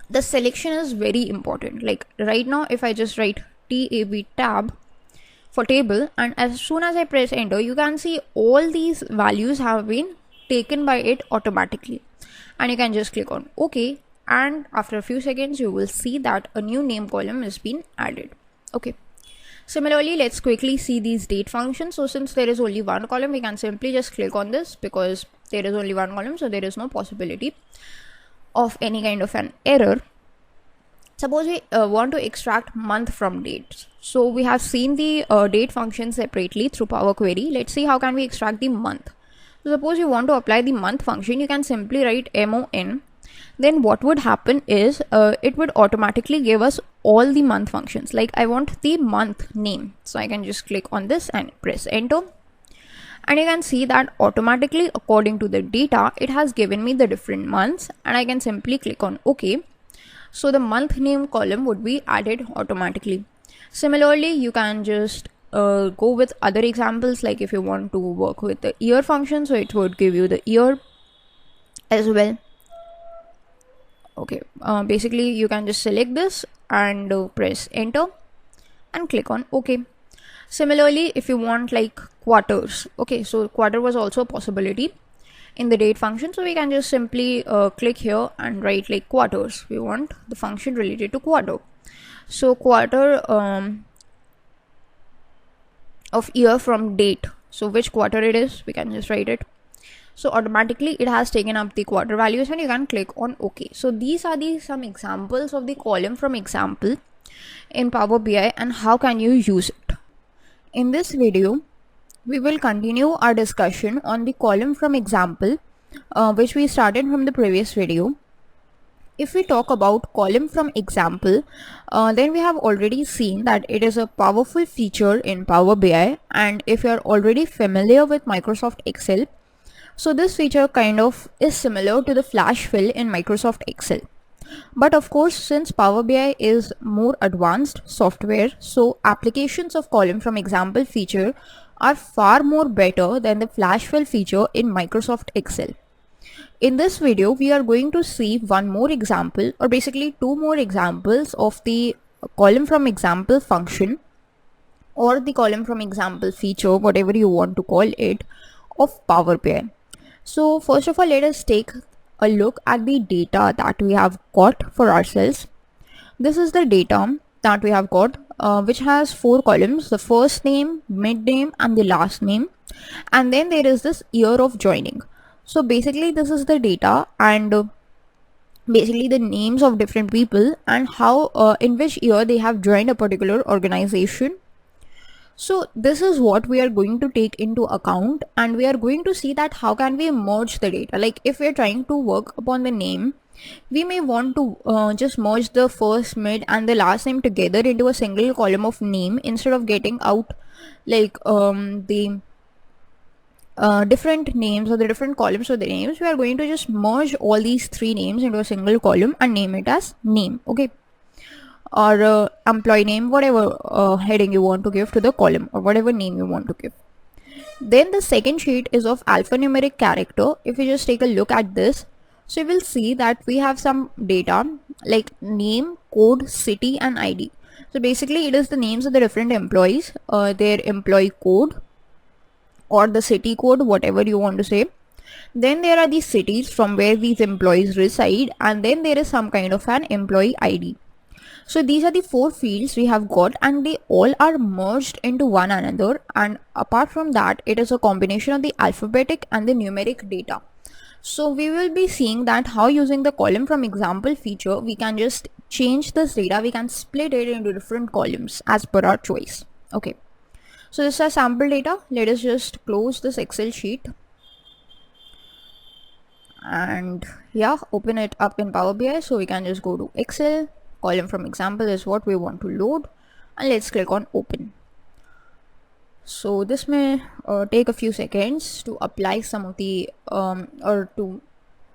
the selection is very important. Like right now, if I just write tab for table, and as soon as I press enter, you can see all these values have been taken by it automatically, and you can just click on OK, and after a few seconds you will see that a new name column has been added. Okay. Similarly, let's quickly see these date functions. So since there is only one column, we can simply just click on this because there is only one column, so there is no possibility of any kind of an error. Suppose we want to extract month from dates. So we have seen the date function separately through Power Query. Let's see how can we extract the month. So suppose you want to apply the month function, you can simply write mon. Then what would happen is it would automatically give us all the month functions. Like I want the month name, so I can just click on this and press enter, and you can see that automatically according to the data it has given me the different months, and I can simply click on OK. So the month name column would be added automatically. Similarly, you can just go with other examples, like if you want to work with the year function, so it would give you the year as well. Okay, basically you can just select this and press enter and click on OK. Similarly, if you want like quarters, okay, so quarter was also a possibility in the date function, so we can just simply click here and write like quarters. We want the function related to quarter, so quarter of year from date, so which quarter it is, we can just write it. So automatically it has taken up the quarter values, and you can click on OK. So these are some examples of the column from example in Power BI and how can you use it. In this video, we will continue our discussion on the column from example, which we started from the previous video. If we talk about column from example, then we have already seen that it is a powerful feature in Power BI, and if you are already familiar with Microsoft Excel, so this feature kind of is similar to the flash fill in Microsoft Excel. But of course, since Power BI is more advanced software, so applications of column from example feature are far more better than the flash fill feature in Microsoft Excel. In this video, we are going to see one more example, or basically two more examples of the column from example function, or the column from example feature, whatever you want to call it, of Power BI. So first of all, let us take a look at the data that we have got for ourselves. This is the data that we have got, which has 4 columns: the first name, mid name, and the last name. And then there is this year of joining. So basically this is the data, and basically the names of different people and how in which year they have joined a particular organization. So this is what we are going to take into account, and we are going to see that how can we merge the data. Like if we are trying to work upon the name, we may want to just merge the first, mid, and the last name together into a single column of name, instead of getting out like the different names or the different columns of the names. We are going to just merge all these 3 names into a single column and name it as name. Okay, or employee name, whatever heading you want to give to the column, or whatever name you want to give. Then the second sheet is of alphanumeric character. If you just take a look at this, so you will see that we have some data like name, code, city, and ID. So basically it is the names of the different employees, their employee code or the city code, whatever you want to say. Then there are the cities from where these employees reside, and then there is some kind of an employee ID. So these are the 4 fields we have got, and they all are merged into one another. And apart from that, it is a combination of the alphabetic and the numeric data. So we will be seeing that how using the column from example feature, we can just change this data. We can split it into different columns as per our choice. Okay. So this is our sample data. Let us just close this Excel sheet. And yeah, open it up in Power BI. So we can just go to Excel. Column from example is what we want to load, and let's click on open. So this may take a few seconds to apply some of the or to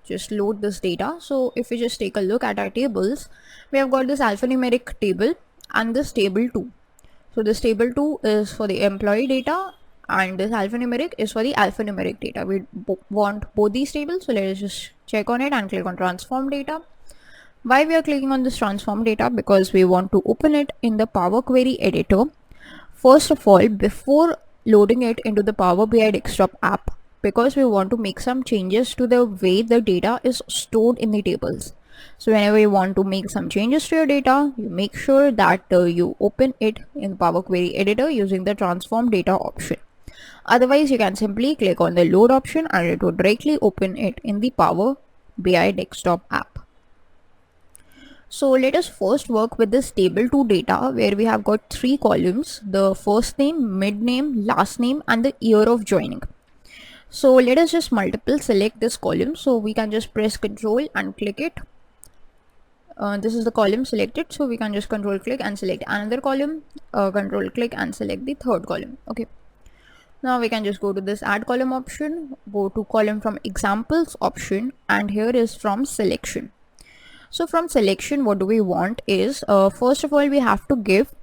just load this data. So if we just take a look at our tables, we have got this alphanumeric table and this table 2. So this table 2 is for the employee data, and this alphanumeric is for the alphanumeric data. We want both these tables, so let us just check on it and click on transform data. Why we are clicking on this transform data? Because we want to open it in the Power Query editor First of all, before loading it into the Power BI desktop app, because we want to make some changes to the way the data is stored in the tables. So whenever you want to make some changes to your data, you make sure that you open it in Power Query editor using the transform data option. Otherwise, you can simply click on the load option and it will directly open it in the Power BI desktop app. So let us first work with this table 2 data where we have got 3 columns: the first name, mid name, last name, and the year of joining. So let us just multiple select this column. So we can just press Control and click it. This is the column selected, so we can just Control click and select another column, Control click and select the third column. Okay. Now we can just go to this add column option, go to column from examples option, and here is from selection. So from selection, what do we want is, first of all, we have to give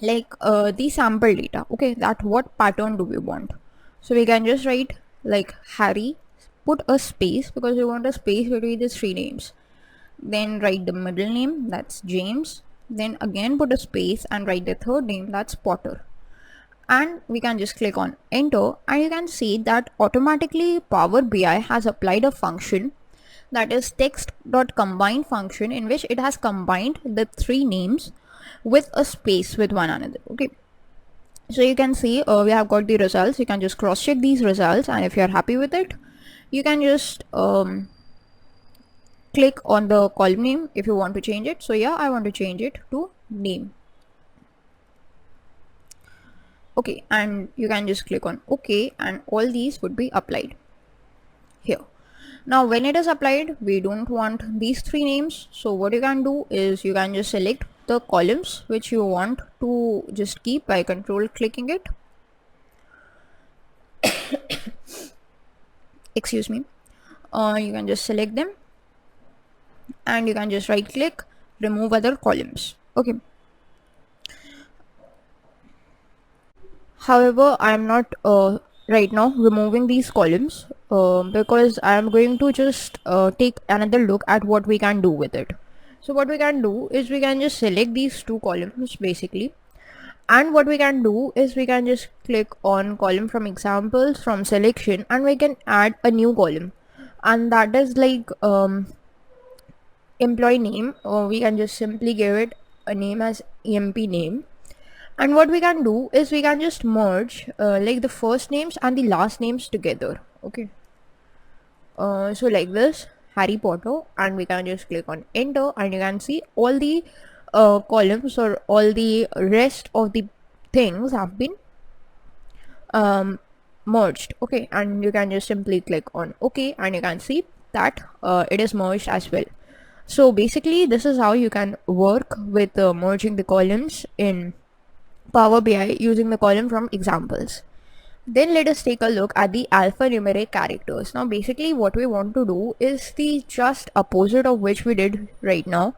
like the sample data. Okay, that what pattern do we want? So we can just write like Harry, put a space because we want a space between the 3 names. Then write the middle name, that's James. Then again put a space and write the third name, that's Potter. And we can just click on enter, and you can see that automatically Power BI has applied a function, that is text.combine function, in which it has combined the 3 names with a space with one another. Okay, so you can see we have got the results. You can just cross check these results, and if you are happy with it, you can just click on the column name if you want to change it. So yeah, I want to change it to name. Okay, and you can just click on OK, and all these would be applied here. Now when it is applied, we don't want these 3 names. So what you can do is you can just select the columns which you want to just keep by control clicking it. Excuse me. You can just select them and you can just right click, remove other columns. Okay. However, I am not right now removing these columns because I am going to just take another look at what we can do with it. So what we can do is we can just select these 2 columns basically, and what we can do is we can just click on column from examples from selection, and we can add a new column, and that is like employee name, or we can just simply give it a name as EMP name. And what we can do is we can just merge like the first names and the last names together. Okay, so like this, Harry Potter, and we can just click on enter, and you can see all the columns or all the rest of the things have been merged. Okay, and you can just simply click on OK, and you can see that it is merged as well. So basically this is how you can work with merging the columns in Power BI using the column from examples. Then let us take a look at the alphanumeric characters. Now basically what we want to do is the just opposite of which we did right now.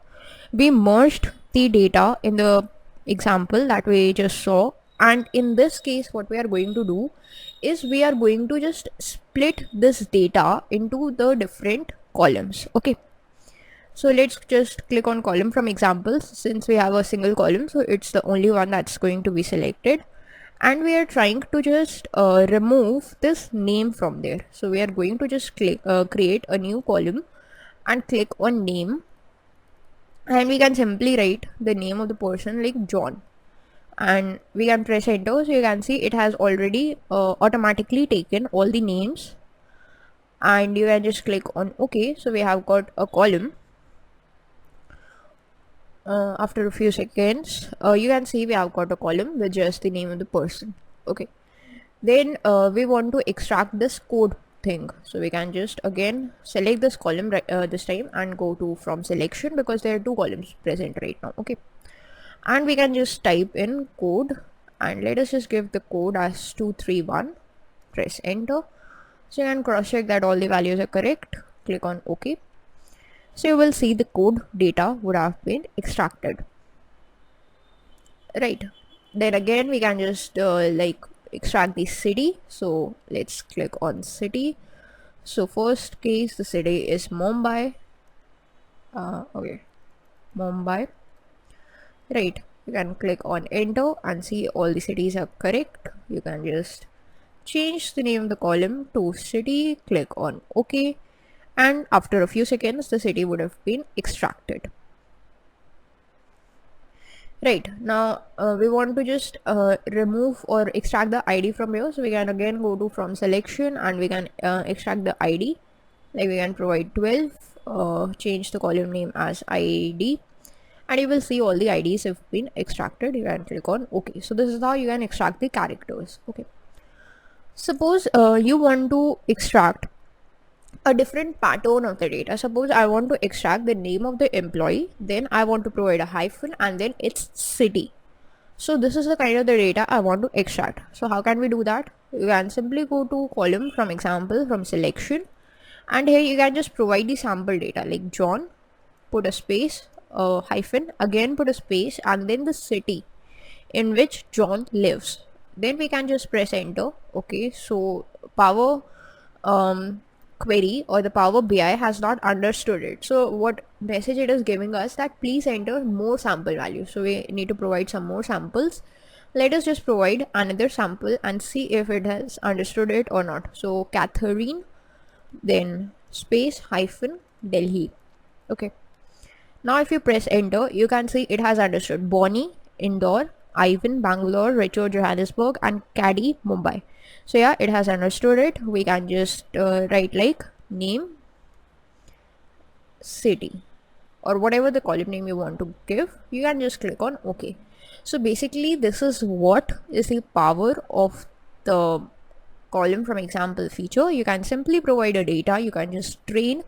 We merged the data in the example that we just saw, and in this case what we are going to do is we are going to just split this data into the different columns. Okay, so let's just click on column from examples. Since we have a single column, so it's the only one that's going to be selected, and we are trying to just remove this name from there. So we are going to just click create a new column and click on name, and we can simply write the name of the person like John, and we can press enter. So you can see it has already automatically taken all the names, and you can just click on OK. So we have got a column. After a few seconds, you can see we have got a column with just the name of the person. Okay, then we want to extract this code thing, so we can just again select this column this time and go to from selection, because there are 2 columns present right now. Okay, and we can just type in code, and let us just give the code as 231, press enter. So you can cross check that all the values are correct, click on OK. So you will see the code data would have been extracted. Right, then again we can just like extract the city. So let's click on city. So first case, the city is Mumbai. Okay, Mumbai. Right, You can click on enter and see all the cities are correct. You can just change the name of the column to city, click on OK, and after a few seconds the city would have been extracted. Right, now we want to just remove or extract the ID from here, so we can again go to from selection and we can extract the ID. Like we can provide 12, change the column name as ID, and you will see all the IDs have been extracted. You can click on OK. So this is how you can extract the characters. Okay, suppose you want to extract a different pattern of the data. Suppose I want to extract the name of the employee, then I want to provide a hyphen and then its city. So this is the kind of the data I want to extract. So how can we do that? You can simply go to column from example from selection, and here you can just provide the sample data like John, put a space, a hyphen, again put a space, and then the city in which John lives. Then we can just press enter. Okay, so Power query or the Power BI has not understood it. So what message it is giving us that please enter more sample values. So we need to provide some more samples. Let us just provide another sample and see if it has understood it or not. So Catherine, then space hyphen Delhi. Okay, now if you press enter, you can see it has understood Bonnie, Indore, Ivan, Bangalore, Richard, Johannesburg, and Caddy, Mumbai. So yeah, it has understood it. We can just write like name, city, or whatever the column name you want to give. You can just click on OK. So basically this is what is the power of the column from example feature. You can simply provide a data. You can just train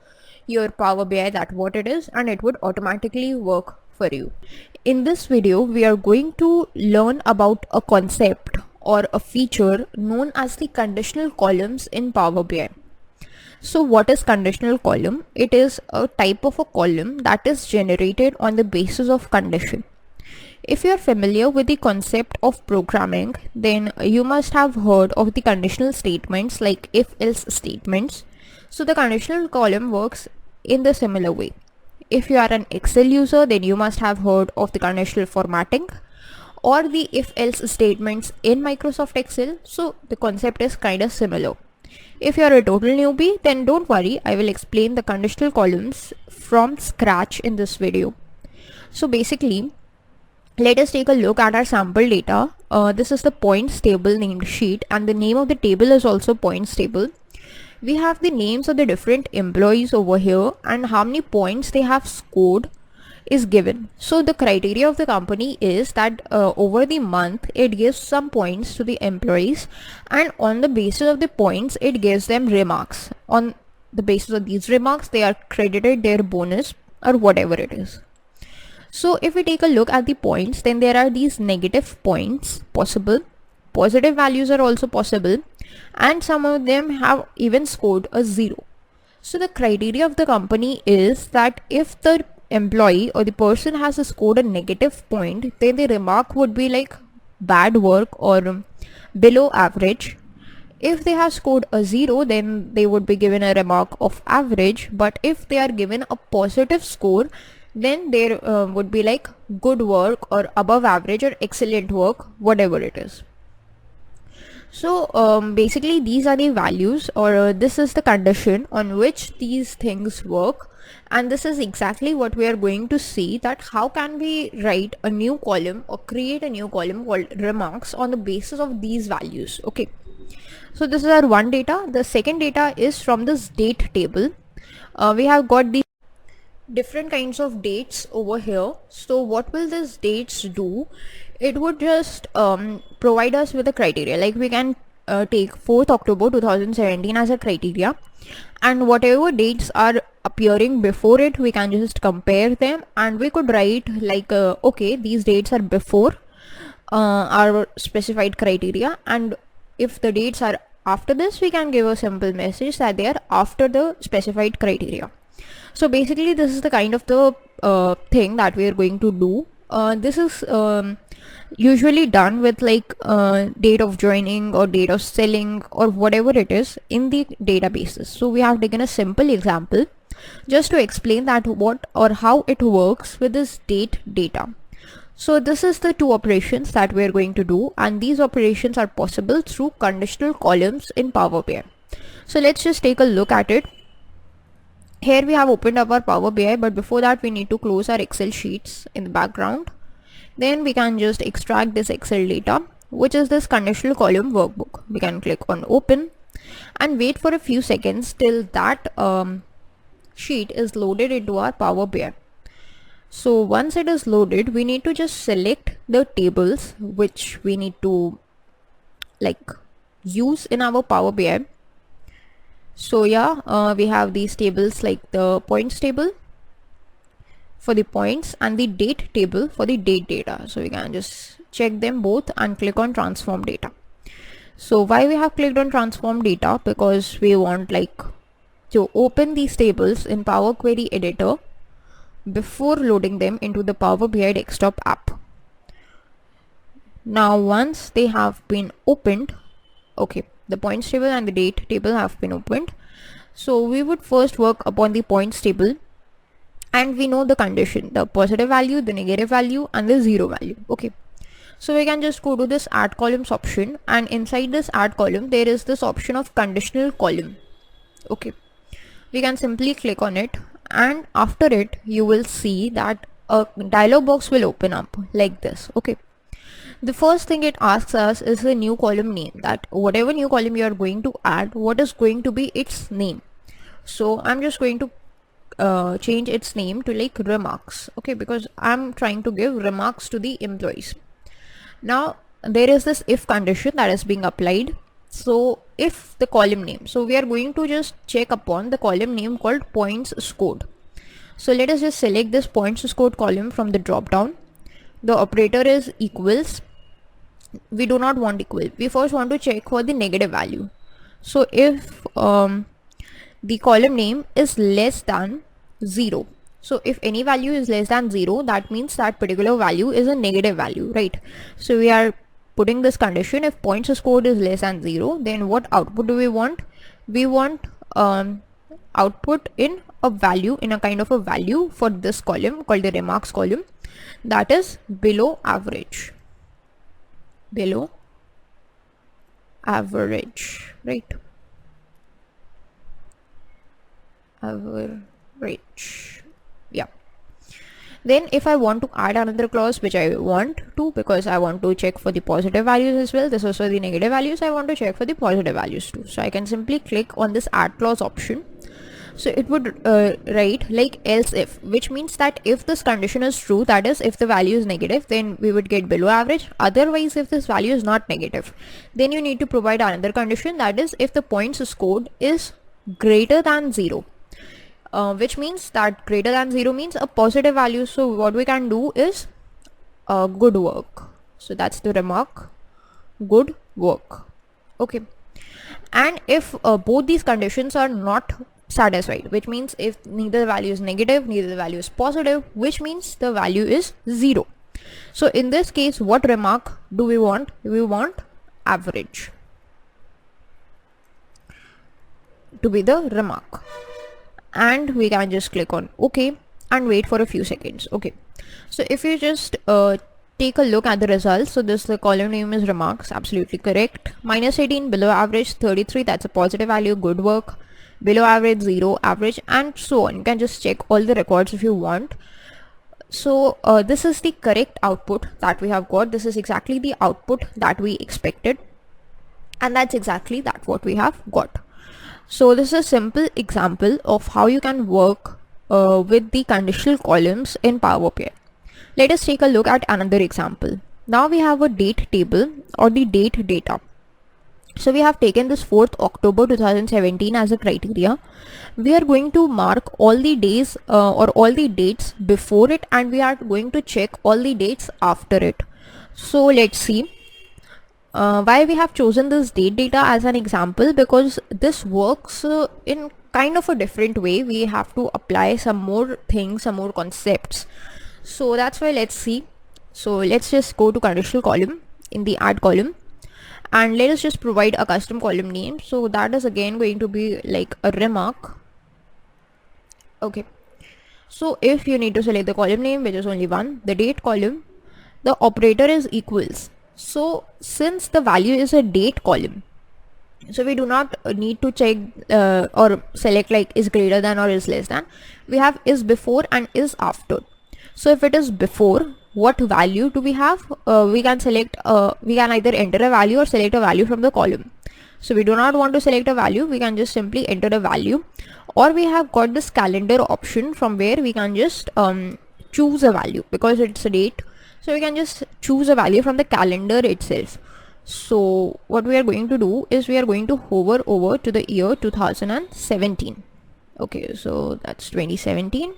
your Power BI that what it is, and it would automatically work for you. In this video, we are going to learn about a concept or a feature known as the conditional columns in Power BI. So what is conditional column? It is a type of a column that is generated on the basis of condition. If you are familiar with the concept of programming, then you must have heard of the conditional statements like if-else statements. So the conditional column works in the similar way. If you are an Excel user, then you must have heard of the conditional formatting or the if-else statements in Microsoft Excel. So the concept is kind of similar. If you are a total newbie, then don't worry, I will explain the conditional columns from scratch in this video. So basically, let us take a look at our sample data. This is the points table named sheet, and the name of the table is also points table. We have the names of the different employees over here and how many points they have scored is given. So the criteria of the company is that over the month it gives some points to the employees, and on the basis of the points it gives them remarks. On the basis of these remarks they are credited their bonus or whatever it is. So if we take a look at the points, then there are these negative points possible, positive values are also possible, and some of them have even scored a 0. So the criteria of the company is that if the employee or the person has scored a negative point, then the remark would be like bad work or below average. If they have scored a 0, then they would be given a remark of average, but if they are given a positive score, then there would be like good work or above average or excellent work, whatever it is. So basically these are the values, or this is the condition on which these things work, and this is exactly what we are going to see, that how can we write a new column or create a new column called remarks on the basis of these values. Okay, so this is our one data. The second data is from this date table. We have got the different kinds of dates over here. So what will these dates do? It would just provide us with a criteria, like we can take 4th October 2017 as a criteria, and whatever dates are appearing before it, we can just compare them, and we could write like okay, these dates are before our specified criteria, and if the dates are after this, we can give a simple message that they are after the specified criteria. So basically this is the kind of the thing that we are going to do. This is usually done with like date of joining or date of selling or whatever it is in the databases. So we have taken a simple example just to explain that what or how it works with this date data. So this is the two operations that we are going to do, and these operations are possible through conditional columns in Power BI. So let's just take a look at it. Here we have opened up our Power BI, but before that we need to close our Excel sheets in the background. Then we can just extract this Excel data, which is this conditional column workbook. We can click on open and wait for a few seconds till that sheet is loaded into our Power BI. So once it is loaded, we need to just select the tables which we need to use in our Power BI. So yeah, we have these tables like the points table for the points and the date table for the date data. So we can just check them both and click on transform data. So why we have clicked on transform data? Because we want to open these tables in Power Query Editor before loading them into the Power BI desktop app. Now once they have been opened, okay, the points table and the date table have been opened. So we would first work upon the points table, and we know the condition, the positive value, the negative value and the zero value. Okay, so we can just go to this add columns option, and inside this add column there is this option of conditional column. Okay, we can simply click on it, and after it you will see that a dialog box will open up like this. Okay, the first thing it asks us is the new column name, that whatever new column you are going to add, what is going to be its name. So I'm just going to change its name to remarks. Okay, because I'm trying to give remarks to the employees. Now there is this if condition that is being applied. So if the column name, so we are going to just check upon the column name called points scored. So let us just select this points scored column from the drop down. The operator is equals. We do not want equal. We first want to check for the negative value. So if the column name is less than 0, so if any value is less than 0, that means that particular value is a negative value, right? So we are putting this condition, if points scored is less than 0, then what output do we want? We want output in a value, in a kind of a value for this column called the remarks column, that is below average. Below average, right? Average, yeah. Then if I want to add another clause, which I want to, because I want to check for the positive values as well, this is for the negative values, I want to check for the positive values too. So I can simply click on this add clause option. So it would write like else if, which means that if this condition is true, that is if the value is negative, then we would get below average. Otherwise, if this value is not negative, then you need to provide another condition, that is if the points scored is greater than 0. Which means that greater than 0 means a positive value. So what we can do is good work. So that's the remark, good work. Okay, and if both these conditions are not satisfied, which means if neither the value is negative, neither the value is positive, which means the value is 0. So in this case, what remark do we want? We want average to be the remark, and we can just click on OK and wait for a few seconds. Okay, so if you just take a look at the results, so this, the column name is remarks, absolutely correct. -18, below average 33, that's a positive value, good work. Below average 0, average, and so on. You can just check all the records if you want. So this is the correct output that we have got. This is exactly the output that we expected, and that's exactly what we have got. So this is a simple example of how you can work with the conditional columns in Power BI. Let us take a look at another example. Now we have a date table or the date data. So we have taken this 4th October 2017 as a criteria. We are going to mark all the days or all the dates before it, and we are going to check all the dates after it. So let's see why we have chosen this date data as an example, because this works in kind of a different way. We have to apply some more things, some more concepts. So that's why let's see. So let's just go to conditional column in the add column, and let us just provide a custom column name. So that is again going to be like a remark. Okay, so if you need to select the column name, which is only one, the date column, the operator is equals. So since the value is a date column, so we do not need to check or select like is greater than or is less than. We have is before and is after. So if it is before, what value do we have? We can select, we can either enter a value or select a value from the column. So we do not want to select a value, we can just simply enter a value, or we have got this calendar option from where we can just choose a value because it's a date. So we can just choose a value from the calendar itself. So what we are going to do is we are going to hover over to the year 2017. Okay, so that's 2017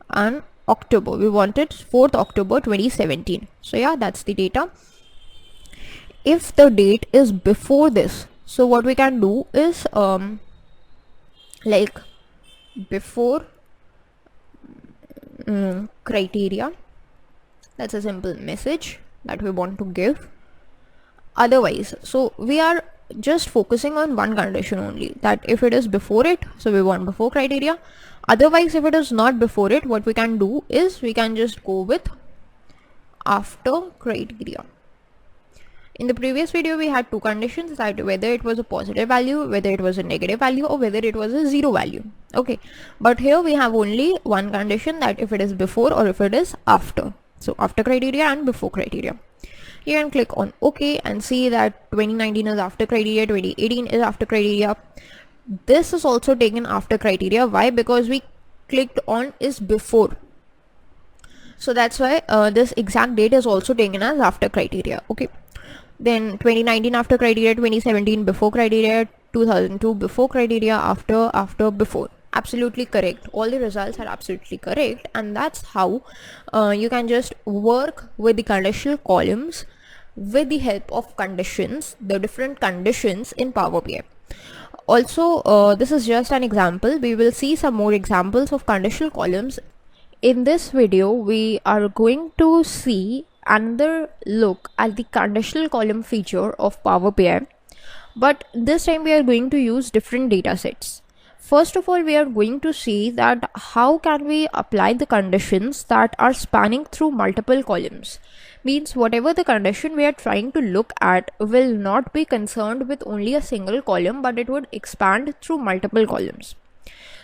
and October. We wanted 4th October 2017. So yeah, that's the data. If the date is before this, so what we can do is like before criteria. That's a simple message that we want to give. Otherwise, so we are just focusing on one condition only, that if it is before it, so we want before criteria. Otherwise, if it is not before it, what we can do is we can just go with after criteria. In the previous video, we had two conditions, that whether it was a positive value, whether it was a negative value, or whether it was a zero value. Okay, but here we have only one condition, that if it is before or if it is after. So after criteria and before criteria. You can click on OK and see that 2019 is after criteria, 2018 is after criteria. This is also taken after criteria. Why? Because we clicked on is before. So that's why this exact date is also taken as after criteria. Okay. Then 2019 after criteria, 2017 before criteria, 2002 before criteria, after, before. Absolutely correct. All the results are absolutely correct, and that's how you can just work with the conditional columns with the help of conditions, the different conditions in Power BI. Also, this is just an example. We will see some more examples of conditional columns. In this video, we are going to see another look at the conditional column feature of Power BI, but this time we are going to use different data sets. First of all, we are going to see that how can we apply the conditions that are spanning through multiple columns. Means whatever the condition we are trying to look at will not be concerned with only a single column, but it would expand through multiple columns.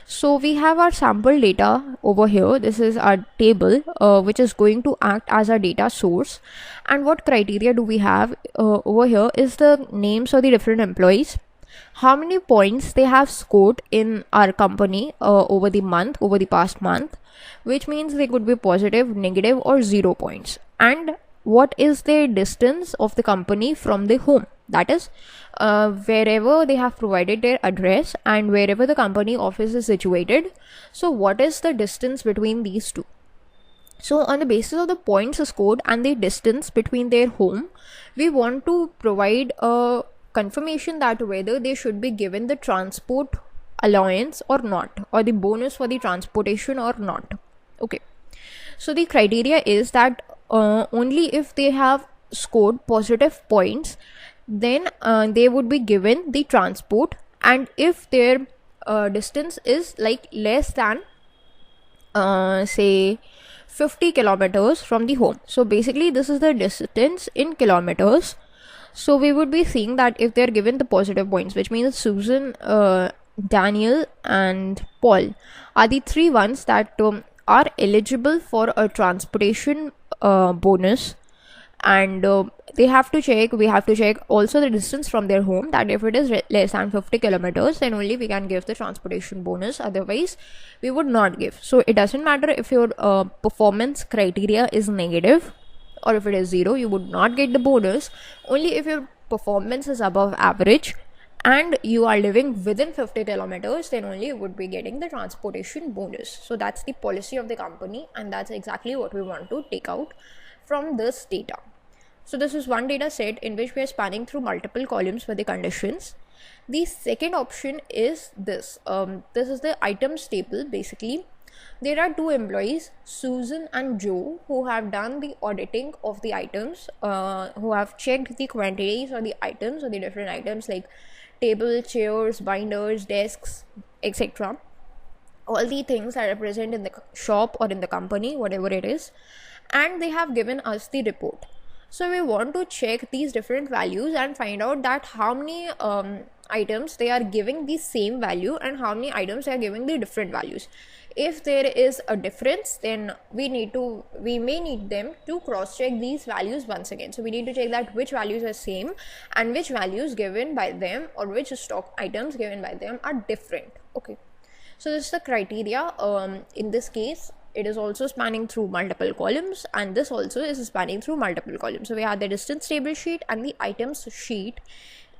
So we have our sample data over here. This is our table which is going to act as our data source. And what criteria do we have over here is the names of the different employees, how many points they have scored in our company over the past month, which means they could be positive, negative, or 0 points, and what is the distance of the company from the home, that is wherever they have provided their address and wherever the company office is situated. So what is the distance between these two? So on the basis of the points scored and the distance between their home, we want to provide a confirmation that whether they should be given the transport allowance or not, or the bonus for the transportation or not. Okay, so the criteria is that only if they have scored positive points, then they would be given the transport, and if their distance is like less than say 50 kilometers from the home. So basically this is the distance in kilometers. So we would be seeing that if they're given the positive points, which means Susan, Daniel and Paul are the three ones that are eligible for a transportation bonus, and we have to check also the distance from their home, that if it is less than 50 kilometers, then only we can give the transportation bonus, otherwise we would not give. So it doesn't matter if your performance criteria is negative or if it is 0, you would not get the bonus. Only if your performance is above average and you are living within 50 kilometers, then only you would be getting the transportation bonus. So that's the policy of the company, and that's exactly what we want to take out from this data. So this is one data set in which we are spanning through multiple columns for the conditions. The second option is this. This is the items table. Basically, there are two employees, Susan and Joe, who have done the auditing of the items, who have checked the quantities or the items or the different items like table, chairs, binders, desks, etc. all the things that are present in the shop or in the company, whatever it is, and they have given us the report. So we want to check these different values and find out that how many items they are giving the same value and how many items they are giving the different values. If there is a difference, then we may need them to cross check these values once again. So we need to check that which values are same and which values given by them or which stock items given by them are different. Okay, so this is the criteria. In this case, it is also spanning through multiple columns, and this also is spanning through multiple columns. So we have the distance table sheet and the items sheet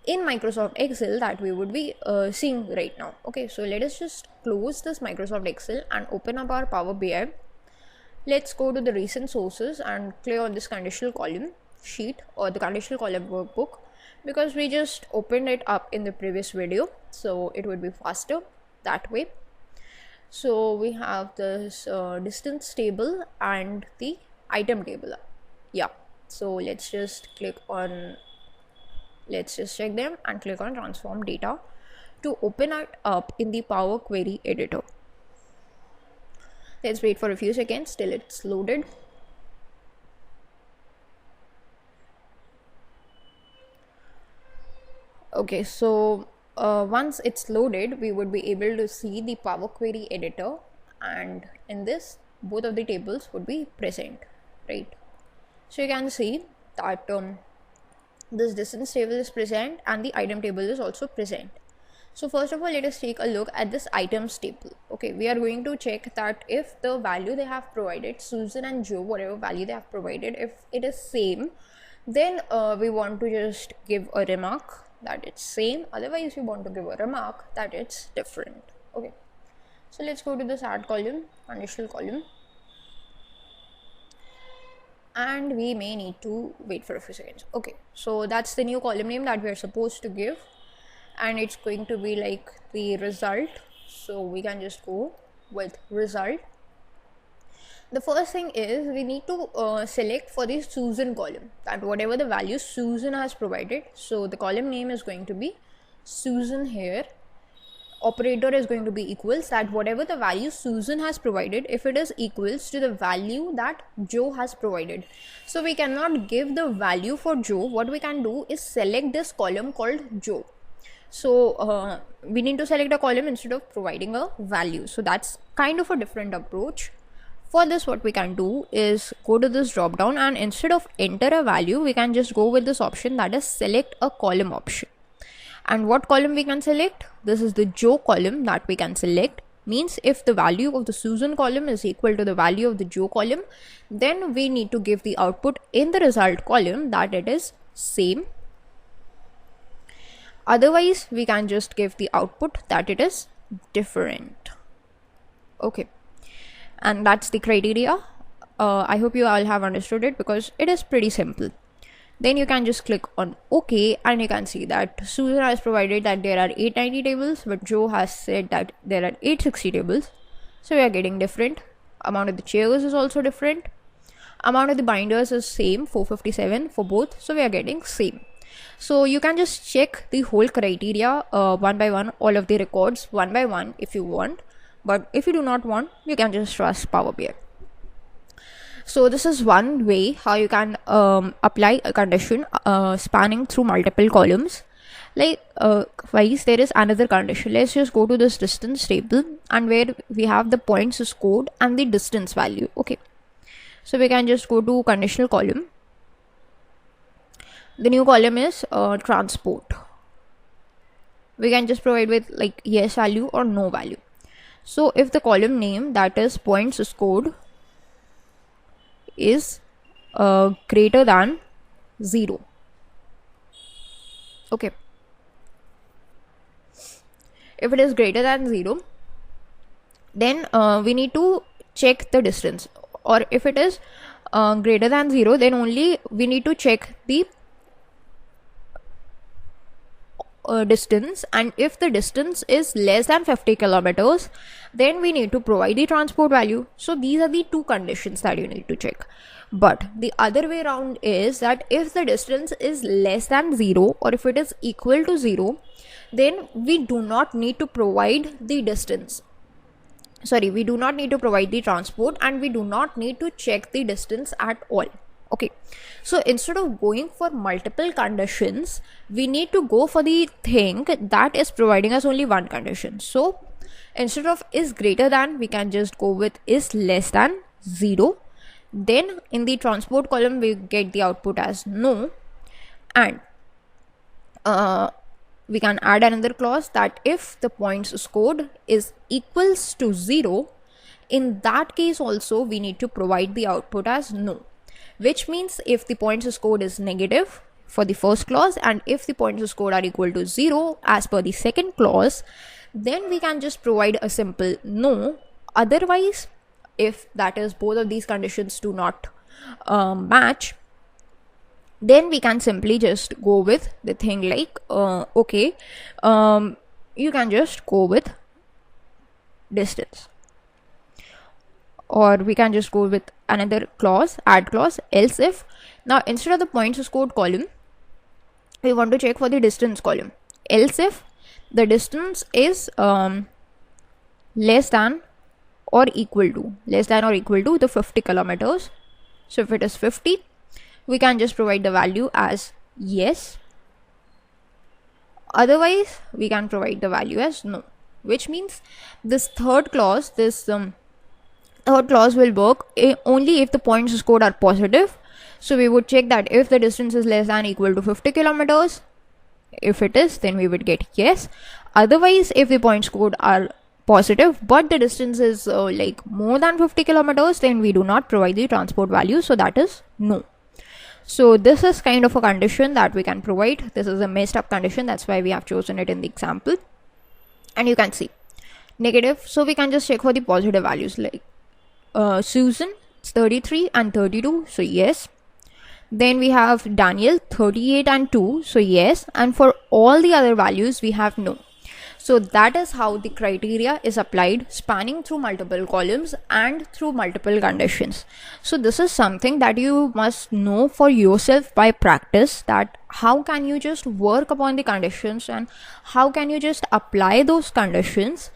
in Microsoft Excel that we would be seeing right now. Okay, so let us just close this Microsoft Excel and open up our Power BI. Let's go to the recent sources and click on this conditional column sheet or the conditional column workbook, because we just opened it up in the previous video, so it would be faster that way. So we have this distance table and the item table. Yeah, so let's just check them and click on transform data to open it up in the Power Query editor. Let's wait for a few seconds till it's loaded. Okay, so once it's loaded, we would be able to see the Power Query editor, and in this both of the tables would be present, right? So you can see that this distance table is present and the item table is also present. So first of all, let us take a look at this items table. Okay, we are going to check that if the value they have provided, Susan and Joe, whatever value they have provided, if it is same, then we want to just give a remark that it's same. Otherwise, we want to give a remark that it's different. Okay, so let's go to this add column, conditional column, and we may need to wait for a few seconds. Okay, so that's the new column name that we are supposed to give, and it's going to be like the result. So we can just go with result. The first thing is we need to select for the Susan column that whatever the value Susan has provided. So the column name is going to be Susan here. Operator is going to be equals, that whatever the value Susan has provided, if it is equals to the value that Joe has provided. So we cannot give the value for Joe. What we can do is select this column called Joe. So we need to select a column instead of providing a value. So that's kind of a different approach. For this, what we can do is go to this drop down, and instead of enter a value, we can just go with this option, that is select a column option. And what column we can select? This is the Joe column that we can select. Means if the value of the Susan column is equal to the value of the Joe column, then we need to give the output in the result column that it is same. Otherwise, we can just give the output that it is different. Okay, and that's the criteria. I hope you all have understood it, because it is pretty simple. Then you can just click on OK, and you can see that Susan has provided that there are 890 tables, but Joe has said that there are 860 tables. So we are getting different. Amount of the chairs is also different. Amount of the binders is same, 457 for both. So we are getting same. So you can just check the whole criteria one by one, all of the records one by one if you want. But if you do not want, you can just trust Power BI. So this is one way how you can apply a condition spanning through multiple columns. Likewise, there is another condition. Let's just go to this distance table, and where we have the points scored and the distance value. Okay, so we can just go to conditional column. The new column is transport. We can just provide with like yes value or no value. So if the column name, that is points scored, is greater than 0. Okay, if it is greater than 0, then we need to check the distance, or if it is greater than 0, then only we need to check the distance. And if the distance is less than 50 kilometers, then we need to provide the transport value. So these are the two conditions that you need to check. But the other way around is that if the distance is less than 0, or if it is equal to 0, then we do not need to provide the distance. we do not need to provide the transport, and we do not need to check the distance at all. Okay, so instead of going for multiple conditions, we need to go for the thing that is providing us only one condition. So instead of is greater than, we can just go with is less than 0. Then in the transport column, we get the output as no, and we can add another clause that if the points scored is equals to 0, in that case also we need to provide the output as no, which means if the points scored is negative for the first clause, and if the points scored are equal to 0 as per the second clause, then we can just provide a simple no. Otherwise, if that is both of these conditions do not match, then we can simply just go with the thing like you can just go with distance, or we can just go with another clause, add clause, else if. Now instead of the points scored column, we want to check for the distance column. Else if the distance is less than or equal to the 50 kilometers. So if it is 50, we can just provide the value as yes. Otherwise, we can provide the value as no, which means this third clause will work only if the points scored are positive. So we would check that if the distance is less than or equal to 50 kilometers. If it is, then we would get yes. Otherwise, if the points scored are positive but the distance is like more than 50 kilometers, then we do not provide the transport value, so that is no. So this is kind of a condition that we can provide. This is a messed up condition, that's why we have chosen it in the example. And you can see negative, so we can just check for the positive values, like Susan, it's 33 and 32, so yes. Then we have Daniel, 38 and 2, so yes. And for all the other values, we have no. So that is how the criteria is applied, spanning through multiple columns and through multiple conditions. So this is something that you must know for yourself by practice, that how can you just work upon the conditions and how can you just apply those conditions,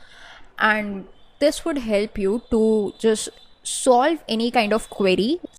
and this would help you to just solve any kind of query